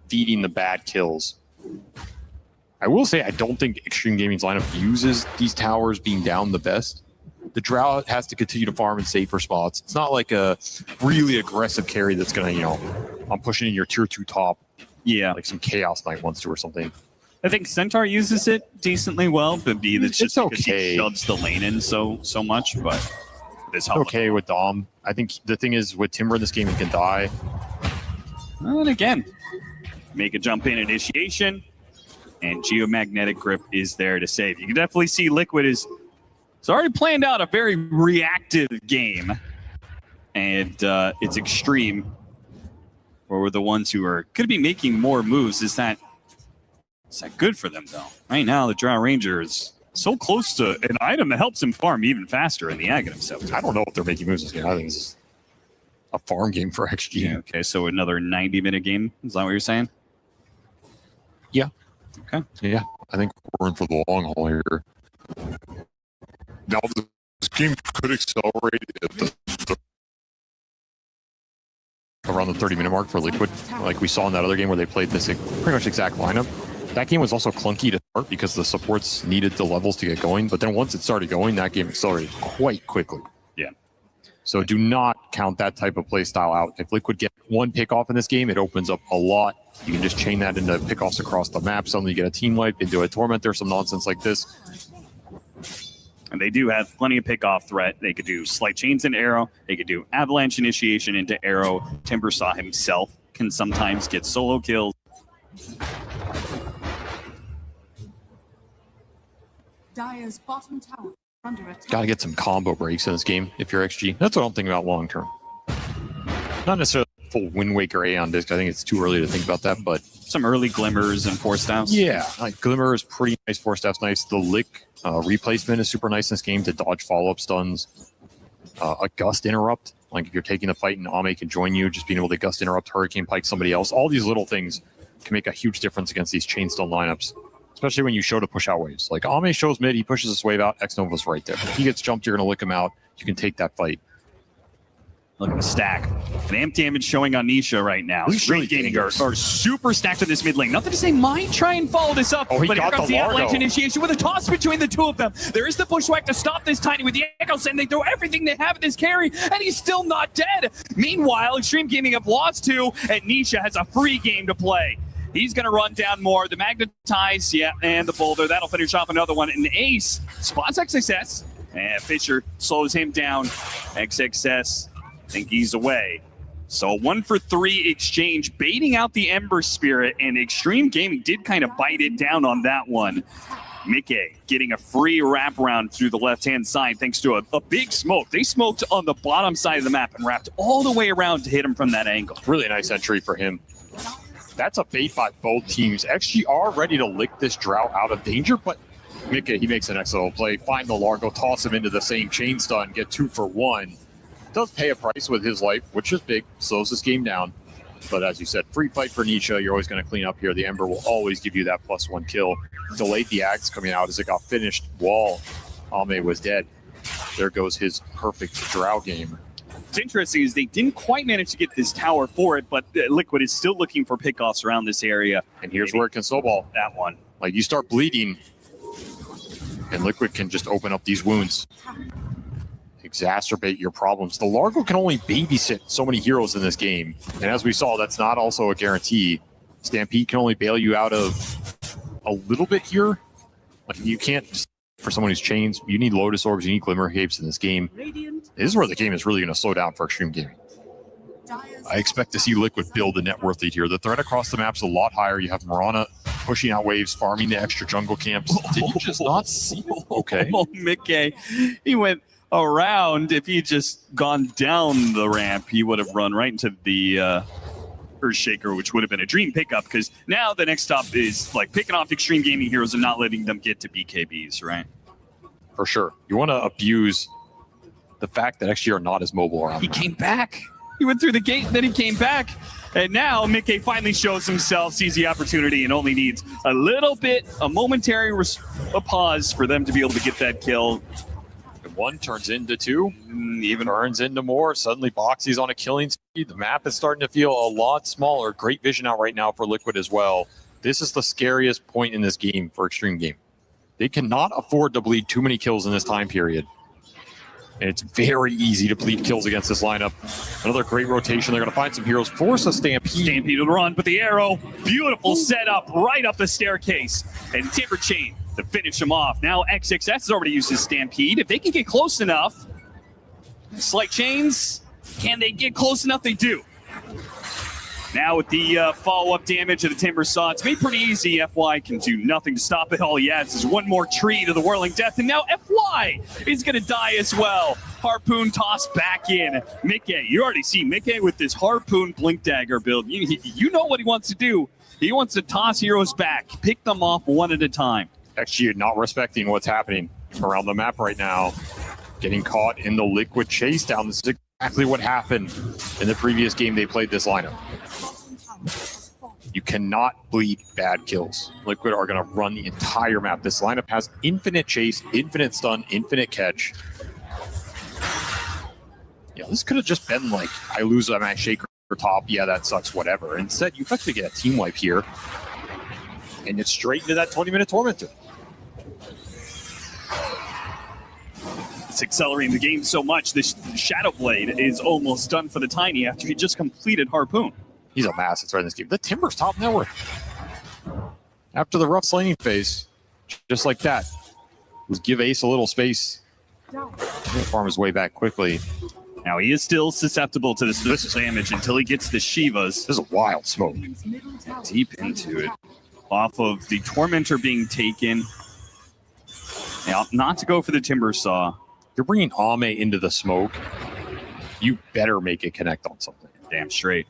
feeding the bad kills. I will say I don't think Extreme Gaming's lineup uses these towers being down the best. The Drow has to continue to farm in safer spots. It's not like a really aggressive carry that's going to, I'm pushing in your tier 2 top. Yeah. Like some Chaos Knight wants to or something. I think Centaur uses it decently well, but that's just because he shoves the lane in so much, but this helps. Okay with Dom. I think the thing is with Timber in this game, he can die. And again, make a jump in initiation, and Geomagnetic Grip is there to save. You can definitely see Liquid is already planned out a very reactive game, and it's Extreme, where we're the ones who are going to be making more moves. Is that good for them, though? Right now, the Drow Ranger is so close to an item that helps him farm even faster in the Aghanim Scepter. I don't know if they're making moves this game. I think this is a farm game for XG. Yeah, okay, so another 90-minute game. Is that what you're saying? Yeah. Okay. Yeah, I think we're in for the long haul here. Now, this game could accelerate around the 30-minute mark for Liquid, like we saw in that other game where they played this pretty much exact lineup. That game was also clunky to start because the supports needed the levels to get going, but then once it started going, that game accelerated quite quickly. Yeah. So do not count that type of play style out. If Liquid get one pickoff in this game, it opens up a lot. You can just chain that into pickoffs across the map. Suddenly you get a team wipe into a Tormentor, some nonsense like this. And they do have plenty of pickoff threat. They could do Slight Chains into Arrow. They could do Avalanche Initiation into Arrow. Timbersaw himself can sometimes get solo kills. Dire's bottom tower under attack. Got to get some combo breaks in this game if you're XG. That's what I'm thinking about long term. Not necessarily full Wind Waker A on disc. I think it's too early to think about that, but some early glimmers and force staffs. Yeah, like Glimmer is pretty nice. Force staff's nice. The Lick replacement is super nice in this game to dodge follow-up stuns. A Gust Interrupt, like if you're taking the fight and Ame can join you, just being able to Gust Interrupt, Hurricane Pike somebody else. All these little things can make a huge difference against these chain stun lineups, especially when you show to push out waves. Like Ame shows mid, he pushes this wave out, X Nova's right there. If he gets jumped, you're going to lick him out. You can take that fight. Look at the stack. An amp damage showing on Nisha right now. He's really Gaming are super stacked in this mid lane. Nothing to say might try and follow this up. Oh, he but here got comes the the avalanche Largo. initiation with a toss between the two of them. There is the bushwhack to stop this Tiny with the Echo Send. They throw everything they have at this carry, and he's still not dead. Meanwhile, Extreme Gaming have lost 2, and Nisha has a free game to play. He's going to run down more. The Magnetize, yeah, and the Boulder. That'll finish off another one. And Ace spots XXS, and Fisher slows him down. XXS, I think he's away. So 1 for 3 exchange, baiting out the Ember Spirit, and Extreme Gaming did kind of bite it down on that one. Mickey getting a free wraparound through the left-hand side thanks to a big smoke. They smoked on the bottom side of the map and wrapped all the way around to hit him from that angle. Really nice entry for him. That's a bait by both teams. XG are ready to lick this Drought out of danger, but Mickey, he makes an excellent play. Find the Largo, toss him into the same chain stun, get 2 for 1. Does pay a price with his life, which is big, slows this game down. But as you said, free fight for Nisha. You're always going to clean up here. The Ember will always give you that +1 kill. Delayed the axe coming out as it got finished. Wall, Ame was dead. There goes his perfect Drow game. What's interesting is they didn't quite manage to get this tower for it, but Liquid is still looking for pickoffs around this area. And here's where it can snowball. That one. Like you start bleeding, and Liquid can just open up these wounds. Exacerbate your problems. The Largo can only babysit so many heroes in this game. And as we saw, that's not also a guarantee. Stampede can only bail you out of a little bit here. Like you can't, for someone who's chains, you need Lotus Orbs, you need Glimmer Capes in this game. This is where the game is really going to slow down for Extreme Gaming. I expect to see Liquid build a net worth lead here. The threat across the map's a lot higher. You have Mirana pushing out waves, farming the extra jungle camps. Did you just not see? Okay. Oh, Mickey. He went around. If he had just gone down the ramp, he would have run right into the Earthshaker, which would have been a dream pickup, because now the next stop is like picking off Extreme Gaming heroes and not letting them get to BKBs, right? For sure. You want to abuse the fact that XG are not as mobile around. He came back. He went through the gate, then he came back. And now Mickey finally shows himself, sees the opportunity, and only needs a little bit, a momentary a pause for them to be able to get that kill. One turns into 2, even turns into more. Suddenly Boxy's on a killing speed. The map is starting to feel a lot smaller. Great vision out right now for Liquid as well. This is the scariest point in this game for Extreme Game. They cannot afford to bleed too many kills in this time period. And it's very easy to bleed kills against this lineup. Another great rotation. They're going to find some heroes. Force a Stampede. Stampede to run, but the arrow, beautiful setup right up the staircase. And Timber Chain to finish him off. Now XXS has already used his Stampede. If they can get close enough, Slight Chains, can they get close enough? They do. Now with the follow-up damage of the Timber Saw, it's made pretty easy. FY can do nothing to stop it. All he adds is one more tree to the Whirling Death, and now FY is going to die as well. Harpoon tossed back in. Mickey, you already see Mickey with this Harpoon Blink Dagger build. You know what he wants to do. He wants to toss heroes back, pick them off one at a time. XG not respecting what's happening around the map right now. Getting caught in the Liquid chase down. This is exactly what happened in the previous game they played this lineup. You cannot bleed bad kills. Liquid are going to run the entire map. This lineup has infinite chase, infinite stun, infinite catch. Yeah, this could have just been like, I lose a match shaker top. Yeah, that sucks, whatever. Instead, you effectively get a team wipe here. And it's straight into that 20-minute Tormentor. It's accelerating the game so much. This Shadow Blade is almost done for the Tiny after he just completed Harpoon. He's a massive threat in this game. The Timber's top network. After the rough slaning phase, just like that, was give Ace a little space. He'll farm his way back quickly. Now he is still susceptible to this damage until he gets the Shivas. This is a wild smoke. Deep into it. Off of the Tormentor being taken. Now, not to go for the Timber Saw. You're bringing Ame into the smoke. You better make it connect on something. Damn straight.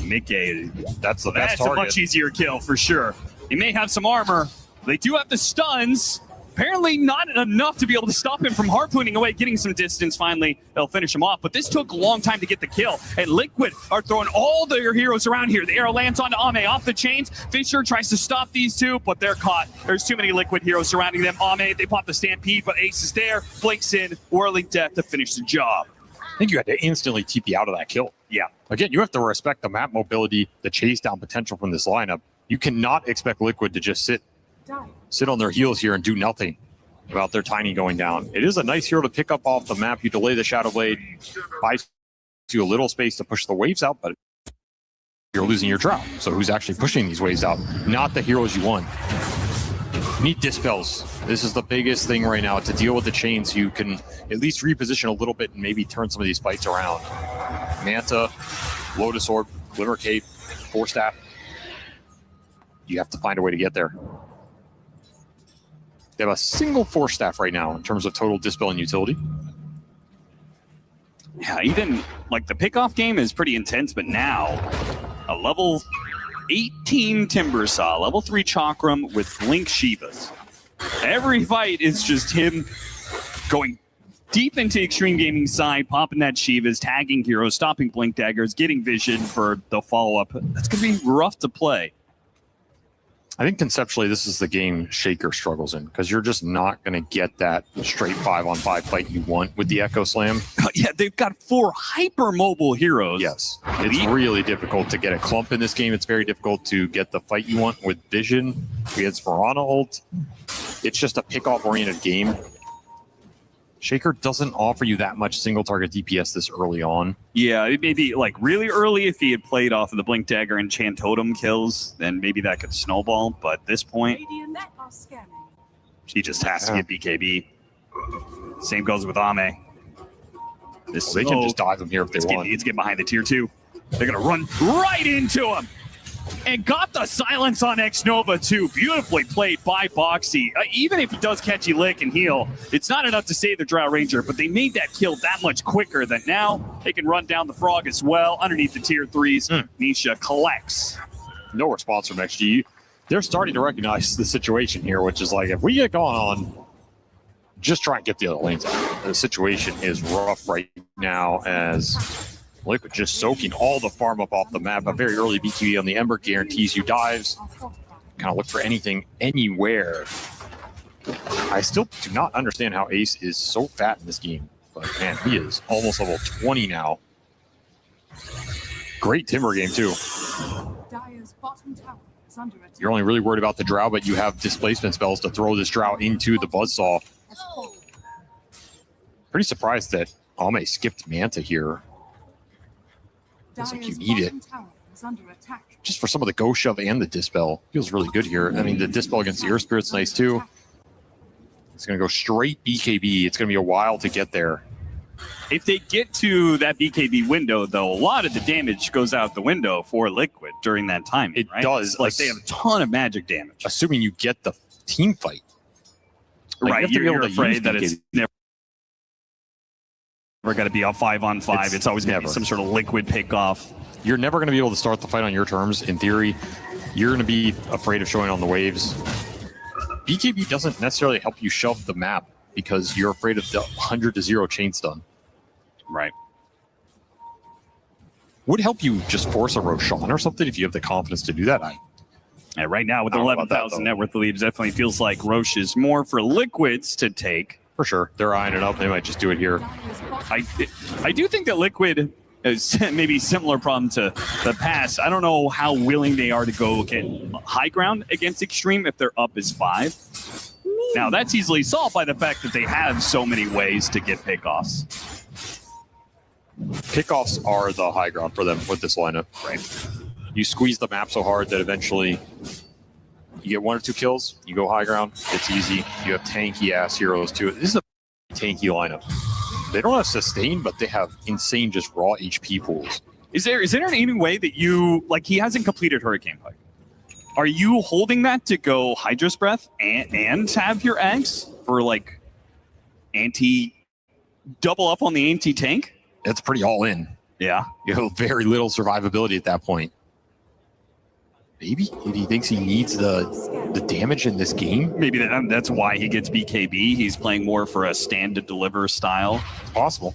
Mickey, that's the best that's a target. much easier kill for sure. He may have some armor. They do have the stuns. Apparently not enough to be able to stop him from harpooning away, getting some distance. Finally, they'll finish him off. But this took a long time to get the kill. And Liquid are throwing all their heroes around here. The arrow lands onto Ame off the chains. Fisher tries to stop these two, but they're caught. There's too many Liquid heroes surrounding them. Ame, they pop the Stampede, but Ace is there. Blinks in, whirling death to finish the job. I think you had to instantly TP out of that kill. Yeah. Again, you have to respect the map mobility, the chase down potential from this lineup. You cannot expect Liquid to just sit on their heels here and do nothing about their Tiny going down. It is a nice hero to pick up off the map. You delay the Shadow Blade, buys you a little space to push the waves out, but you're losing your Drow. So who's actually pushing these waves out? Not the heroes you want. You need dispels. This is the biggest thing right now, to deal with the chains. You can at least reposition a little bit and maybe turn some of these fights around. Manta, Lotus Orb, Glimmer Cape, Force Staff. You have to find a way to get there. They have a single Force Staff right now in terms of total dispel and utility. Yeah, even like the pickoff game is pretty intense, but now a level 18 Timbersaw, level 3 Chakram with Link Shivas. Every fight is just him going deep into Extreme Gaming side, popping that Shivas, tagging heroes, stopping Blink Daggers, getting vision for the follow-up. That's going to be rough to play. I think conceptually this is the game Shaker struggles in, because you're just not going to get that straight 5-on-5 fight you want with the Echo Slam. Yeah, they've got 4 hyper-mobile heroes. Yes, it's really difficult to get a clump in this game. It's very difficult to get the fight you want with Vision against Mirana ult. It's just a pick-off-oriented game. Shaker doesn't offer you that much single-target DPS this early on. Yeah, maybe like really early if he had played off of the Blink Dagger and Chant Totem kills, then maybe that could snowball. But at this point, he just has to get BKB. Same goes with Ame. They can just dive him here if they want. Let's get behind the tier 2. They're going to run right into him. And got the silence on X-Nova too. Beautifully played by Boxy. Even if he does catch a lick and heal, it's not enough to save the Drow Ranger, but they made that kill that much quicker that now they can run down the Frog as well. Underneath the tier 3s, Nisha collects. No response from XG. They're starting to recognize the situation here, which is like, if we get going on, just try and get the other lanes out. The situation is rough right now as Liquid just soaking all the farm up off the map. A very early BKB on the Ember guarantees you dives. Kind of look for anything, anywhere. I still do not understand how Ace is so fat in this game. But man, he is almost level 20 now. Great Timber game too. You're only really worried about the Drow, but you have displacement spells to throw this Drow into the Buzzsaw. Pretty surprised that Ame skipped Manta here. Feels like you need it. Just for some of the Go Shove and the Dispel. Feels really good here. I mean, the Dispel against the Earth Spirit's nice too. It's going to go straight BKB. It's going to be a while to get there. If they get to that BKB window, though, a lot of the damage goes out the window for Liquid during that time. It does. Like, they have a ton of magic damage. Assuming you get the team fight. Like, right, you're afraid that it's never going to be a 5-on-5. It's always going to be some sort of Liquid pick-off. You're never going to be able to start the fight on your terms. In theory, you're going to be afraid of showing on the waves. BKB doesn't necessarily help you shove the map because you're afraid of the 100-0 chain stun. Right. Would help you just force a Roshan or something if you have the confidence to do that. Yeah, right now with 11,000 net worth leads, definitely feels like Roche is more for Liquids to take. For sure. They're eyeing it up. They might just do it here. I do think that Liquid is maybe similar problem to the past. I don't know how willing they are to go get high ground against Extreme if they're up as 5. Now, that's easily solved by the fact that they have so many ways to get pickoffs. Pickoffs are the high ground for them with this lineup. Right. You squeeze the map so hard that eventually you get 1 or 2 kills, you go high ground, it's easy. You have tanky-ass heroes too. This is a tanky lineup. They don't have sustain, but they have insane just raw HP pools. Is there any way that you, like, he hasn't completed Hurricane Pike. Are you holding that to go Hydra's Breath and have your eggs for, like, double up on the anti-tank? It's pretty all in. Yeah. You have very little survivability at that point. Maybe he thinks he needs the damage in this game. Maybe that's why he gets BKB. He's playing more for a stand to deliver style. It's possible.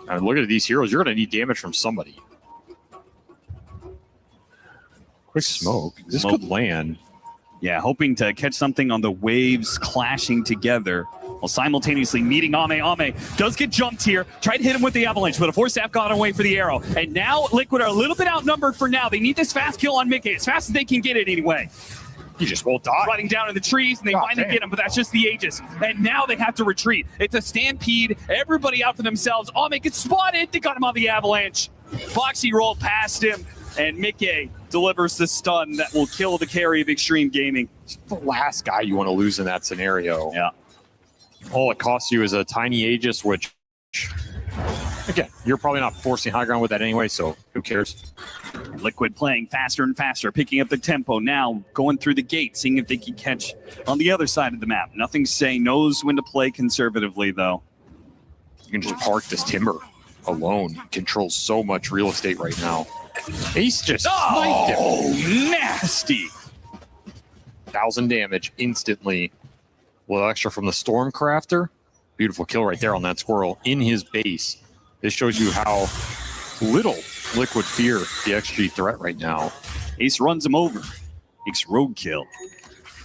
I mean, look at these heroes. You're going to need damage from somebody. Quick smoke. This could land. Yeah, hoping to catch something on the waves clashing together while simultaneously meeting Ame. Ame does get jumped here. Tried to hit him with the avalanche, but a force staff got away for the arrow. And now Liquid are a little bit outnumbered for now. They need this fast kill on Mickey as fast as they can get it anyway. He just won't die. Running down in the trees, and they finally get him, but that's just the Aegis. And now they have to retreat. It's a stampede. Everybody out for themselves. Ame gets spotted. They got him on the avalanche. Foxy rolled past him, and Mickey delivers the stun that will kill the carry of Extreme Gaming. It's the last guy you want to lose in that scenario. Yeah. All it costs you is a tiny Aegis, which, again, you're probably not forcing high ground with that anyway, so who cares? Liquid playing faster and faster, picking up the tempo now, going through the gate, seeing if they can catch on the other side of the map. Nothing saying, knows when to play conservatively, though. You can just park this timber alone. Controls so much real estate right now. Ace just sniped him. Oh, nasty. 1,000 damage instantly. A little extra from the Stormcrafter. Beautiful kill right there on that squirrel in his base. This shows you how little Liquid fear the XG threat right now. Ace runs him over. Takes roadkill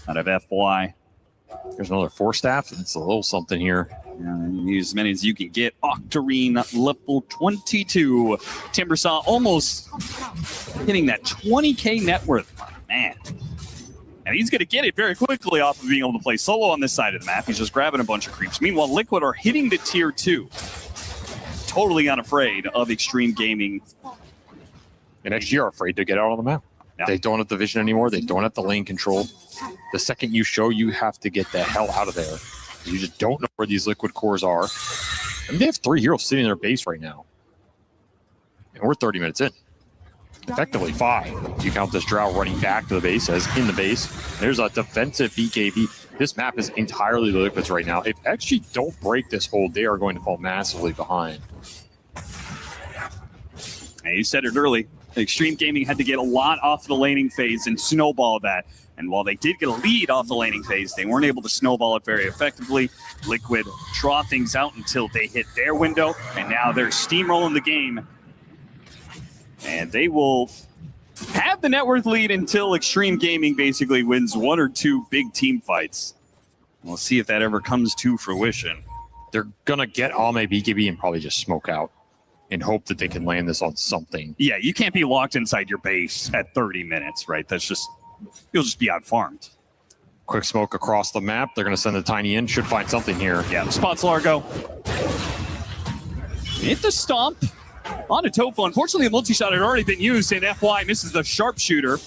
out of FY. There's another force staff. It's a little something here. Use as many as you can get. Octarine level 22. Timbersaw almost hitting that 20k net worth. Man. And he's going to get it very quickly off of being able to play solo on this side of the map. He's just grabbing a bunch of creeps. Meanwhile, Liquid are hitting the tier 2. Totally unafraid of Extreme Gaming. And XG are afraid to get out on the map. Yeah. They don't have the vision anymore. They don't have the lane control. The second you show, you have to get the hell out of there. You just don't know where these Liquid cores are. And they have 3 heroes sitting in their base right now. And we're 30 minutes in. Effectively 5. You count this Drow running back to the base as in the base. There's a defensive BKB. This map is entirely the Liquids right now. If XG don't break this hold, they are going to fall massively behind. And you said it early. Extreme Gaming had to get a lot off the laning phase and snowball that. And while they did get a lead off the laning phase, they weren't able to snowball it very effectively. Liquid draw things out until they hit their window, and now they're steamrolling the game. And they will have the net worth lead until Extreme Gaming basically wins 1 or 2 big team fights. We'll see if that ever comes to fruition. They're going to get Ame BKB and probably just smoke out and hope that they can land this on something. Yeah, you can't be locked inside your base at 30 minutes, right? That's just, you'll just be out-farmed. Quick smoke across the map. They're going to send the tiny in. Should find something here. Yeah, spots Largo. Hit the stomp on a Tofu. Unfortunately, the multi-shot had already been used, and FY misses the sharpshooter.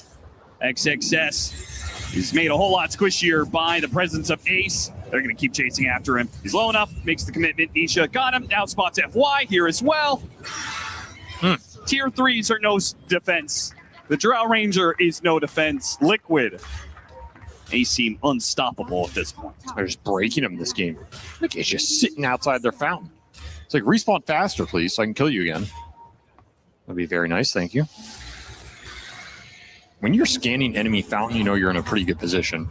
XXS is made a whole lot squishier by the presence of Ace. They're going to keep chasing after him. He's low enough, makes the commitment. Nisha got him. Now spots FY here as well. Tier 3s are no defense. The Drow Ranger is no defense. Liquid. They seem unstoppable at this point. They're just breaking him this game. Look, he's just sitting outside their fountain. It's like, respawn faster, please, so I can kill you again. That'd be very nice, thank you. When you're scanning enemy fountain, you know you're in a pretty good position.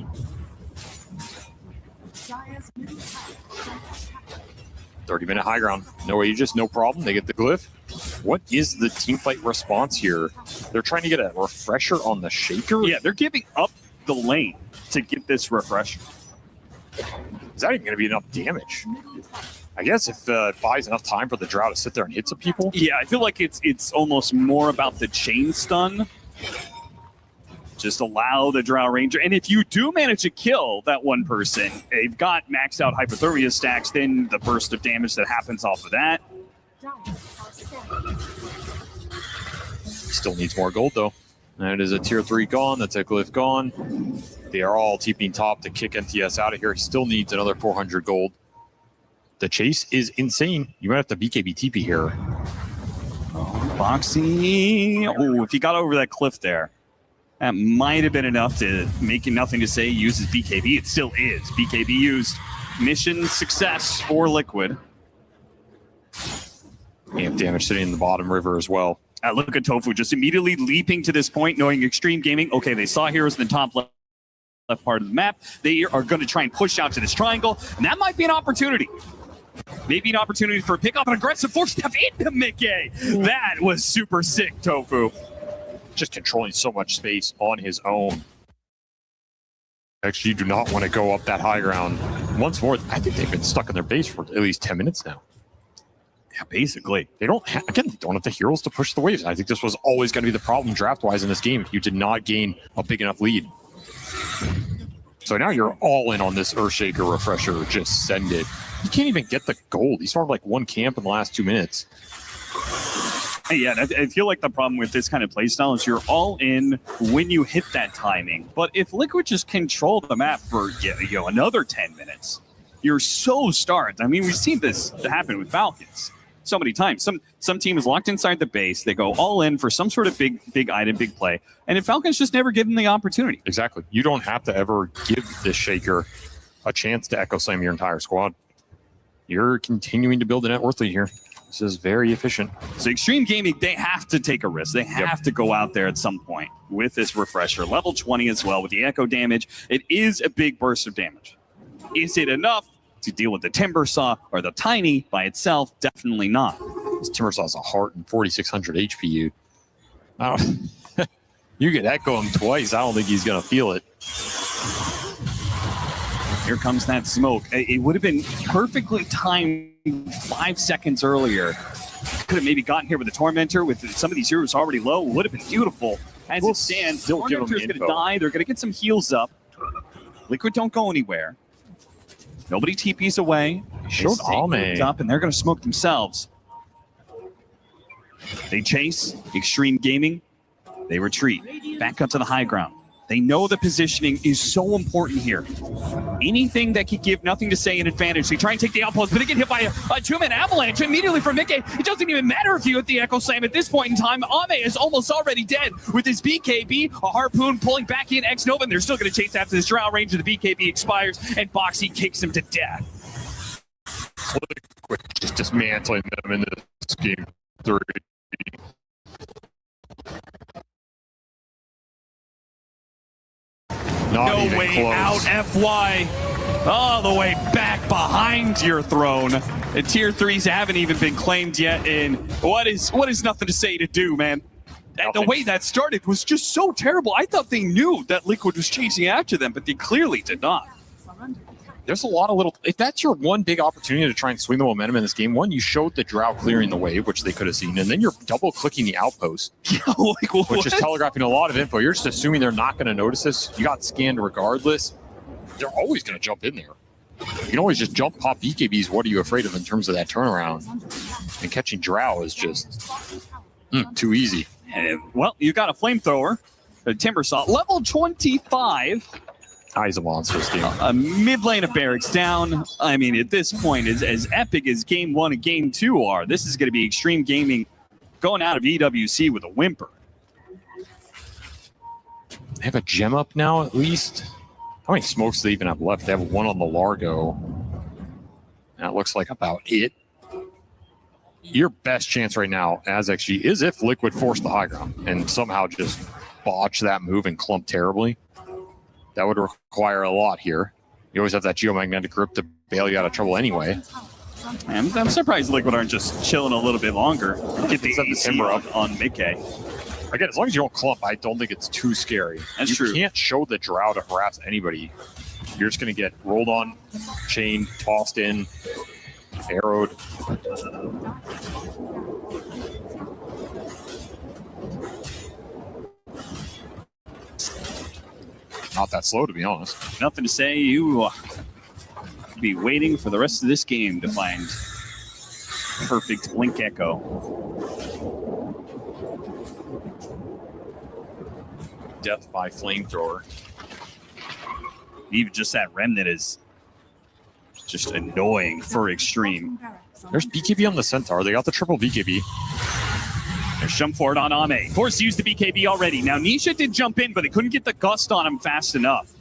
30-minute high ground. No Aegis, no problem. They get the glyph. What is the teamfight response here? They're trying to get a refresher on the Shaker? Yeah, they're giving up the lane to get this refresher. Is that even going to be enough damage? I guess if it buys enough time for the Drow to sit there and hit some people. Yeah, I feel like it's almost more about the chain stun. Just allow the Drow Ranger. And if you do manage to kill that one person, they've got maxed out hypothermia stacks, then the burst of damage that happens off of that. Still needs more gold, though. That is a tier 3 gone. That's a glyph gone. They are all TPing top to kick NTS out of here. He still needs another 400 gold. The chase is insane. You might have to BKB TP here. Oh, Boxy. Oh, if he got over that cliff there, that might have been enough to make it nothing to say uses BKB. It still is. BKB used. Mission success for Liquid. Amp damage sitting in the bottom river as well. Look at Tofu just immediately leaping to this point, knowing Extreme Gaming, okay, they saw heroes in the top left part of the map. They are going to try and push out to this triangle, and that might be an opportunity. Maybe an opportunity for a pick up an aggressive force step into Mickey. That was super sick, Tofu. Just controlling so much space on his own. Actually, you do not want to go up that high ground. Once more, I think they've been stuck in their base for at least 10 minutes now. Yeah, basically. They don't have the heroes to push the waves. I think this was always going to be the problem draft-wise in this game. You did not gain a big enough lead. So now you're all in on this Earthshaker refresher. Just send it. You can't even get the gold. He started like one camp in the last 2 minutes. Yeah, I feel like the problem with this kind of playstyle is you're all in when you hit that timing. But if Liquid just control the map for another 10 minutes, you're so starved. I mean, we've seen this happen with Falcons so many times. Some team is locked inside the base. They go all in for some sort of big item, big play. And if Falcons just never give them the opportunity. Exactly. You don't have to ever give this Shaker a chance to echo slam your entire squad. You're continuing to build a net worth lead here. This is very efficient. So Extreme Gaming, they have to take a risk. They have to go out there at some point with this refresher. Level 20 as well with the echo damage. It is a big burst of damage. Is it enough to deal with the Timber Saw or the Tiny by itself? Definitely not. This Timber Saw is a heart and 4,600 HP. You could echo him twice. I don't think he's going to feel it. Here comes that smoke. It would have been perfectly timed 5 seconds earlier. Could have maybe gotten here with the Tormentor with some of these heroes already low. Would have been beautiful. As it stands, Tormentor's going to die. They're going to get some heals up. Liquid don't go anywhere. Nobody TPs away. Showed Ame up, and they're going to smoke themselves. They chase Extreme Gaming. They retreat back up to the high ground. They know the positioning is so important here. Anything that could give Nothing to Say an advantage. They try and take the outpost, but they get hit by a two-man avalanche immediately from Mickey. It doesn't even matter if you hit the Echo Slam at this point in time. Ame is almost already dead with his BKB. A Harpoon pulling back in X-Nova, and they're still going to chase after this Drow. Range of the BKB expires, and Boxy kicks him to death. Just dismantling them in this game 3. No way close. out, FY. All the way back behind your throne. And tier 3s haven't even been claimed yet. And what is Nothing to Say to do, man? And the way that started was just so terrible. I thought they knew that Liquid was chasing after them, but they clearly did not. There's a lot of little... If that's your one big opportunity to try and swing the momentum in this game, one, you showed the Drow clearing the wave, which they could have seen, and then you're double-clicking the outpost, which is telegraphing a lot of info. You're just assuming they're not going to notice this. You got scanned regardless. They're always going to jump in there. You can always just jump, pop BKBs. What are you afraid of in terms of that turnaround? And catching Drow is just too easy. Well, you got a flamethrower, a Timber Saw, level 25. He's a monster, Steve. A mid lane of barracks down. I mean, at this point, as epic as Game 1 and Game 2 are, this is going to be Extreme Gaming going out of EWC with a whimper. They have a gem up now, at least. How many smokes do they even have left? They have one on the Largo. That looks like about it. Your best chance right now as XG is if Liquid force the high ground and somehow just botch that move and clump terribly. That would require a lot here. You always have that geomagnetic grip to bail you out of trouble anyway. I'm surprised Liquid aren't just chilling a little bit longer. Get the AC up on Mickey. Again, as long as you don't clump, I don't think it's too scary. That's true. You can't show the Drow to harass anybody. You're just going to get rolled on, chained, tossed in, arrowed. Not that slow, to be honest. Nothing to Say. You be waiting for the rest of this game to find perfect Blink Echo. Death by flamethrower. Even just that remnant is just annoying for Extreme. There's BKB on the Centaur. They got the triple BKB. There's jump forward on Ame. Forced to use the BKB already. Now, Nisha did jump in, but they couldn't get the gust on him fast enough.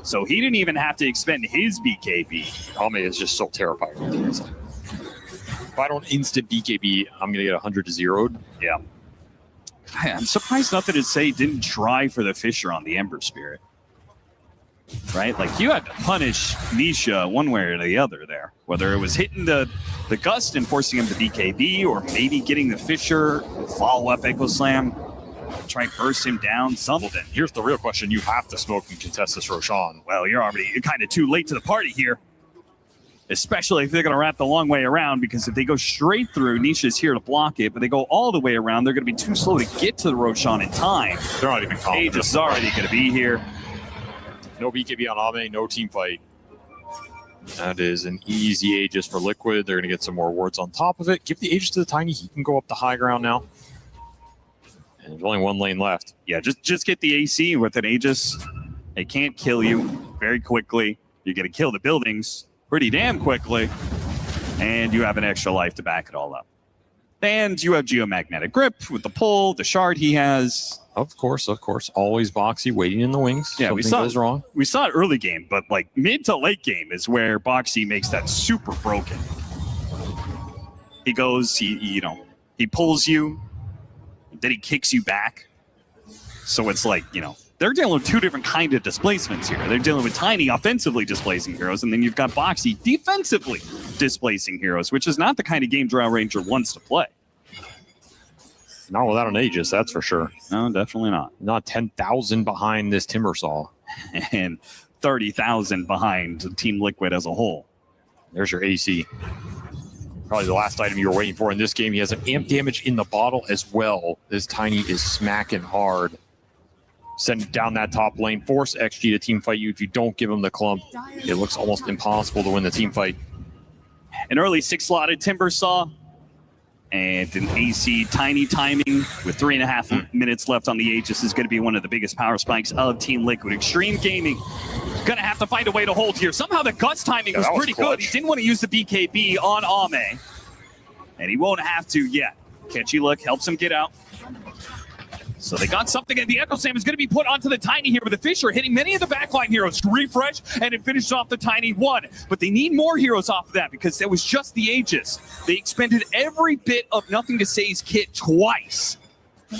So he didn't even have to expend his BKB. Ame is just so terrifying. If I don't instant BKB, I'm going to get 100 to 0'd. Yeah. I'm surprised nothing to say didn't try for the Fisher on the Ember Spirit. Right? Like, you had to punish Nisha one way or the other there. Whether it was hitting the Gust and forcing him to BKB, or maybe getting the Fisher, follow-up Echo Slam, try and burst him down, something. Here's the real question. You have to smoke and contest this Roshan. Well, you're kind of too late to the party here. Especially if they're going to wrap the long way around, because if they go straight through, Nisha's here to block it, but they go all the way around, they're going to be too slow to get to the Roshan in time. They're not even calm. Aegis is already going to be here. No BKB on Ame, no team fight. That is an easy Aegis for Liquid. They're going to get some more wards on top of it. Give the Aegis to the Tiny. He can go up the high ground now. And there's only one lane left. Yeah, just get the AC with an Aegis. It can't kill you very quickly. You're going to kill the buildings pretty damn quickly. And you have an extra life to back it all up. And you have Geomagnetic Grip with the pull, the shard he has. Of course. Always Boxy waiting in the wings. Yeah, Something goes wrong. We saw it early game, but like mid to late game is where Boxy makes that super broken. He goes, he pulls you, then he kicks you back. So it's like, they're dealing with two different kind of displacements here. They're dealing with Tiny offensively displacing heroes, and then you've got Boxy defensively displacing heroes, which is not the kind of game Drow Ranger wants to play. Not without an Aegis, that's for sure. No, definitely not. Not 10,000 behind this Timbersaw. And 30,000 behind Team Liquid as a whole. There's your AC. Probably the last item you were waiting for in this game. He has an amp damage in the bottle as well. This Tiny is smacking hard. Send it down that top lane. Force XG to team fight you. If you don't give him the clump, it looks almost impossible to win the team fight. An early 6-slotted Timbersaw. And an AC Tiny timing with 3.5 minutes left on the Aegis is going to be one of the biggest power spikes of Team Liquid. Extreme Gaming going to have to find a way to hold here. Somehow the Gust timing was pretty good. He didn't want to use the BKB on Ame. And he won't have to yet. Catchy Look helps him get out. So they got something, and the Echo Slam is going to be put onto the Tiny here with the Fisher hitting many of the backline heroes. Refresh, and it finishes off the Tiny one. But they need more heroes off of that because it was just the Aegis. They expended every bit of Nothing to Say's kit twice,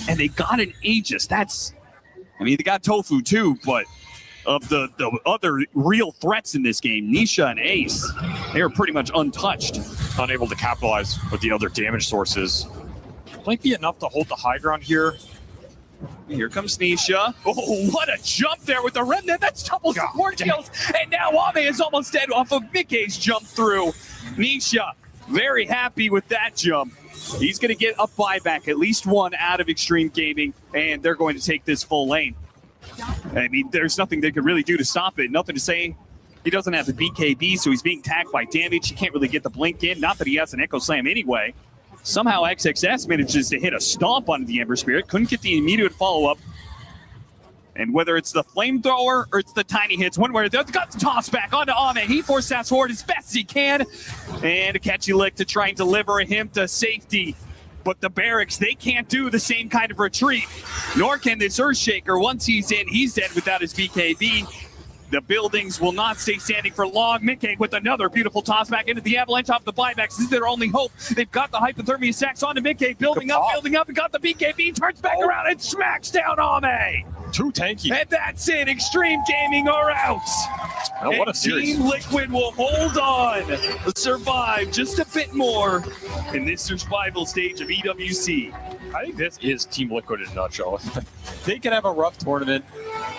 and they got an Aegis. They got Tofu too, but of the other real threats in this game, Nisha and Ace, they are pretty much untouched. Unable to capitalize with the other damage sources. Might be enough to hold the high ground here. Here comes Nisha. Oh, what a jump there with the remnant. That's double support kills. And now Ame is almost dead off of Mickey's jump through. Nisha, very happy with that jump. He's going to get a buyback, at least one out of Extreme Gaming, and they're going to take this full lane. I mean, there's nothing they could really do to stop it. Nothing to say. He doesn't have the BKB, so he's being tagged by damage. He can't really get the blink in. Not that he has an Echo Slam anyway. Somehow XXS manages to hit a stomp onto the Ember Spirit. Couldn't get the immediate follow-up. And whether it's the flamethrower or it's the Tiny hits, one way or the other, got the toss back onto Ame. He forced that forward as best as he can. And a catchy lick to try and deliver him to safety. But the Barracks, they can't do the same kind of retreat. Nor can this Earthshaker. Once he's in, he's dead without his BKB. The buildings will not stay standing for long. Mickey with another beautiful toss back into the Avalanche off the buybacks. This is their only hope. They've got the hypothermia sacks onto Mickey, building up, and got the BKB, turns back around and smacks down Ame. Too tanky. And that's it. Extreme Gaming are out. Oh, what a series. Team Liquid will hold on, survive just a bit more in this survival stage of EWC. I think this is Team Liquid in a nutshell. They can have a rough tournament.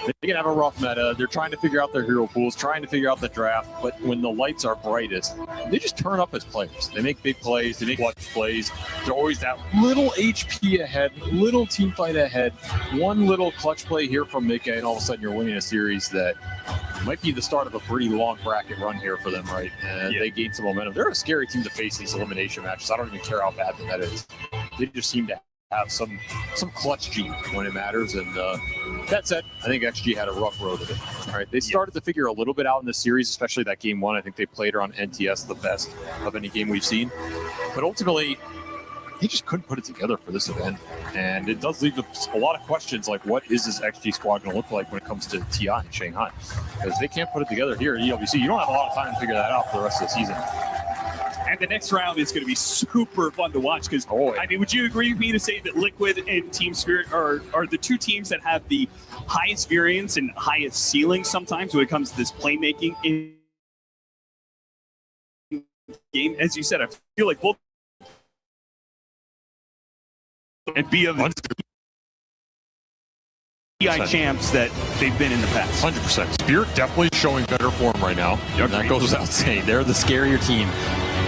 They can have a rough meta. They're trying to figure out their hero pools, trying to figure out the draft. But when the lights are brightest, they just turn up as players. They make big plays. They make clutch plays. They're always that little HP ahead, little team fight ahead. One little clutch play here from Mickey, and all of a sudden you're winning a series that might be the start of a pretty long bracket run here for them, right? And they gain some momentum. They're a scary team to face these elimination matches. I don't even care how bad the meta is. They just seem to have some clutch G when it matters. And that said, I think XG had a rough road of it. All right, they started to figure a little bit out in this series, especially that game one. I think they played her on NTS the best of any game we've seen. But ultimately, they just couldn't put it together for this event. And it does leave a lot of questions like, what is this XG squad going to look like when it comes to TI in Shanghai? Because they can't put it together here at EWC. You don't have a lot of time to figure that out for the rest of the season. And the next round is going to be super fun to watch because, I mean, would you agree with me to say that Liquid and Team Spirit are the two teams that have the highest variance and highest ceiling sometimes when it comes to this playmaking in game? As you said, I feel like both and be of PI champs that they've been in the past. 100%. Spirit definitely showing better form right now. And that goes without saying. They're the scarier team.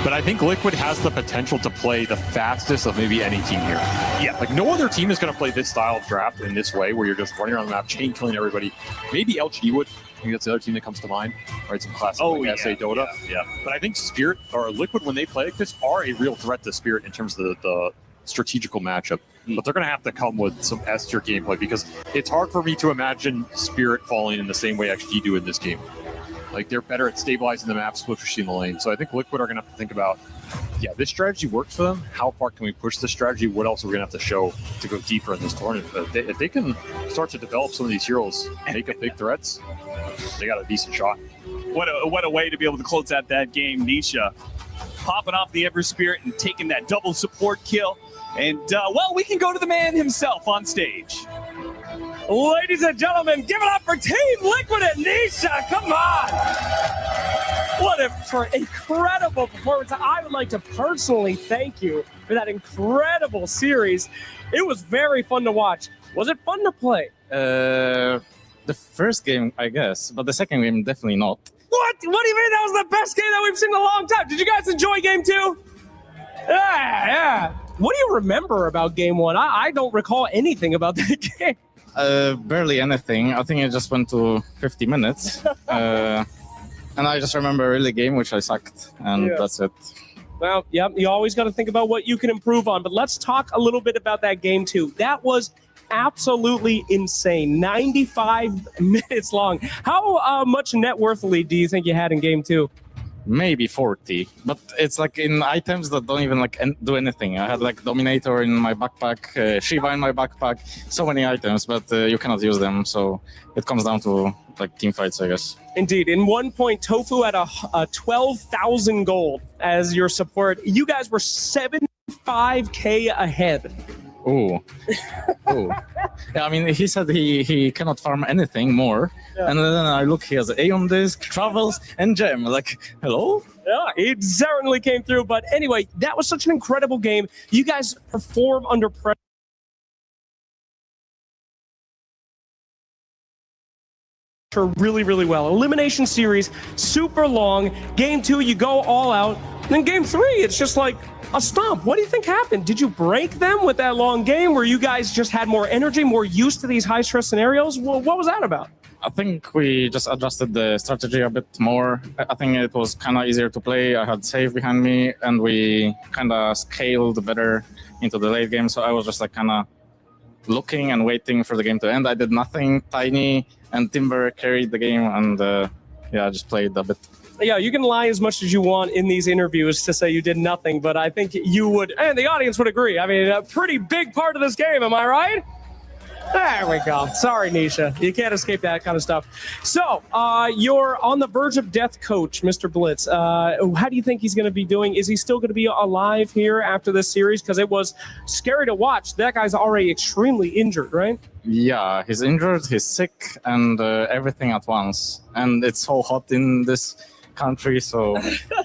But I think Liquid has the potential to play the fastest of maybe any team here. Yeah. Like no other team is going to play this style of draft in this way where you're just running around the map, chain killing everybody. Maybe LGD would. I think that's the other team that comes to mind. Right, some classic SA Dota. Yeah. But I think Spirit or Liquid, when they play like this, are a real threat to Spirit in terms of the strategical matchup. But they're going to have to come with some S-tier gameplay because it's hard for me to imagine Spirit falling in the same way XG do in this game. Like, they're better at stabilizing the map, split pushing the lane. So I think Liquid are going to have to think about, yeah, this strategy works for them. How far can we push this strategy? What else are we going to have to show to go deeper in this tournament? But if they can start to develop some of these heroes, make up big threats, they got a decent shot. What a way to be able to close out that game. Nisha popping off the Ever Spirit and taking that double support kill. And, well, we can go to the man himself on stage. Ladies and gentlemen, give it up for Team Liquid and Nisha. Come on. What an incredible performance. I would like to personally thank you for that incredible series. It was very fun to watch. Was it fun to play? The first game, I guess, but the second game, definitely not. What? What do you mean that was the best game that we've seen in a long time? Did you guys enjoy game two? Yeah. What do you remember about game one? I don't recall anything about that game. Barely anything. I think it just went to 50 minutes. And I just remember a really game which I sucked, and that's it. Well, yeah, you always got to think about what you can improve on. But let's talk a little bit about that game two. That was absolutely insane. 95 minutes long. How much net worth lead do you think you had in game two? Maybe 40, but it's like in items that don't even like do anything. I had like Dominator in my backpack, Shiva in my backpack, so many items, but you cannot use them. So it comes down to like team fights, I guess. Indeed. In 1 point, Tofu had a 12,000 gold as your support. You guys were 75K ahead. Ooh. Yeah, I mean, he said he cannot farm anything more. Yeah. And then I look, he has Aeon Disc, Travels, and Gem. Like, hello? Yeah, it certainly came through. But anyway, that was such an incredible game. You guys perform under pressure really, really well. Elimination series, super long. Game two, you go all out. Then game three, it's just like a stomp. What do you think happened? Did you break them with that long game where you guys just had more energy, more used to these high-stress scenarios? Well, what was that about? I think we just adjusted the strategy a bit more. I think it was kind of easier to play. I had save behind me, and we kind of scaled better into the late game. So I was just like kind of looking and waiting for the game to end. I did nothing. Tiny and Timber carried the game, and I just played a bit. Yeah, you can lie as much as you want in these interviews to say you did nothing, but I think you would, and the audience would agree. I mean, a pretty big part of this game, am I right? There we go. Sorry, Nisha. You can't escape that kind of stuff. So, you're on the verge of death, coach, Mr. Blitz. How do you think he's going to be doing? Is he still going to be alive here after this series? Because it was scary to watch. That guy's already extremely injured, right? Yeah, he's injured, he's sick, and everything at once. And it's so hot in this country, so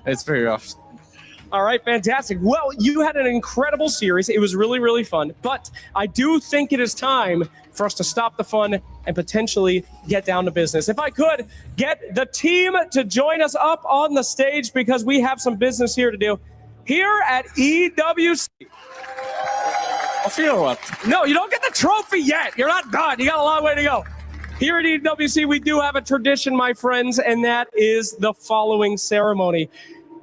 it's very rough. All right, fantastic. Well, you had an incredible series. It was really, really fun. But I do think it is time for us to stop the fun and potentially get down to business. If I could get the team to join us up on the stage because we have some business here to do. Here at EWC. I feel what? No, you don't get the trophy yet. You're not done. You got a long way to go. Here at EWC, we do have a tradition, my friends, and that is the following ceremony.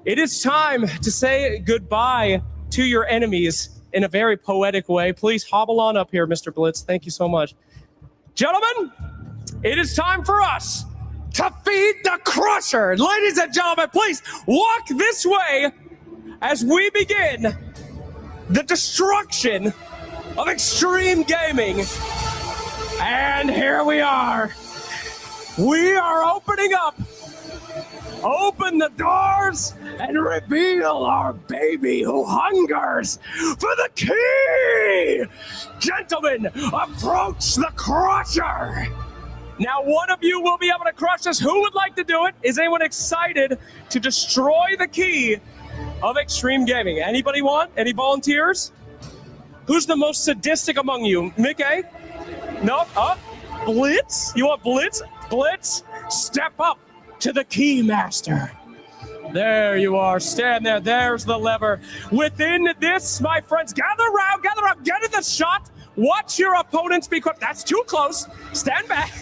It is time to say goodbye to your enemies in a very poetic way. Please hobble on up here, Mr. Blitz. Thank you so much. Gentlemen, it is time for us to feed the crusher. Ladies and gentlemen, please walk this way as we begin the destruction of extreme gaming. And here we are. We are opening up open the doors and reveal our baby who hungers for the key. Gentlemen, approach the crusher. Now, one of you will be able to crush this. Who would like to do it? Is anyone excited to destroy the key of Extreme Gaming? Anybody want? Any volunteers? Who's the most sadistic among you? Mickey? No? Blitz? You want Blitz? Blitz, step up to the key master. There you are. Stand there. There's the lever. Within this, my friends, gather around, get in the shot. Watch your opponents be quick. That's too close. Stand back.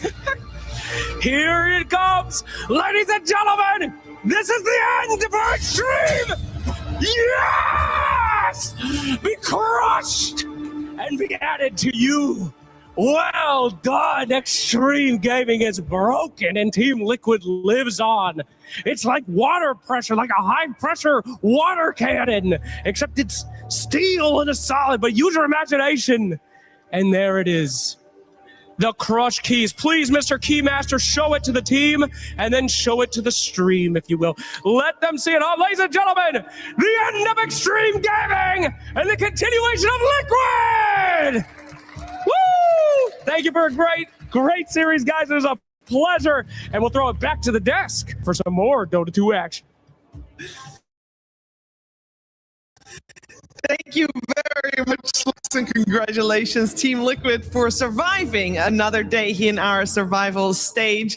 Here it comes. Ladies and gentlemen, this is the end of our Extreme. Yes! Be crushed and be added to you. Well done. Extreme Gaming is broken and Team Liquid lives on. It's like water pressure, like a high pressure water cannon, except it's steel and a solid, but use your imagination. And there it is. The crush keys. Please, Mr. Keymaster, show it to the team and then show it to the stream, if you will. Let them see it. Oh, ladies and gentlemen, the end of Extreme Gaming and the continuation of Liquid! Woo! Thank you for a great series, guys. It was a pleasure. And we'll throw it back to the desk for some more Dota 2 action. Thank you very much, and congratulations, Team Liquid, for surviving another day in our survival stage.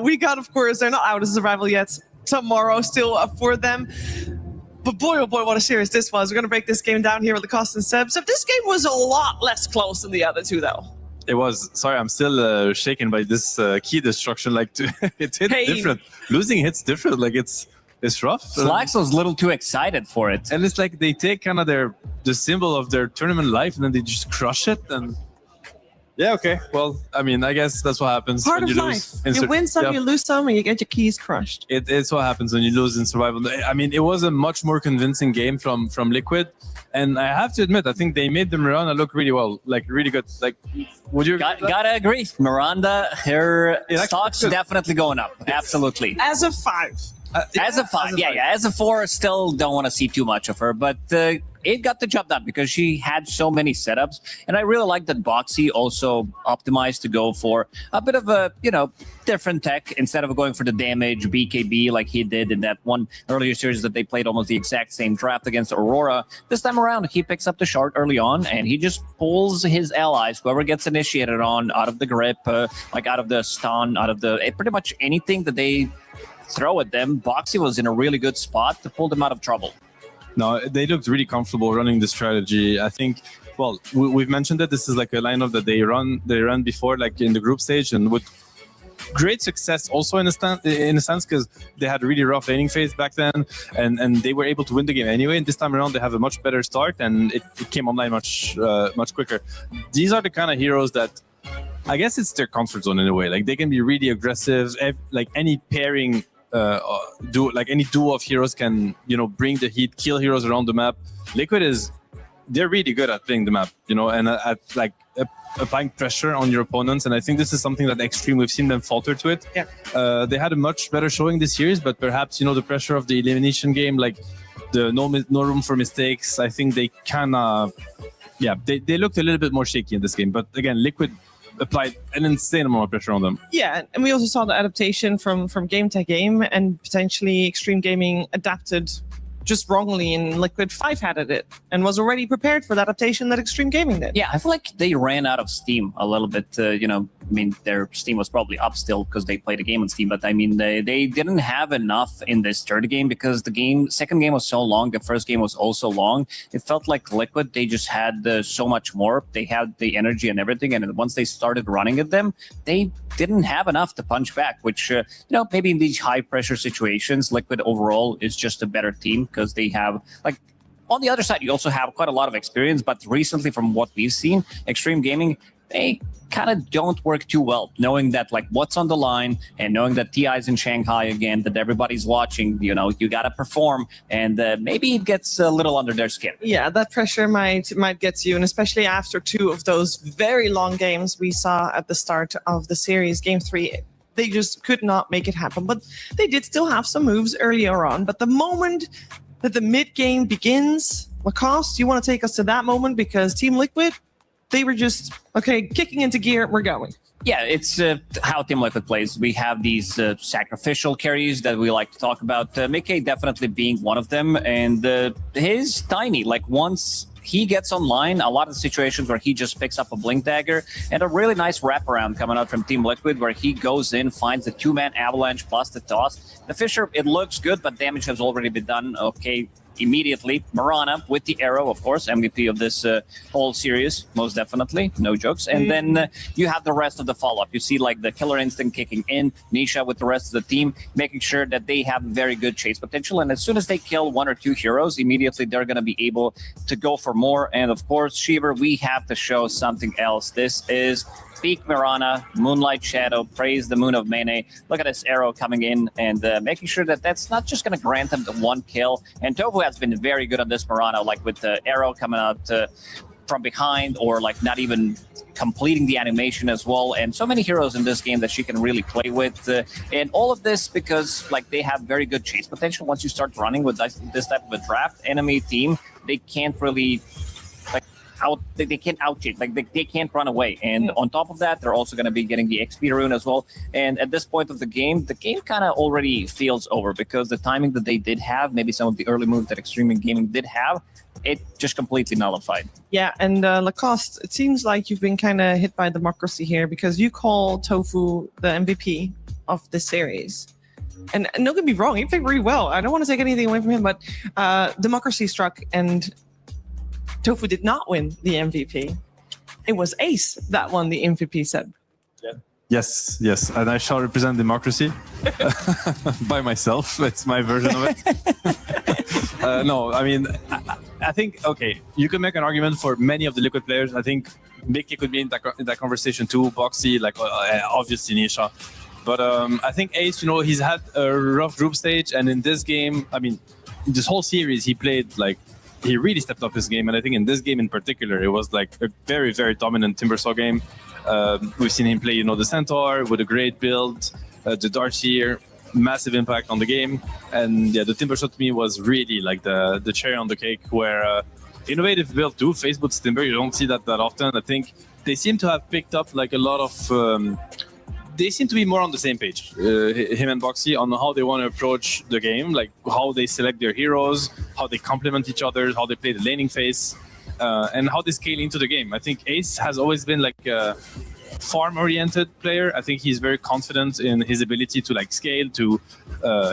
We got, of course, they're not out of survival yet. Tomorrow still for them. But boy, oh boy, what a series this was. We're going to break this game down here with the cost and subs. So this game was a lot less close than the other two, though. It was. Sorry, I'm still shaken by this key destruction. Like, it hit different. Losing hits different. Like, it's rough. Slacks was a little too excited for it. And it's like they take kind of the symbol of their tournament life and then they just crush it. And yeah, okay. Well, I mean, I guess that's what happens Part when of you life. lose. You win some, you lose some, and you get your keys crushed. It's what happens when you lose in survival. I mean, it was a much more convincing game from Liquid. And I have to admit, I think they made the Miranda look really well, like really good. Like, would you? Gotta agree. Miranda, her stock's definitely going up. Absolutely. As a 5. As a 5, yeah. As a 4, still don't want to see too much of her, but it got the job done because she had so many setups, and I really like that Boxy also optimized to go for a bit of a different tech instead of going for the damage BKB like he did in that one earlier series that they played almost the exact same draft against Aurora. This time around, he picks up the shard early on, and he just pulls his allies, whoever gets initiated on, out of the grip, like out of the stun, out of the pretty much anything that they throw at them. Boxy was in a really good spot to pull them out of trouble. No, they looked really comfortable running the strategy. I think, well, we've mentioned that this is like a lineup that they run before, like in the group stage, and with great success also in a sense because they had a really rough laning phase back then, and they were able to win the game anyway. And this time around, they have a much better start, and it came online much quicker. These are the kind of heroes that I guess it's their comfort zone in a way. Like they can be really aggressive. Like any pairing. Any duo of heroes can bring the heat, kill heroes around the map. Liquid they're really good at playing the map, and at applying pressure on your opponents. And I think this is something that Extreme, we've seen them falter to it. Yeah. They had a much better showing this series, but perhaps the pressure of the elimination game, like the no room for mistakes. I think they kind of they looked a little bit more shaky in this game. But again, Liquid applied an insane amount of pressure on them. Yeah, and we also saw the adaptation from game to game, and potentially Extreme Gaming adapted just wrongly, and Liquid 5-hatted it and was already prepared for the adaptation that Extreme Gaming did. Yeah, I feel like they ran out of steam a little bit. I mean, their Steam was probably up still because they played a game on Steam, but I mean, they didn't have enough in this third game because the second game was so long, the first game was also long. It felt like Liquid, they just had so much more. They had the energy and everything, and once they started running at them, they didn't have enough to punch back, which, maybe in these high-pressure situations, Liquid overall is just a better team because they have, on the other side, you also have quite a lot of experience, but recently, from what we've seen, Extreme Gaming, they kind of don't work too well, knowing that what's on the line and knowing that TI's in Shanghai again, that everybody's watching, you got to perform, and maybe it gets a little under their skin. Yeah, that pressure might get to you, and especially after 2 of those very long games we saw at the start of the series. Game 3 They just could not make it happen. But they did still have some moves earlier on. But the moment that the mid game begins, Lacoste, you want to take us to that moment? Because Team Liquid, they were just, okay, kicking into gear, we're going. Yeah, it's how Team Liquid plays. We have these sacrificial carries that we like to talk about. Mickey definitely being one of them. And his Tiny, like once he gets online, a lot of situations where he just picks up a Blink Dagger and a really nice wraparound coming out from Team Liquid where he goes in, finds the 2-man avalanche plus the toss. The Fisher, it looks good, but damage has already been done. Okay, immediately. Mirana with the arrow, of course, MVP of this whole series, most definitely, no jokes. And then you have the rest of the follow-up. You see like the Killer Instinct kicking in, Nisha with the rest of the team, making sure that they have very good chase potential. And as soon as they kill 1 or 2 heroes, immediately they're going to be able to go for more. And of course, Shiver, we have to show something else. This is Peak Mirana, Moonlight Shadow, praise the Moon of Mene. Look at this arrow coming in and making sure that that's not just going to grant them the 1 kill. And Tofu has been very good on this Mirana, like with the arrow coming out from behind or like not even completing the animation as well. And so many heroes in this game that she can really play with. And all of this because like they have very good chase potential. Once you start running with this type of a draft enemy team, they can't really they can't out-cheat, like they can't run away. And on top of that, they're also going to be getting the XP rune as well. And at this point of the game kind of already feels over because the timing that they did have, maybe some of the early moves that Extreme Gaming did have, it just completely nullified. Yeah, and Lacoste, it seems like you've been kind of hit by democracy here because you call Tofu the MVP of this series. And don't get me wrong, he played really well. I don't want to take anything away from him, but democracy struck and Tofu did not win the MVP. It was Ace that won the MVP, Seb. Yeah. Yes, and I shall represent democracy by myself. That's my version of it. No, I mean, I think, okay, you can make an argument for many of the Liquid players. I think Mickey could be in that conversation too, Boxy, like obviously Nisha. But I think Ace, he's had a rough group stage, and in this game, I mean, this whole series, he played like, he really stepped up his game, and I think in this game in particular, it was like a very, very dominant Timbersaw game. We've seen him play, the Centaur with a great build, the Darkseer, massive impact on the game, and yeah, the Timbersaw to me was really like the cherry on the cake. Where innovative build too, Facebook's Timber, you don't see that often. I think they seem to have picked up like a lot of. They seem to be more on the same page, him and Boxy, on how they want to approach the game, like how they select their heroes, how they complement each other, how they play the laning phase, and how they scale into the game. I think Ace has always been like a farm-oriented player. I think he's very confident in his ability to like scale to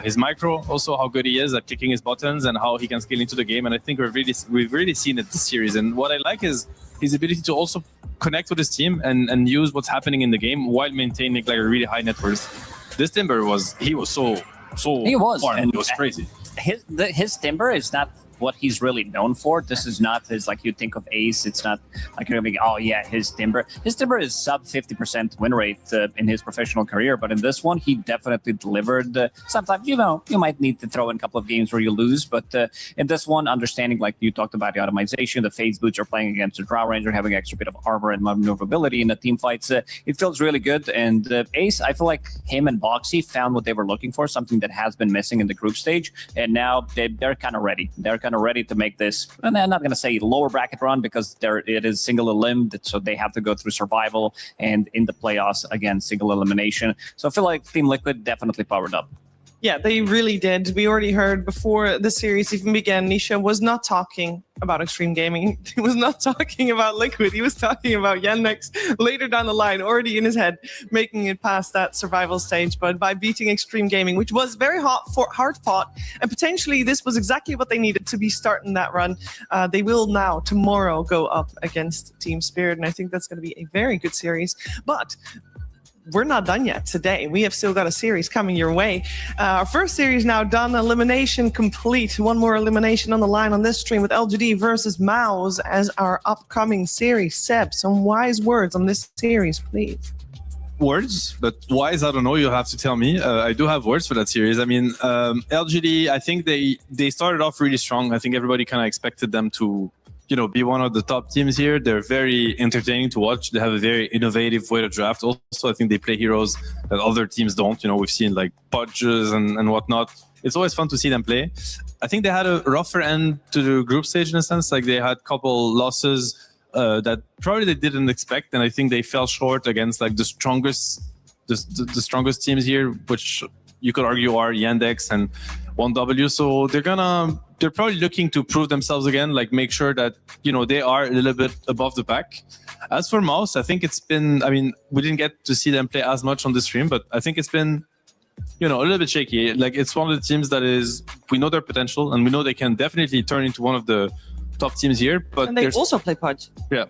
his micro, also how good he is at kicking his buttons and how he can scale into the game. And I think we've really seen it this series. And what I like is his ability to also connect with his team and use what's happening in the game while maintaining like a really high net worth. This Timber was so he was farm. And it was crazy. His Timber is not what he's really known for. This is not his, like you think of Ace, it's not like you're gonna be, oh yeah, his Timber is sub 50% win rate in his professional career, but in this one he definitely delivered. Sometimes you might need to throw in a couple of games where you lose, but in this one, understanding like you talked about the automation, the phase boots are playing against the Drow Ranger, having extra bit of armor and maneuverability in the team fights, it feels really good. And Ace, I feel like him and Boxy found what they were looking for, something that has been missing in the group stage, and now they're kind of ready. They're kind of ready to make this, and I'm not going to say lower bracket run because it is single elim, so they have to go through survival and in the playoffs again single elimination. So I feel like Team Liquid definitely powered up. Yeah, they really did. We already heard before the series even began, Nisha was not talking about Extreme Gaming. He was not talking about Liquid. He was talking about Yandex later down the line, already in his head, making it past that survival stage. But by beating Extreme Gaming, which was very hard fought, and potentially this was exactly what they needed to be starting that run, they will now, tomorrow, go up against Team Spirit. And I think that's going to be a very good series. But we're not done yet today. We have still got a series coming your way. Our first series now done, elimination complete. One more elimination on the line on this stream with LGD versus Mouse as our upcoming series. Seb, some wise words on this series, please. Words, but wise, I don't know. You have to tell me. I do have words for that series. I mean, LGD, I think they started off really strong. I think everybody kind of expected them to be one of the top teams here. They're very entertaining to watch. They have a very innovative way to draft. Also, I think they play heroes that other teams don't. We've seen like Pudges and whatnot. It's always fun to see them play. I think they had a rougher end to the group stage in a sense. Like they had a couple losses that probably they didn't expect, and I think they fell short against like the strongest teams here, which you could argue are Yandex and 1W. So they're probably looking to prove themselves again, like make sure that they are a little bit above the pack. As for Mouse, I think it's been, we didn't get to see them play as much on the stream, but I think it's been a little bit shaky. Like it's one of the teams that we know their potential, and we know they can definitely turn into one of the top teams here. But and they also play Pudge. Yeah,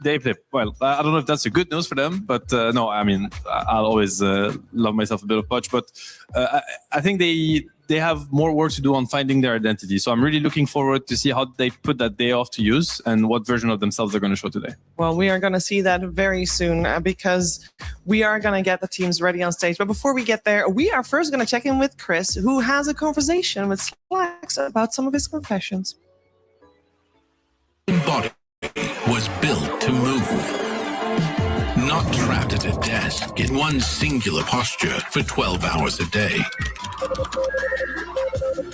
they play well. I don't know if that's a good news for them, but no, I'll always love myself a bit of Pudge. But I think they have more work to do on finding their identity. So I'm really looking forward to see how they put that day off to use and what version of themselves they're going to show today. Well, we are going to see that very soon because we are going to get the teams ready on stage. But before we get there, we are first going to check in with Chris, who has a conversation with Slacks about some of his confessions. Body was built to move, not trapped at a desk in one singular posture for 12 hours a day.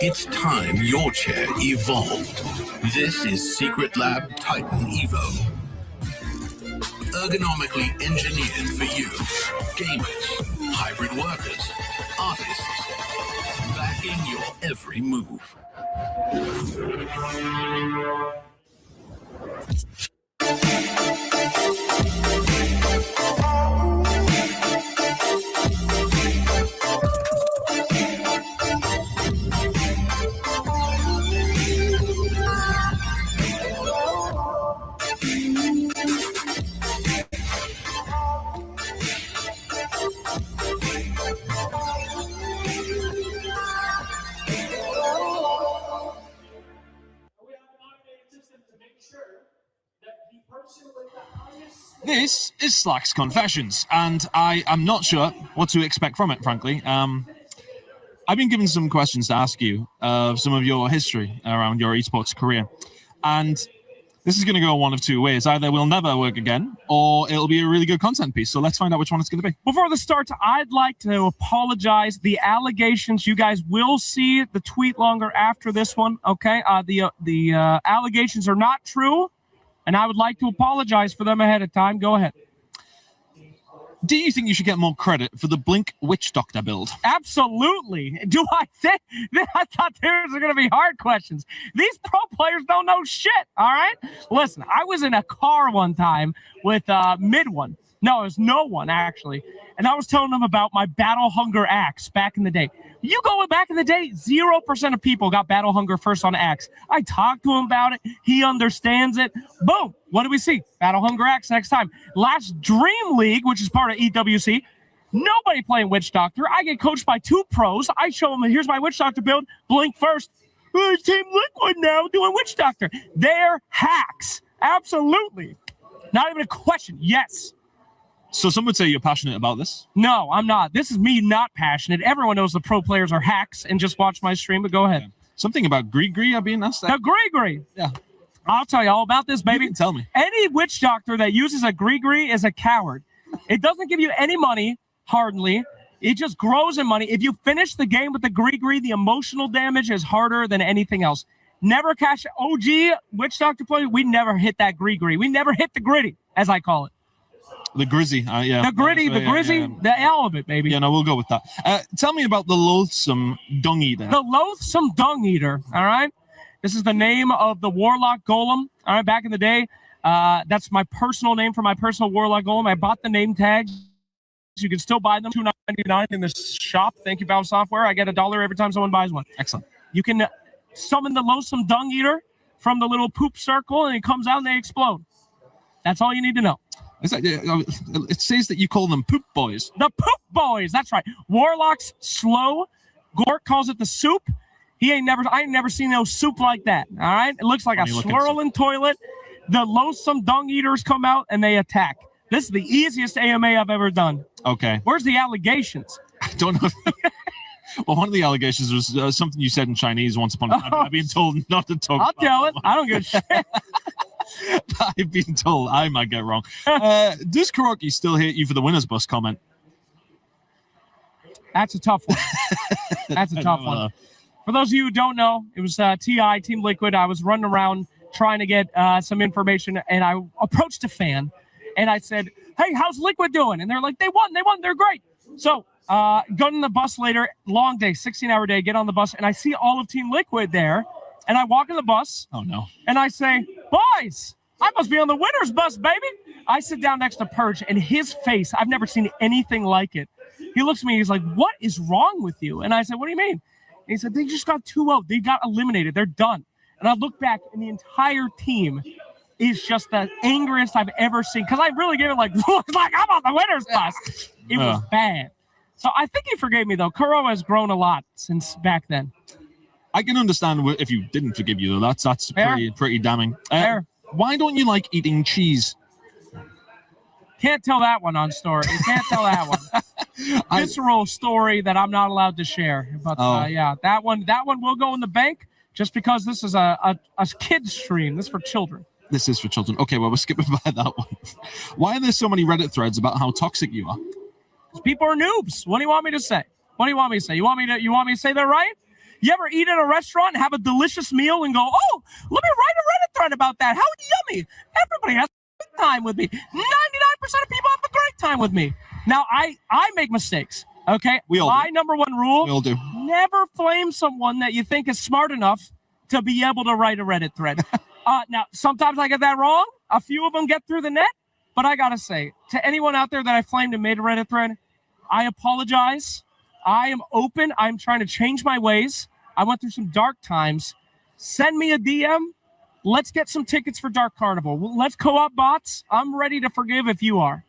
It's time your chair evolved. This is Secret Lab Titan Evo. Ergonomically engineered for you, gamers, hybrid workers, artists, backing your every move. This is Slack's Confessions, and I am not sure what to expect from it, frankly. I've been given some questions to ask you of some of your history around your esports career, and this is going to go one of two ways. Either we'll never work again, or it'll be a really good content piece. So let's find out which one it's going to be. Before the start, I'd like to apologize. The allegations, you guys will see the tweet longer after this one, okay? The allegations are not true, and I would like to apologize for them ahead of time. Go ahead. Do you think you should get more credit for the Blink Witch Doctor build? Absolutely. Do I think? I thought these were going to be hard questions. These pro players don't know shit, all right? Listen, I was in a car one time with Mid One. No, it was No One, actually. And I was telling them about my Battle Hunger axe back in the day. You go back in the day, 0% of people got Battle Hunger first on axe. I talked to him about it. He understands it. Boom. What do we see? Battle Hunger axe next time. Last Dream League, which is part of EWC, nobody playing Witch Doctor. I get coached by two pros. I show them, here's my Witch Doctor build. Blink first. Team Liquid now doing Witch Doctor. They're hacks. Absolutely. Not even a question. Yes. So some would say you're passionate about this? No, I'm not. This is me not passionate. Everyone knows the pro players are hacks and just watch my stream, but go ahead. Yeah. Something about Gree I've been asked. The Gree. Yeah. I'll tell you all about this, baby. You can tell me. Any Witch Doctor that uses a Gree is a coward. It doesn't give you any money, hardly. It just grows in money. If you finish the game with the Gree, the emotional damage is harder than anything else. Never cash OG Witch Doctor play. We never hit that Gree. We never hit the gritty, as I call it. The Grizzy, yeah. The gritty, the Grizzy, the L of it, baby. Yeah, no, we'll go with that. Tell me about the Loathsome Dung Eater. The Loathsome Dung Eater, all right? This is the name of the Warlock Golem, all right, back in the day. That's my personal name for my personal Warlock Golem. I bought the name tags. You can still buy them, $2.99 in the shop. Thank you, Valve Software. I get $1 every time someone buys one. Excellent. You can summon the Loathsome Dung Eater from the little poop circle, and it comes out and they explode. That's all you need to know. It says that you call them poop boys. The poop boys, that's right. Warlock's slow. Gork calls it the soup. I ain't never seen no soup like that. All right, it looks like a swirling toilet. The Loathsome Dung Eaters come out and they attack. This is the easiest AMA I've ever done. Okay. Where's the allegations? I don't know. Well, one of the allegations was something you said in Chinese once upon a time. I've been told not to talk. I'll tell it. I don't give a shit. I've been told I might get wrong. Does Kuroki still hate you for the winner's bus comment? That's a tough one. That's a tough one. For those of you who don't know, it was TI, Team Liquid. I was running around trying to get some information, and I approached a fan, and I said, hey, how's Liquid doing? And they're like, they won, they're great. So got on the bus later, long day, 16-hour day, get on the bus, and I see all of Team Liquid there, and I walk in the bus. Oh, no. And I say, boys, I must be on the winner's bus, baby. I sit down next to Purge, and his face, I've never seen anything like it. He looks at me, he's like, what is wrong with you? And I said, what do you mean? And he said, they just got 2-0. They got eliminated. They're done. And I look back, and the entire team is just the angriest I've ever seen. Because I really gave it like I'm on the winner's bus. It was bad. So I think he forgave me, though. Kuro has grown a lot since back then. I can understand if you didn't forgive you, though. That's pretty damning. Why don't you like eating cheese? Can't tell that one on story. You can't tell that one. Visceral story that I'm not allowed to share. But yeah, that one will go in the bank just because this is a kid's stream. This is for children. This is for children. Okay, well, we're skipping by that one. Why are there so many Reddit threads about how toxic you are? People are noobs. What do you want me to say? What do you want me to say? You want me to say they're right? You ever eat at a restaurant and have a delicious meal and go, oh, let me write a Reddit thread about that. How yummy. Everybody has a great time with me. 99% of people have a great time with me. Now, I make mistakes, okay? My number one rule, we all do. Never flame someone that you think is smart enough to be able to write a Reddit thread. Now, sometimes I get that wrong. A few of them get through the net. But I got to say, to anyone out there that I flamed and made a Reddit thread, I apologize. I am open. I'm trying to change my ways. I went through some dark times. Send me a DM. Let's get some tickets for Dark Carnival. Let's co-op bots. I'm ready to forgive if you are.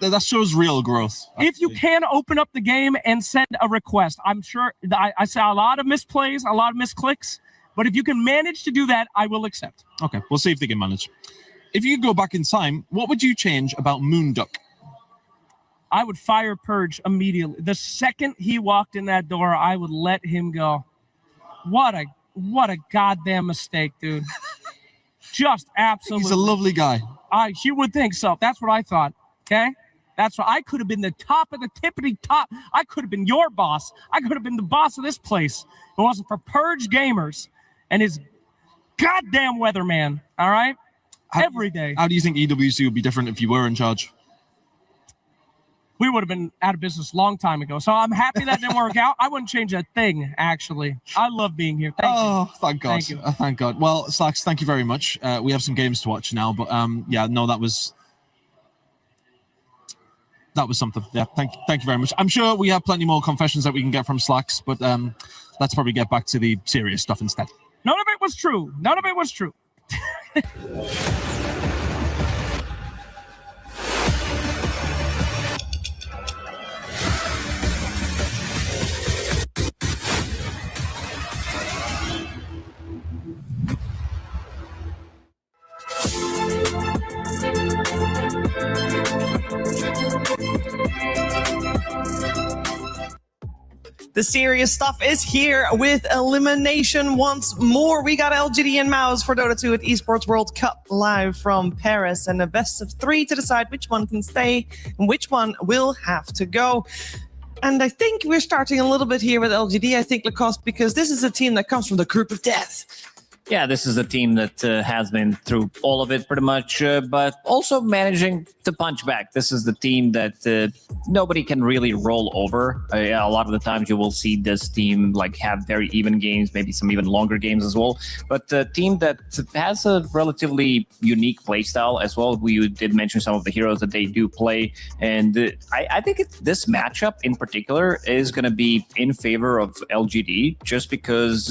That shows real growth. Actually. If you can open up the game and send a request, I'm sure I saw a lot of misplays, a lot of misclicks. But if you can manage to do that, I will accept. Okay, we'll see if they can manage. If you could go back in time, what would you change about Moonduck? I would fire Purge immediately. The second he walked in that door, I would let him go. What a goddamn mistake, dude. Just absolutely. He's a lovely guy. You would think so. That's what I thought. Okay? That's what I could have been the top of the tippity top. I could have been your boss. I could have been the boss of this place. If it wasn't for Purge Gamers and his goddamn weatherman. All right? Every day. How do you think EWC would be different if you were in charge? We would have been out of business a long time ago. So I'm happy that didn't work out. I wouldn't change a thing, actually. I love being here. Thank you. Thank God. Thank you. Thank God. Well, Slacks, thank you very much. We have some games to watch now, but yeah, no, that was something. Yeah, thank you very much. I'm sure we have plenty more confessions that we can get from Slacks, but let's probably get back to the serious stuff instead. None of it was true. None of it was true. The serious stuff is here with elimination once more. We got LGD and Mouse for Dota 2 at Esports World Cup live from Paris, and a best of 3 to decide which one can stay and which one will have to go. And I think we're starting a little bit here with LGD, I think, Lacoste, because this is a team that comes from the group of death. Yeah, this is a team that has been through all of it pretty much, but also managing to punch back. This is the team that nobody can really roll over. A lot of the times you will see this team like have very even games, maybe some even longer games as well. But a team that has a relatively unique playstyle as well. We did mention some of the heroes that they do play, and I think this matchup in particular is going to be in favor of LGD, just because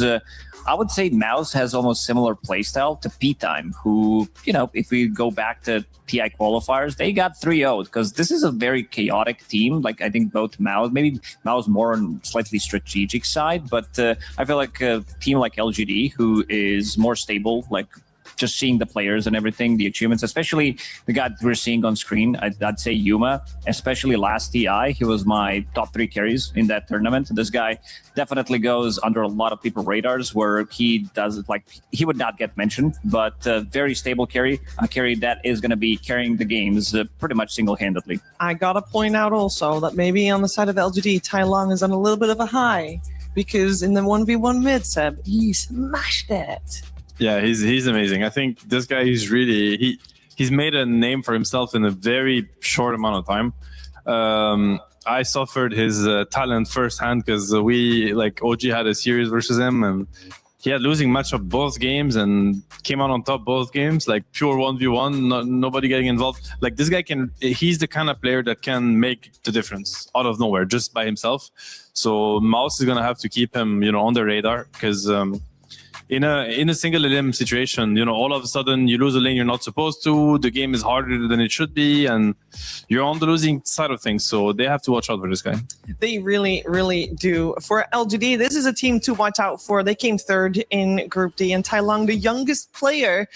I would say Mouse has almost similar playstyle to P-Time, who, you know, if we go back to TI qualifiers, they got 3-0 because this is a very chaotic team. Like, I think both Mouse, maybe Mouse more on slightly strategic side, but I feel like a team like LGD, who is more stable, like just seeing the players and everything, the achievements, especially the guy that we're seeing on screen. I'd say Yuma, especially last TI. He was my top 3 carries in that tournament. This guy definitely goes under a lot of people's radars where he does it like he would not get mentioned, but very stable carry, a carry that is going to be carrying the games pretty much single-handedly. I gotta point out also that maybe on the side of LGD, Tai Long is on a little bit of a high because in the 1v1 mid, Seb, he smashed it. Yeah, he's amazing. I think this guy is really he's made a name for himself in a very short amount of time. I suffered his talent firsthand because OG had a series versus him, and he had losing match of both games and came out on top both games, like pure 1v1, nobody getting involved. Like this guy he's the kind of player that can make the difference out of nowhere just by himself. So Mouse is gonna have to keep him, on the radar because in a single elim situation, all of a sudden you lose a lane you're not supposed to. The game is harder than it should be, and you're on the losing side of things. So they have to watch out for this guy. They really, really do. For LGD, this is a team to watch out for. They came 3rd in Group D, and Tai Long, the youngest player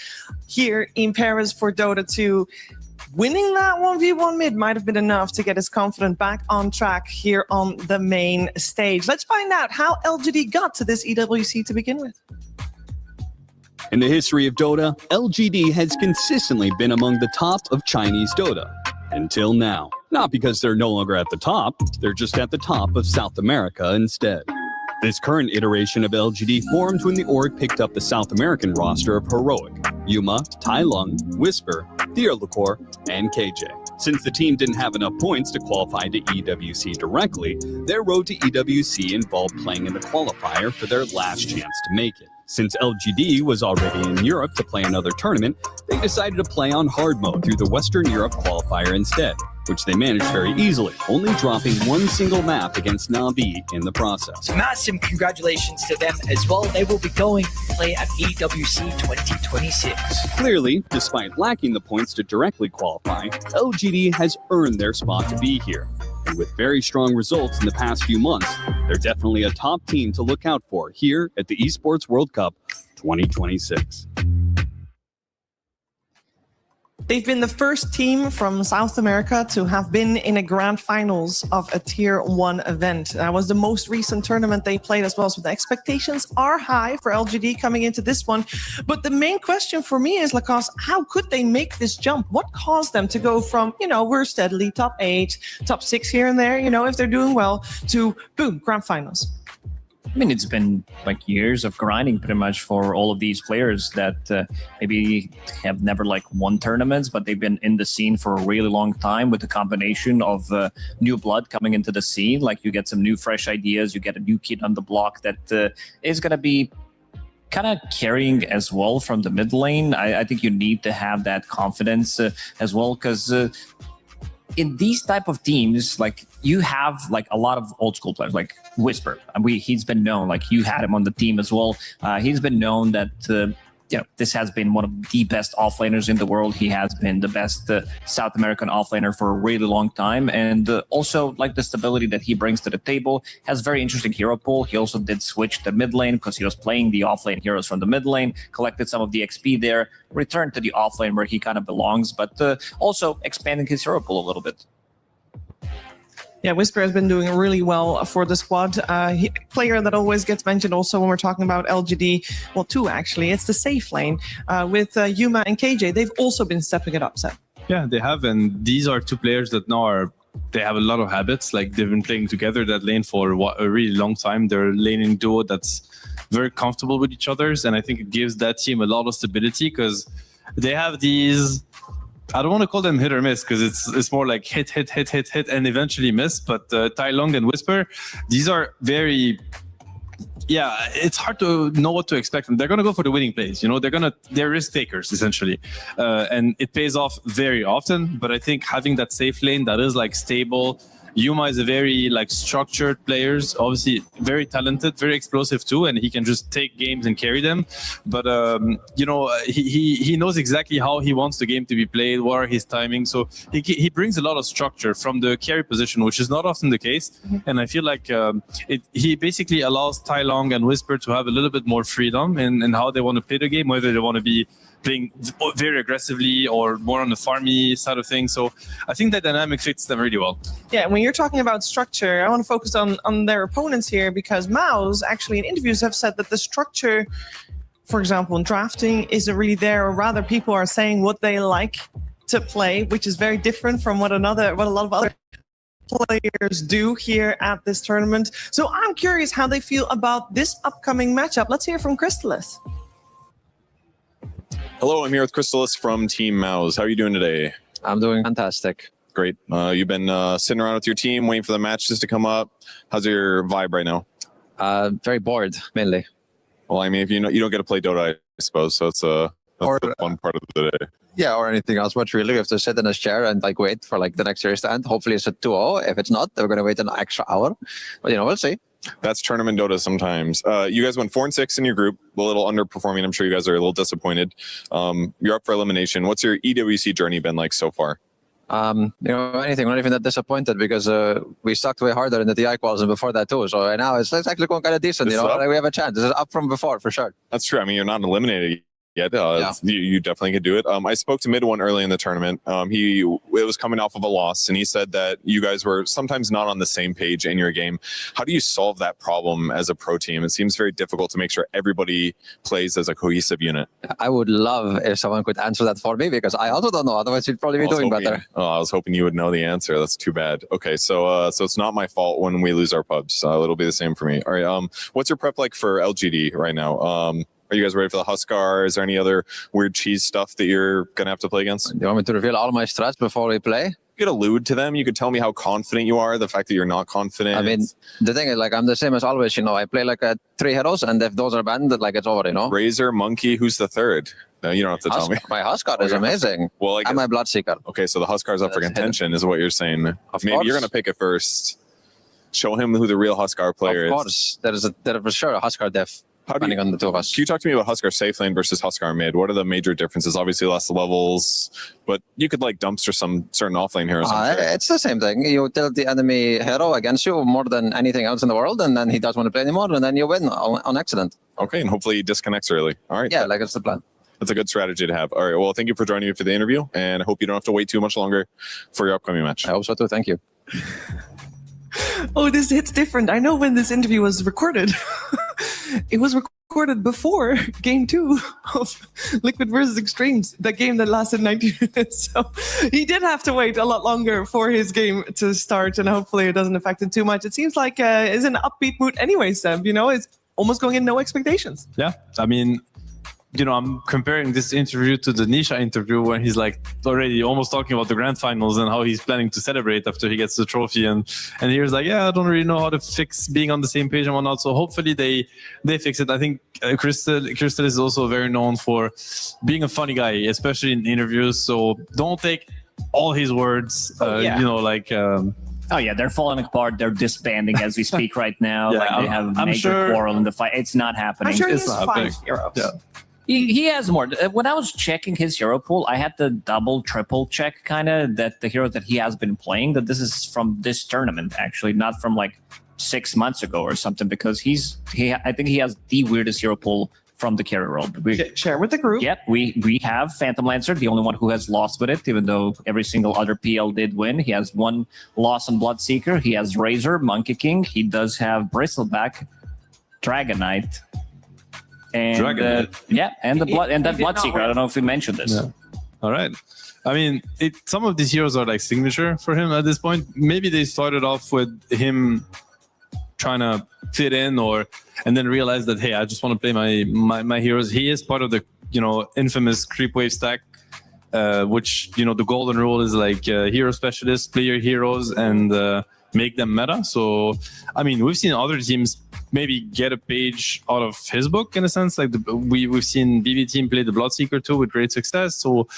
here in Paris for Dota 2. Winning that 1v1 mid might have been enough to get his confidence back on track here on the main stage. Let's find out how LGD got to this EWC to begin with. In the history of Dota, LGD has consistently been among the top of Chinese Dota. Until now. Not because they're no longer at the top, they're just at the top of South America instead. This current iteration of LGD formed when the org picked up the South American roster of Heroic, Yuma, Tai Lung, Whisper, Theorlicore, and KJ. Since the team didn't have enough points to qualify to EWC directly, their road to EWC involved playing in the qualifier for their last chance to make it. Since LGD was already in Europe to play another tournament, they decided to play on hard mode through the Western Europe qualifier instead, which they managed very easily, only dropping one single map against Na'Vi in the process. So massive congratulations to them as well. They will be going to play at EWC 2026. Clearly, despite lacking the points to directly qualify, LGD has earned their spot to be here. And with very strong results in the past few months, they're definitely a top team to look out for here at the Esports World Cup 2026. They've been the first team from South America to have been in a grand finals of a tier 1 event. That was the most recent tournament they played as well. So the expectations are high for LGD coming into this one. But the main question for me is, Lacoste, how could they make this jump? What caused them to go from, we're steadily top 8, top 6 here and there, if they're doing well, to boom, grand finals? I mean, it's been like years of grinding pretty much for all of these players that maybe have never won tournaments, but they've been in the scene for a really long time with the combination of new blood coming into the scene. Like you get some new fresh ideas, you get a new kid on the block that is going to be kind of carrying as well from the mid lane. I think you need to have that confidence as well, because in these type of teams, you have a lot of old school players like Whisper. He's been known, you had him on the team as well. He's been known that this has been one of the best offlaners in the world. He has been the best South American offlaner for a really long time, and also the stability that he brings to the table. Has very interesting hero pool. He also did switch to mid lane because he was playing the offlane heroes from the mid lane, collected some of the XP there, returned to the offlane where he kind of belongs, but also expanding his hero pool a little bit. Yeah, Whisper has been doing really well for the squad. Player that always gets mentioned also when we're talking about LGD, well, 2 actually, it's the safe lane with Yuma and KJ. They've also been stepping it up, Seth. Yeah, they have, and these are 2 players that now they have a lot of habits. They've been playing together that lane for a really long time. They're a laning duo that's very comfortable with each other, and I think it gives that team a lot of stability because they have these, I don't want to call them hit or miss because it's more like hit, and eventually miss. But Tai Lung and Whisper, these are very, it's hard to know what to expect. They're going to go for the winning plays. They're risk takers essentially. And it pays off very often. But I think having that safe lane that is stable. Yuma is a very structured player, obviously very talented, very explosive too, and he can just take games and carry them. But he knows exactly how he wants the game to be played, what are his timing. So he brings a lot of structure from the carry position, which is not often the case. Mm-hmm. And I feel like he basically allows Tai Long and Whisper to have a little bit more freedom in how they want to play the game, whether they want to be playing very aggressively or more on the farmy side of things. So I think that dynamic fits them really well. Yeah, when you're talking about structure, I want to focus on their opponents here, because Mouse actually in interviews have said that the structure, for example, in drafting isn't really there, or rather people are saying what they like to play, which is very different from what a lot of other players do here at this tournament. So I'm curious how they feel about this upcoming matchup. Let's hear from Crystalis. Hello, I'm here with Crystalis from Team Mouse. How are you doing today? I'm doing fantastic. Great. You've been sitting around with your team, waiting for the matches to come up. How's your vibe right now? Very bored, mainly. Well, I mean, if you don't get to play Dota, I suppose, so it's the fun part of the day. Yeah, or anything else much really. We have to sit in a chair and like wait for like the next series to end. Hopefully it's a 2-0. If it's not, then we're gonna wait an extra hour. But we'll see. That's tournament Dota sometimes. You guys went 4-6 in your group, a little underperforming. I'm sure you guys are a little disappointed. You're up for elimination. What's your EWC journey been like so far? Anything. We're not even that disappointed because we sucked way harder in the TI quals and before that too. So right now it's actually going kind of decent. Like we have a chance. This is up from before for sure. That's true. I mean, you're not eliminated yet. You definitely could do it. I spoke to Mid One early in the tournament. It was coming off of a loss, and he said that you guys were sometimes not on the same page in your game. How do you solve that problem as a pro team? It seems very difficult to make sure everybody plays as a cohesive unit. I would love if someone could answer that for me because I also don't know. Otherwise, you'd probably be doing better. I was hoping you would know the answer. That's too bad. Okay, so it's not my fault when we lose our pubs. It'll be the same for me. All right. What's your prep like for LGD right now? Are you guys ready for the Huskar? Is there any other weird cheese stuff that you're going to have to play against? You want me to reveal all my strats before we play? You could allude to them. You could tell me how confident you are, the fact that you're not confident. I mean, the thing is, like, I'm the same as always, I play like 3 heroes, and if those are banned, like, it's over, Razor, Monkey, who's the third? No, you don't have to tell me. My Huskar is amazing. Well, and my Bloodseeker. Okay, so the Huskar's up for contention, is what you're saying. Maybe you're going to pick it first. Show him who the real Huskar player is. Of course. There is for sure a Huskar def. Depending on the two of us. Can you talk to me about Huskar safe lane versus Huskar mid? What are the major differences? Obviously less levels, but you could like dumpster some certain offlane heroes. It's the same thing. You tilt the enemy hero against you more than anything else in the world, and then he doesn't want to play anymore, and then you win on accident. Okay, and hopefully he disconnects early. All right. Yeah, like it's the plan. That's a good strategy to have. All right. Well, thank you for joining me for the interview, and I hope you don't have to wait too much longer for your upcoming match. I hope so too. Thank you. Oh, this hits different. I know when this interview was recorded. It was recorded before game 2 of Liquid versus Extremes, the game that lasted 90 minutes. So he did have to wait a lot longer for his game to start, and hopefully it doesn't affect it too much. It seems like it's an upbeat mood anyway, Seb. It's almost going in no expectations. Yeah, I mean, I'm comparing this interview to the Nisha interview when he's like already almost talking about the grand finals and how he's planning to celebrate after he gets the trophy. And he's like, yeah, I don't really know how to fix being on the same page and whatnot. So hopefully they fix it. I think Crystal is also very known for being a funny guy, especially in interviews. So don't take all his words, Oh yeah, they're falling apart. They're disbanding as we speak right now. Yeah, like they have a major quarrel in the fight. It's not happening. I'm sure he It's has not 5 heroes. Yeah. He has more. When I was checking his hero pool, I had to double, triple check kind of that the heroes that he has been playing, that this is from this tournament, actually, not from like 6 months ago or something, because I think he has the weirdest hero pool from the carry world. Share with the group. Yep, we have Phantom Lancer, the only one who has lost with it, even though every single other PL did win. He has 1 loss on Bloodseeker. He has Razor, Monkey King. He does have Bristleback, Dragon Knight. And and that Bloodseeker. I don't know if we mentioned this. Yeah. All right. I mean, some of these heroes are like signature for him at this point. Maybe they started off with him trying to fit in, and then realize that, hey, I just want to play my heroes. He is part of the infamous creep wave stack, which the golden rule is like hero specialists, play your heroes, and make them meta. So I mean, we've seen other teams maybe get a page out of his book in a sense. Like we've seen BB team play the Bloodseeker too with great success. So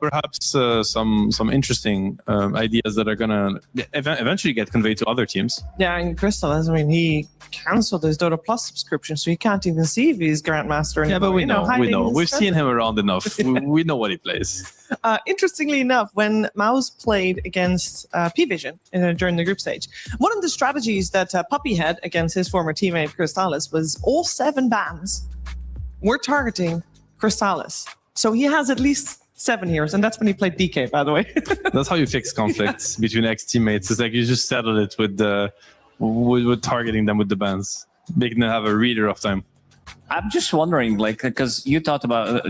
perhaps some interesting ideas that are gonna eventually get conveyed to other teams. Yeah, and Crystal, I mean, he canceled his Dota Plus subscription, so you can't even see if he's Grandmaster anymore. Yeah, but we know. We've seen him around enough. We know what he plays. Interestingly enough, when Mouse played against P-Vision during the group stage, one of the strategies that Puppy had against his former teammate Crystalis was all 7 bans were targeting Crystalis. So he has at least 7 heroes, and that's when he played DK, by the way. That's how you fix conflicts between ex-teammates. It's like you just settle it with targeting them with the bans, making them have a reader of time. I'm just wondering, like, because you talked about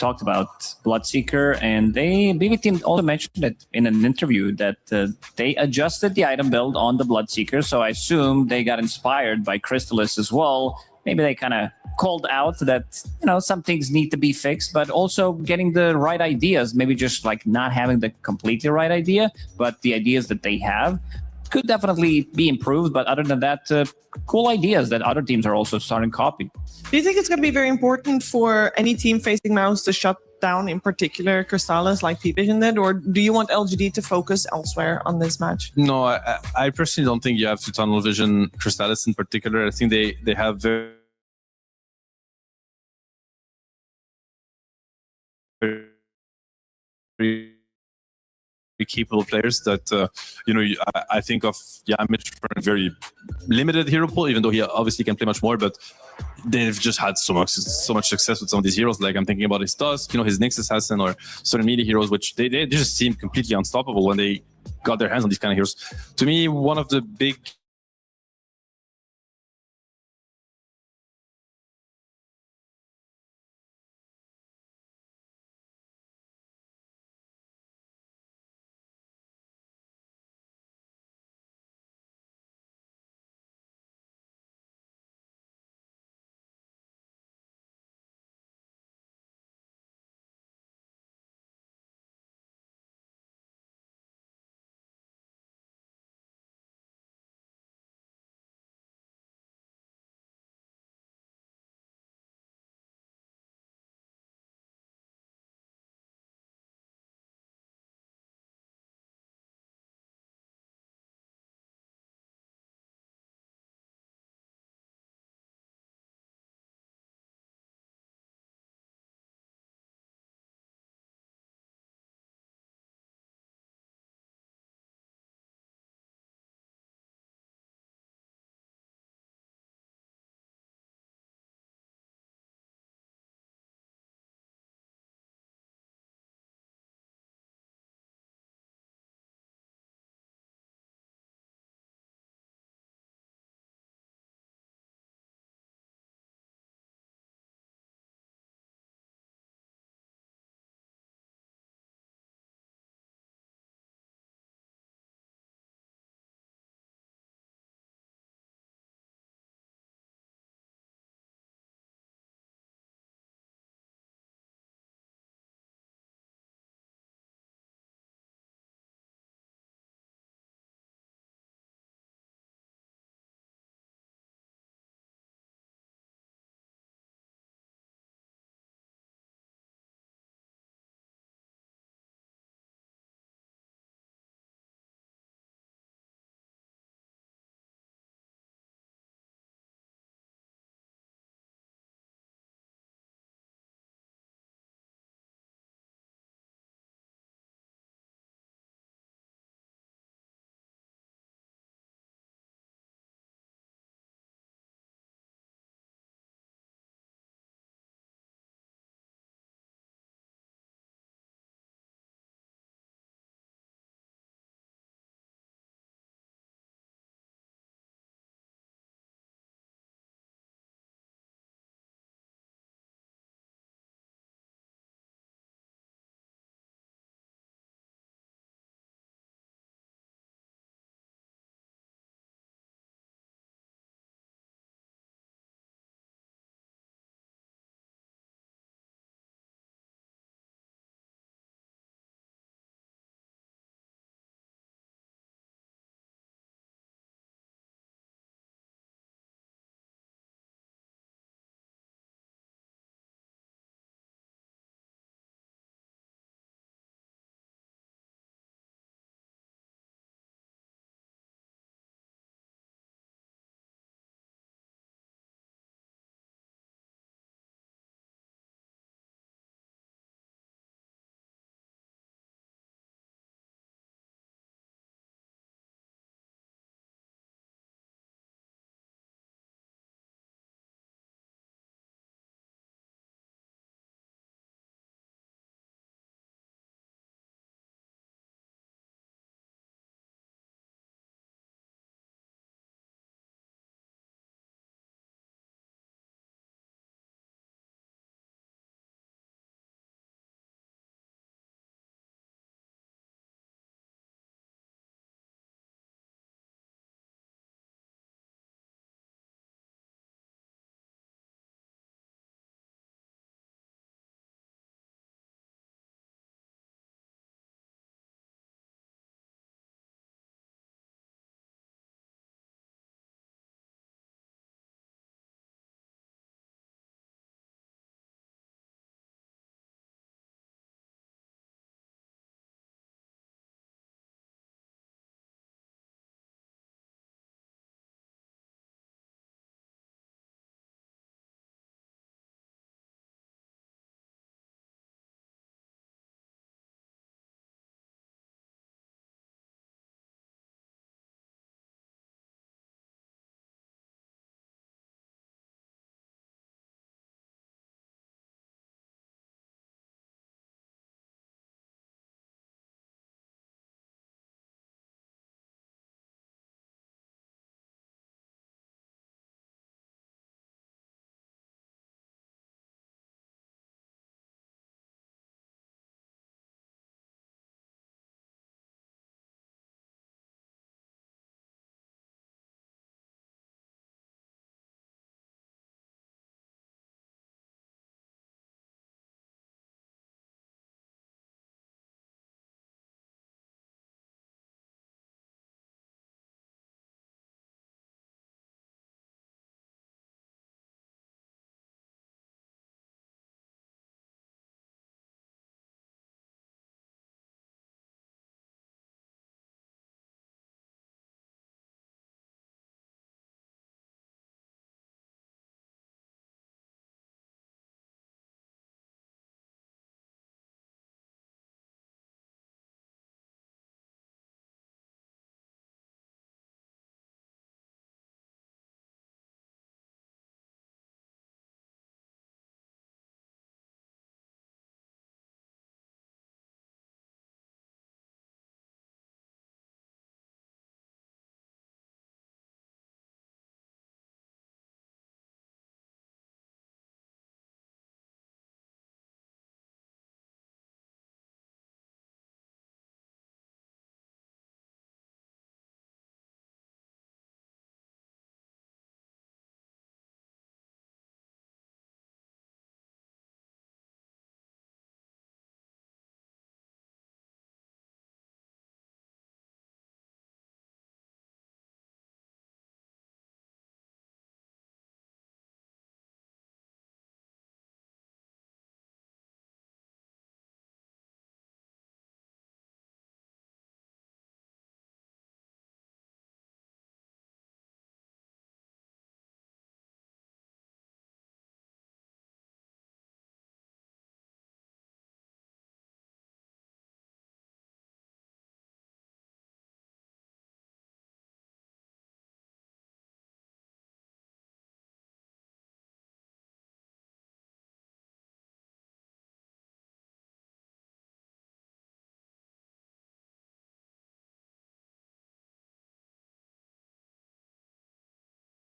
Bloodseeker, and BB Team also mentioned it in an interview that they adjusted the item build on the Bloodseeker. So I assume they got inspired by Crystallis as well. Maybe they kind of called out that some things need to be fixed, but also getting the right ideas. Maybe just like not having the completely right idea, but the ideas that they have could definitely be improved. But other than that, cool ideas that other teams are also starting to copy. Do you think it's going to be very important for any team facing Mouse to shut down, in particular, Crystallis like P-Vision did? Or do you want LGD to focus elsewhere on this match? No, I personally don't think you have to tunnel vision Crystallis in particular. I think they have very capable players that I think of Yamich for a very limited hero pool, even though he obviously can play much more, but they've just had so much success with some of these heroes. Like I'm thinking about his Tusk, his Nyx Assassin, or certain media heroes, which they just seem completely unstoppable when they got their hands on these kind of heroes. To me, one of the big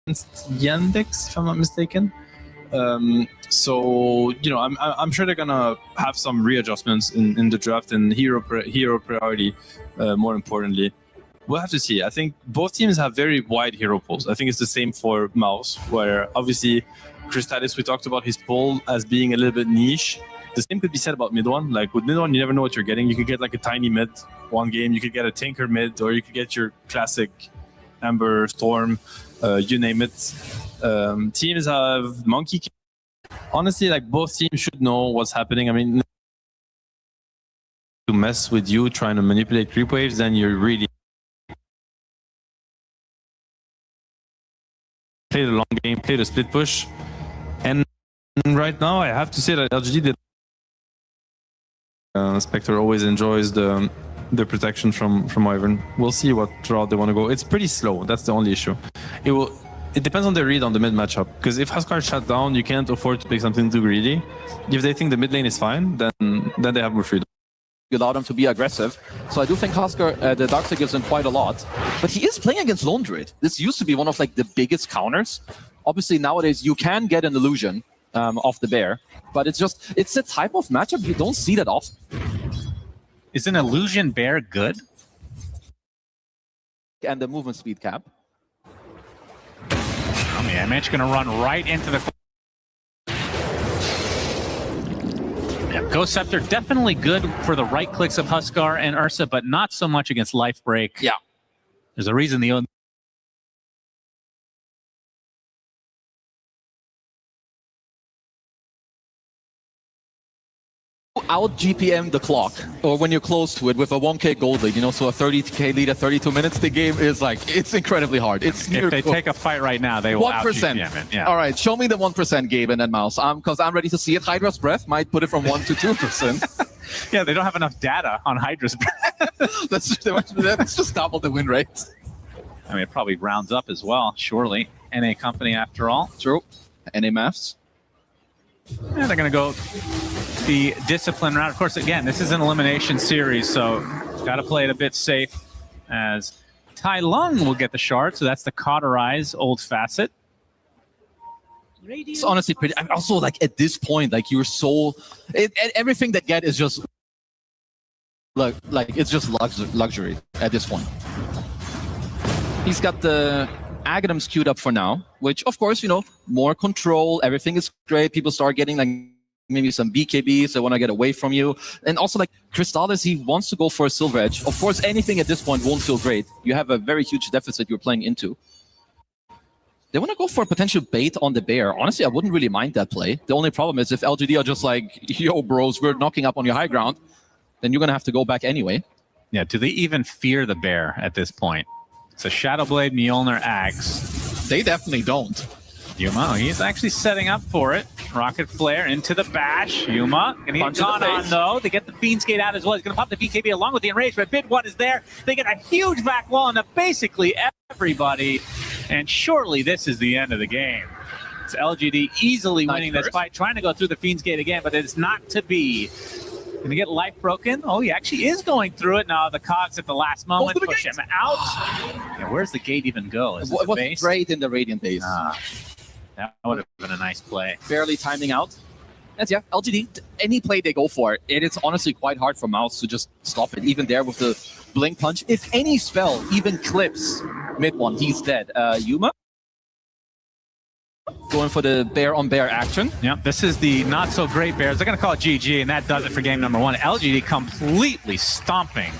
Yandex, if I'm not mistaken. So I'm sure they're gonna have some readjustments in the draft and hero priority. More importantly, we'll have to see. I think both teams have very wide hero pools. I think it's the same for Mouse, where obviously Crystalis, we talked about his pool as being a little bit niche. The same could be said about mid one. Like with mid one, you never know what you're getting. You could get like a tiny mid one game. You could get a tanker mid, or you could get your classic Amber Storm. You name it. Teams have Monkey. Honestly, like both teams should know what's happening. I mean, to mess with you trying to manipulate creep waves, then you're really play the long game, play the split push. And right now, I have to say that LGD did. Spectre always enjoys the protection from Wyvern. We'll see what route they want to go. It's pretty slow. That's the only issue. It depends on their read on the mid matchup. Because if Huskar is shut down, you can't afford to pick something too greedy. If they think the mid lane is fine, then they have more freedom. Allow them to be aggressive. So I do think Huskar, the Darkseid gives him quite a lot. But he is playing against Lone Druid. This used to be one of like the biggest counters. Obviously nowadays you can get an illusion off the bear, but it's a type of matchup you don't see that often. Is an illusion bear good? And the movement speed cap. I mean, Mitch gonna run right into the. Yeah, Ghost Scepter definitely good for the right clicks of Huskar and Ursa, but not so much against Life Break. Yeah. There's a reason the out GPM the clock, or when you're close to it with a 1k gold lead, so a 30k lead at 32 minutes, the game is like, it's incredibly hard. It's if they take a fight right now, they will 1%. Yeah. All right, show me the 1%, Gabe and then Mouse, because I'm ready to see it. Hydra's Breath might put it from 1 to 2%. Yeah, they don't have enough data on Hydra's Breath. Let's just double the win rate. I mean, it probably rounds up as well, surely. NA company after all. True. NA maths. Yeah, they're going to go the discipline route. Of course, again, this is an elimination series, so got to play it a bit safe as Tai Lung will get the shard. So that's the Cauterize old facet. It's honestly pretty. Also, like at this point, like you're so everything that get is just like it's just luxury at this point. He's got the Aghanims queued up for now, which of course, more control. Everything is great. People start getting like maybe some BKBs. They want to get away from you. And also like Crystalis, he wants to go for a Silver Edge. Of course, anything at this point won't feel great. You have a very huge deficit you're playing into. They want to go for a potential bait on the bear. Honestly, I wouldn't really mind that play. The only problem is if LGD are just like, yo, bros, we're knocking up on your high ground, then you're going to have to go back anyway. Yeah, do they even fear the bear at this point? It's a Shadowblade, Mjolnir, Axe. They definitely don't. Yuma, he's actually setting up for it. Rocket Flare into the bash. Yuma gonna get gone on though. They get the Fiend's Gate out as well. He's gonna pop the BKB along with the Enrage, but Bid One is there. They get a huge back wall into basically everybody. And surely this is the end of the game. It's LGD easily winning this fight, trying to go through the Fiend's Gate again, but it's not to be. Gonna get life broken. Oh, he actually is going through it now. The cogs at the last moment push him out. Yeah, where's the gate even go? Is it the base? Great in the Radiant base. That would have been a nice play. Barely timing out. That's LGD, any play they go for, it's honestly quite hard for Mouse to just stop it. Even there with the Blink Punch. If any spell even clips mid one, he's dead. Yuma? Going for the bear-on-bear action. Yeah, this is the not-so-great Bears. They're going to call it GG, and that does it for game number one. LGD completely stomping.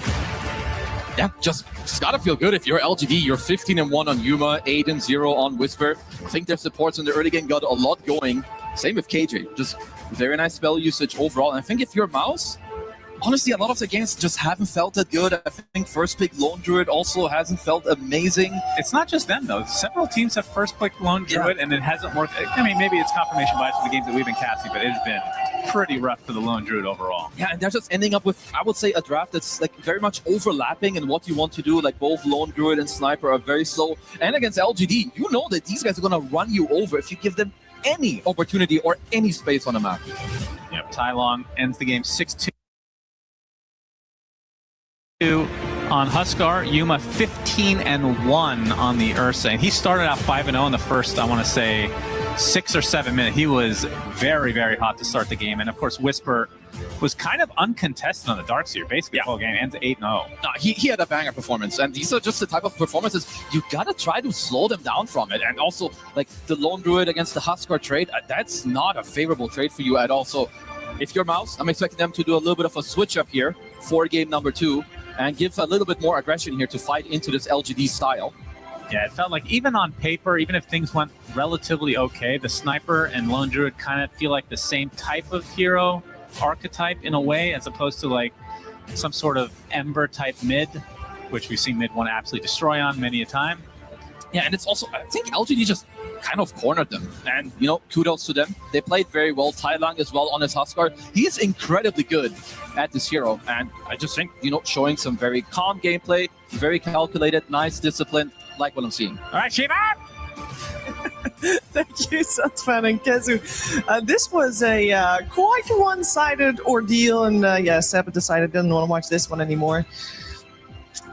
Yeah, just gotta feel good if you're LGD. You're 15-1 on Yuma, 8-0 on Whisper. I think their supports in the early game got a lot going. Same with KJ. Just very nice spell usage overall. And I think if you're Mouse, honestly, a lot of the games just haven't felt that good. I think first pick Lone Druid also hasn't felt amazing. It's not just them, though. Several teams have first picked Lone Druid, and it hasn't worked. I mean, maybe it's confirmation bias for the games that we've been casting, but it's been pretty rough for the Lone Druid overall. Yeah, and they're just ending up with, I would say, a draft that's like very much overlapping in what you want to do. Like both Lone Druid and Sniper are very slow. And against LGD, you know that these guys are going to run you over if you give them any opportunity or any space on the map. Yep, Tai Long ends the game 6-2. on Huskar. Yuma 15-1 on the Ursa. And he started out 5-0 in the first, I want to say, 6 or 7 minutes. He was very, very hot to start the game. And of course, Whisper was kind of uncontested on the Darkseer, basically the whole game, ends 8-0. No, he had a banger performance, and these are just the type of performances you gotta try to slow them down from it. And also, like the Lone Druid against the Huskar trade, that's not a favorable trade for you at all. So if you're Mouse, I'm expecting them to do a little bit of a switch up here for game number 2 and give a little bit more aggression here to fight into this LGD style. Yeah, it felt like even on paper, even if things went relatively okay, the Sniper and Lone Druid kind of feel like the same type of hero archetype in a way, as opposed to like some sort of Ember type mid, which we've seen mid one absolutely destroy on many a time. Yeah, and it's also, I think LGD just kind of cornered them. And, you know, kudos to them. They played very well. Tai Lang as well on his Huskar. He is incredibly good at this hero. And I just think, you know, showing some very calm gameplay, very calculated, nice discipline, like what I'm seeing. All right, Shiva! Thank you, Sunsfan and Kezu. This was a quite one-sided ordeal, and Seb decided didn't want to watch this one anymore.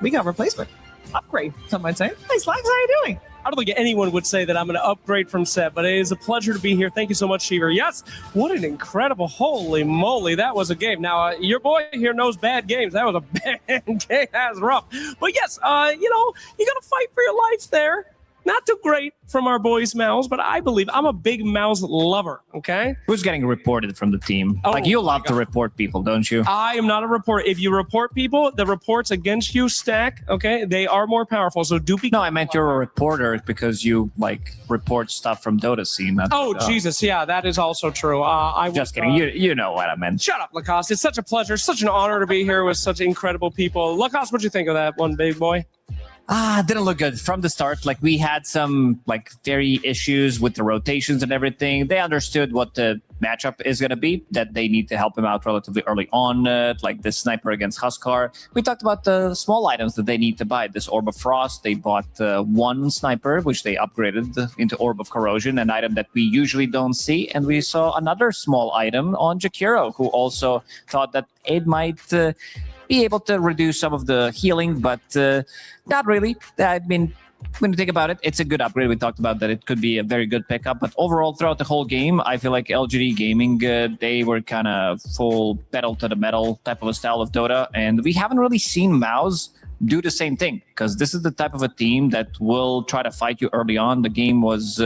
We got replacement. Upgrade, some might say. Hey, Slags, how you doing? I don't think anyone would say that I'm going to upgrade from Seb, but it is a pleasure to be here. Thank you so much, Sheaver. Yes, what an incredible, holy moly, that was a game. Now, your boy here knows bad games. That was a bad game. That was rough. But yes, you know, you got to fight for your life there. Not too great from our boys' Mouse, but I believe I'm a big Mouse lover, okay? Who's getting reported from the team? Oh, like, you love to report people, don't you? I am not a reporter. If you report people, the reports against you stack, okay? They are more powerful, so do be... No, I meant you're a reporter because you, like, report stuff from Dota scene. Jesus, yeah, that is also true. Just kidding. You know what I meant. Shut up, Lacoste. It's such a pleasure, such an honor to be here with such incredible people. Lacoste, what'd you think of that one, big boy? Didn't look good from the start. Like, we had some like very issues with the rotations and everything. They understood what the matchup is going to be, that they need to help him out relatively early on, like the Sniper against Huskar. We talked about the small items that they need to buy. This Orb of Frost, they bought one Sniper, which they upgraded into Orb of Corrosion, an item that we usually don't see. And we saw another small item on Jakiro, who also thought that it might... be able to reduce some of the healing, but not really. I mean, when you think about it, it's a good upgrade. We talked about that it could be a very good pickup, but overall, throughout the whole game, I feel like LGD Gaming, they were kind of full pedal to the metal type of a style of Dota, and we haven't really seen Mouse do the same thing, because this is the type of a team that will try to fight you early on. The game was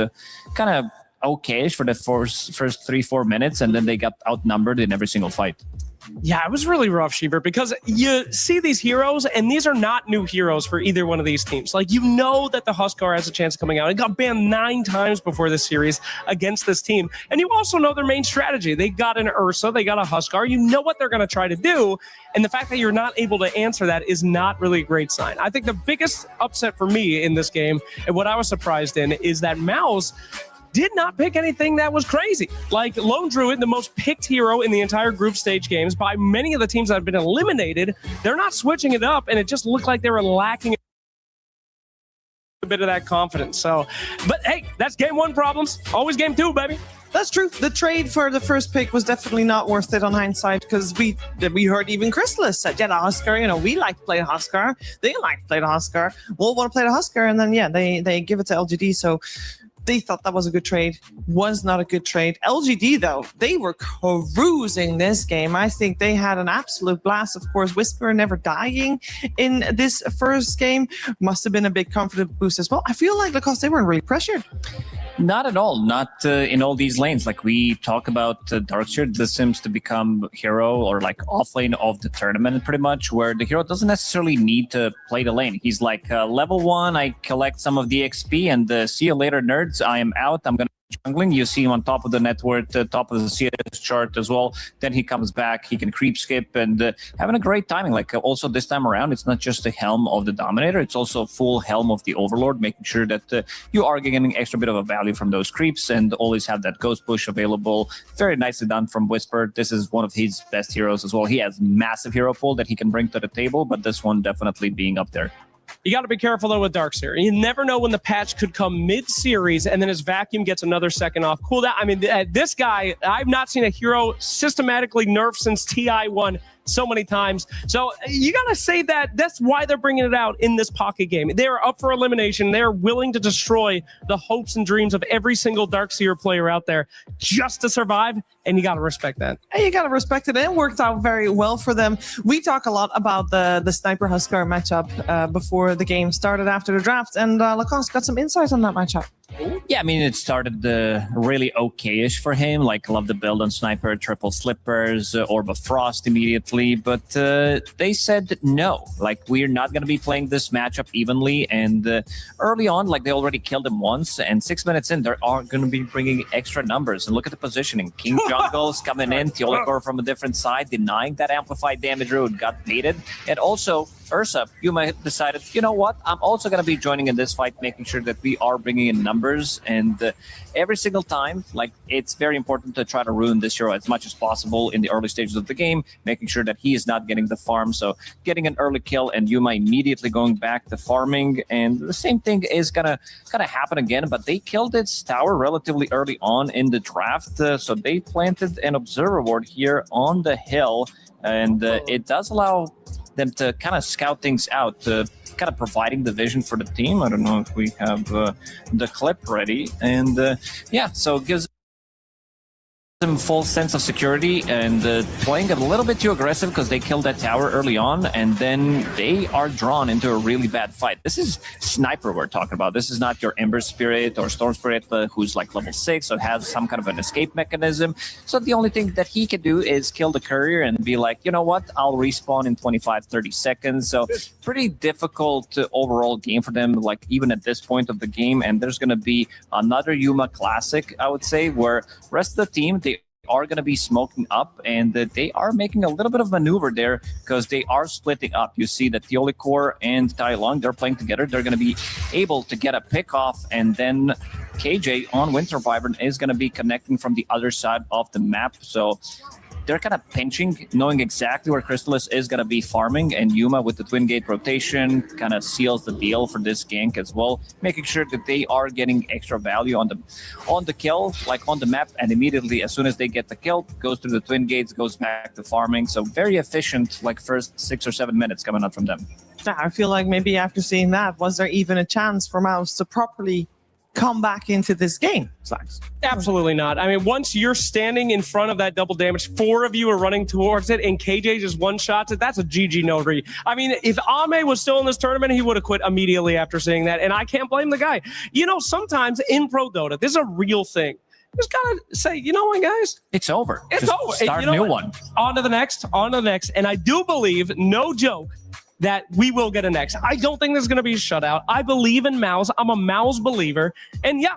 kind of okay-ish for the first 3-4 minutes, and then they got outnumbered in every single fight. Yeah, it was really rough, Sheaver, because you see these heroes, and these are not new heroes for either one of these teams. Like, you know that the Huskar has a chance of coming out. It got banned 9 times before this series against this team. And you also know their main strategy. They got an Ursa, they got a Huskar. You know what they're going to try to do. And the fact that you're not able to answer that is not really a great sign. I think the biggest upset for me in this game, and what I was surprised in, is that Mouse did not pick anything that was crazy. Like Lone Druid, the most picked hero in the entire group stage games by many of the teams that have been eliminated, they're not switching it up, and it just looked like they were lacking a bit of that confidence. So, but hey, that's game 1 problems. Always game 2, baby. That's true. The trade for the first pick was definitely not worth it on hindsight, because we heard even Chrysalis said, yeah, the Huskar, you know, we like to play the Huskar. They like to play the Huskar. We'll want to play the Huskar, and then, yeah, they give it to LGD, so... They thought that was a good trade. Was not a good trade. LGD, though, they were cruising this game. I think they had an absolute blast. Of course, Whisper never dying in this first game must have been a big confidence boost as well. I feel like because they weren't really pressured. Not at all. Not in all these lanes. Like we talk about Darkseer, this seems to become hero or like off lane of the tournament pretty much, where the hero doesn't necessarily need to play the lane. He's like level 1, I collect some of the XP and see you later, nerds. I am out. I'm going to jungling. You see him on top of the network, top of the CS chart as well. Then he comes back. He can creep skip and having a great timing. Like also this time around, it's not just the helm of the Dominator. It's also full helm of the Overlord, making sure that you are getting extra bit of a value from those creeps and always have that ghost push available. Very nicely done from Whisper. This is one of his best heroes as well. He has massive hero pool that he can bring to the table, but this one definitely being up there. You got to be careful, though, with Darkseer. You never know when the patch could come mid-series, and then his vacuum gets another second off. Cool down. I mean, this guy, I've not seen a hero systematically nerfed since TI1 so many times. So you got to say that's why they're bringing it out in this pocket game. They're up for elimination. They're willing to destroy the hopes and dreams of every single Darkseer player out there just to survive, and you got to respect that. And you got to respect it. And it worked out very well for them. We talk a lot about the Sniper Huskar matchup before the game started after the draft, and Lacoste got some insights on that matchup. Yeah, I mean, it started really okay-ish for him. Like, love the build on Sniper, triple slippers, Orb of Frost immediately. But they said no. Like, we're not going to be playing this matchup evenly. And early on, like, they already killed him once. And 6 minutes in, they are going to be bringing extra numbers. And look at the positioning. King Jungle's coming in. Theolikor from a different side, denying that amplified damage route, got baited. And also, Ursa, you might have decided, you know what? I'm also going to be joining in this fight, making sure that we are bringing in numbers. And every single time, like, it's very important to try to ruin this hero as much as possible in the early stages of the game, making sure that he is not getting the farm. So getting an early kill and Yuma immediately going back to farming. And the same thing is gonna happen again, but they killed its tower relatively early on in the draft. So they planted an observer ward here on the hill, and it does allow them to kind of scout things out, kind of providing the vision for the team. I don't know if we have the clip ready. And yeah, so it gives them full sense of security, and playing a little bit too aggressive because they killed that tower early on, and then they are drawn into a really bad fight. This is Sniper we're talking about. This is not your Ember Spirit or Storm Spirit who's like level 6 or has some kind of an escape mechanism. So the only thing that he can do is kill the courier and be like, you know what, I'll respawn in 25-30 seconds. So pretty difficult overall game for them, like even at this point of the game. And there's going to be another Yuma Classic, I would say, where rest of the team, they are going to be smoking up, and they are making a little bit of maneuver there because they are splitting up. You see that Theolikor and Tai Long, they're playing together. They're going to be able to get a pick off, and then KJ on Winter Wyvern is going to be connecting from the other side of the map. So they're kind of pinching, knowing exactly where Crystallis is going to be farming, and Yuma with the Twin Gate rotation kind of seals the deal for this gank as well, making sure that they are getting extra value on the kill, like on the map, and immediately as soon as they get the kill, goes through the Twin Gates, goes back to farming. So very efficient, like first 6 or 7 minutes coming out from them. Yeah, I feel like maybe after seeing that, was there even a chance for Mouse to properly come back into this game? Slacks. Absolutely not. I mean, once you're standing in front of that double damage, 4 of you are running towards it, and KJ just one-shots it, that's a GG no-re. I mean, if Ame was still in this tournament, he would have quit immediately after seeing that, and I can't blame the guy. You know, sometimes in Pro Dota, this is a real thing. You just gotta say, you know what, guys? It's over. It's just over. Start a new one. On to the next, and I do believe, no joke, that we will get a next. I don't think there's going to be a shutout. I believe in Mouse. I'm a Mouse believer. And yeah,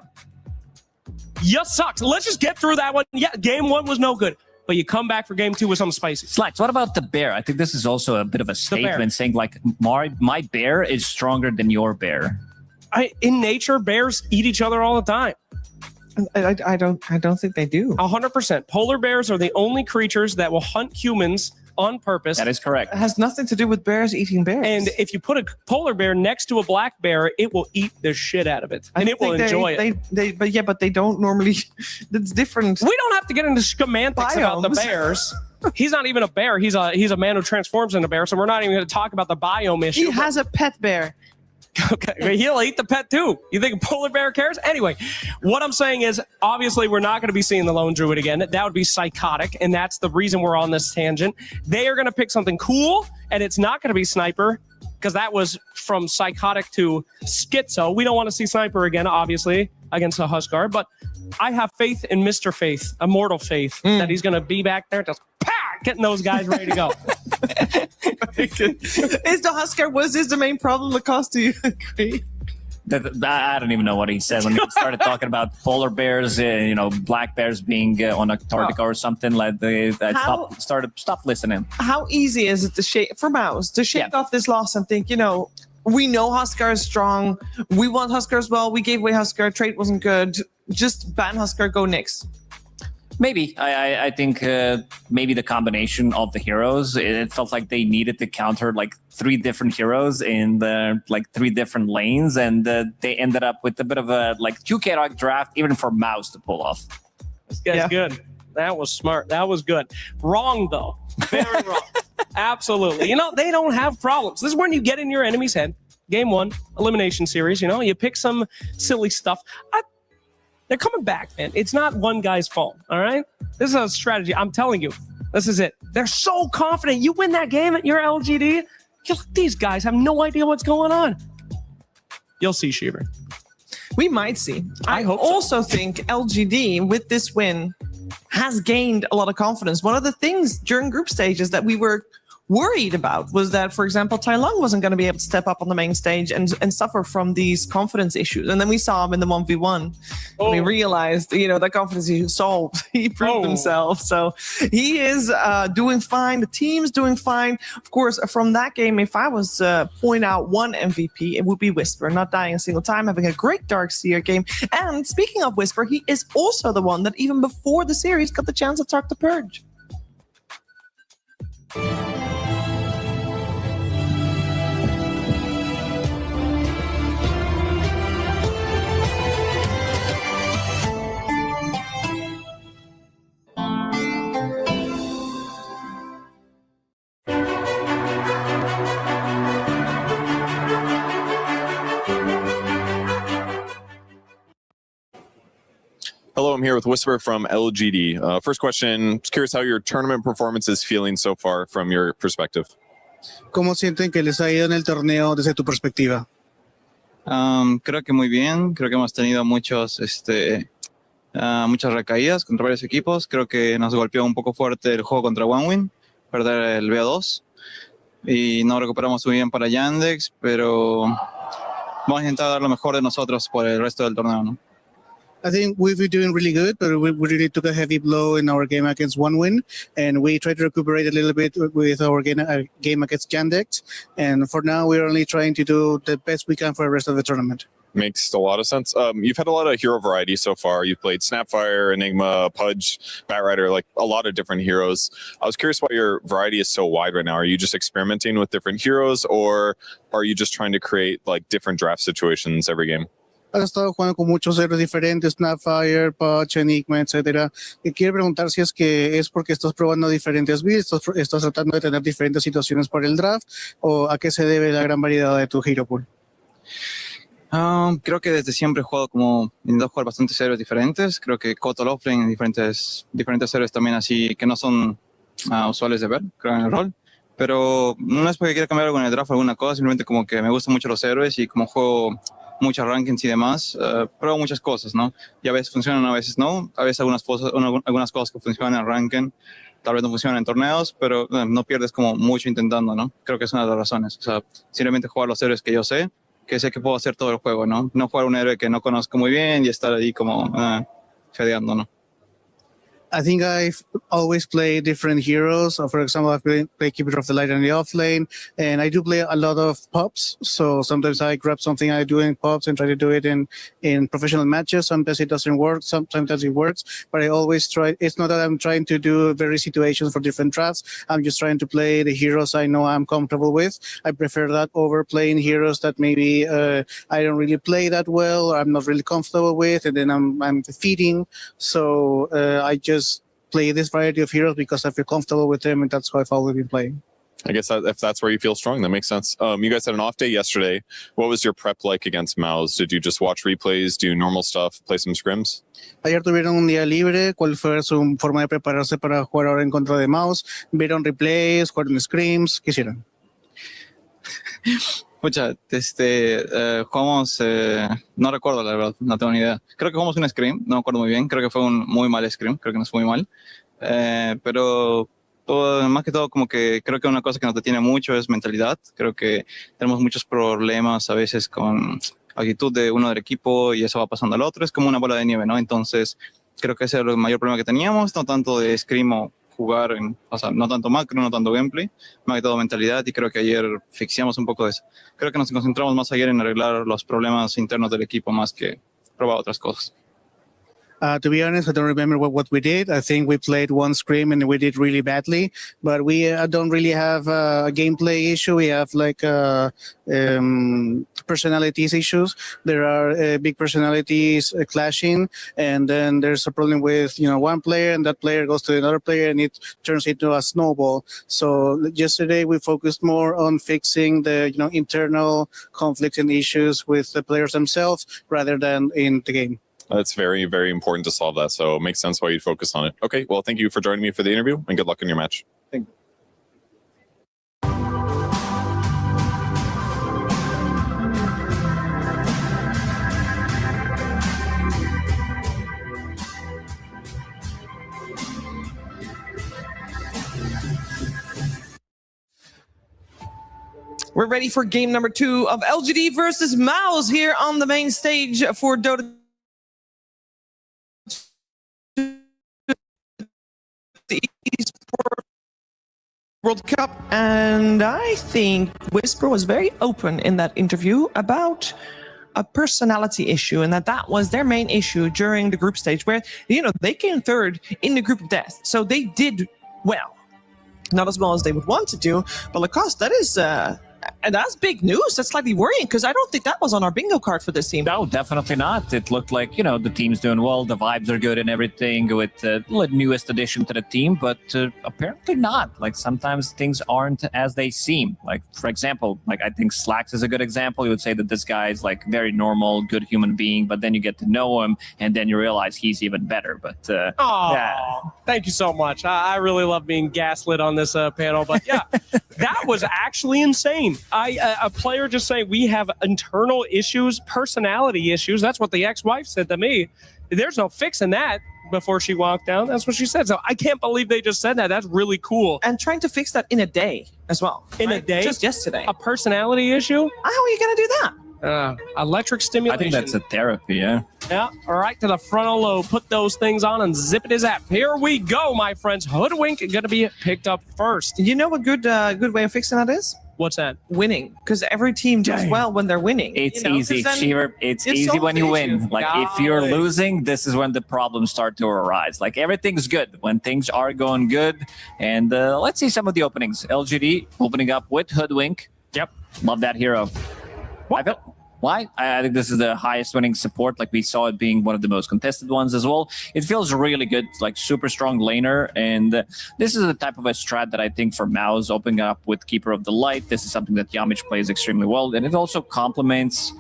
sucks. Let's just get through that one. Yeah, game 1 was no good, but you come back for game 2 with something spicy. Slacks, what about the bear? I think this is also a bit of a statement saying like, my bear is stronger than your bear. In nature, bears eat each other all the time. I don't think they do. 100%. Polar bears are the only creatures that will hunt humans on purpose. That is correct. It has nothing to do with bears eating bears. And if you put a polar bear next to a black bear, it will eat the shit out of it, and it will enjoy it. But they don't normally. That's different. We don't have to get into semantics about the bears. He's not even a bear. He's a man who transforms into a bear. So we're not even going to talk about the biome issue. He has a pet bear. Okay, he'll eat the pet too. You think a polar bear cares? Anyway, what I'm saying is, obviously, we're not going to be seeing the Lone Druid again. That would be psychotic, and that's the reason we're on this tangent. They are going to pick something cool, and it's not going to be Sniper, because that was from psychotic to schizo. We don't want to see Sniper again, obviously, against the Huskar, but I have faith in Mr. Faith, Immortal Faith, that he's going to be back there just getting those guys ready to go. Is the Huskar, was this the main problem, Lacoste? Do you agree? I don't even know what he said when he started talking about polar bears, black bears being on Antarctica or something like that. Stop listening. How easy is it to shake off this loss and think, we know Huskar is strong. We want Huskar as well. We gave away Huskar. Trade wasn't good. Just ban Huskar, go Nyx. Maybe. I think maybe the combination of the heroes, it felt like they needed to counter like 3 different heroes in the 3 different lanes, and they ended up with a bit of a 2K draft even for Mouse to pull off. This guy's good. That was smart. That was good. Wrong, though. Very wrong. Absolutely. They don't have problems. This is when you get in your enemy's head. Game 1, elimination series, you pick some silly stuff. They're coming back, man. It's not one guy's fault, all right? This is a strategy. I'm telling you, this is it. They're so confident. You win that game at your LGD, these guys have no idea what's going on. You'll see, Shiver. We might see. I hope so. also think LGD, with this win, has gained a lot of confidence. One of the things during group stages that we were worried about was that, for example, Tai Lung wasn't going to be able to step up on the main stage and suffer from these confidence issues. And then we saw him in the 1v1. And we realized, that confidence issue solved. He proved himself. So he is doing fine. The team's doing fine. Of course, from that game, if I was point out one MVP, it would be Whisper, not dying a single time, having a great Darkseer game. And speaking of Whisper, he is also the one that even before the series got the chance to talk to Purge. Hello, I'm here with Whisper from LGD. First question, just curious how your tournament performance is feeling so far from your perspective. ¿Cómo sienten que les ha ido en el torneo desde tu perspectiva? Creo que muy bien. Creo que hemos tenido muchas recaídas contra varios equipos. Creo que nos golpeó un poco fuerte el juego contra OneWin, perder el BO2. Y no recuperamos muy bien para Yandex, pero vamos a intentar dar lo mejor de nosotros por el resto del torneo, ¿no? I think we've been doing really good, but we really took a heavy blow in our game against OneWin, and we tried to recuperate a little bit with our game against Yandex. And for now, we're only trying to do the best we can for the rest of the tournament. Makes a lot of sense. You've had a lot of hero variety so far. You've played Snapfire, Enigma, Pudge, Batrider, like a lot of different heroes. I was curious why your variety is so wide right now. Are you just experimenting with different heroes, or are you just trying to create like different draft situations every game? Has estado jugando con muchos héroes diferentes, Snapfire, Pudge, Enigma, etcétera. Y quiero preguntar si es que es porque estás probando diferentes builds, estás tratando de tener diferentes situaciones para el draft, o a qué se debe la gran variedad de tu hero pool. Creo que desde siempre he jugado intentado jugar bastantes héroes diferentes. Creo que Kotal Offlane, diferentes héroes también así que no son usuales de ver, creo, en el rol. Pero no es porque quiera cambiar algo en el draft o alguna cosa, simplemente como que me gustan mucho los héroes y como juego muchos rankings y demás, pruebo muchas cosas, ¿no? Y a veces funcionan, a veces no. A veces algunas cosas que funcionan en ranking tal vez no funcionan en torneos, pero no pierdes como mucho intentando, ¿no? Creo que es una de las razones. O sea, simplemente jugar los héroes que yo sé que puedo hacer todo el juego, ¿no? No jugar un héroe que no conozco muy bien y estar ahí como fedeando, ¿no? I think I've always played different heroes. For example, I've played Keeper of the Light and the Offlane, and I do play a lot of pops. So sometimes I grab something I do in pops and try to do it in professional matches. Sometimes it doesn't work. Sometimes it works. But I always try. It's not that I'm trying to do very situations for different drafts. I'm just trying to play the heroes I know I'm comfortable with. I prefer that over playing heroes that maybe I don't really play that well, or I'm not really comfortable with, and then I'm defeating. So I just play this variety of heroes because I feel comfortable with them, and that's how I've always been playing. I guess if that's where you feel strong, that makes sense. You guys had an off day yesterday. What was your prep like against Mouse? Did you just watch replays, do normal stuff, play some scrims? Ayer tuvieron un día libre. ¿Cuál fue su forma de prepararse para jugar ahora en contra de Mouse? ¿Vieron replays, jugaron scrims? ¿Qué hicieron? Pucha, jugamos, no recuerdo la verdad, no tengo ni idea. Creo que jugamos un scrim, no me acuerdo muy bien, creo que fue un muy mal scrim, creo que nos fue muy mal. Pero más que todo como que creo que una cosa que nos detiene mucho es mentalidad. Creo que tenemos muchos problemas a veces con actitud de uno del equipo y eso va pasando al otro, es como una bola de nieve, ¿no? Entonces creo que ese es el mayor problema que teníamos, no tanto de scrim o jugar, o sea, no tanto macro, no tanto gameplay, más que todo mentalidad, y creo que ayer fixeamos un poco de eso. Creo que nos concentramos más ayer en arreglar los problemas internos del equipo más que probar otras cosas. To be honest, I don't remember what we did. I think we played one scrim and we did really badly, but we don't really have a gameplay issue. We have like personalities issues. There are big personalities clashing, and then there's a problem with one player, and that player goes to another player, and it turns into a snowball. So yesterday we focused more on fixing the internal conflicts and issues with the players themselves rather than in the game. That's very, very important to solve that. So it makes sense why you'd focus on it. Okay, well, thank you for joining me for the interview, and good luck in your match. Thank you. We're ready for game number 2 of LGD versus Mouse here on the main stage for Dota. The eSports World Cup, and I think Whisper was very open in that interview about a personality issue, and that was their main issue during the group stage, where they came third in the group of death, so they did well. Not as well as they would want to do, but Lacoste, that's big news. That's slightly worrying because I don't think that was on our bingo card for this team. No, definitely not. It looked like, the team's doing well, the vibes are good and everything with the newest addition to the team, but apparently not. Like, sometimes things aren't as they seem. Like, for example, I think Slacks is a good example. You would say that this guy is very normal, good human being, but then you get to know him and then you realize he's even better. But yeah. Thank you so much. I really love being gaslit on this panel, but yeah, that was actually insane. A player just saying we have internal issues, personality issues. That's what the ex-wife said to me. There's no fixing that before she walked down. That's what she said. So I can't believe they just said that. That's really cool. And trying to fix that in a day as well. In a day? Just yesterday. A personality issue? How are you going to do that? Electric stimulation. I think that's a therapy, yeah. Yeah, right to the frontal lobe. Put those things on and zip it his app. Here we go, my friends. Hoodwink going to be picked up first. You know what good way of fixing that is? What's that? Winning. Because every team does well when they're winning. It's easy, Shearer. It's easy when you win. If you're losing, this is when the problems start to arise. Everything's good when things are going good. And let's see some of the openings. LGD opening up with Hoodwink. Yep. Love that hero. Why? I think this is the highest winning support. We saw it being one of the most contested ones as well. It feels really good, super strong laner. And this is the type of a strat that I think for Mouse, opening up with Keeper of the Light, this is something that Yamich plays extremely well. And it also complements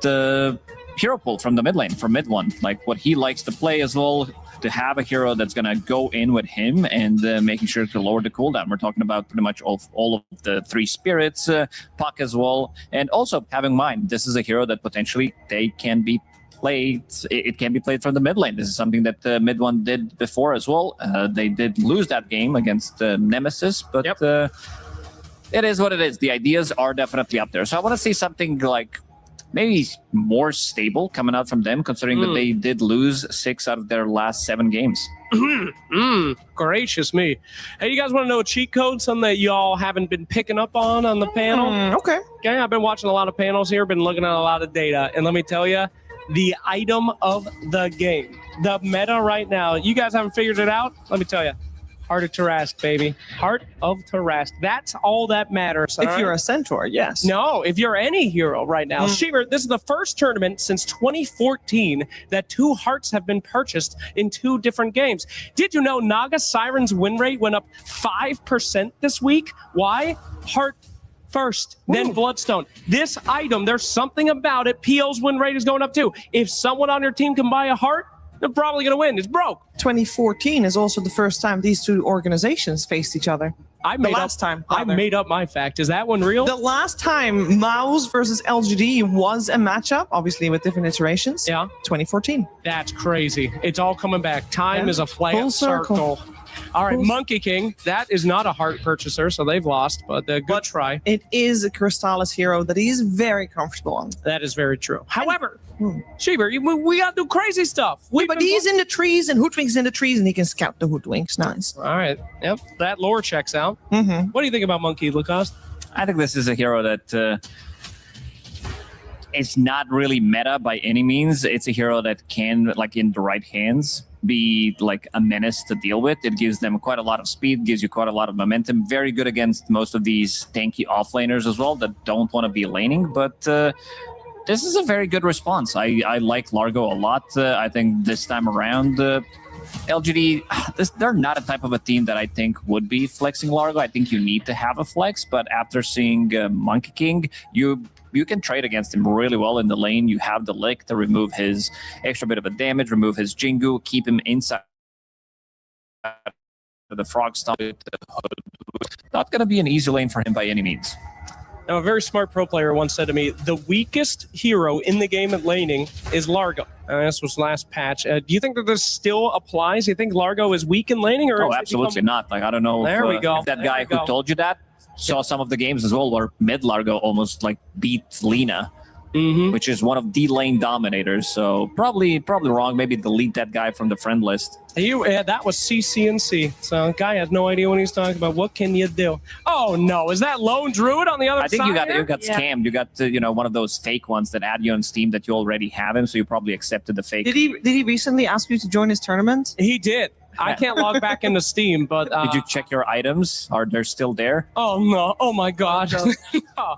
the hero pool from the mid lane, from mid one. What he likes to play as well, to have a hero that's going to go in with him and making sure to lower the cooldown. We're talking about pretty much all of the 3 spirits, Puck as well. And also have in mind, this is a hero that potentially it can be played from the mid lane. This is something that the mid one did before as well. They did lose that game against Nemesis, but it is what it is. The ideas are definitely up there. So I want to see something maybe more stable coming out from them, considering that they did lose 6 out of their last 7 games. Gracious me. Hey, you guys want to know a cheat code, something that y'all haven't been picking up on the panel? Okay, I've been watching a lot of panels here, been looking at a lot of data, and let me tell you, the item of the game, the meta right now, you guys haven't figured it out? Let me tell you. Heart of Tarask, baby. Heart of Tarask. That's all that matters. If you're a Centaur, yes. No, if you're any hero right now. Sheaver, this is the first tournament since 2014 that 2 hearts have been purchased in 2 different games. Did you know Naga Siren's win rate went up 5% this week? Why? Heart first, then Bloodstone. This item, there's something about it. PO's win rate is going up too. If someone on your team can buy a heart, they're probably going to win. It's broke. 2014 is also the first time these 2 organizations faced each other. I made up my fact. Is that one real? The last time Mouse versus LGD was a matchup, obviously with different iterations. Yeah. 2014. That's crazy. It's all coming back. Time is a flat circle. All right, Monkey King. That is not a heart purchaser, so they've lost, but good try. It is a Crystallis hero that he's very comfortable on. That is very true. However, Sheaver, we got to do crazy stuff. But he's in the trees, and Hoodwink's in the trees, and he can scout the Hoodwinks. Nice. All right. Yep, that lore checks out. What do you think about Monkey, Lacoste? I think this is a hero that it's not really meta by any means. It's a hero that can, like in the right hands, be like a menace to deal with. It gives them quite a lot of speed, gives you quite a lot of momentum. Very good against most of these tanky offlaners as well that don't want to be laning. But this is a very good response. I like Largo a lot. I think this time around, LGD, they're not a type of a team that I think would be flexing Largo. I think you need to have a flex, but after seeing Monkey King, you can trade against him really well in the lane. You have the lick to remove his extra bit of a damage, remove his Jingu, keep him inside the frog stomp. Not going to be an easy lane for him by any means. Now, a very smart pro player once said to me, the weakest hero in the game at laning is Largo. This was last patch. Do you think that this still applies? Do you think Largo is weak in laning? Or absolutely not. Like, I don't know if that guy who told you that saw some of the games as well where mid Largo almost like beat Lina, which is one of the lane dominators. So probably wrong. Maybe delete that guy from the friend list. That was CCNC. So guy has no idea what he's talking about. What can you do? Oh no, is that Lone Druid on the other side? I think you got scammed. You got one of those fake ones that add you on Steam that you already have him, so you probably accepted the fake. Did he recently ask you to join his tournament? He did. I can't log back into Steam, but did you check your items? Are they still there? Oh no! Oh my God!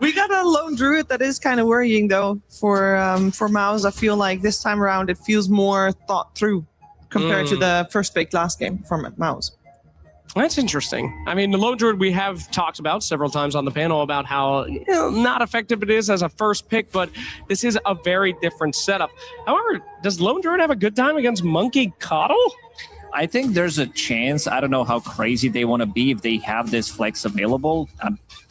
We got a Lone Druid that is kind of worrying though for Mouse. I feel like this time around it feels more thought through compared to the first pick last game from Mouse. That's interesting. I mean, the Lone Druid we have talked about several times on the panel about how not effective it is as a first pick, but this is a very different setup. However, does Lone Druid have a good time against Monkey Coddle? I think there's a chance. I don't know how crazy they want to be if they have this flex available.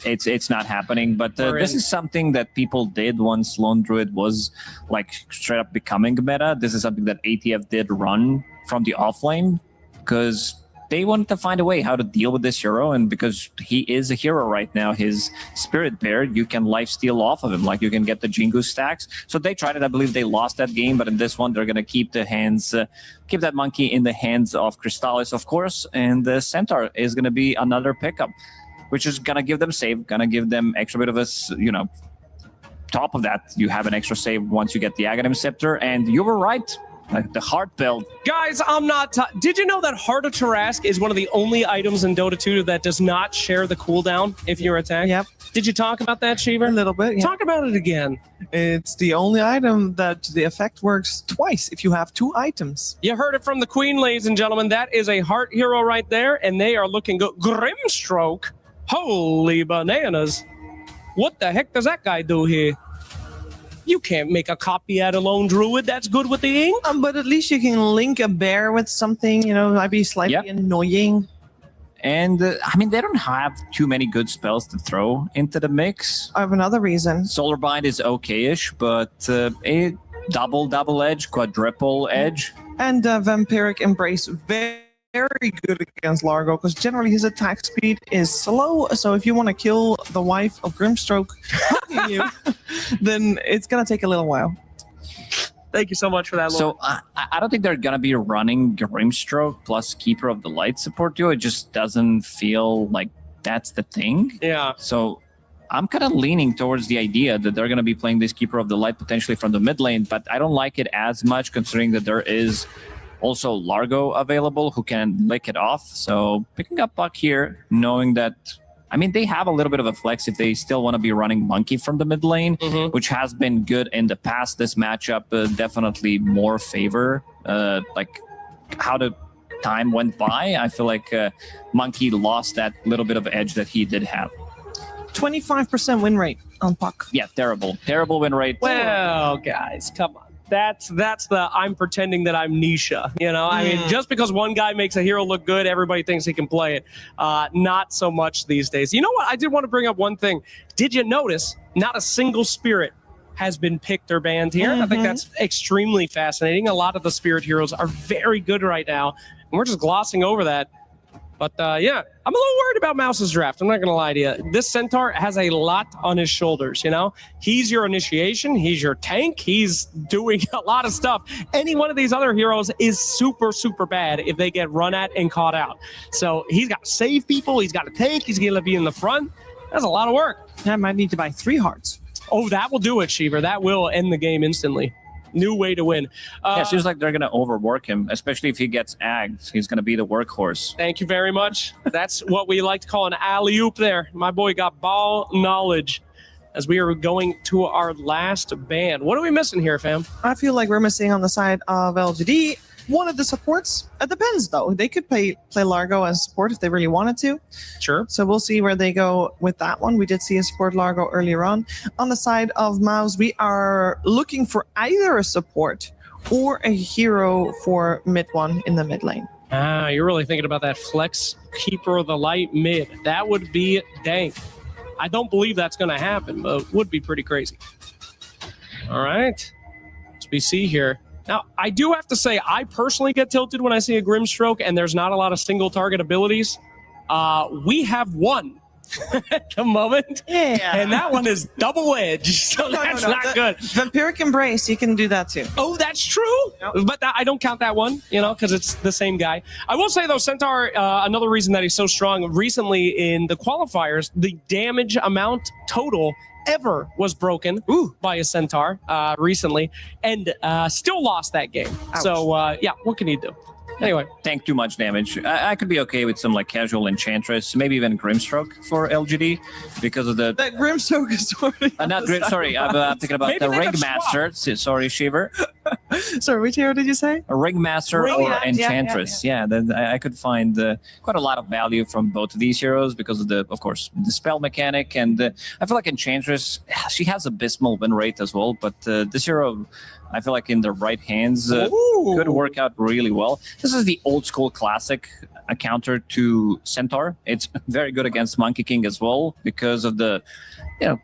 It's not happening, but this is something that people did once Lone Druid was like straight up becoming meta. This is something that ATF did run from the offlane because they wanted to find a way how to deal with this hero, and because he is a hero right now, his spirit bear, you can lifesteal off of him, like you can get the Jingu stacks. So they tried it. I believe they lost that game, but in this one, they're going to keep keep that monkey in the hands of Crystallis, of course, and the Centaur is going to be another pickup, which is going to give them save, going to give them extra bit of a, top of that, you have an extra save once you get the Aghanim Scepter, and you were right. Like the heart build. Guys, I'm not... Did you know that Heart of Tarask is one of the only items in Dota 2 that does not share the cooldown if you're attacked? Yep. Did you talk about that, Shiver? A little bit, yeah. Talk about it again. It's the only item that the effect works twice if you have 2 items. You heard it from the Queen, ladies and gentlemen. That is a Heart hero right there, and they are looking good. Grimstroke? Holy bananas. What the heck does that guy do here? You can't make a copy out of Lone Druid that's good with the ink. But at least you can link a bear with something, might be slightly annoying. And, I mean, they don't have too many good spells to throw into the mix. I have another reason. Solar Bind is okay-ish, but a double edge, quadruple edge. And Vampiric Embrace, very good against Largo, because generally his attack speed is slow. So if you want to kill the wife of Grimstroke, then it's going to take a little while. Thank you so much for that. So I don't think they're going to be running Grimstroke plus Keeper of the Light support duo. It just doesn't feel like that's the thing. Yeah. So I'm kind of leaning towards the idea that they're going to be playing this Keeper of the Light potentially from the mid lane, but I don't like it as much considering that there is also Largo available who can lick it off. So picking up Puck here, knowing that, I mean, they have a little bit of a flex if they still want to be running Monkey from the mid lane, which has been good in the past. This matchup definitely more favor, like how the time went by. I feel like Monkey lost that little bit of edge that he did have. 25% win rate on Puck. Yeah, terrible win rate. Well, guys, come on. That's the I'm pretending that I'm Nisha. I mean, just because one guy makes a hero look good, everybody thinks he can play it. Not so much these days. You know what? I did want to bring up one thing. Did you notice not a single spirit has been picked or banned here? I think that's extremely fascinating. A lot of the spirit heroes are very good right now, and we're just glossing over that. But yeah, I'm a little worried about Mouse's draft. I'm not going to lie to you. This Centaur has a lot on his shoulders, He's your initiation. He's your tank. He's doing a lot of stuff. Any one of these other heroes is super, super bad if they get run at and caught out. So he's got to save people. He's got to tank. He's going to be in the front. That's a lot of work. I might need to buy 3 hearts. Oh, that will do it, Sheever. That will end the game instantly. New way to win. Yeah, it seems like they're going to overwork him, especially if he gets agged. He's going to be the workhorse. Thank you very much. That's what we like to call an alley-oop there. My boy got ball knowledge as we are going to our last band. What are we missing here, fam? I feel like we're missing on the side of LGD one of the supports. It depends, though. They could play Largo as support if they really wanted to. Sure. So we'll see where they go with that one. We did see a support Largo earlier on. On the side of Mouse, we are looking for either a support or a hero for mid one in the mid lane. Ah, you're really thinking about that flex keeper of the light mid. That would be dank. I don't believe that's going to happen, but it would be pretty crazy. All right. As we see here. Now, I do have to say, I personally get tilted when I see a Grimstroke and there's not a lot of single target abilities. We have one at the moment. Yeah. And that one is double-edged, so that's not good. Vampiric Embrace, you can do that too. Oh, that's true? Yep. But I don't count that one, because it's the same guy. I will say, though, Centaur, another reason that he's so strong, recently in the qualifiers, the damage amount total ever was broken by a Centaur recently, and still lost that game. Ouch. So, yeah, what can you do? Anyway. Tank too much damage. I could be okay with some like casual Enchantress, maybe even Grimstroke for LGD because of the... That Grimstroke is already not Grim, sorry, I'm thinking about the Ringmaster. Sorry, Shiver. Sorry, which hero did you say? A Ringmaster or Enchantress. Yeah, then I could find quite a lot of value from both of these heroes because of of course, the spell mechanic. And I feel like Enchantress, she has abysmal win rate as well, but this hero, I feel like in the right hands, could work out really well. This is the old school classic counter to Centaur. It's very good against Monkey King as well because of the,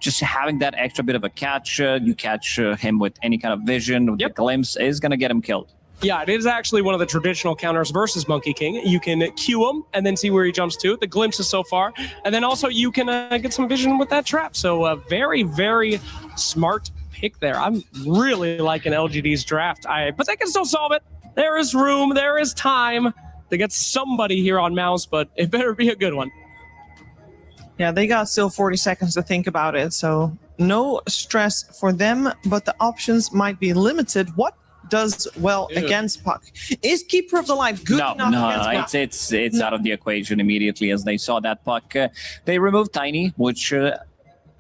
just having that extra bit of a catch. You catch him with any kind of vision, with the glimpse, is going to get him killed. Yeah, it is actually one of the traditional counters versus Monkey King. You can Q him and then see where he jumps to. The glimpses so far. And then also you can get some vision with that trap. So very, very smart pick there. I'm really liking LGD's draft. But they can still solve it. There is room, there is time to get somebody here on Mouse, but it better be a good one. Yeah, they got still 40 seconds to think about it, so no stress for them, but the options might be limited. What does well against Puck? Is Keeper of the Light good enough against Puck? It's out of the equation immediately as they saw that Puck. They removed Tiny, which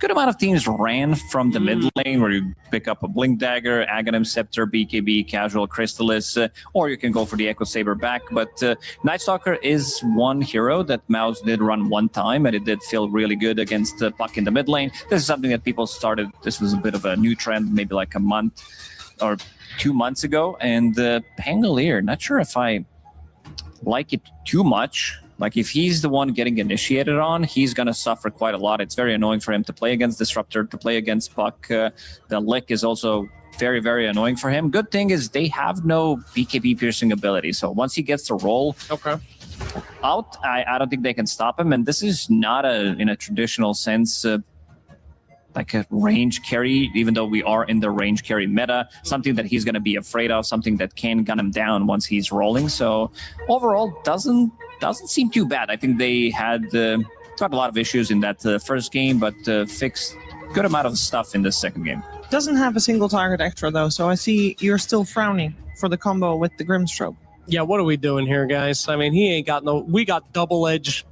good amount of teams ran from the mid lane where you pick up a Blink Dagger, Aghanim Scepter, BKB, Casual Crystallis, or you can go for the Echo Saber back. But Night Stalker is one hero that Mouse did run one time, and it did feel really good against Puck in the mid lane. This is something that people started, this was a bit of a new trend, maybe like a month or 2 months ago. And Pangolier, not sure if I like it too much. Like, if he's the one getting initiated on, he's going to suffer quite a lot. It's very annoying for him to play against Disruptor, to play against Puck. The Lick is also very, very annoying for him. Good thing is they have no BKB piercing ability. So once he gets the roll out, I don't think they can stop him. And this is not in a traditional sense, like a range carry, even though we are in the range carry meta, something that he's going to be afraid of, something that can gun him down once he's rolling. So overall, doesn't seem too bad. I think they had got a lot of issues in that first game, but fixed good amount of stuff in the second game. Doesn't have a single target extra though, so I see you're still frowning for the combo with the Grimstroke. Yeah, what are we doing here, guys? I mean, he ain't got we got double edge.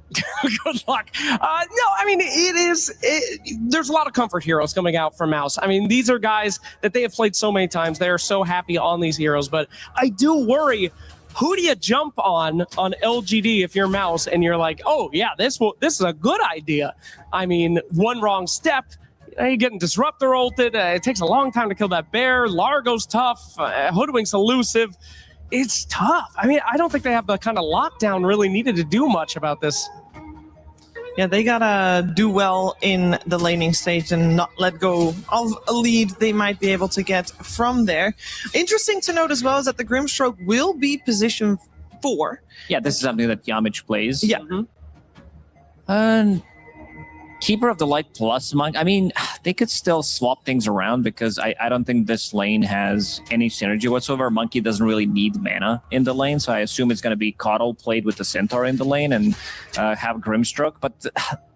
Good luck. No, I mean, there's a lot of comfort heroes coming out from Mouse. I mean, these are guys that they have played so many times. They are so happy on these heroes, but I do worry, who do you jump on LGD if you're Mouse and you're like, oh yeah, this is a good idea. I mean, one wrong step, you're getting Disruptor ulted. It takes a long time to kill that bear. Largo's tough. Hoodwink's elusive. It's tough. I mean, I don't think they have the kind of lockdown really needed to do much about this. Yeah, they gotta do well in the laning stage and not let go of a lead they might be able to get from there. Interesting to note as well is that the Grimstroke will be position 4. Yeah, this is something that Yamich plays. Yeah. And Keeper of the Light plus Monk. I mean, they could still swap things around because I don't think this lane has any synergy whatsoever. Monkey doesn't really need mana in the lane, so I assume it's going to be Coddle played with the Centaur in the lane and have Grimstroke. But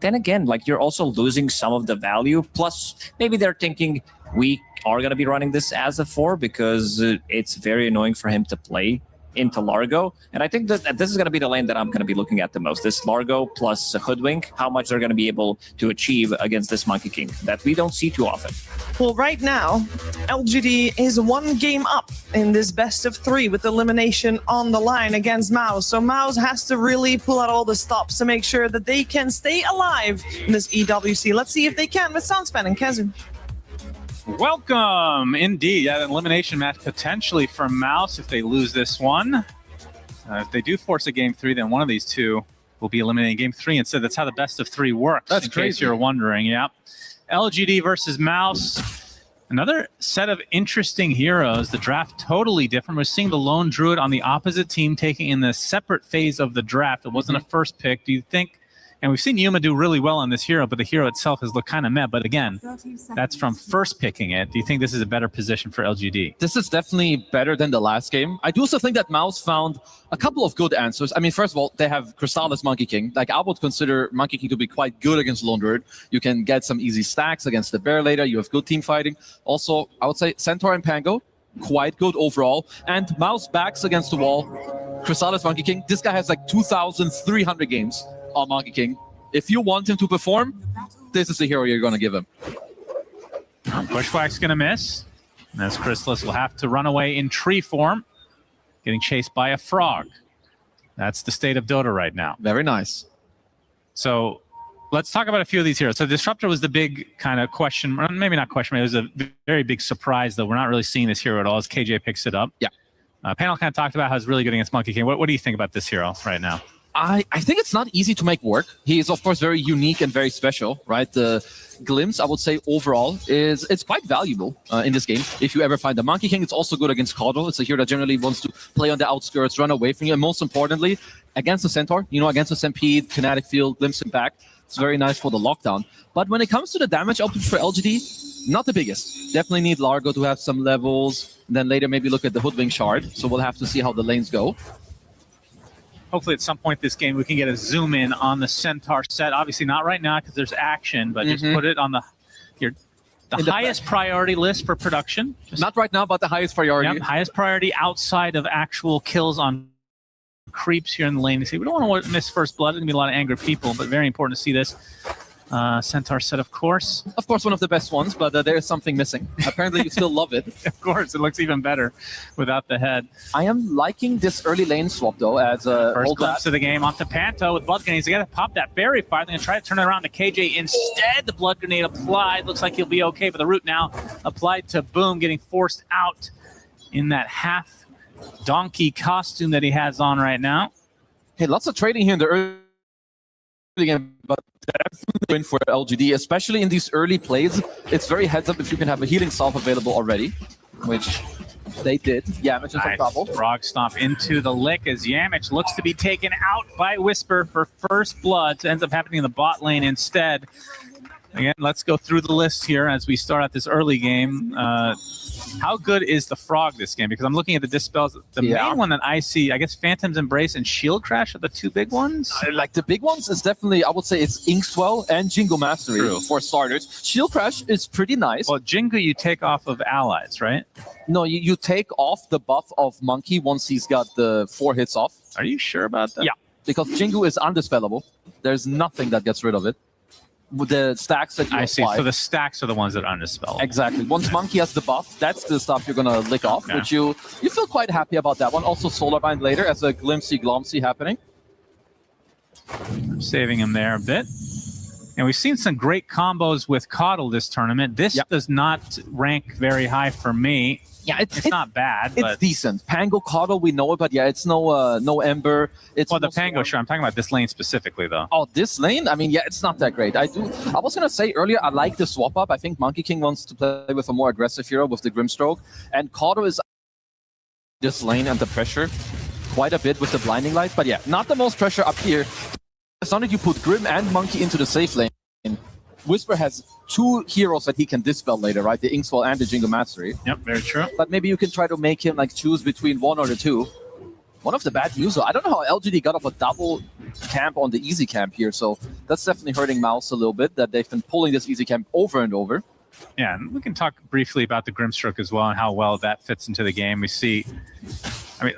then again, like you're also losing some of the value. Plus, maybe they're thinking we are going to be running this as a 4 because it's very annoying for him to play into Largo. And I think that this is going to be the lane that I'm going to be looking at the most. This Largo plus Hoodwink, how much they're going to be able to achieve against this Monkey King that we don't see too often. Well, right now, LGD is 1 game up in this best of 3 with elimination on the line against Mouse. So Mouse has to really pull out all the stops to make sure that they can stay alive in this EWC. Let's see if they can with Soundspan and Kazoo. Welcome, indeed. Yeah, an elimination match potentially for Mouse if they lose this one. If they do force a game 3, then one of these two will be eliminating game 3 instead. That's how the best of 3 works. That's in crazy. case you're wondering. Yeah, LGD versus Mouse. Another set of interesting heroes. The draft totally different. We're seeing the Lone Druid on the opposite team taking in the separate phase of the draft. It wasn't a first pick. Do you think? And we've seen Yuma do really well on this hero, but the hero itself has looked kind of meh. But again, that's from first picking it. Do you think this is a better position for LGD? This is definitely better than the last game. I do also think that Mouse found a couple of good answers. I mean, first of all, they have Crystallis Monkey King. Like, I would consider Monkey King to be quite good against Lone Druid. You can get some easy stacks against the Bear later. You have good team fighting. Also, I would say Centaur and Pango, quite good overall. And Mouse backs against the wall. Crystallis Monkey King. This guy has like 2,300 games on Monkey King. If you want him to perform, this is the hero you're going to give him. Bushwhack's going to miss. And as Crystallis will have to run away in tree form, getting chased by a frog. That's the state of Dota right now. Very nice. So let's talk about a few of these heroes. So Disruptor was the big kind of question, maybe not question, it was a very big surprise, though. We're not really seeing this hero at all as KJ picks it up. Yeah. Panel kind of talked about how it's really good against Monkey King. What do you think about this hero right now? I think it's not easy to make work. He is, of course, very unique and very special, right? The Glimpse, I would say, overall, it's quite valuable in this game. If you ever find a Monkey King, it's also good against Caudal. It's a hero that generally wants to play on the outskirts, run away from you, and most importantly, against the Centaur, against the Stampede, Kinetic Field, Glimpse Impact. It's very nice for the lockdown. But when it comes to the damage output for LGD, not the biggest. Definitely need Largo to have some levels, and then later maybe look at the Hoodwink Shard. So we'll have to see how the lanes go. Hopefully at some point this game we can get a zoom in on the Centaur set. Obviously not right now because there's action, but just put it on the highest priority list for production. Not right now, but the highest priority. Yep, highest priority outside of actual kills on creeps here in the lane. You see, we don't want to miss first blood. There's going to be a lot of angry people, but very important to see this. Centaur set, of course. Of course, one of the best ones, but there is something missing. Apparently, you still love it. Of course, it looks even better without the head. I am liking this early lane swap, though, as a first glimpse of the game onto Panto with Blood Grenade. He's got to pop that Fairy Fire. They're going to try to turn it around to KJ instead. The Blood Grenade applied. Looks like he'll be okay, but the root now applied to Boom, getting forced out in that half donkey costume that he has on right now. Hey, lots of trading here in the early game, but definitely win for LGD, especially in these early plays. It's very heads up if you can have a healing salve available already, which they did. Yamich is on trouble. Frog Stomp into the lick as Yamich looks to be taken out by Whisper for first blood. So ends up happening in the bot lane instead. Again, let's go through the list here as we start out this early game. How good is the Frog this game? Because I'm looking at the dispels. The main one that I see, I guess Phantom's Embrace and Shield Crash are the two big ones. Like the big ones is definitely, I would say it's Inkswell and Jingo Mastery for starters. Shield Crash is pretty nice. Well, Jingo you take off of allies, right? No, you take off the buff of Monkey once he's got the 4 hits off. Are you sure about that? Yeah, because Jingo is undispellable. There's nothing that gets rid of it. With the stacks that you I apply. see. So the stacks are the ones that are undispellable. Exactly. Once Monkey has the buff, that's the stuff you're gonna lick off, which you feel quite happy about that one. Also Solar Bind later as a glimpsy glomsy happening. I'm saving him there a bit. And we've seen some great combos with Coddle this tournament. This does not rank very high for me. Yeah, it's not bad. It's but decent. Pango Coddle, we know it, but yeah, it's no Ember. It's the Pango, sure. I'm talking about this lane specifically, though. Oh, this lane? I mean, yeah, it's not that great. I was gonna say earlier, I like the swap up. I think Monkey King wants to play with a more aggressive hero with the Grimstroke, and Coddle is this lane and the pressure quite a bit with the Blinding Light. But yeah, not the most pressure up here. As long as you put Grim and Monkey into the safe lane, Whisper has 2 heroes that he can dispel later, right? The Inkswell and the Jingle Mastery. Yep, very true. But maybe you can try to make him like choose between one or the 2. One of the bad news, though, I don't know how LGD got up a double camp on the easy camp here, so that's definitely hurting Mouse a little bit, that they've been pulling this easy camp over and over. Yeah, and we can talk briefly about the Grimstroke as well and how well that fits into the game. We see, I mean,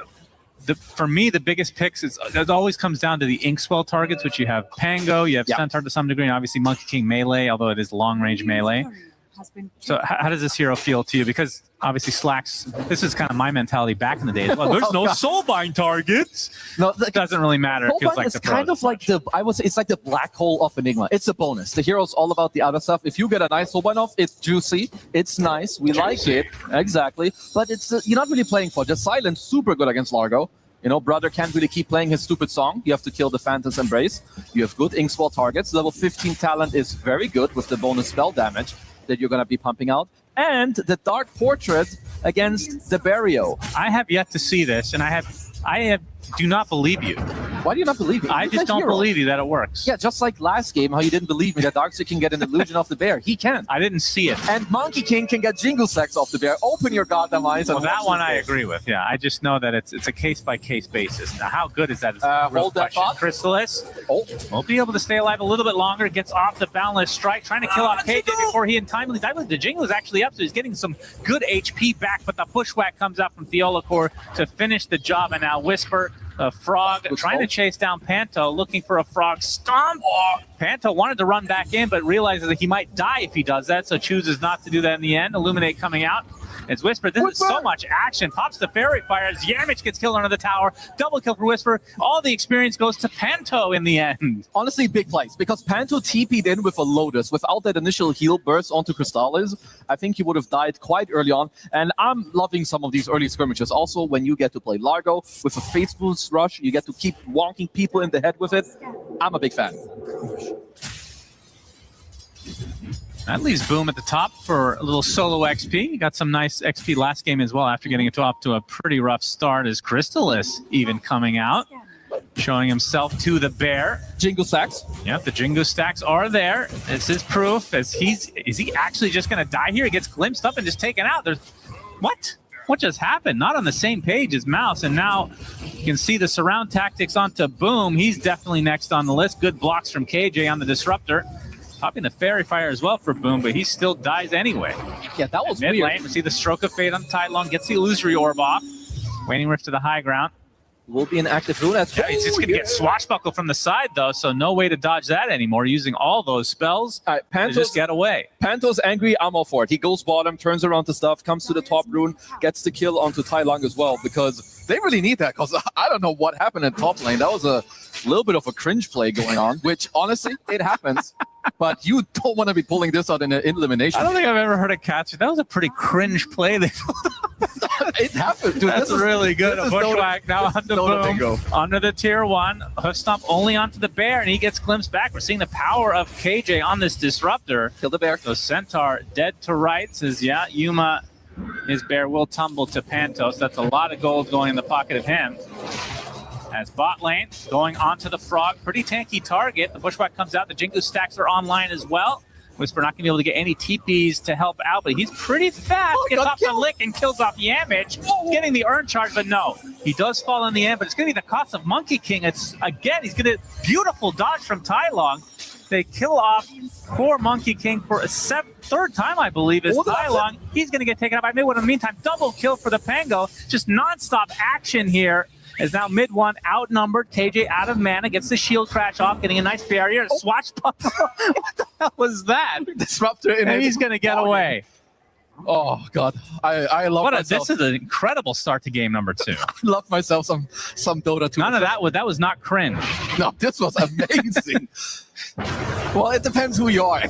for me, the biggest picks it always comes down to the Inkswell targets, which you have Pango, you have Centaur to some degree, and obviously Monkey King melee, although it is long-range melee. So how does this hero feel to you? Because obviously Slacks, this is kind of my mentality back in the day as well. There's no soulbind targets. No, it doesn't really matter. It feels like it's the kind of like I would say it's like the black hole of Enigma. It's a bonus. The hero's all about the other stuff. If you get a nice soulbind off, it's juicy, it's nice, we like it. Exactly. But it's you're not really playing for. Just Silence, super good against Largo. You know, Brother can't really keep playing his stupid song. You have to kill the Phantom's Embrace. You have good Inkswell targets. Level 15 talent is very good with the bonus spell damage that you're going to be pumping out. And the Dark Portrait against the Barrio. I have yet to see this, and I do not believe you. Why do you not believe me? I just don't believe you that it works. Yeah, just like last game, how you didn't believe me that Darkseid can get an illusion off the bear. He can. I didn't see it. And Monkey King can get Jingle Sex off the bear. Open your goddamn eyes. Well, that one I agree with. Yeah, I just know that it's a case-by-case basis. Now, how good is that? Hold that thought. Chrysalis won't be able to stay alive a little bit longer. Gets off the Boundless Strike, trying to kill off KJ before he untimely dies. The Jingle is actually up, so he's getting some good HP back, but the pushwhack comes out from Theolacor to finish the job, and now Whisper, Frog, trying to chase down Panto, looking for a Frog Stomp. Panto wanted to run back in, but realizes that he might die if he does that, so chooses not to do that in the end. Illuminate coming out. It's Whisper. This is so much action. Pops the Fairy Fire. Yamich gets killed under the tower. Double kill for Whisper. All the experience goes to Panto in the end. Honestly, big plays, because Panto TP'd in with a Lotus. Without that initial heal burst onto Crystallis, I think he would have died quite early on. And I'm loving some of these early skirmishes. Also, when you get to play Largo with a Face Boost Rush, you get to keep wonking people in the head with it. I'm a big fan. That leaves Boom at the top for a little solo XP. He got some nice XP last game as well after getting it off to a pretty rough start as Crystallis even coming out, showing himself to the bear. Jingle stacks. Yep, the Jingo stacks are there. This is proof. Is he actually just going to die here? He gets glimpsed up and just taken out. What? What just happened? Not on the same page as Mouse, and now you can see the surround tactics onto Boom. He's definitely next on the list. Good blocks from KJ on the Disruptor. Popping the Fairy Fire as well for Boom, but he still dies anyway. Yeah, that was Mid weird. lane, we see the Stroke of Fate on Tidalong, gets the Illusory Orb off. Waning Rift to the high ground. Will be an active rune. Yeah, he's just going to get Swashbuckle from the side, though, so no way to dodge that anymore, using all those spells to just get away. Panto's angry, I'm all for it. He goes bottom, turns around to stuff, comes to the top rune, gets the kill onto Tylung as well, because they really need that, because I don't know what happened in top lane. That was a little bit of a cringe play going on, which, honestly, it happens. But you don't want to be pulling this out in an elimination. I don't think I've ever heard a catch. That was a pretty cringe play. It happened, dude. That's really good. A Bushwhack now onto Boom. Under the tier 1. Hoof Stomp only onto the bear, and he gets glimpsed back. We're seeing the power of KJ on this Disruptor. Kill the bear. So Centaur dead to rights as, Yuma, his bear will tumble to Pantos. That's a lot of gold going in the pocket of him. As bot lane going onto the Frog. Pretty tanky target. The Bushwhack comes out. The Jingu stacks are online as well. Whisper not going to be able to get any TPs to help out, but he's pretty fast. Gets off the lick and kills off Yamich. Getting the Urn Charge, but no. He does fall in the end, but it's going to be the cost of Monkey King. It's, again, he's going to... Beautiful dodge from Tylong. They kill off poor Monkey King for a third time, I believe, is Tylong. He's going to get taken out by Mid-1. In the meantime, double kill for the Pango. Just nonstop action here. Is now Mid-1 outnumbered. KJ out of mana, gets the shield crash off, getting a nice barrier. Swashbuckle. What the hell was that? Disruptor in and he's going to get away. Oh, God. I love myself. This is an incredible start to game number 2. I love myself some Dota 2. None of that was not cringe. No, this was amazing. Well, it depends who you are.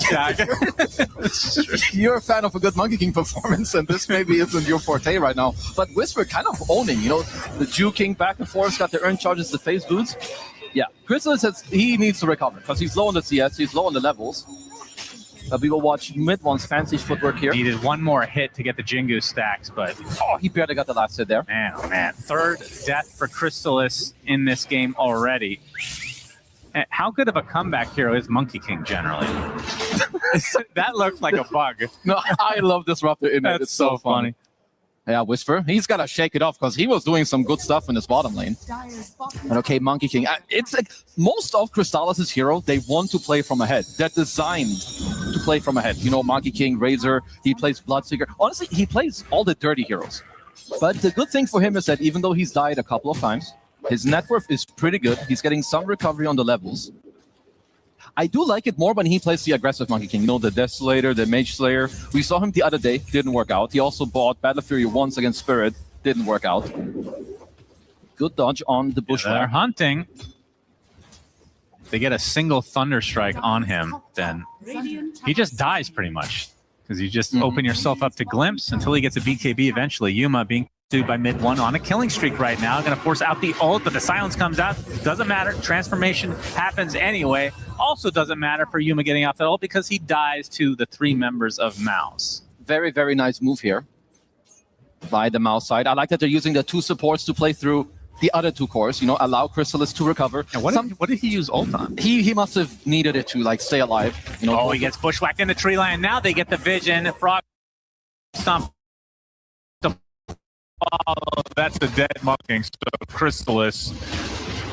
You're a fan of a good Monkey King performance, and this maybe isn't your forte right now. But Whisper kind of owning, the Juking back and forth, got the Urn Charges, the Face Boots. Yeah, Crystal says he needs to recover because he's low on the CS, he's low on the levels. We will watch Mid-1's fancy footwork here. Needed one more hit to get the Jingu stacks, but... Oh, he barely got the last hit there. Man, oh man. Third death for Crystallis in this game already. And how good of a comeback hero is Monkey King generally? That looks like a bug. No, I love Disruptor in it. That's It's so funny. Yeah, Whisper. He's got to shake it off because he was doing some good stuff in his bottom lane. And okay, Monkey King. It's like most of Crystallis' hero, they want to play from ahead. They're designed to play from ahead. You know, Monkey King, Razor, he plays Bloodseeker. Honestly, he plays all the dirty heroes. But the good thing for him is that even though he's died a couple of times, his net worth is pretty good. He's getting some recovery on the levels. I do like it more when he plays the aggressive Monkey King. You know, the Desolator, the Mage Slayer. We saw him the other day. Didn't work out. He also bought Battle Fury once against Spirit. Didn't work out. Good dodge on the Bushwhack. They're hunting. If they get a single Thunder Strike on him, then he just dies pretty much. Because you just open yourself up to Glimpse until he gets a BKB eventually. Yuma being pursued by mid one on a killing streak right now. Going to force out the ult, but the silence comes out. Doesn't matter. Transformation happens anyway. Also doesn't matter for Yuma getting off that ult because he dies to the 3 members of Mouse. Very, very nice move here by the Mouse side. I like that they're using the 2 supports to play through the other 2 cores, you know, allow Crystallis to recover. And what did he use ult on? He must have needed it to like stay alive. You know, he gets bushwhacked in the tree line. Now they get the vision. Frog stomp. Oh, that's a dead Monkey. So Crystallis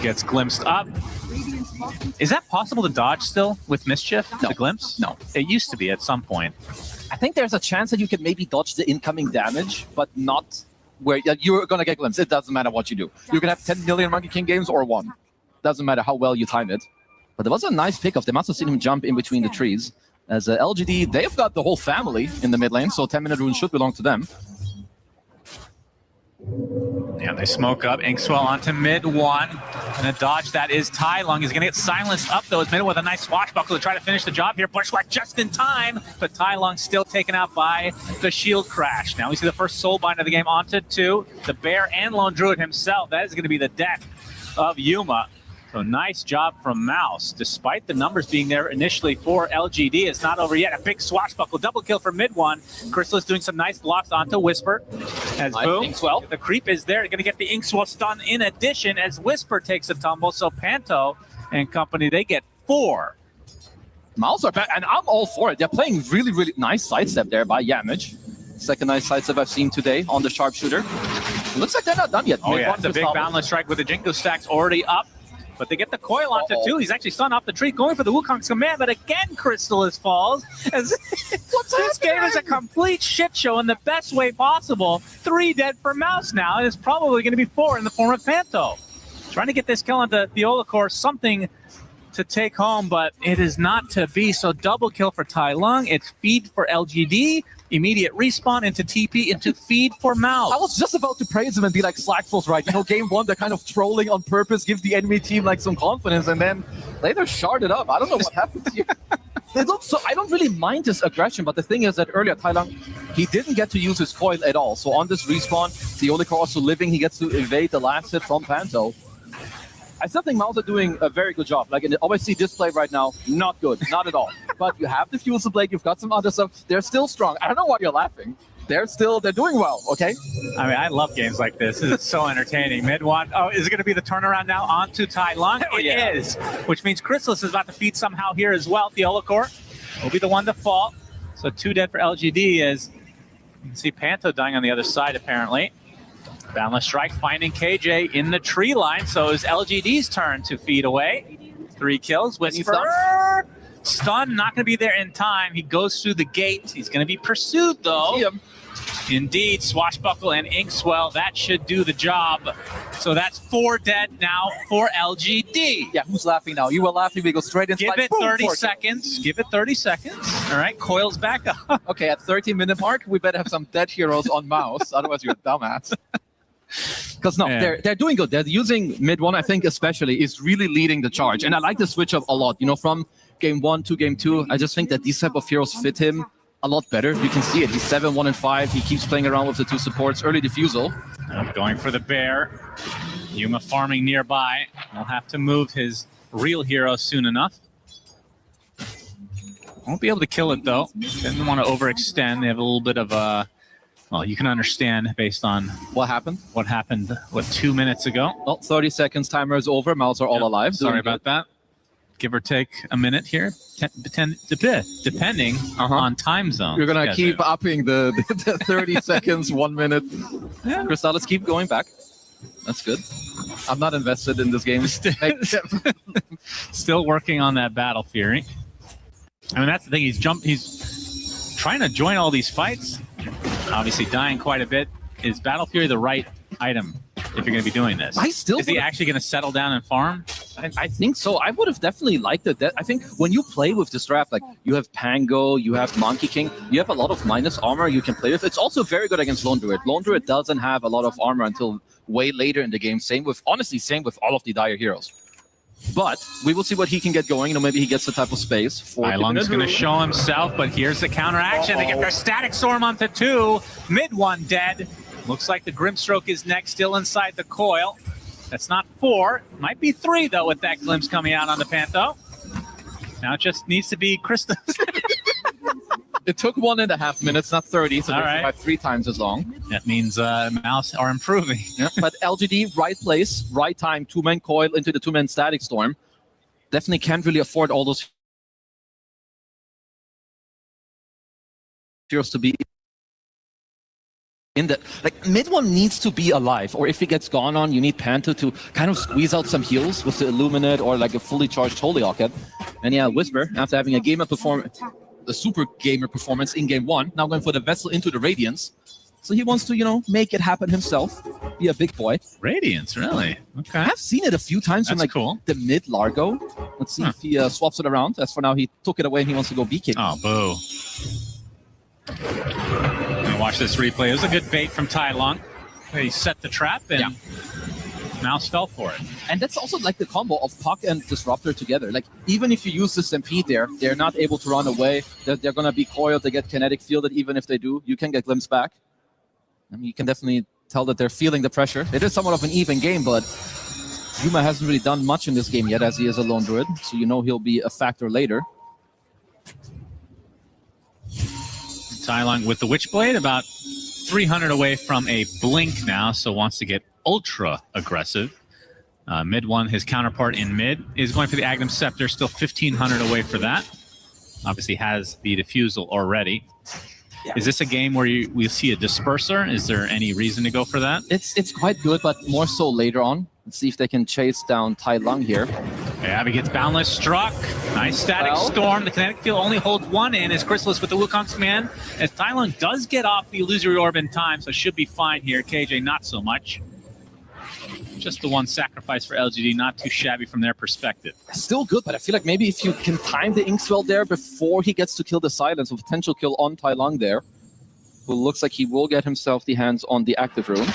gets glimpsed up. Is that possible to dodge still with Mischief? No. The glimpse? No. It used to be at some point. I think there's a chance that you can maybe dodge the incoming damage, but not where you're going to get glimpse. It doesn't matter what you do. You can have 10 million Monkey King games or 1. Doesn't matter how well you time it. But there was a nice pickoff. They must have seen him jump in between the trees. As LGD, they've got the whole family in the mid lane, so 10-minute rune should belong to them. Yeah, they smoke up. Inkswell onto mid one. And a dodge that is Tai Lung. He's going to get silenced up, though. It's mid with a nice swashbuckle to try to finish the job here. Bushwhack just in time, but Tai Lung still taken out by the shield crash. Now we see the first soulbind of the game onto 2. The Bear and Lone Druid himself. That is going to be the death of Yuma. So nice job from Mouse. Despite the numbers being there initially for LGD, it's not over yet. A big swashbuckle double kill for mid one. Crystallis doing some nice blocks onto Whisper. As boom, Inkswell. The creep is there. Going to get the Inkswell stun in addition as Whisper takes a tumble. So Panto and company, they get 4. Mouse are back, and I'm all for it. They're playing really, really nice sidestep there by Yamage. Second nice sidestep I've seen today on the sharpshooter. It looks like they're not done yet. Oh yeah, it's a big boundless strike with the Jinko stacks already up. But they get the coil onto 2. He's actually stunned off the tree, going for the Wukong's command. But again, Crystallis falls. As this game is a complete shit show in the best way possible. 3 dead for Mouse now, and it's probably going to be 4 in the form of Panto. Trying to get this kill onto Theolacore, something to take home, but it is not to be. So double kill for Tai Lung. It's feed for LGD. Immediate respawn into TP into feed for Mouse. I was just about to praise him and be like, Slackful's right. You know, game 1, they're kind of trolling on purpose, give the enemy team like some confidence, and then later sharded up. I don't know what happened here. So I don't really mind this aggression, but the thing is that earlier, Tai Lung, he didn't get to use his coil at all. So on this respawn, Theolacore also living, he gets to evade the last hit from Panto. I still think Mouse are doing a very good job. Like in the OSC display right now, not good, not at all. But you have the Fusel Blade, you've got some other stuff. They're still strong. I don't know why you're laughing. They're doing well, okay? I mean, I love games like this. This is so entertaining. Mid one. Oh, is it going to be the turnaround now onto Tai Lung? It is, which means Crystallis is about to feed somehow here as well. Theolacore will be the one to fall. So 2 dead for LGD as you can see Panto dying on the other side, apparently. Boundless Strike finding KJ in the tree line, so it's LGD's turn to feed away. 3 kills. Whisper. Stun, not going to be there in time. He goes through the gate. He's going to be pursued, though. Indeed, Swashbuckle and Inkswell, that should do the job. So that's 4 dead now for LGD. Yeah, who's laughing now? You were laughing, we go straight into Give it 30 seconds. Give it 30 seconds. All right, coils back up. Okay, at 13-minute mark, we better have some dead heroes on Mouse, otherwise you're a dumbass. Because no, they're doing good. They're using mid one, I think especially, is really leading the charge. And I like the switch up a lot. You know, from game 1 to game 2, I just think that these type of heroes fit him a lot better. You can see it. He's 7, 1, and 5. He keeps playing around with the 2 supports. Early defusal. Going for the bear. Yuma farming nearby. He'll have to move his real hero soon enough. Won't be able to kill it, though. Didn't want to overextend. They have a little bit of a... Well, you can understand based on what happened. 2 minutes ago. Well, 30 seconds. Timer is over. Mouse are all alive. Sorry about that. give or take a minute here, depending on time zone. You're gonna keep upping the 30 seconds, 1 minute. Yeah. Crystallis, keep going back. That's good. I'm not invested in this game. Still working on that Battle Fury. I mean, that's the thing. He's trying to join all these fights. Obviously, dying quite a bit. Is Battle Fury the right item if you're going to be doing this? Is he actually going to settle down and farm? I think so. I would have definitely liked it. I think when you play with this draft, like you have Pango, you have Monkey King, you have a lot of minus armor you can play with. It's also very good against Lone Druid. Lone Druid doesn't have a lot of armor until way later in the game. Same with all of the Dire heroes. But we will see what he can get going. Maybe he gets the type of space. Long's going to show himself, but here's the counteraction. They get their Static Storm onto 2. Mid one dead. Looks like the Grimstroke is next, still inside the coil. That's not 4. Might be 3, though, with that glimpse coming out on the Pantho. Now it just needs to be Krista. It took 1.5 minutes, not 30, so All that's right. about 3 times as long. That means Mouse are improving. Yeah, but LGD, right place, right time, 2-man coil into the 2-man Static Storm. Definitely can't really afford all those heroes to be in the mid one needs to be alive, or if he gets gone on, you need Panther to kind of squeeze out some heals with the Illuminate or like a fully charged Holy Rocket. And yeah, Whisper, after having a super gamer performance in game 1, now going for the Vessel into the Radiance. So he wants to, make it happen himself, be a big boy. Radiance, really? Okay. I've seen it a few times from cool. the mid Largo. Let's see if he swaps it around. As for now, he took it away and he wants to go BK. Oh, boo. Watch this replay. It was a good bait from Tai Long. He set the trap and Mouse fell for it. And that's also like the combo of Puck and Disruptor together. Like, even if you use the Stampede there, they're not able to run away. They're going to be coiled. They get kinetic fielded. Even if they do, you can get glimpse back. I mean, you can definitely tell that they're feeling the pressure. It is somewhat of an even game, but Yuma hasn't really done much in this game yet, as he is a lone druid. So he'll be a factor later. Tai Long with the Witchblade, about 300 away from a blink now, so wants to get ultra aggressive. Mid one, his counterpart in mid, is going for the Agnum Scepter, still 1,500 away for that. Obviously has the Diffusal already. Is this a game where we see a Disperser? Is there any reason to go for that? It's quite good, but more so later on. Let's see if they can chase down Tai Long here. Abby gets Boundless struck. Nice Static Storm. The Kinetic Field only holds 1 in as Chrysalis with the Wukong's command. As Tai Long does get off the Illusory Orb in time, so should be fine here. KJ not so much. Just the one sacrifice for LGD, not too shabby from their perspective. Still good, but I feel like maybe if you can time the Inkswell there before he gets to kill the Silence, a potential kill on Tai Long there, who looks like he will get himself the hands on the active rune.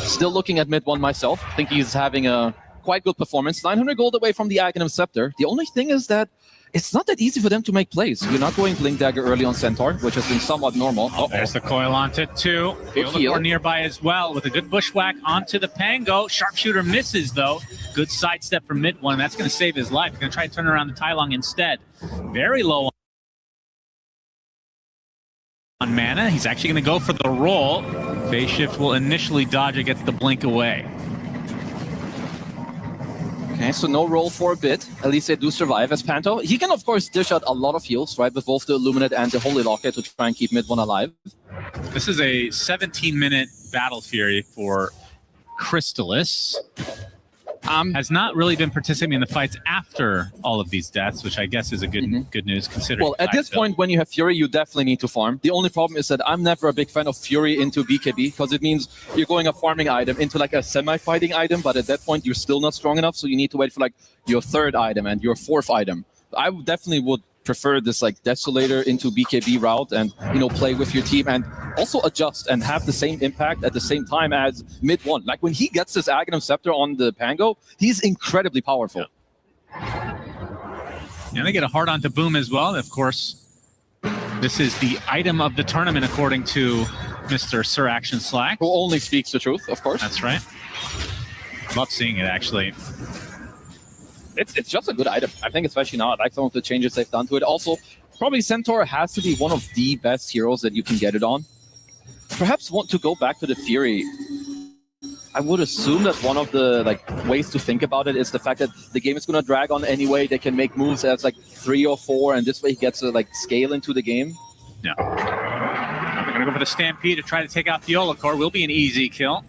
Still looking at mid one myself. I think he's having a quite good performance. 900 gold away from the Agnum Scepter. The only thing is that it's not that easy for them to make plays. You're not going Blink Dagger early on Centaur, which has been somewhat normal. There's the coil onto 2. Fieldcore nearby as well with a good bushwhack onto the Pango. Sharpshooter misses, though. Good sidestep from mid one. That's going to save his life. Going to try to turn around the Tai Long instead. Very low on mana. He's actually going to go for the roll. Phase Shift will initially dodge it, gets the blink away. Okay, so no roll for a bit. At least they do survive as Panto. He can, of course, dish out a lot of heals, right, with both the Illuminate and the Holy Locket to try and keep mid one alive. This is a 17-minute Battle Fury for Crystallis. Has not really been participating in the fights after all of these deaths, which I guess is a good news considering. Well, at this point, when you have Fury, you definitely need to farm. The only problem is that I'm never a big fan of Fury into BKB because it means you're going a farming item into like a semi-fighting item, but at that point, you're still not strong enough, so you need to wait for like your 3rd item and your 4th item. I definitely would prefer this like Desolator into BKB route and play with your team and also adjust and have the same impact at the same time as mid one. Like when he gets this Agnum Scepter on the Pango, he's incredibly powerful. Yeah, they get a hard on to Boom as well. Of course, this is the item of the tournament according to Mr. Sir Action Slack. Who only speaks the truth, of course. That's right. Love seeing it actually. It's just a good item. I think especially now, I like some of the changes they've done to it. Also, probably Centaur has to be one of the best heroes that you can get it on. Perhaps want to go back to the Fury I would assume that one of the ways to think about it is the fact that the game is going to drag on anyway. They can make moves as 3 or 4, and this way he gets to scale into the game. Yeah. They're going to go for the Stampede to try to take out the Olacor. Will be an easy kill.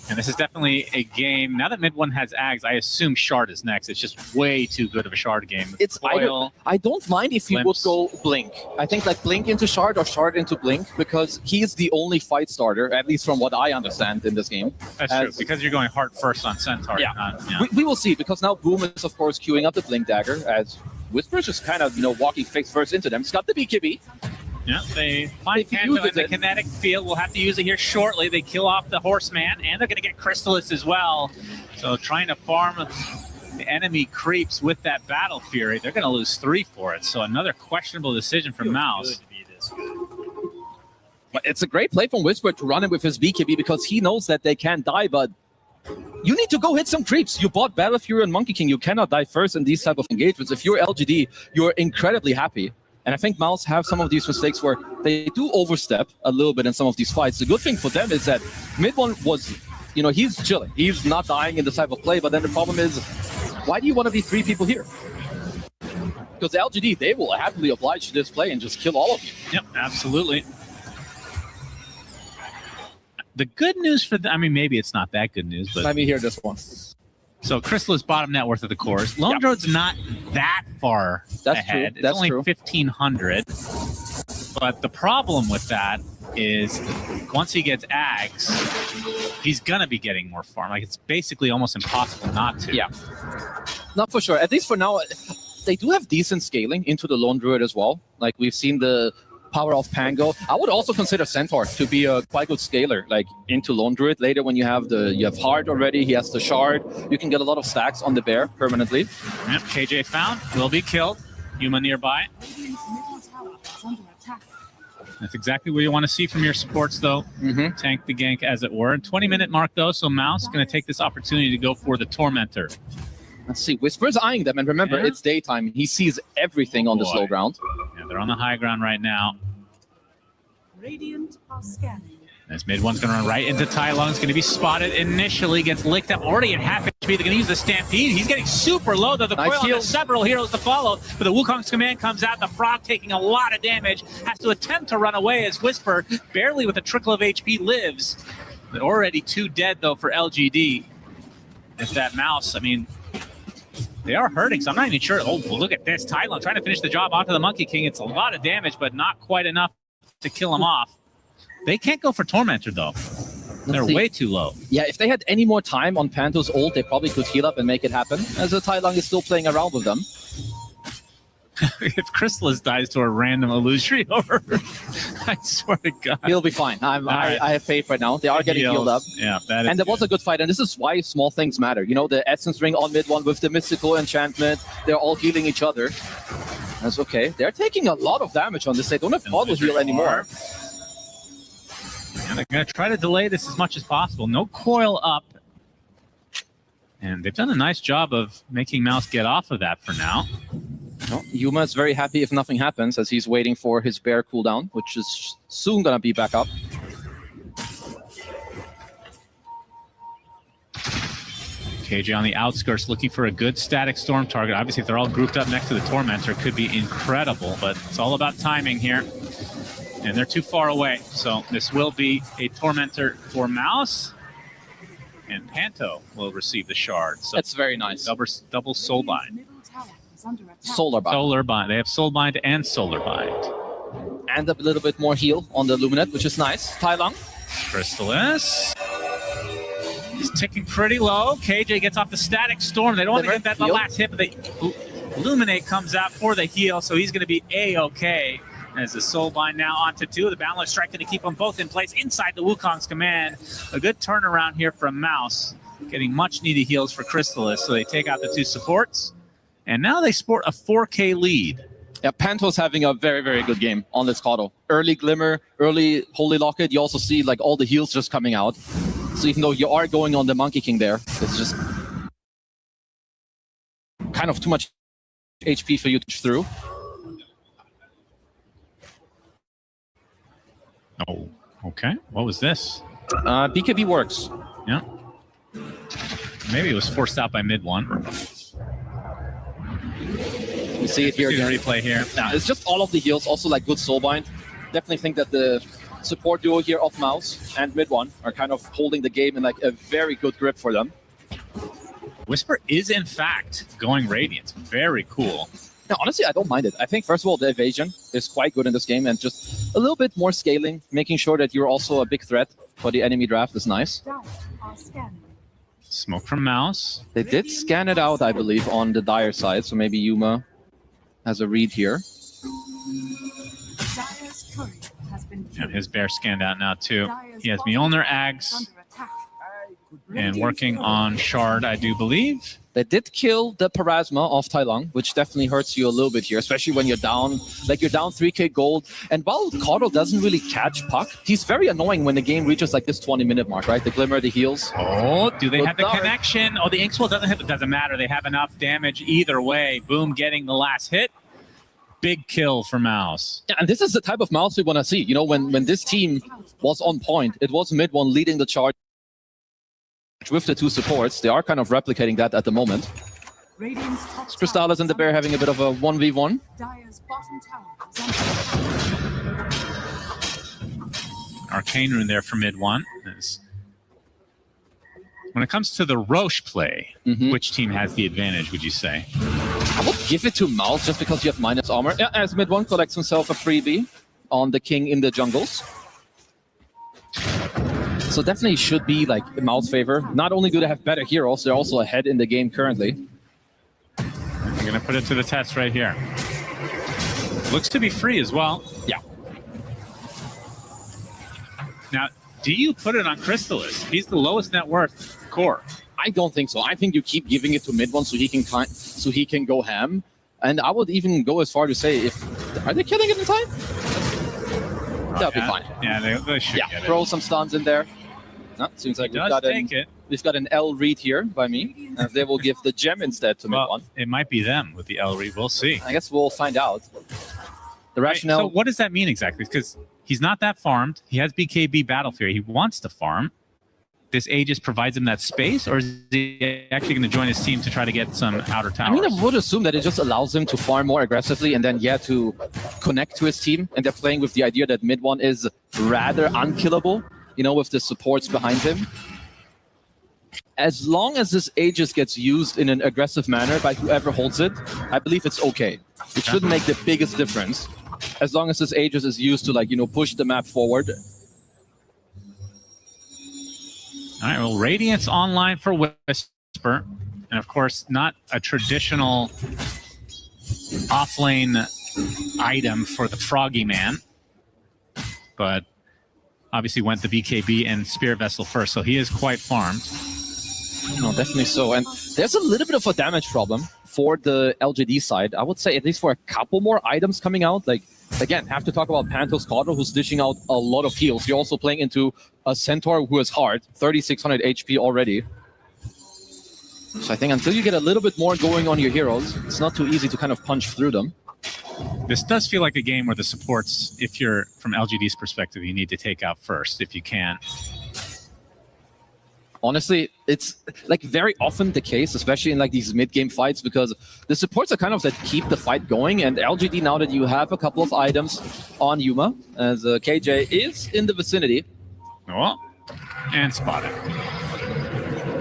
And this is definitely a game. Now that mid one has Ags, I assume Shard is next. It's just way too good of a Shard game. It's I don't mind if you would go Blink. I think Blink into Shard or Shard into Blink, because he's the only fight starter, at least from what I understand in this game. That's true, because you're going hard first on Centaur. Yeah. We will see, because now Boom is, of course, queuing up the Blink Dagger, as Whisper's just kind of, walking face first into them. It's got the BKB. Yeah, they find Panto in the kinetic field. We'll have to use it here shortly. They kill off the Horseman, and they're going to get Crystallis as well. So trying to farm the enemy creeps with that Battle Fury. They're going to lose 3 for it. So another questionable decision from Mouse. But it's a great play from Whisper to run in with his BKB, because he knows that they can't die, but you need to go hit some creeps. You bought Battle Fury and Monkey King. You cannot die first in these type of engagements. If you're LGD, you're incredibly happy. And I think Mouse have some of these mistakes where they do overstep a little bit in some of these fights. The good thing for them is that mid one was, he's chilling. He's not dying in this type of play. But then the problem is, why do you want to be 3 people here? Because LGD, they will happily oblige to this play and just kill all of you. Yep, absolutely. The good news for them, maybe it's not that good news, but let me hear this one. So Crystal is bottom net worth of the cores. Lone Drone's not that far ahead. True. That's it's only true. 1,500. But the problem with that is once he gets Ags, he's going to be getting more farm. It's basically almost impossible not to. Yeah. Not for sure. At least for now, they do have decent scaling into the Lone Druid as well. We've seen the power of Pango. I would also consider Centaur to be a quite good scaler, into Lone Druid. Later, when you have Heart already, he has the Shard. You can get a lot of stacks on the Bear permanently. Yep, KJ found, will be killed. Yuma nearby. That's exactly what you want to see from your supports, though. Tank the gank, as it were. 20-minute mark, though, so Mouse going to take this opportunity to go for the Tormentor. Let's see. Whisper's eyeing them, and remember, it's daytime. He sees everything on this low ground. Yeah, they're on the high ground right now. Radiant are scanning. As mid one's going to run right into Tai Lung. It's going to be spotted initially, gets licked up already at half HP. They're going to use the Stampede. He's getting super low, though. The Nice coil heal. has several heroes to follow, but the Wukong's command comes out. The Frog taking a lot of damage, has to attempt to run away as Whisper, barely with a trickle of HP, lives. But already 2 dead, though, for LGD. If that Mouse, they are hurting, so I'm not even sure. Oh, look at this. Tai Lung trying to finish the job onto the Monkey King. It's a lot of damage, but not quite enough to kill him off. They can't go for Tormentor, though. They're way too low. Yeah, if they had any more time on Panto's ult, they probably could heal up and make it happen, as the Tai Lung is still playing around with them. If Crystallis dies to a random illusory over, I swear to God. He'll be fine. I have faith right now. They are getting healed up. Yeah, that is and there was a good fight, and this is why small things matter. The Essence Ring on mid one with the Mystical Enchantment, they're all healing each other. That's okay. They're taking a lot of damage on this. They don't have auto heal anymore. And they're going to try to delay this as much as possible. No coil up. And they've done a nice job of making Mouse get off of that for now. Well, Yuma is very happy if nothing happens, as he's waiting for his Bear cooldown, which is soon going to be back up. KJ on the outskirts looking for a good static storm target. Obviously, if they're all grouped up next to the Tormentor, it could be incredible, but it's all about timing here. And they're too far away, so this will be a Tormentor for Mouse. And Panto will receive the shard. So that's very nice. Double Soulbind. Solar Bind. Solar Bind. They have Soulbind and Solar Bind. And a little bit more heal on the Luminate, which is nice. Tai Lung. Crystallis. He's ticking pretty low. KJ gets off the Static Storm. They don't want to hit that the last hit, but the Illuminate comes out for the heal, so he's going to be A-okay. As the Soulbind now onto 2. The Boundless Strike going to keep them both in place inside the Wukong's command. A good turnaround here from Mouse. Getting much needed heals for Crystallis, so they take out the 2 supports. And now they sport a 4K lead. Yeah, Panto's having a very, very good game on this Kato. Early Glimmer, early Holy Locket. You also see all the heals just coming out. So even though you are going on the Monkey King there, it's just kind of too much HP for you to push through. Oh, okay. What was this? BKB works. Yeah. Maybe it was forced out by mid one. You see it here See the again. replay here. Now, it's just all of the heals, also like good soulbind. Definitely think that the support duo here of Mouse and mid one are kind of holding the game in like a very good grip for them. Whisper is in fact going Radiant. Very cool. No, honestly, I don't mind it. I think, first of all, the evasion is quite good in this game, and just a little bit more scaling, making sure that you're also a big threat for the enemy draft is nice. Smoke from Mouse. They did scan it out, I believe, on the Dire side, so maybe Yuma has a read here. And his bear scanned out now too. He has Mjolnir, Ags, and working on Shard, I do believe. They did kill the Parasma of Tai Lung, which definitely hurts you a little bit here, especially when you're down, like you're down 3k gold. And while Caudle doesn't really catch Puck, he's very annoying when the game reaches like this 20-minute mark, right? The Glimmer, the heals. Oh, do they have the Dark. connection? Oh, the Inkswell doesn't hit, but doesn't matter. They have enough damage either way. Boom, getting the last hit. Big kill for Mouse. Yeah, and this is the type of Mouse we want to see. You know, when this team was on point, it was mid one leading the charge with the two supports. They are kind of replicating that at the moment. Crystallis and the Bear having a bit of a 1v1. Arcane Rune there for mid one. When it comes to the Roche play, which team has the advantage, would you say? I would give it to Mouse just because you have minus armor. Yeah, as mid one collects himself a freebie on the King in the jungles. So definitely should be like in Mouse favor. Not only do they have better heroes, they're also ahead in the game currently. I'm going to put it to the test right here. Looks to be free as well. Yeah. Now, do you put it on Crystallis? He's the lowest net worth core. I don't think so. I think you keep giving it to mid one so he can go ham. And I would even go as far to say, are they killing it in time? That'll be fine. Yeah, they should get it. Throw some stuns in there. No, seems like we've got an L read here by me, and they will give the gem instead to mid one. It might be them with the L read. We'll see. I guess we'll find out. The rationale. So what does that mean exactly? Because he's not that farmed. He has BKB Battle Fear. He wants to farm. This Aegis provides him that space, or is he actually going to join his team to try to get some outer towers? I mean, I would assume that it just allows him to farm more aggressively and then, to connect to his team. And they're playing with the idea that mid one is rather unkillable, you know, with the supports behind him. As long as this Aegis gets used in an aggressive manner by whoever holds it, I believe it's okay. It shouldn't make the biggest difference. As long as this Aegis is used to, like, you know, push the map forward. All right, well, Radiant's online for Whisper. And of course, not a traditional offlane item for the Froggy Man. But obviously went the BKB and Spirit Vessel first, so he is quite farmed. No, definitely so. And there's a little bit of a damage problem for the LGD side. I would say at least for a couple more items coming out. Like, again, have to talk about Pantos Caudle, who's dishing out a lot of heals. You're also playing into a Centaur who is hard, 3,600 HP already. So I think until you get a little bit more going on your heroes, it's not too easy to kind of punch through them. This does feel like a game where the supports, if you're from LGD's perspective, you need to take out first if you can. Honestly, it's like very often the case, especially in like these mid-game fights, because the supports are kind of that keep the fight going. And LGD, now that you have a couple of items on Yuma, as KJ is in the vicinity. Oh, and spotted.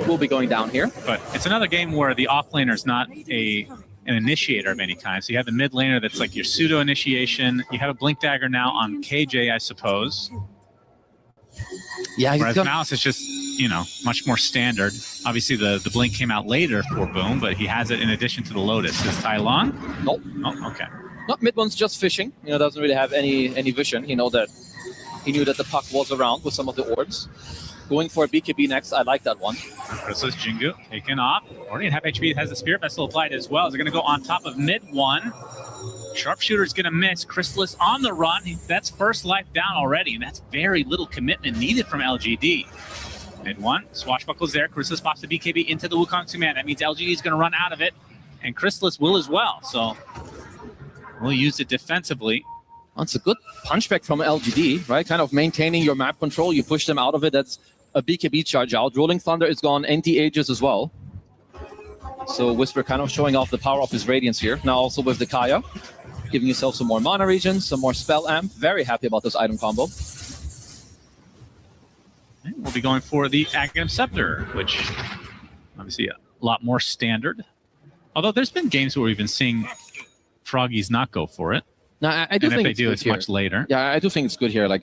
We'll be going down here. But it's another game where the offlaner is not an initiator of any kind. So you have the mid laner that's like your pseudo-initiation. You have a Blink Dagger now on KJ, I suppose. Yeah, whereas Mouse is just, you know, much more standard. Obviously, the Blink came out later for Boom, but he has it in addition to the Lotus. Is Tai Lung? Nope. Oh, okay. Not mid one's just fishing. You know, doesn't really have any vision. He knew that the puck was around with some of the orbs. Going for a BKB next, I like that one. Versus Jingu taken off. Already at half HP, has the Spirit Vessel applied as well. Is it going to go on top of mid one? Sharpshooter's going to miss. Crystallis on the run. That's first life down already, and that's very little commitment needed from LGD. Mid one, Swashbuckle's there. Crystallis pops the BKB into the Wukong 2-man. That means LGD is going to run out of it, and Crystallis will as well. So we'll use it defensively. That's a good punchback from LGD, right? Kind of maintaining your map control. You push them out of it. That's a BKB charge out. Rolling Thunder is gone, anti-ages as well. So Whisper kind of showing off the power of his Radiance here. Now also with the Kaya, giving yourself some more mana regen, some more spell amp. Very happy about this item combo. And we'll be going for the Aghanim Scepter, which obviously a lot more standard. Although there's been games where we've been seeing Froggies not go for it. No, I do and think if they do, it's here. much later. Yeah, I do think it's good here. Like,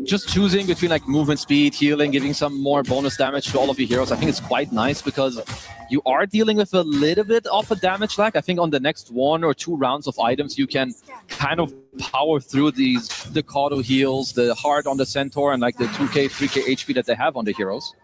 just choosing between like movement speed, healing, giving some more bonus damage to all of your heroes. I think it's quite nice because you are dealing with a little bit of a damage lag. I think on the next 1 or 2 rounds of items, you can kind of power through the Kato heals, the heart on the Centaur, and like the 2k, 3k HP that they have on the heroes.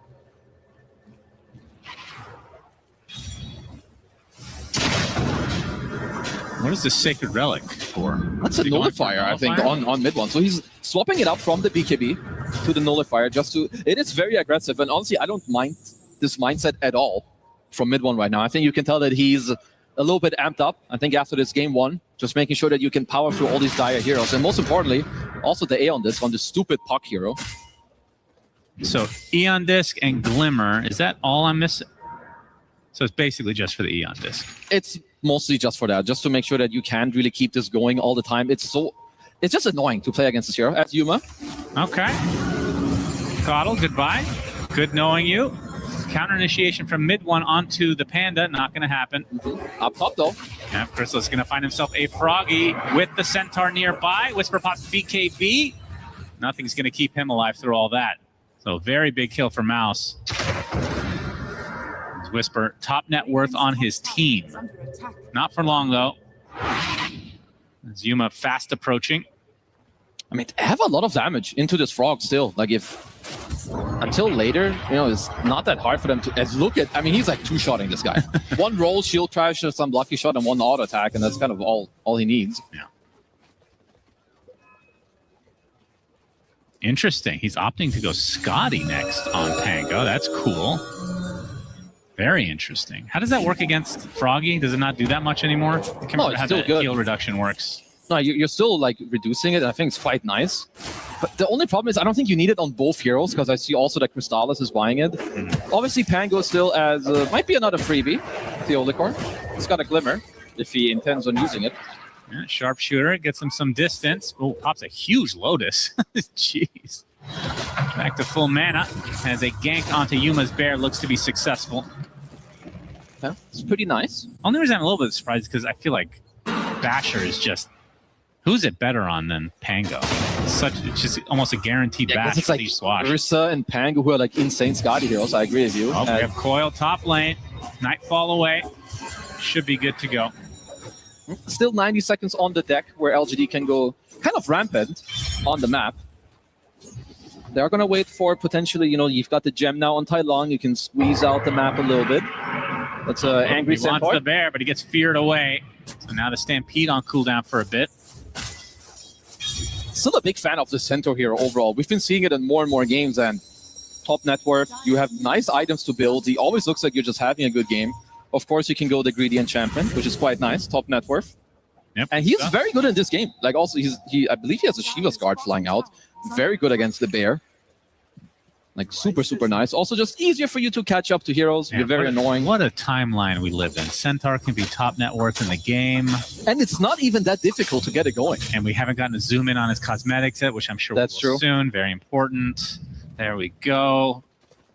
What is this Sacred Relic for? That's a nullifier, I think, on mid one. So he's swapping it up from the BKB to the nullifier just to... It is very aggressive, and honestly, I don't mind this mindset at all from mid one right now. I think you can tell that he's a little bit amped up. I think after this game 1, just making sure that you can power through all these dire heroes. And most importantly, also the A on this stupid Puck hero. So Eon Disc and Glimmer, is that all I'm missing? So it's basically just for the Eon Disc. It's mostly just for that, just to make sure that you can really keep this going all the time. It's just annoying to play against this hero as Yuma. Okay. Coddle, goodbye. Good knowing you. Counter initiation from mid one onto the Panda, not going to happen. Up top though. Yeah, Crystal's going to find himself a Froggy with the Centaur nearby. Whisper pops BKB. Nothing's going to keep him alive through all that. So very big kill for Mouse. Whisper, top net worth on his team. Not for long, though. As Yuma fast approaching. I mean, they have a lot of damage into this frog still. Like, if until later, it's not that hard for them to... Look at... I mean, he's like two-shotting this guy. 1 roll, shield crash, some lucky shot, and 1 auto attack, and that's kind of all he needs. Yeah. Interesting. He's opting to go Scotty next on Pango. That's cool. Very interesting. How does that work against Froggy? Does it not do that much anymore? I can't remember how the heal reduction works. No, you're still like reducing it, and I think it's quite nice. But the only problem is I don't think you need it on both heroes, because I see also that Crystallis is buying it. Obviously, Pango still as might be another freebie. Theolicor. It's got a Glimmer if he intends on using it. Yeah, sharpshooter gets him some distance. Oh, pops a huge Lotus. Jeez. Back to full mana as a gank onto Yuma's bear looks to be successful. Yeah, it's pretty nice. Only reason I'm a little bit surprised is because I feel like Basher is just... Who's it better on than Pango? It's just almost a guaranteed bash it's for like these Swash. Ursa and Pango, who are like insane Scotty heroes. I agree with you. Oh, we have Coil top lane. Nightfall away. Should be good to go. Still 90 seconds on the deck where LGD can go kind of rampant on the map. They're going to wait for potentially, you've got the gem now on Tai Long. You can squeeze out the map a little bit. That's an angry He wants the bear, but he gets feared away. So now the Stampede on cooldown for a bit. Still a big fan of the Centaur hero overall. We've been seeing it in more and more games, and top net worth. You have nice items to build. He always looks like you're just having a good game. Of course, you can go the greedy enchantment, which is quite nice. Top net worth. Yep. And he's very good in this game. Like also, I believe he has a Shiva's Guard flying out. Very good against the bear. Like super, super nice. Also just easier for you to catch up to heroes. Yeah, You're very annoying. What a timeline we live in. Centaur can be top net worth in the game. And it's not even that difficult to get it going. And we haven't gotten to zoom in on his cosmetics yet, which I'm sure That's we will true. soon. Very important. There we go.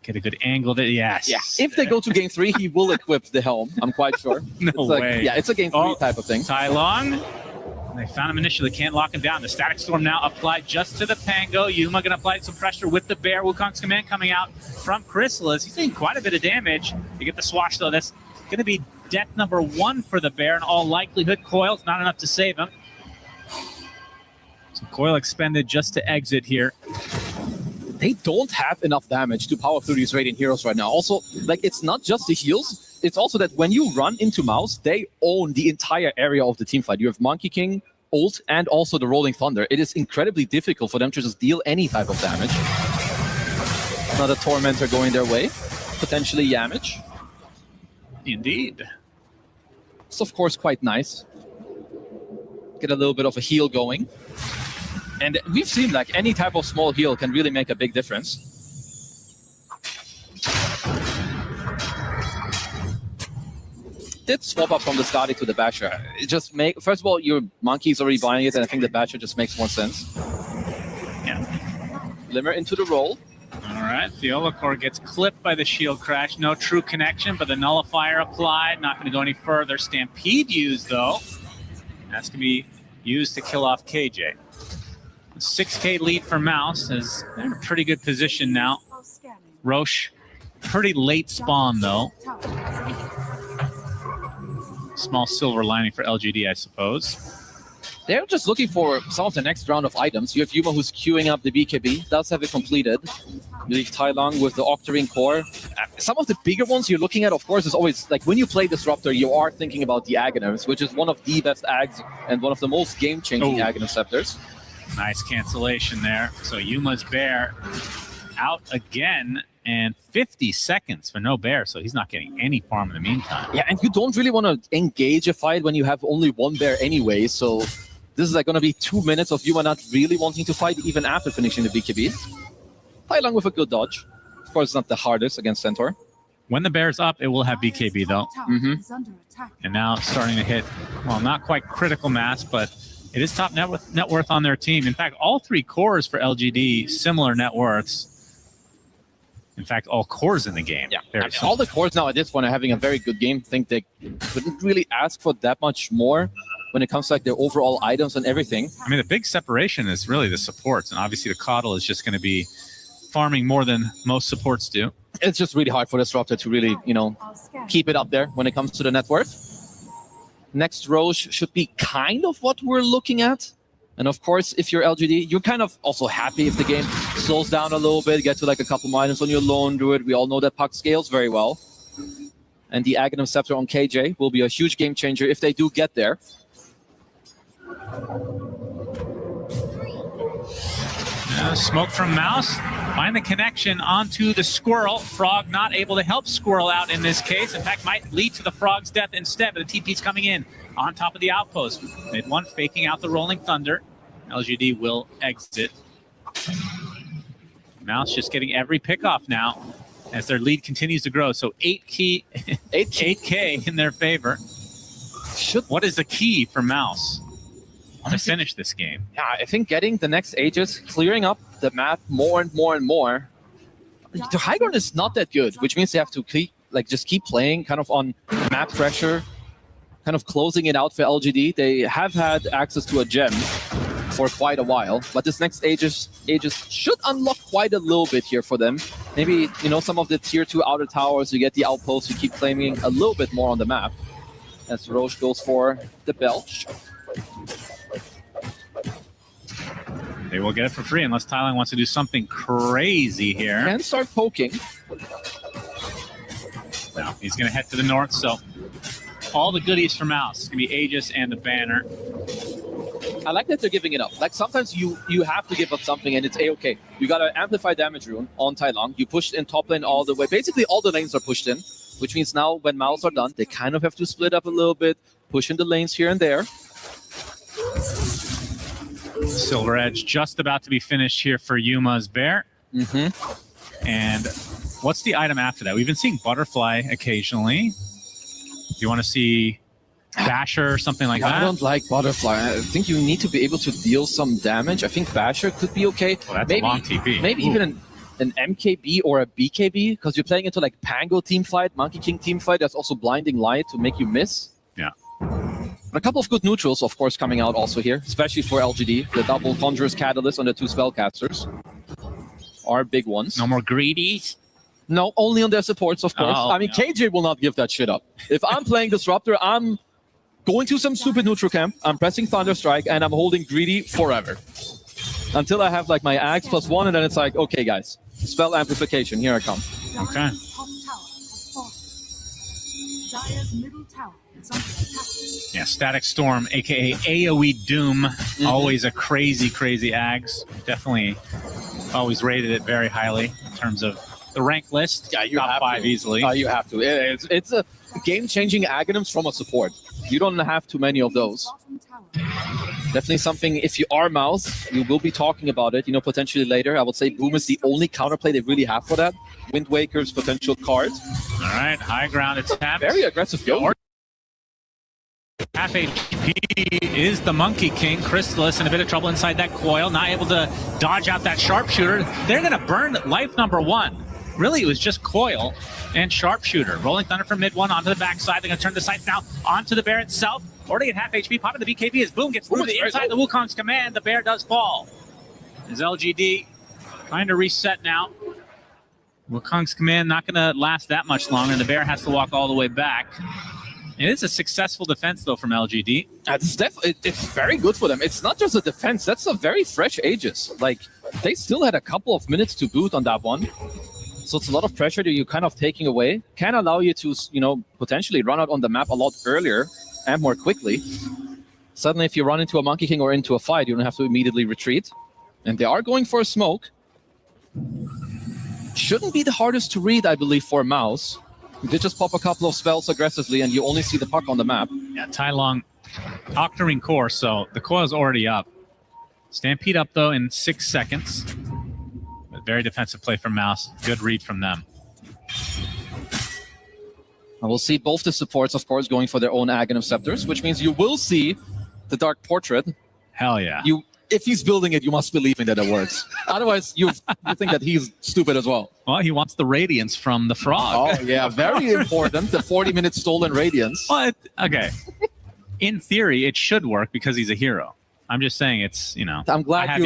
Get a good angle there. Yes. Yeah. If they go to game 3, he will equip the helm. I'm quite sure. No it's way. Yeah, it's a game 3 type of thing. Tai Long. They found him initially, can't lock him down. The Static Storm now applied just to the Pango. Yuma going to apply some pressure with the bear. Wukong's command coming out from Chrysalis. He's taking quite a bit of damage. You get the swash, though. That's going to be death number 1 for the bear in all likelihood. Coil's not enough to save him. So Coil expended just to exit here. They don't have enough damage to power through these Radiant heroes right now. Also, like, it's not just the heals. It's also that when you run into Mouse, they own the entire area of the teamfight. You have Monkey King, ult, and also the Rolling Thunder. It is incredibly difficult for them to just deal any type of damage. Another Tormentor going their way. Potentially Yamage. Indeed. It's of course quite nice. Get a little bit of a heal going. And we've seen like any type of small heal can really make a big difference. did swap up from the Skadi to the Basher. It just first of all, your Monkey's already buying it, and I think the Basher just makes more sense. Yeah. Limmer into the roll. All right, the Olakor gets clipped by the shield crash. No true connection, but the nullifier applied. Not going to go any further. Stampede used, though. That's going to be used to kill off KJ. 6K lead for Mouse, as they're in a pretty good position now. Roche, pretty late spawn, though. Small silver lining for LGD, I suppose. They're just looking for some of the next round of items. You have Yuma who's queuing up the BKB. Does have it completed. You leave Tai Long with the Octarine core. Some of the bigger ones you're looking at, of course, is always like when you play Disruptor, you are thinking about the Aghanims, which is one of the best Ags and one of the most game-changing Aghanim Scepters. Nice cancellation there. So Yuma's bear out again, and 50 seconds for no bear, so he's not getting any farm in the meantime. Yeah, and you don't really want to engage a fight when you have only one bear anyway, so this is like going to be 2 minutes of Yuma not really wanting to fight even after finishing the BKB. Tai Long with a good dodge. Of course, it's not the hardest against Centaur. When the bear's up, it will have BKB, though. And now it's starting to hit, well, not quite critical mass, but it is top net worth on their team. In fact, all 3 cores for LGD, similar net worths. In fact, all cores in the game. Yeah, I mean, all the cores now at this point are having a very good game. I think they couldn't really ask for that much more when it comes to like their overall items and everything. I mean, the big separation is really the supports, and obviously the Coddle is just going to be farming more than most supports do. It's just really hard for Disruptor to really, keep it up there when it comes to the net worth. Next Roche should be kind of what we're looking at. And of course, if you're LGD, you're kind of also happy if the game slows down a little bit, get to like a couple items on your lone druid. We all know that Puck scales very well. And the Aghanim Scepter on KJ will be a huge game changer if they do get there. Smoke from Mouse. Find the connection onto the Squirrel. Frog not able to help Squirrel out in this case. In fact, might lead to the Frog's death instead, but the TP's coming in on top of the outpost. Mid one faking out the Rolling Thunder. LGD will exit. Mouse just getting every pickoff now as their lead continues to grow. So 8K in their favor. What is the key for Mouse to finish this game? Yeah, I think getting the next Aegis, clearing up the map more and more and more. The high ground is not that good, which means they have to just keep playing kind of on map pressure, kind of closing it out for LGD. They have had access to a gem for quite a while, but this next Aegis should unlock quite a little bit here for them. Maybe, some of the tier 2 outer towers, you get the outposts, you keep claiming a little bit more on the map. As Roche goes for the Belch. They will get it for free unless Thailand wants to do something crazy here. Can start poking. Now he's going to head to the north, so all the goodies for Mouse. It's going to be Aegis and the banner. I like that they're giving it up. Like sometimes you have to give up something and it's A-okay. You got an amplify damage rune on Tai Long. You pushed in top lane all the way. Basically all the lanes are pushed in, which means now when Mouse are done, they kind of have to split up a little bit, push in the lanes here and there. Silver Edge just about to be finished here for Yuma's bear. And what's the item after that? We've been seeing Butterfly occasionally. Do you want to see Basher or something like that? I don't like Butterfly. I think you need to be able to deal some damage. I think Basher could be okay. Well, that's maybe, a long TP. Maybe even an MKB or a BKB, because you're playing into like Pango team fight, Monkey King team fight. There's also Blinding Light to make you miss. Yeah. A couple of good neutrals, of course, coming out also here, especially for LGD. The double Conjurer's Catalyst on the 2 spellcasters are big ones. No more greedies? No, only on their supports, of course. Oh, I mean, KJ will not give that shit up. If I'm playing Disruptor, I'm going to some stupid neutral camp, I'm pressing Thunderstrike, and I'm holding Greedy forever. Until I have like my Axe +1, and then it's like, okay, guys, spell amplification, here I come. Okay. Yeah, Static Storm, aka AoE Doom, always a crazy, crazy Ags. Definitely always rated it very highly in terms of the rank list. Yeah, you top have 5 to. easily. You have to. It's a game-changing Aghanims from a support. You don't have too many of those. Definitely something, if you are Mouse, you will be talking about it, potentially later. I would say Boom is the only counterplay they really have for that. Wind Waker's potential card. All right, high ground attempt. Very aggressive go. Half HP is the Monkey King. Chrysalis in a bit of trouble inside that coil, not able to dodge out that sharpshooter. They're going to burn life number 1. Really, it was just coil and sharpshooter. Rolling Thunder from mid 1 onto the backside. They're going to turn the sights now onto the Bear itself. Already at half HP, popping the BKB as Boom gets through the inside the Wukong's command. The Bear does fall. As LGD trying to reset now. Wukong's command not going to last that much longer, and the Bear has to walk all the way back. It is a successful defense, though, from LGD. It's very good for them. It's not just a defense. That's a very fresh Aegis. Like, they still had a couple of minutes to boot on that one. So it's a lot of pressure that you're kind of taking away. Can allow you to, potentially run out on the map a lot earlier and more quickly. Suddenly, if you run into a Monkey King or into a fight, you don't have to immediately retreat. And they are going for a smoke. Shouldn't be the hardest to read, I believe, for Mouse. You did just pop a couple of spells aggressively, and you only see the puck on the map. Yeah, Tai Long, Octarine Core, so the coil's already up. Stampede up, though, in 6 seconds. But very defensive play from Mouse. Good read from them. And we'll see both the supports, of course, going for their own Aghanim Scepters, which means you will see the Dark Portrait. Hell yeah. If he's building it, you must believe in that it works. Otherwise, you think that he's stupid as well. Well, he wants the Radiance from the Frog. Oh, yeah, very important. The 40-minute stolen Radiance. Well, okay. In theory, it should work because he's a hero. I'm just saying it's, I'm glad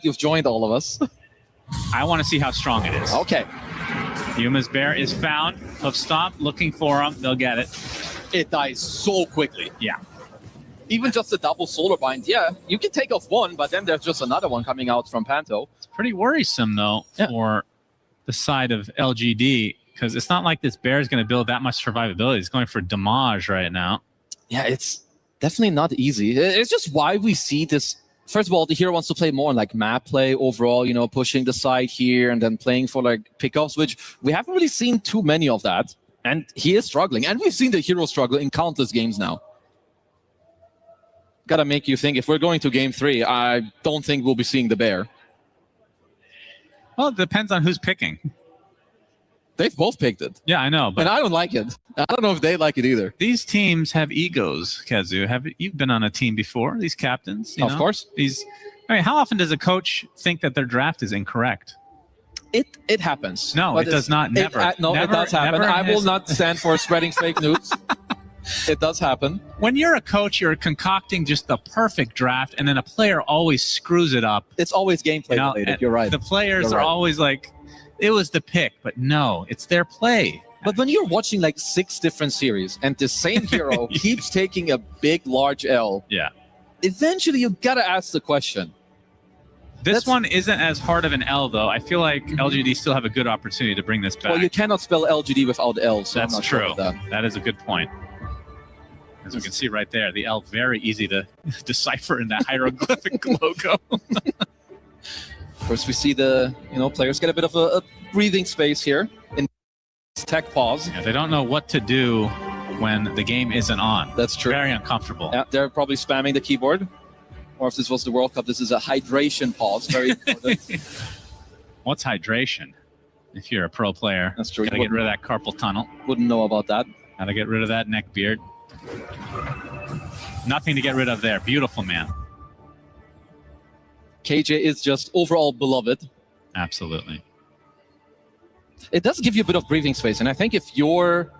you've joined all of us. I want to see how strong it is. Okay. Yuma's Bear is found. Hoof Stomp, looking for him. They'll get it. It dies so quickly. Yeah. Even just a double Solar Bind, yeah, you can take off one, but then there's just another one coming out from Panto. It's pretty worrisome, though, for the side of LGD, because it's not like this Bear is going to build that much survivability. He's going for damage right now. Yeah, it's definitely not easy. It's just why we see this. First of all, the hero wants to play more like map play overall, pushing the side here and then playing for like pickups, which we haven't really seen too many of that. And he is struggling. And we've seen the hero struggle in countless games now. Gotta make you think, if we're going to game 3, I don't think we'll be seeing the Bear. Well, it depends on who's picking. They've both picked it. Yeah, I know. But and I don't like it. I don't know if they like it either. These teams have egos, Kazu. You've been on a team before, these captains? Of course. How often does a coach think that their draft is incorrect? It happens. No, it does not. Never. It does happen. I will not stand for spreading fake news. It does happen. When you're a coach, you're concocting just the perfect draft, and then a player always screws it up. It's always gameplay related. You're right. The players are always like, it was the pick, but no, it's their play. But when you're watching like 6 different series, and the same hero keeps taking a big, large L, eventually you gotta ask the question. This one isn't as hard of an L, though. I feel like LGD still have a good opportunity to bring this back. Well, you cannot spell LGD without L, so that's I'm not true. sure about that. That is a good point. As we can see right there, the L very easy to decipher in that hieroglyphic logo. Of course, we see the players get a bit of a breathing space here in tech pause. Yeah, they don't know what to do when the game isn't on. That's true. Very uncomfortable. Yeah, they're probably spamming the keyboard. Or if this was the World Cup, this is a hydration pause. Very important. What's hydration? If you're a pro player, that's true. Gotta get rid of that carpal tunnel. Wouldn't know about that. Gotta get rid of that neck beard. Nothing to get rid of there. Beautiful, man. KJ is just overall beloved. Absolutely. It does give you a bit of breathing space. And I think if you're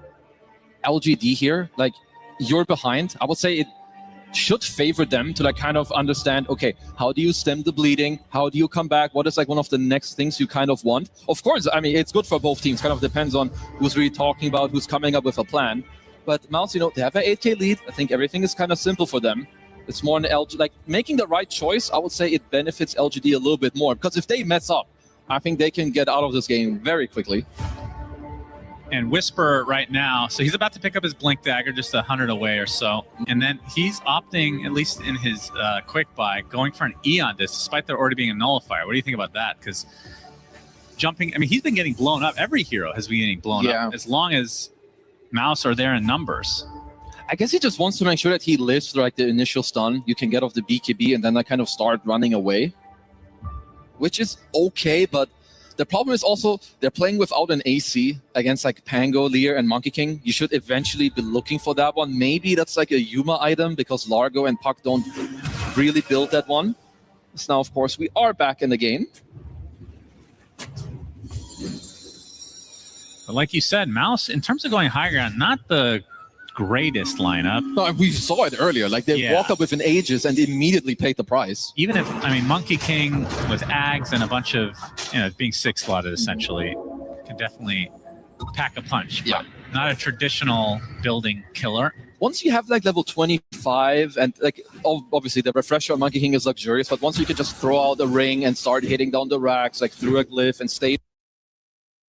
LGD here, like you're behind, I would say it should favor them to like kind of understand, okay, how do you stem the bleeding? How do you come back? What is like one of the next things you kind of want? Of course, I mean, it's good for both teams. Kind of depends on who's really talking about, who's coming up with a plan. But Mouse, they have an 8K lead. I think everything is kind of simple for them. It's more an LG, like making the right choice. I would say it benefits LGD a little bit more because if they mess up, I think they can get out of this game very quickly. And Whisper right now, so he's about to pick up his Blink Dagger just 100 away or so. And then he's opting, at least in his quick buy, going for an Eon Disc, despite there already being a Nullifier. What do you think about that? Because jumping, I mean, he's been getting blown up. Every hero has been getting blown up as long as Mouse are there in numbers. I guess he just wants to make sure that he lives through like the initial stun. You can get off the BKB and then kind of start running away, which is okay, but The problem is also they're playing without an AC against like Pango, Lear, and Monkey King. You should eventually be looking for that one. Maybe that's like a Yuma item because Largo and Puck don't really build that one. So now, of course, we are back in the game. But like you said, Mouse, in terms of going high ground, not the greatest lineup. No, we saw it earlier. Like they walked up with an Aegis and immediately paid the price. Even if, I mean, Monkey King with Ags and a bunch of, being 6 slotted essentially, can definitely pack a punch. Yeah. Not a traditional building killer. Once you have like level 25 and like obviously the refresher on Monkey King is luxurious, but once you can just throw out a ring and start hitting down the racks like through a glyph and stay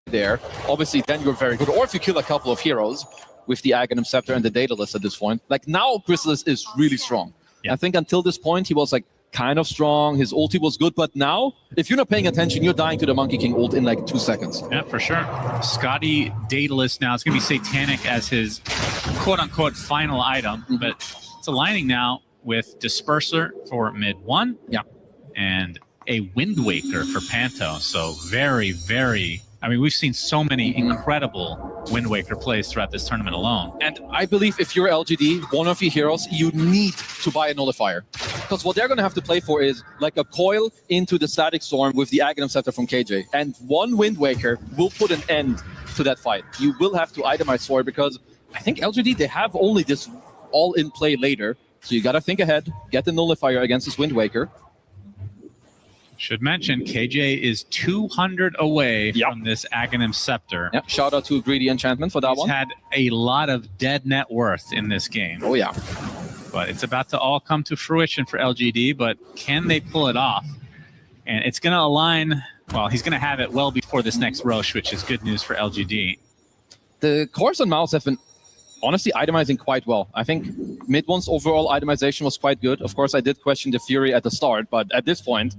there, obviously then you're very good. Or if you kill a couple of heroes with the Aghanim Scepter and the Daedalus at this point. Like now Chrysalis is really strong. Yeah. I think until this point he was like kind of strong, his ulti was good, but now if you're not paying attention, you're dying to the Monkey King ult in like 2 seconds. Yeah, for sure. Scotty Daedalus now, it's going to be Satanic as his quote-unquote final item, but it's aligning now with Disperser for mid 1 and a Wind Waker for Panto. So very, very... I mean, we've seen so many incredible Wind Waker plays throughout this tournament alone. And I believe if you're LGD, one of your heroes, you need to buy a Nullifier. Because what they're going to have to play for is like a coil into the Static Storm with the Aghanim Scepter from KJ. And one Wind Waker will put an end to that fight. You will have to itemize for it because I think LGD, they have only this all in play later. So you got to think ahead, get the Nullifier against this Wind Waker. Should mention, KJ is 200 away from this Aghanim Scepter. Yep. Shout out to Greedy Enchantment for that one. He's had a lot of dead net worth in this game. Oh, yeah. But it's about to all come to fruition for LGD, but can they pull it off? And it's going to align, well, he's going to have it well before this next Roche, which is good news for LGD. The cores on Mouse have been honestly itemizing quite well. I think mid one's overall itemization was quite good. Of course, I did question the Fury at the start, but at this point,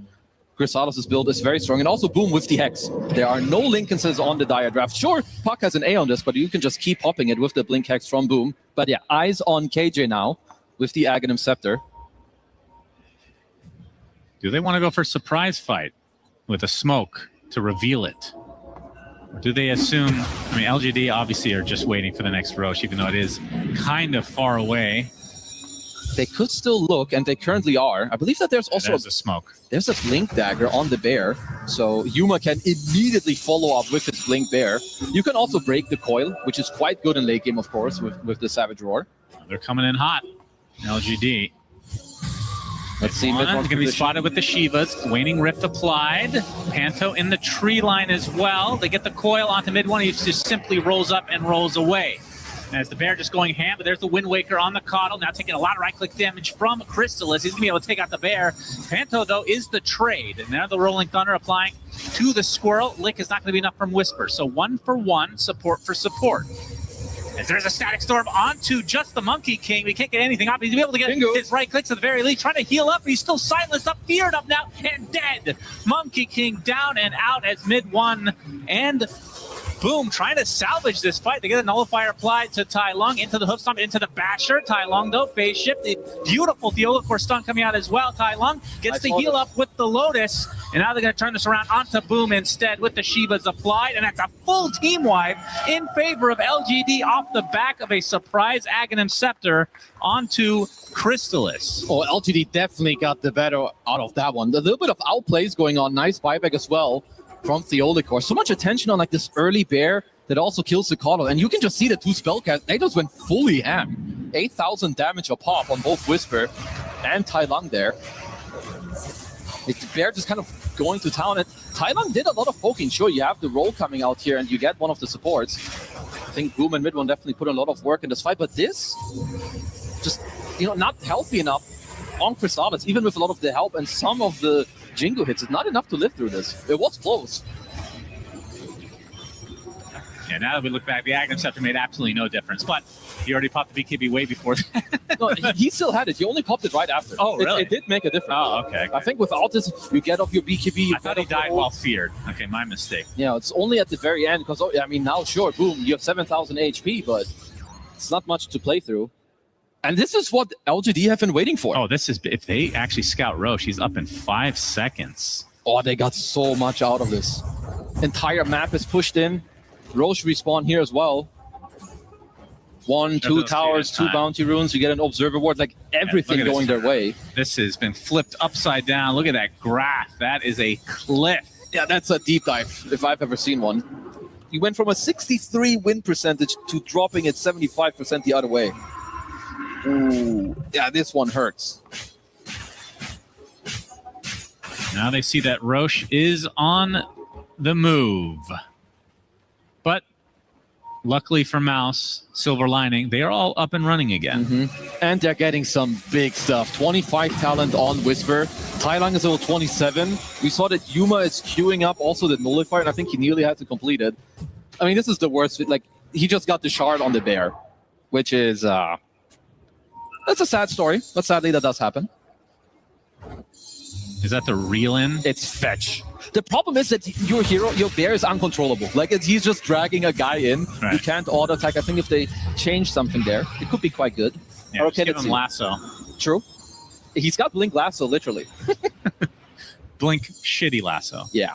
Chrysalis' build is very strong. And also, boom, with the Hex. There are no Linkenses on the Dire Draft. Sure, Puck has an A on this, but you can just keep popping it with the Blink Hex from Boom. But yeah, eyes on KJ now with the Aghanim Scepter. Do they want to go for a surprise fight with a smoke to reveal it? Or do they assume, I mean, LGD obviously are just waiting for the next Roche, even though it is kind of far away. They could still look, and they currently are. I believe that there's also a smoke. There's a Blink Dagger on the bear, so Yuma can immediately follow up with his Blink Bear. You can also break the coil, which is quite good in late game, of course, with the Savage Roar. They're coming in hot. LGD. Let's see. It's going to be spotted with the Shivas. Waning Rift applied. Panto in the tree line as well. They get the coil onto mid one. He just simply rolls up and rolls away. As the bear just going ham, but there's the Wind Waker on the Coddle, now taking a lot of right-click damage from Chrysalis. He's going to be able to take out the bear. Panto, though, is the trade. And now the Rolling Thunder applying to the Squirrel. Lick is not going to be enough from Whisper. So 1 for 1, support for support. As there's a Static Storm onto just the Monkey King. We can't get anything up. He's going to be able to get his right clicks at the very least, trying to heal up. He's still silenced up, feared up now, and dead. Monkey King down and out as mid one. And Boom, trying to salvage this fight. They get a Nullifier applied to Tai Lung, into the Hoof Stomp, into the Basher. Tai Lung, though, phase shift. The beautiful Theolacore stun coming out as well. Tai Lung gets the heal up with the Lotus. And now they're going to turn this around onto Boom instead with the Shivas applied. And that's a full team wipe in favor of LGD off the back of a surprise Aghanim Scepter onto Chrysalis. Oh, LGD definitely got the better out of that one. A little bit of outplays going on. Nice buyback as well from Theolicore. So much attention on like this early bear that also kills the Coddle. And you can just see the two spellcasts. They just went fully ham. 8,000 damage a pop on both Whisper and Tai Lung there. The bear just kind of going to town. And Tai Lung did a lot of poking. Sure, you have the roll coming out here and you get one of the supports. I think Boom and Mid One definitely put a lot of work in this fight. But this, just, not healthy enough on Chrysalis, even with a lot of the help and some of the Jingo hits. It's not enough to live through this. It was close. Yeah, now that we look back, the Aghanim Scepter made absolutely no difference. But he already popped the BKB way before that. No, he still had it. He only popped it right after. Oh, really? It did make a difference. Oh, okay. I think without this, you get off your BKB. I thought he died while feared. Okay, my mistake. Yeah, it's only at the very end. Because, I mean, now, sure, Boom, you have 7,000 HP, but it's not much to play through. And this is what LGD have been waiting for. Oh, this is, if they actually scout Roche, he's up in 5 seconds. Oh, they got so much out of this. entire map is pushed in. Roche respawn here as well. 1, 2 towers, 2 bounty runes. You get an observer ward, like everything going their way. This has been flipped upside down. Look at that graph. That is a cliff. Yeah, that's a deep dive if I've ever seen one. He went from a 63 win percentage to dropping it 75% the other way. Ooh, yeah, this one hurts. Now they see that Roche is on the move. But luckily for Mouse, silver lining, they are all up and running again. And they're getting some big stuff. 25 talent on Whisper. Tailang is level 27. We saw that Yuma is queuing up also the Nullifier, and I think he nearly had to complete it. I mean, this is the worst. Like, he just got the shard on the bear, which is... that's a sad story, but sadly that does happen. Is that the reel-in? It's fetch. The problem is that your hero, your bear is uncontrollable. Like, he's just dragging a guy in. Right. You can't auto-attack. I think if they change something there, it could be quite good. Yeah, just give him lasso. True. He's got Blink Lasso, literally. Blink shitty lasso. Yeah.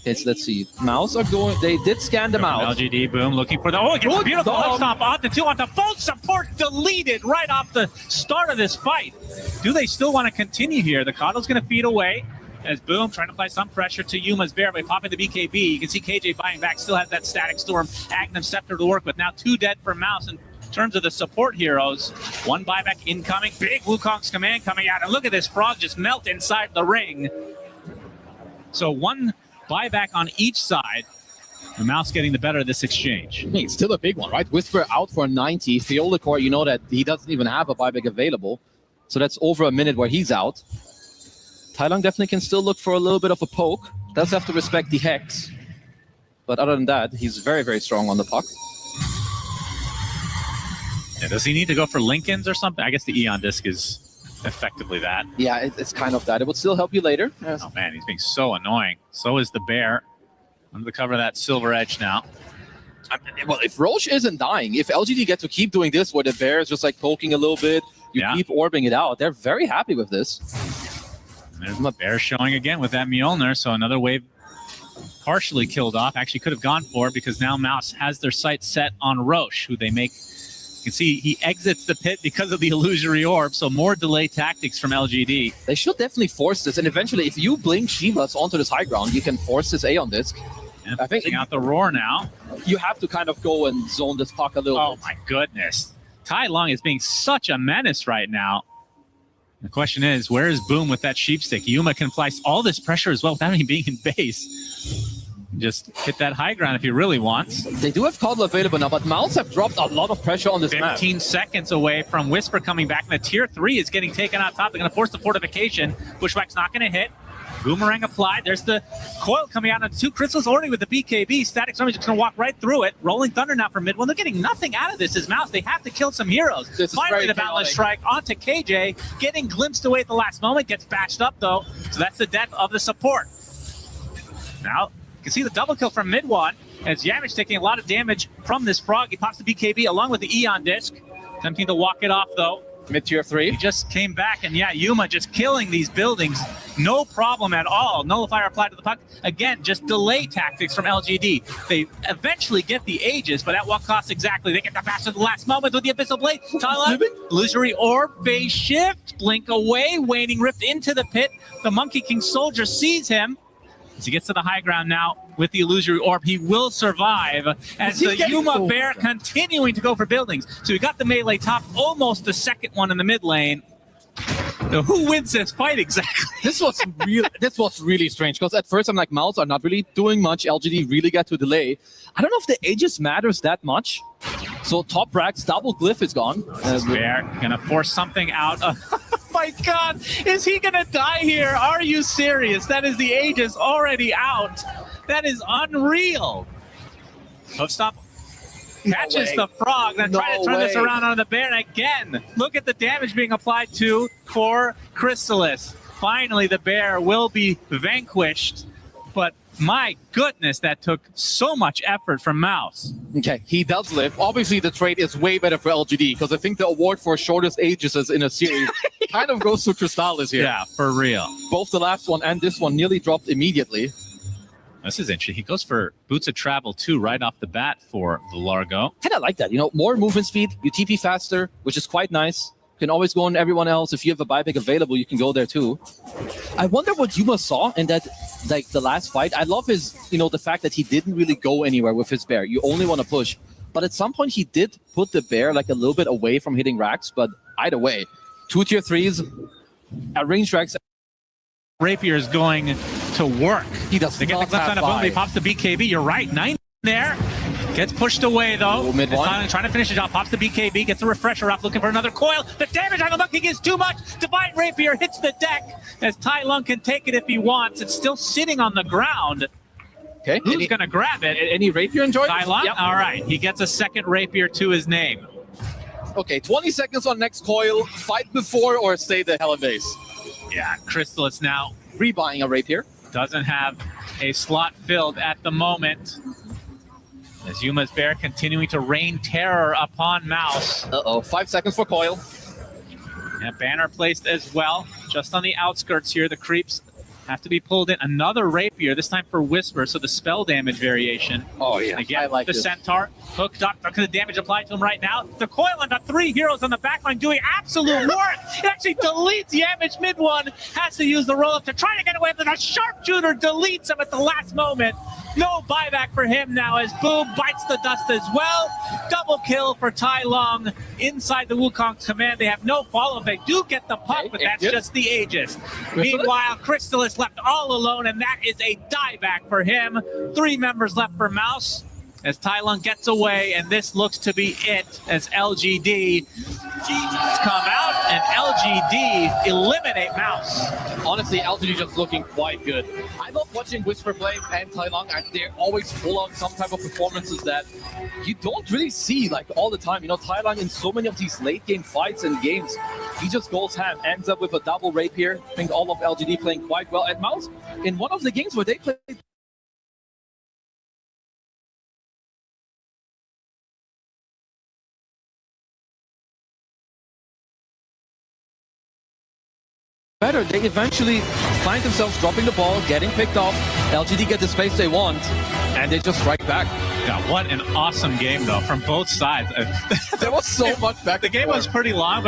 Let's see. Mouse are going. They did scan them out. LGD, boom, looking for the. Oh, gets a beautiful hook stomp onto 2 onto full support, deleted right off the start of this fight. Do they still want to continue here? The Coddle's going to feed away as Boom trying to apply some pressure to Yuma's bear by popping the BKB. You can see KJ buying back, still has that Static Storm, Agnum Scepter to work with. Now 2 dead for Mouse. In terms of the support heroes, 1 buyback incoming. Big Wukong's command coming out. And look at this frog just melt inside the ring. So 1 buyback on each side. The Mouse getting the better of this exchange. Hey, it's still a big one, right? Whisper out for 90. Theodicor, you know that he doesn't even have a buyback available. So that's over a minute where he's out. Tailang definitely can still look for a little bit of a poke. Does have to respect the Hex. But other than that, he's very, very strong on the puck. Yeah, does he need to go for Lincolns or something? I guess the Eon Disc is effectively that. Yeah, it's kind of that. It would still help you later. Yes. Oh man, he's being so annoying. So is the bear. Under the cover of that silver edge now. Well, if Roche isn't dying, if LGD get to keep doing this where the bear is just like poking a little bit, you keep orbing it out, they're very happy with this. And there's my bear showing again with that Mjolnir, so another wave partially killed off. Actually could have gone for it because now Mouse has their sights set on Roche, who they make. You can see he exits the pit because of the illusory orb, so more delay tactics from LGD. They should definitely force this, and eventually if you blink Shivas onto this high ground, you can force this Aeon Disc. I think out the roar now. You have to kind of go and zone this puck a little bit. Oh my goodness. Tai Lung is being such a menace right now. The question is, where is Boom with that sheepstick? Yuma can apply all this pressure as well without even being in base. Just hit that high ground if he really wants. They do have Coddle available now, but Mouse have dropped a lot of pressure on this 15 map. seconds away from Whisper coming back, and the tier 3 is getting taken out top. They're going to force the fortification. Bushwhack's not going to hit. Boomerang applied. There's the coil coming out on 2 crystals already with the BKB. Static Storm is just going to walk right through it. Rolling Thunder now from mid. Well, they're getting nothing out of this as Mouse. They have to kill some heroes. Finally, the Boundless Strike onto KJ. Getting glimpsed away at the last moment. Gets batched up, though. So that's the death of the support. Now, you can see the double kill from mid one as Yamish taking a lot of damage from this frog. He pops the BKB along with the Eon Disc. Attempting to walk it off, though. Mid-tier 3. He just came back, and yeah, Yuma just killing these buildings. No problem at all. Nullifier applied to the puck. Again, just delay tactics from LGD. They eventually get the Aegis, but at what cost exactly? They get the pass at the last moment with the Abyssal Blade. Tala, illusory orb, phase shift, blink away, Waning Rift into the pit. The Monkey King soldier sees him. As he gets to the high ground now with the illusory orb, he will survive as the Yuma Bear continuing to go for buildings. So we got the melee top, almost the second one in the mid lane. So who wins this fight exactly? This was really strange because at first I'm like, Mouse are not really doing much. LGD really got to delay. I don't know if the Aegis matters that much. So top racks, double glyph is gone. Bear gonna force something out. My God, is he gonna die here? Are you serious? That is the Aegis already out. That is unreal. Hoof stop catches the frog, then try to turn this around on the bear again. Look at the damage being applied to for Chrysalis. Finally, the bear will be vanquished, but my goodness, that took so much effort from Mouse. Okay, he does live. Obviously, the trade is way better for LGD because I think the award for shortest Aegises in a series kind of goes to Crystallis here. Yeah, for real. Both the last one and this one nearly dropped immediately. This is interesting. He goes for Boots of Travel too right off the bat for the Largo. Kind of like that, more movement speed. You TP faster, which is quite nice. You can always go on everyone else. If you have a buyback available, you can go there too. I wonder what Yuma saw in that, the last fight. I love his, the fact that he didn't really go anywhere with his bear. You only want to push. But at some point, he did put the bear a little bit away from hitting racks. But either way, 2 tier 3s, at range racks. Rapier is going to work. He does They get the not clips have on a boom. He buy. pops the BKB. You're right. 9 there. Gets pushed away, though. Mid one. Silent trying to finish it off. Pops the BKB. Gets the refresher off. Looking for another coil. The damage on the monkey is too much. Divine Rapier hits the deck as Tai Lung can take it if he wants. It's still sitting on the ground. Okay. Who's going to grab it? Any Rapier enjoy? Tai Lung? Yep. All right. He gets a second Rapier to his name. Okay, 20 seconds on next coil. Fight before or stay the hell in base. Yeah, Crystallis now rebuying a Rapier. Doesn't have a slot filled at the moment. As Yuma's bear continuing to rain terror upon Mouse. Uh-oh, 5 seconds for coil. Yeah, banner placed as well. Just on the outskirts here, the creeps have to be pulled in. Another Rapier, this time for Whisper, so the spell damage variation. Oh, yeah. Again, I like the this. Centaur hooked up. Look at the damage applied to him right now. The coil onto 3 heroes on the backline doing absolute work. It actually deletes Yamich mid one. Has to use the roll-up to try to get away, but a sharpshooter deletes him at the last moment. No buyback for him now as Boom bites the dust as well. Double kill for Tai Lung inside the Wukong's command. They have no follow-up. They do get the puck, but that's just the Aegis. Meanwhile, Crystallis left all alone, and that is a dieback for him. 3 members left for Mouse as Tai Lung gets away, and this looks to be it as LGD come out and LGD eliminate Mouse. Honestly, LGD just looking quite good. I love watching Whisper play and Tai Lung. They're always full on some type of performances that you don't really see all the time. Tai Lung in so many of these late game fights and games, he just goes ham, ends up with a double Rapier. I think all of LGD playing quite well. And Mouse, in one of the games where they played better, they eventually find themselves dropping the ball, getting picked off. LGD get the space they want, and they just strike back. Yeah, what an awesome game, though, from both sides. There was so much back. The game was pretty long, but